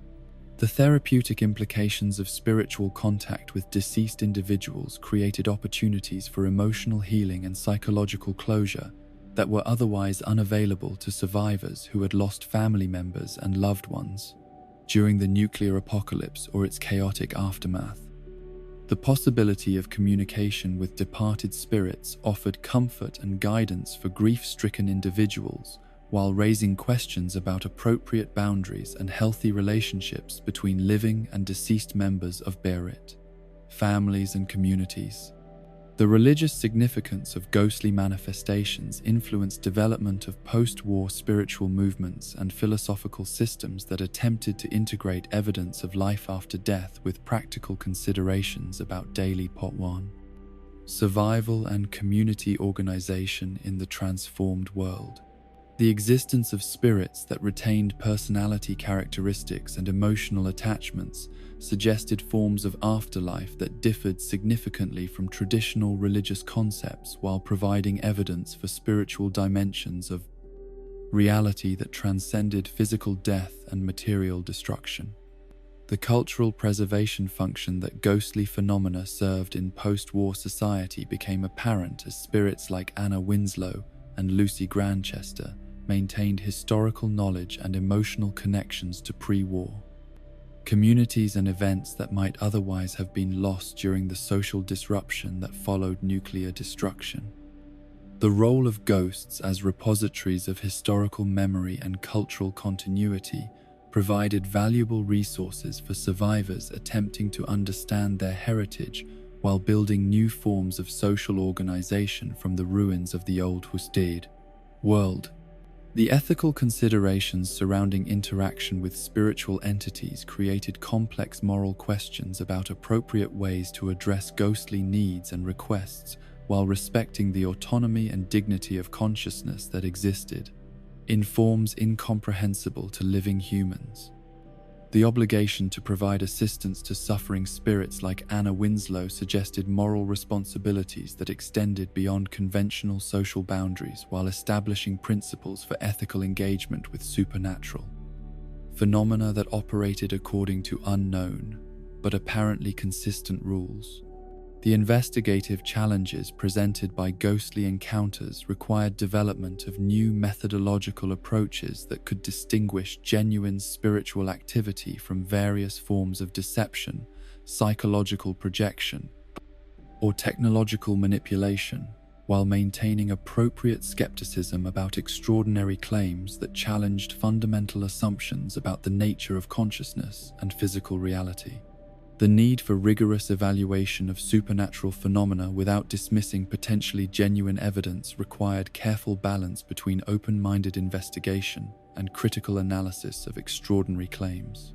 The therapeutic implications of spiritual contact with deceased individuals created opportunities for emotional healing and psychological closure that were otherwise unavailable to survivors who had lost family members and loved ones during the nuclear apocalypse or its chaotic aftermath. The possibility of communication with departed spirits offered comfort and guidance for grief-stricken individuals, while raising questions about appropriate boundaries and healthy relationships between living and deceased members of Berit, families and communities. The religious significance of ghostly manifestations influenced development of post-war spiritual movements and philosophical systems that attempted to integrate evidence of life after death with practical considerations about daily Pot-1, survival and community organization in the transformed world. The existence of spirits that retained personality characteristics and emotional attachments suggested forms of afterlife that differed significantly from traditional religious concepts while providing evidence for spiritual dimensions of reality that transcended physical death and material destruction. The cultural preservation function that ghostly phenomena served in post-war society became apparent as spirits like Anna Winslow and Lucy Grandchester maintained historical knowledge and emotional connections to pre-war communities and events that might otherwise have been lost during the social disruption that followed nuclear destruction. The role of ghosts as repositories of historical memory and cultural continuity provided valuable resources for survivors attempting to understand their heritage while building new forms of social organization from the ruins of the old Husted world. The ethical considerations surrounding interaction with spiritual entities created complex moral questions about appropriate ways to address ghostly needs and requests while respecting the autonomy and dignity of consciousness that existed in forms incomprehensible to living humans. The obligation to provide assistance to suffering spirits like Anna Winslow suggested moral responsibilities that extended beyond conventional social boundaries while establishing principles for ethical engagement with supernatural phenomena that operated according to unknown but apparently consistent rules. The investigative challenges presented by ghostly encounters required development of new methodological approaches that could distinguish genuine spiritual activity from various forms of deception, psychological projection, or technological manipulation, while maintaining appropriate skepticism about extraordinary claims that challenged fundamental assumptions about the nature of consciousness and physical reality. The need for rigorous evaluation of supernatural phenomena without dismissing potentially genuine evidence required careful balance between open-minded investigation and critical analysis of extraordinary claims.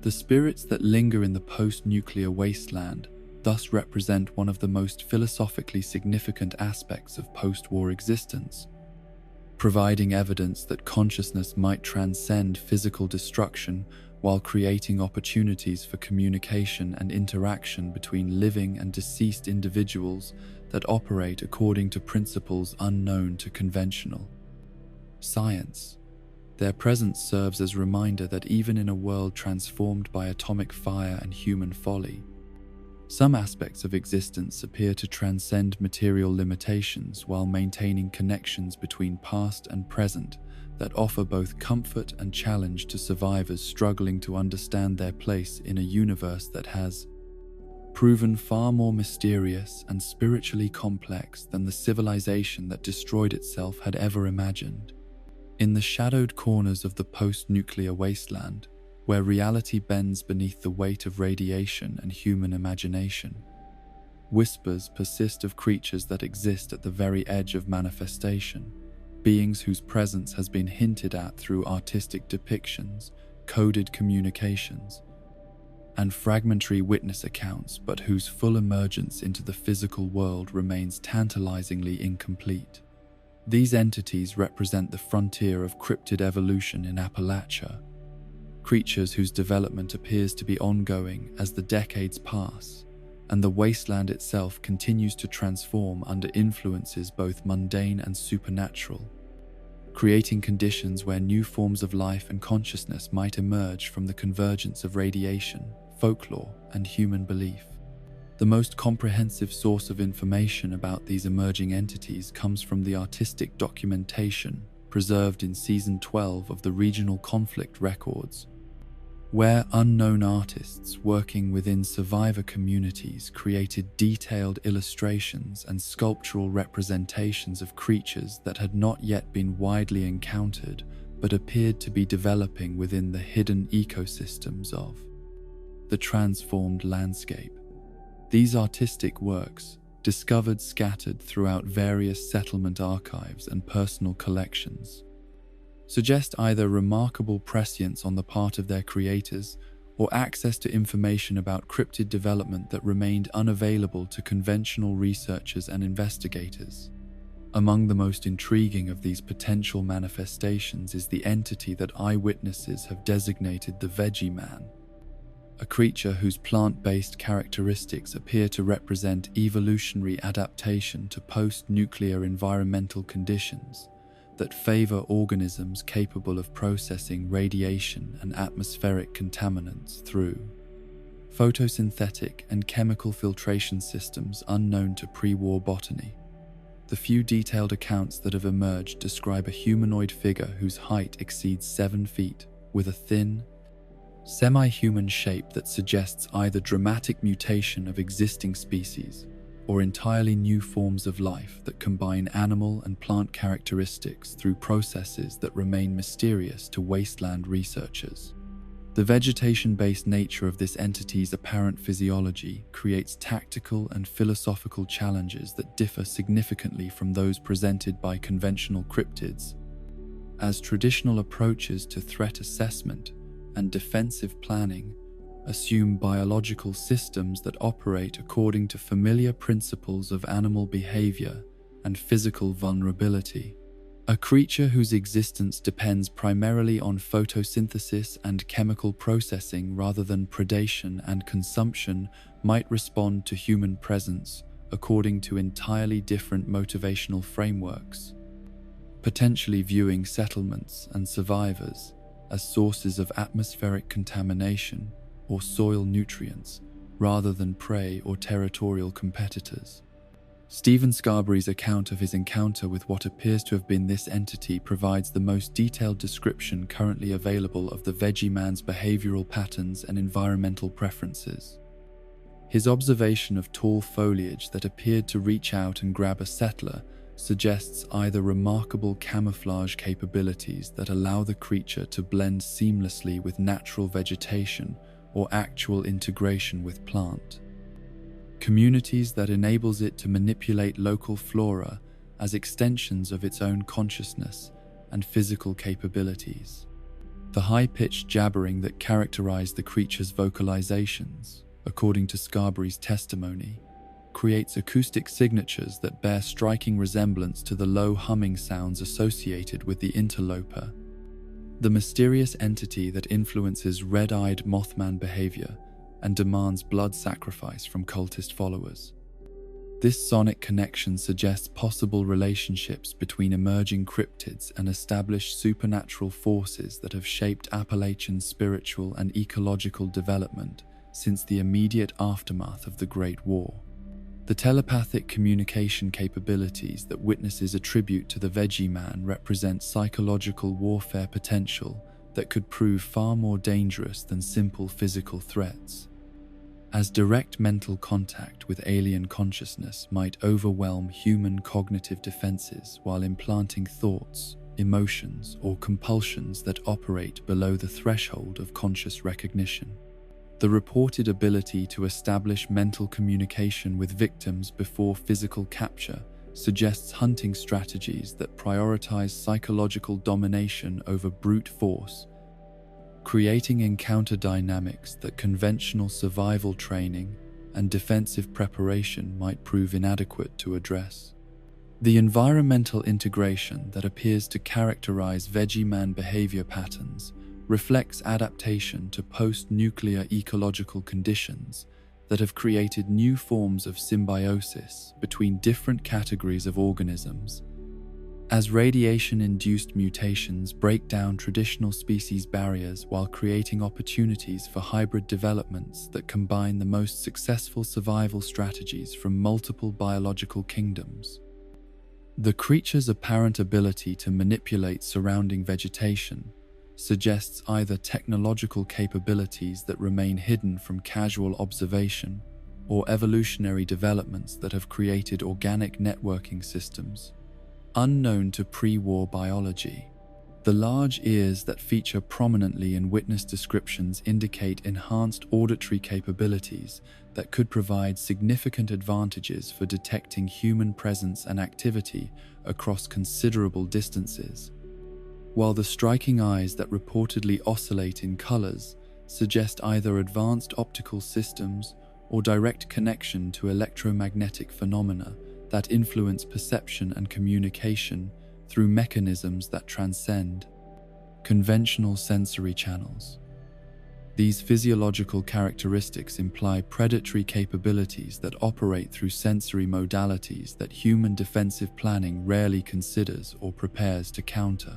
The spirits that linger in the post-nuclear wasteland thus represent one of the most philosophically significant aspects of post-war existence, providing evidence that consciousness might transcend physical destruction while creating opportunities for communication and interaction between living and deceased individuals that operate according to principles unknown to conventional science. Their presence serves as a reminder that even in a world transformed by atomic fire and human folly, some aspects of existence appear to transcend material limitations while maintaining connections between past and present that offer both comfort and challenge to survivors struggling to understand their place in a universe that has proven far more mysterious and spiritually complex than the civilization that destroyed itself had ever imagined. In the shadowed corners of the post-nuclear wasteland, where reality bends beneath the weight of radiation and human imagination. Whispers persist of creatures that exist at the very edge of manifestation, beings whose presence has been hinted at through artistic depictions, coded communications, and fragmentary witness accounts, but whose full emergence into the physical world remains tantalizingly incomplete. These entities represent the frontier of cryptid evolution in Appalachia, creatures whose development appears to be ongoing as the decades pass, and the wasteland itself continues to transform under influences both mundane and supernatural, creating conditions where new forms of life and consciousness might emerge from the convergence of radiation, folklore, and human belief. The most comprehensive source of information about these emerging entities comes from the artistic documentation preserved in Season 12 of the Regional Conflict Records, where unknown artists working within survivor communities created detailed illustrations and sculptural representations of creatures that had not yet been widely encountered but appeared to be developing within the hidden ecosystems of the transformed landscape. These artistic works, discovered scattered throughout various settlement archives and personal collections, suggest either remarkable prescience on the part of their creators or access to information about cryptid development that remained unavailable to conventional researchers and investigators. Among the most intriguing of these potential manifestations is the entity that eyewitnesses have designated the Veggie Man, a creature whose plant-based characteristics appear to represent evolutionary adaptation to post-nuclear environmental conditions that favor organisms capable of processing radiation and atmospheric contaminants through photosynthetic and chemical filtration systems unknown to pre-war botany. The few detailed accounts that have emerged describe a humanoid figure whose height exceeds 7 feet, with a thin, semi-human shape that suggests either dramatic mutation of existing species or entirely new forms of life that combine animal and plant characteristics through processes that remain mysterious to wasteland researchers. The vegetation-based nature of this entity's apparent physiology creates tactical and philosophical challenges that differ significantly from those presented by conventional cryptids, as traditional approaches to threat assessment and defensive planning assume biological systems that operate according to familiar principles of animal behavior and physical vulnerability. A creature whose existence depends primarily on photosynthesis and chemical processing rather than predation and consumption might respond to human presence according to entirely different motivational frameworks, potentially viewing settlements and survivors as sources of atmospheric contamination or soil nutrients rather than prey or territorial competitors. Stephen Scarberry's account of his encounter with what appears to have been this entity provides the most detailed description currently available of the Veggie Man's behavioral patterns and environmental preferences. His observation of tall foliage that appeared to reach out and grab a settler suggests either remarkable camouflage capabilities that allow the creature to blend seamlessly with natural vegetation or actual integration with plant communities that enables it to manipulate local flora as extensions of its own consciousness and physical capabilities. The high-pitched jabbering that characterized the creature's vocalizations, according to Scarberry's testimony, creates acoustic signatures that bear striking resemblance to the low humming sounds associated with the interloper, the mysterious entity that influences red-eyed Moth Man behavior and demands blood sacrifice from cultist followers. This sonic connection suggests possible relationships between emerging cryptids and established supernatural forces that have shaped Appalachian spiritual and ecological development since the immediate aftermath of the Great War. The telepathic communication capabilities that witnesses attribute to the Veggie Man represent psychological warfare potential that could prove far more dangerous than simple physical threats, as direct mental contact with alien consciousness might overwhelm human cognitive defenses while implanting thoughts, emotions, or compulsions that operate below the threshold of conscious recognition. The reported ability to establish mental communication with victims before physical capture suggests hunting strategies that prioritize psychological domination over brute force, creating encounter dynamics that conventional survival training and defensive preparation might prove inadequate to address. The environmental integration that appears to characterize Veggie Man behavior patterns reflects adaptation to post-nuclear ecological conditions that have created new forms of symbiosis between different categories of organisms. As radiation-induced mutations break down traditional species barriers while creating opportunities for hybrid developments that combine the most successful survival strategies from multiple biological kingdoms. The creature's apparent ability to manipulate surrounding vegetation suggests either technological capabilities that remain hidden from casual observation or evolutionary developments that have created organic networking systems unknown to pre-war biology. The large ears that feature prominently in witness descriptions indicate enhanced auditory capabilities that could provide significant advantages for detecting human presence and activity across considerable distances, while the striking eyes that reportedly oscillate in colors suggest either advanced optical systems or direct connection to electromagnetic phenomena that influence perception and communication through mechanisms that transcend conventional sensory channels. These physiological characteristics imply predatory capabilities that operate through sensory modalities that human defensive planning rarely considers or prepares to counter.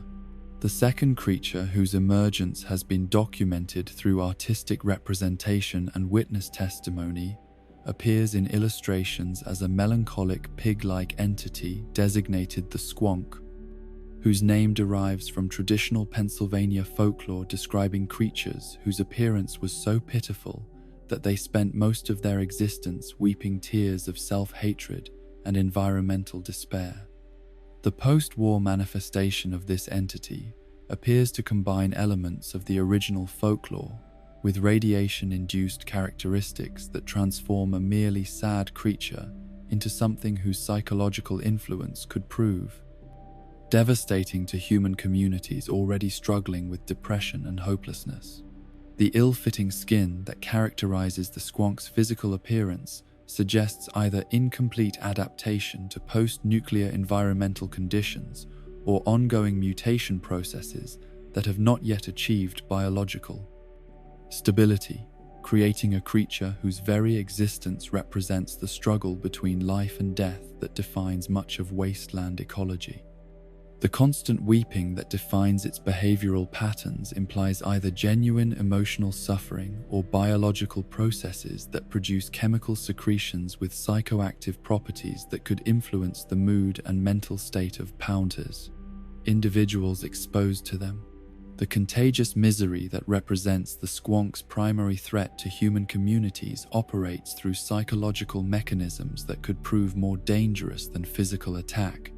The second creature, whose emergence has been documented through artistic representation and witness testimony, appears in illustrations as a melancholic pig-like entity designated the squonk, whose name derives from traditional Pennsylvania folklore describing creatures whose appearance was so pitiful that they spent most of their existence weeping tears of self-hatred and environmental despair. The post-war manifestation of this entity appears to combine elements of the original folklore with radiation-induced characteristics that transform a merely sad creature into something whose psychological influence could prove devastating to human communities already struggling with depression and hopelessness. The ill-fitting skin that characterizes the squonk's physical appearance suggests either incomplete adaptation to post-nuclear environmental conditions or ongoing mutation processes that have not yet achieved biological stability, creating a creature whose very existence represents the struggle between life and death that defines much of wasteland ecology. The constant weeping that defines its behavioral patterns implies either genuine emotional suffering or biological processes that produce chemical secretions with psychoactive properties that could influence the mood and mental state of pounders, individuals exposed to them. The contagious misery that represents the squonk's primary threat to human communities operates through psychological mechanisms that could prove more dangerous than physical attack.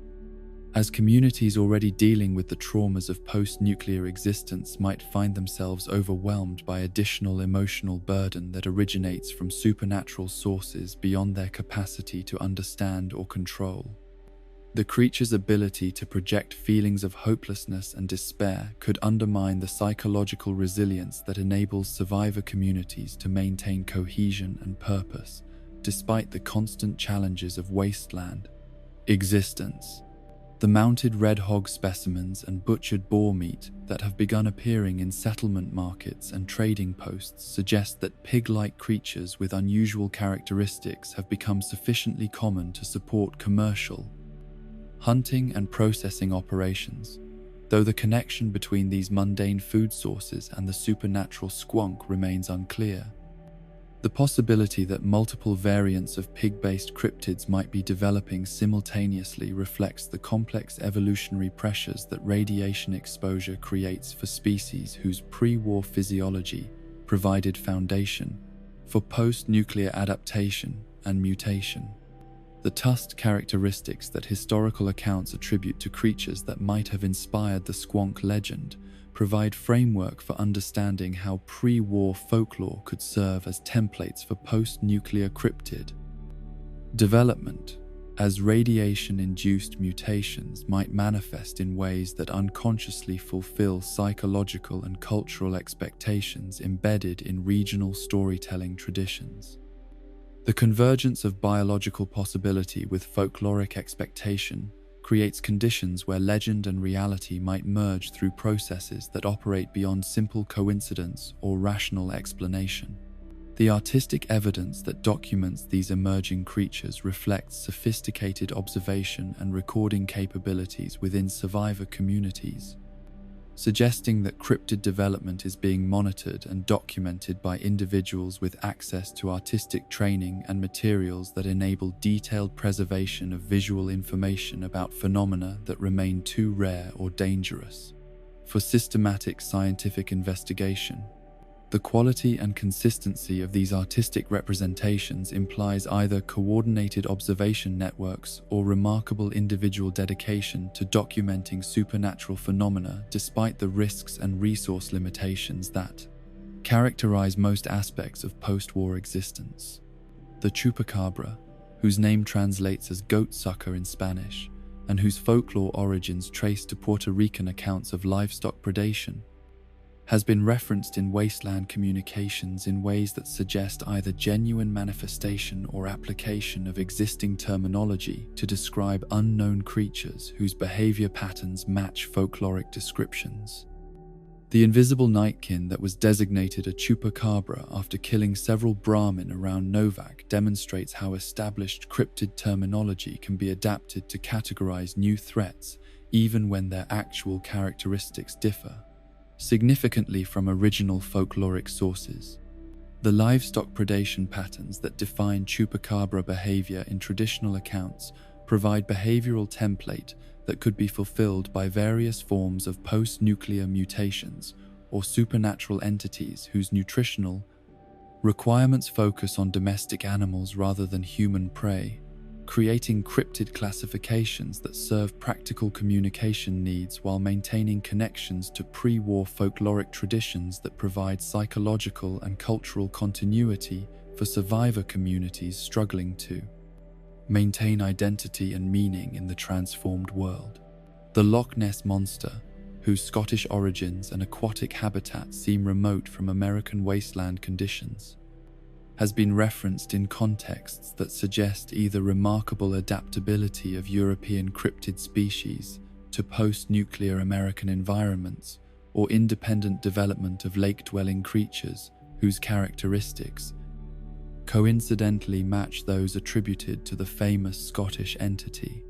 As communities already dealing with the traumas of post-nuclear existence might find themselves overwhelmed by additional emotional burden that originates from supernatural sources beyond their capacity to understand or control. The creature's ability to project feelings of hopelessness and despair could undermine the psychological resilience that enables survivor communities to maintain cohesion and purpose, despite the constant challenges of wasteland existence. The mounted red hog specimens and butchered boar meat that have begun appearing in settlement markets and trading posts suggest that pig-like creatures with unusual characteristics have become sufficiently common to support commercial hunting and processing operations, though the connection between these mundane food sources and the supernatural squonk remains unclear. The possibility that multiple variants of pig-based cryptids might be developing simultaneously reflects the complex evolutionary pressures that radiation exposure creates for species whose pre-war physiology provided foundation for post-nuclear adaptation and mutation. The tusked characteristics that historical accounts attribute to creatures that might have inspired the squonk legend provide framework for understanding how pre-war folklore could serve as templates for post-nuclear cryptid development, as radiation-induced mutations might manifest in ways that unconsciously fulfill psychological and cultural expectations embedded in regional storytelling traditions. The convergence of biological possibility with folkloric expectation creates conditions where legend and reality might merge through processes that operate beyond simple coincidence or rational explanation. The artistic evidence that documents these emerging creatures reflects sophisticated observation and recording capabilities within survivor communities, suggesting that cryptid development is being monitored and documented by individuals with access to artistic training and materials that enable detailed preservation of visual information about phenomena that remain too rare or dangerous for systematic scientific investigation. The quality and consistency of these artistic representations implies either coordinated observation networks or remarkable individual dedication to documenting supernatural phenomena despite the risks and resource limitations that characterize most aspects of post-war existence. The chupacabra, whose name translates as goat sucker in Spanish, and whose folklore origins trace to Puerto Rican accounts of livestock predation, has been referenced in wasteland communications in ways that suggest either genuine manifestation or application of existing terminology to describe unknown creatures whose behavior patterns match folkloric descriptions. The invisible nightkin that was designated a chupacabra after killing several Brahmin around Novak demonstrates how established cryptid terminology can be adapted to categorize new threats even when their actual characteristics differ significantly from original folkloric sources. The livestock predation patterns that define chupacabra behavior in traditional accounts provide behavioral template that could be fulfilled by various forms of post-nuclear mutations or supernatural entities whose nutritional requirements focus on domestic animals rather than human prey, creating cryptid classifications that serve practical communication needs while maintaining connections to pre-war folkloric traditions that provide psychological and cultural continuity for survivor communities struggling to maintain identity and meaning in the transformed world. The Loch Ness Monster, whose Scottish origins and aquatic habitat seem remote from American wasteland conditions, has been referenced in contexts that suggest either remarkable adaptability of European cryptid species to post-nuclear American environments or independent development of lake-dwelling creatures whose characteristics coincidentally match those attributed to the famous Scottish entity.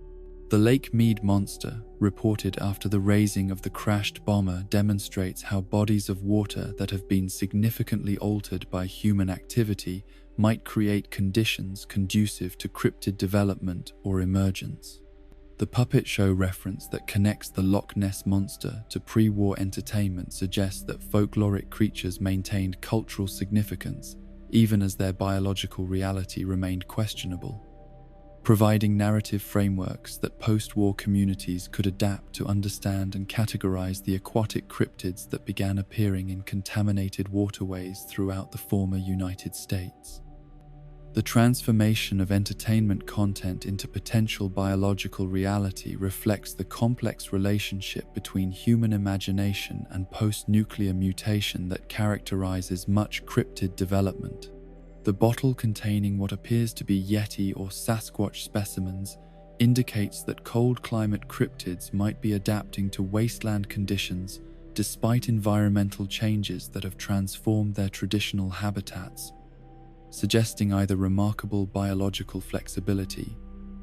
The Lake Mead Monster, reported after the raising of the crashed bomber, demonstrates how bodies of water that have been significantly altered by human activity might create conditions conducive to cryptid development or emergence. The puppet show reference that connects the Loch Ness Monster to pre-war entertainment suggests that folkloric creatures maintained cultural significance even as their biological reality remained questionable, providing narrative frameworks that post-war communities could adapt to understand and categorize the aquatic cryptids that began appearing in contaminated waterways throughout the former United States. The transformation of entertainment content into potential biological reality reflects the complex relationship between human imagination and post-nuclear mutation that characterizes much cryptid development. The bottle containing what appears to be Yeti or Sasquatch specimens indicates that cold climate cryptids might be adapting to wasteland conditions despite environmental changes that have transformed their traditional habitats, suggesting either remarkable biological flexibility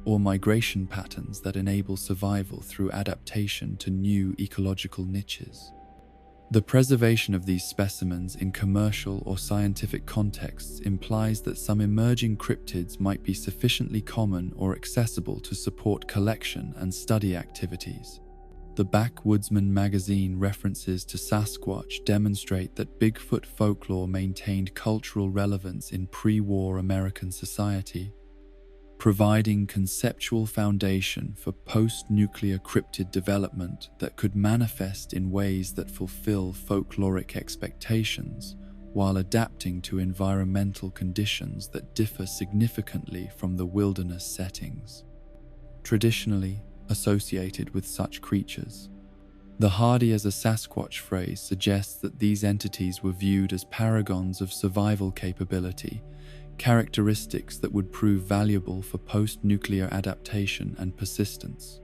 or migration patterns that enable survival through adaptation to new ecological niches. The preservation of these specimens in commercial or scientific contexts implies that some emerging cryptids might be sufficiently common or accessible to support collection and study activities. The Backwoodsman magazine references to Sasquatch demonstrate that Bigfoot folklore maintained cultural relevance in pre-war American society, providing conceptual foundation for post-nuclear cryptid development that could manifest in ways that fulfill folkloric expectations while adapting to environmental conditions that differ significantly from the wilderness settings traditionally associated with such creatures. The hardy as a Sasquatch phrase suggests that these entities were viewed as paragons of survival capability, characteristics that would prove valuable for post-nuclear adaptation and persistence.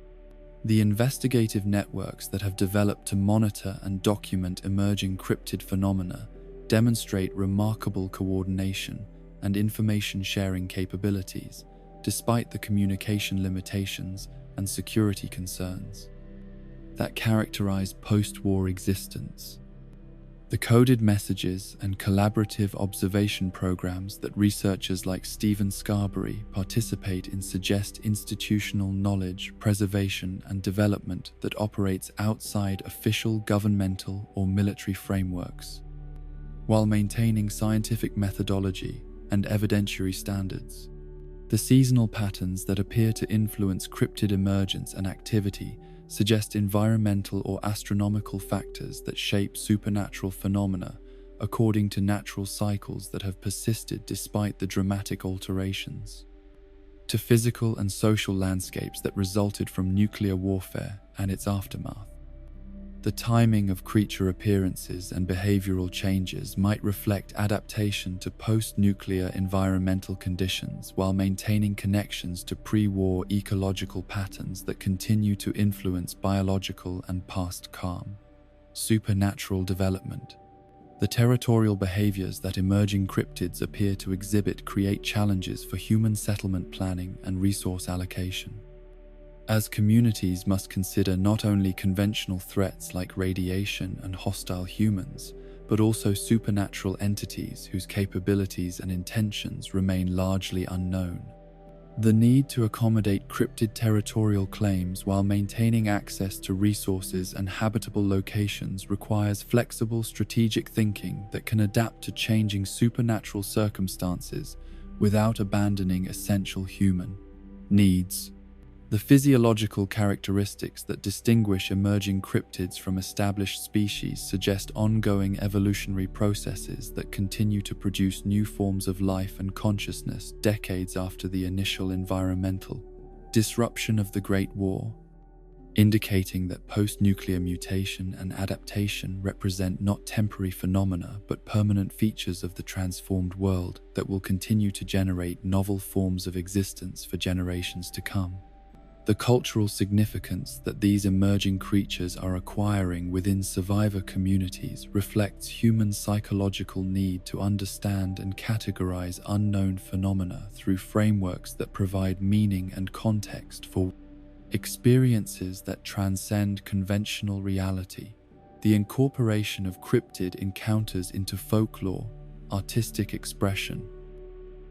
The investigative networks that have developed to monitor and document emerging cryptid phenomena demonstrate remarkable coordination and information-sharing capabilities, despite the communication limitations and security concerns that characterize post-war existence. The coded messages and collaborative observation programs that researchers like Stephen Scarberry participate in suggest institutional knowledge, preservation, and development that operates outside official governmental or military frameworks, while maintaining scientific methodology and evidentiary standards. The seasonal patterns that appear to influence cryptid emergence and activity suggest environmental or astronomical factors that shape supernatural phenomena according to natural cycles that have persisted despite the dramatic alterations to physical and social landscapes that resulted from nuclear warfare and its aftermath. The timing of creature appearances and behavioral changes might reflect adaptation to post-nuclear environmental conditions while maintaining connections to pre-war ecological patterns that continue to influence biological and past calm. Supernatural development. The territorial behaviors that emerging cryptids appear to exhibit create challenges for human settlement planning and resource allocation, as communities must consider not only conventional threats like radiation and hostile humans, but also supernatural entities whose capabilities and intentions remain largely unknown. The need to accommodate cryptid territorial claims while maintaining access to resources and habitable locations requires flexible strategic thinking that can adapt to changing supernatural circumstances without abandoning essential human needs. The physiological characteristics that distinguish emerging cryptids from established species suggest ongoing evolutionary processes that continue to produce new forms of life and consciousness decades after the initial environmental disruption of the Great War, indicating that post-nuclear mutation and adaptation represent not temporary phenomena but permanent features of the transformed world that will continue to generate novel forms of existence for generations to come. The cultural significance that these emerging creatures are acquiring within survivor communities reflects human psychological need to understand and categorize unknown phenomena through frameworks that provide meaning and context for experiences that transcend conventional reality. The incorporation of cryptid encounters into folklore, artistic expression,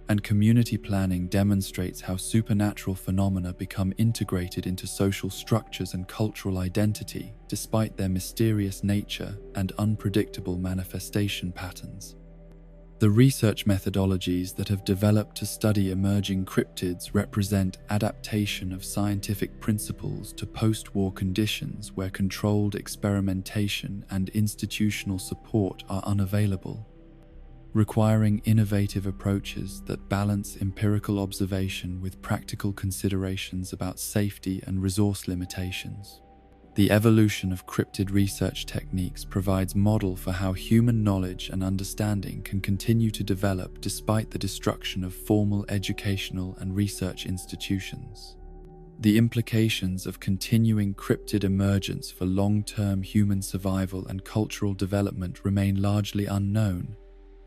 and community planning demonstrates how supernatural phenomena become integrated into social structures and cultural identity, despite their mysterious nature and unpredictable manifestation patterns. The research methodologies that have developed to study emerging cryptids represent adaptation of scientific principles to post-war conditions where controlled experimentation and institutional support are unavailable, requiring innovative approaches that balance empirical observation with practical considerations about safety and resource limitations. The evolution of cryptid research techniques provides model for how human knowledge and understanding can continue to develop despite the destruction of formal educational and research institutions. The implications of continuing cryptid emergence for long-term human survival and cultural development remain largely unknown,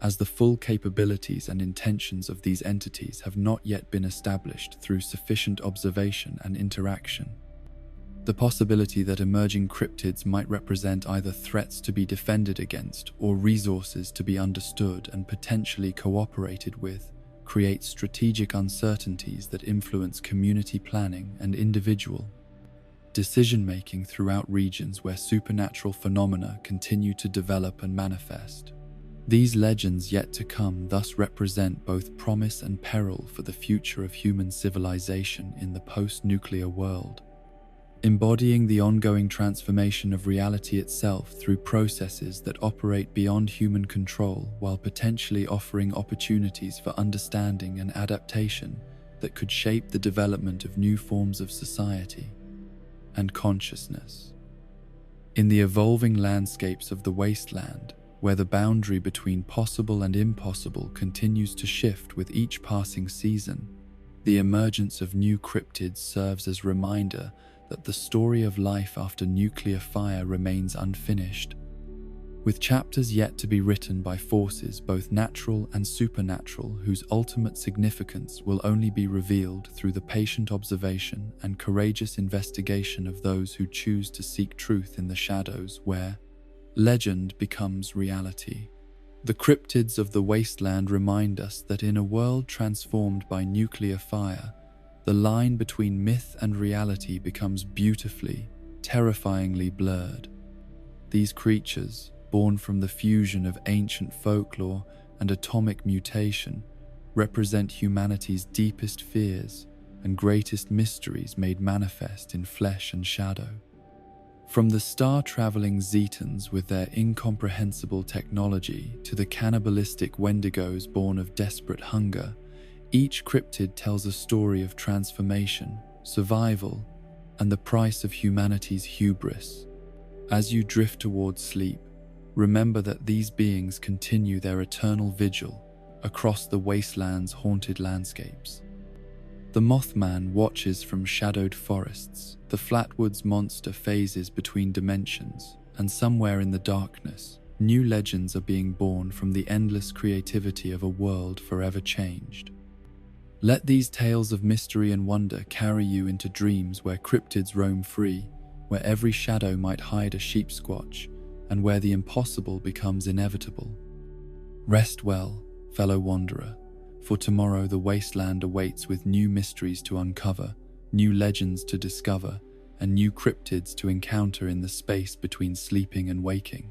as the full capabilities and intentions of these entities have not yet been established through sufficient observation and interaction. The possibility that emerging cryptids might represent either threats to be defended against or resources to be understood and potentially cooperated with creates strategic uncertainties that influence community planning and individual decision-making throughout regions where supernatural phenomena continue to develop and manifest. These legends yet to come thus represent both promise and peril for the future of human civilization in the post-nuclear world, embodying the ongoing transformation of reality itself through processes that operate beyond human control while potentially offering opportunities for understanding and adaptation that could shape the development of new forms of society and consciousness. In the evolving landscapes of the wasteland, where the boundary between possible and impossible continues to shift with each passing season, the emergence of new cryptids serves as a reminder that the story of life after nuclear fire remains unfinished, with chapters yet to be written by forces both natural and supernatural whose ultimate significance will only be revealed through the patient observation and courageous investigation of those who choose to seek truth in the shadows where legend becomes reality. The cryptids of the wasteland remind us that in a world transformed by nuclear fire, the line between myth and reality becomes beautifully, terrifyingly blurred. These creatures, born from the fusion of ancient folklore and atomic mutation, represent humanity's deepest fears and greatest mysteries made manifest in flesh and shadow. From the star-traveling Zetans with their incomprehensible technology to the cannibalistic Wendigos born of desperate hunger, each cryptid tells a story of transformation, survival, and the price of humanity's hubris. As you drift towards sleep, remember that these beings continue their eternal vigil across the wasteland's haunted landscapes. The Moth Man watches from shadowed forests, the Flatwoods Monster phases between dimensions, and somewhere in the darkness, new legends are being born from the endless creativity of a world forever changed. Let these tales of mystery and wonder carry you into dreams where cryptids roam free, where every shadow might hide a sheep squatch, and where the impossible becomes inevitable. Rest well, fellow wanderer, for tomorrow the wasteland awaits with new mysteries to uncover, new legends to discover, and new cryptids to encounter in the space between sleeping and waking.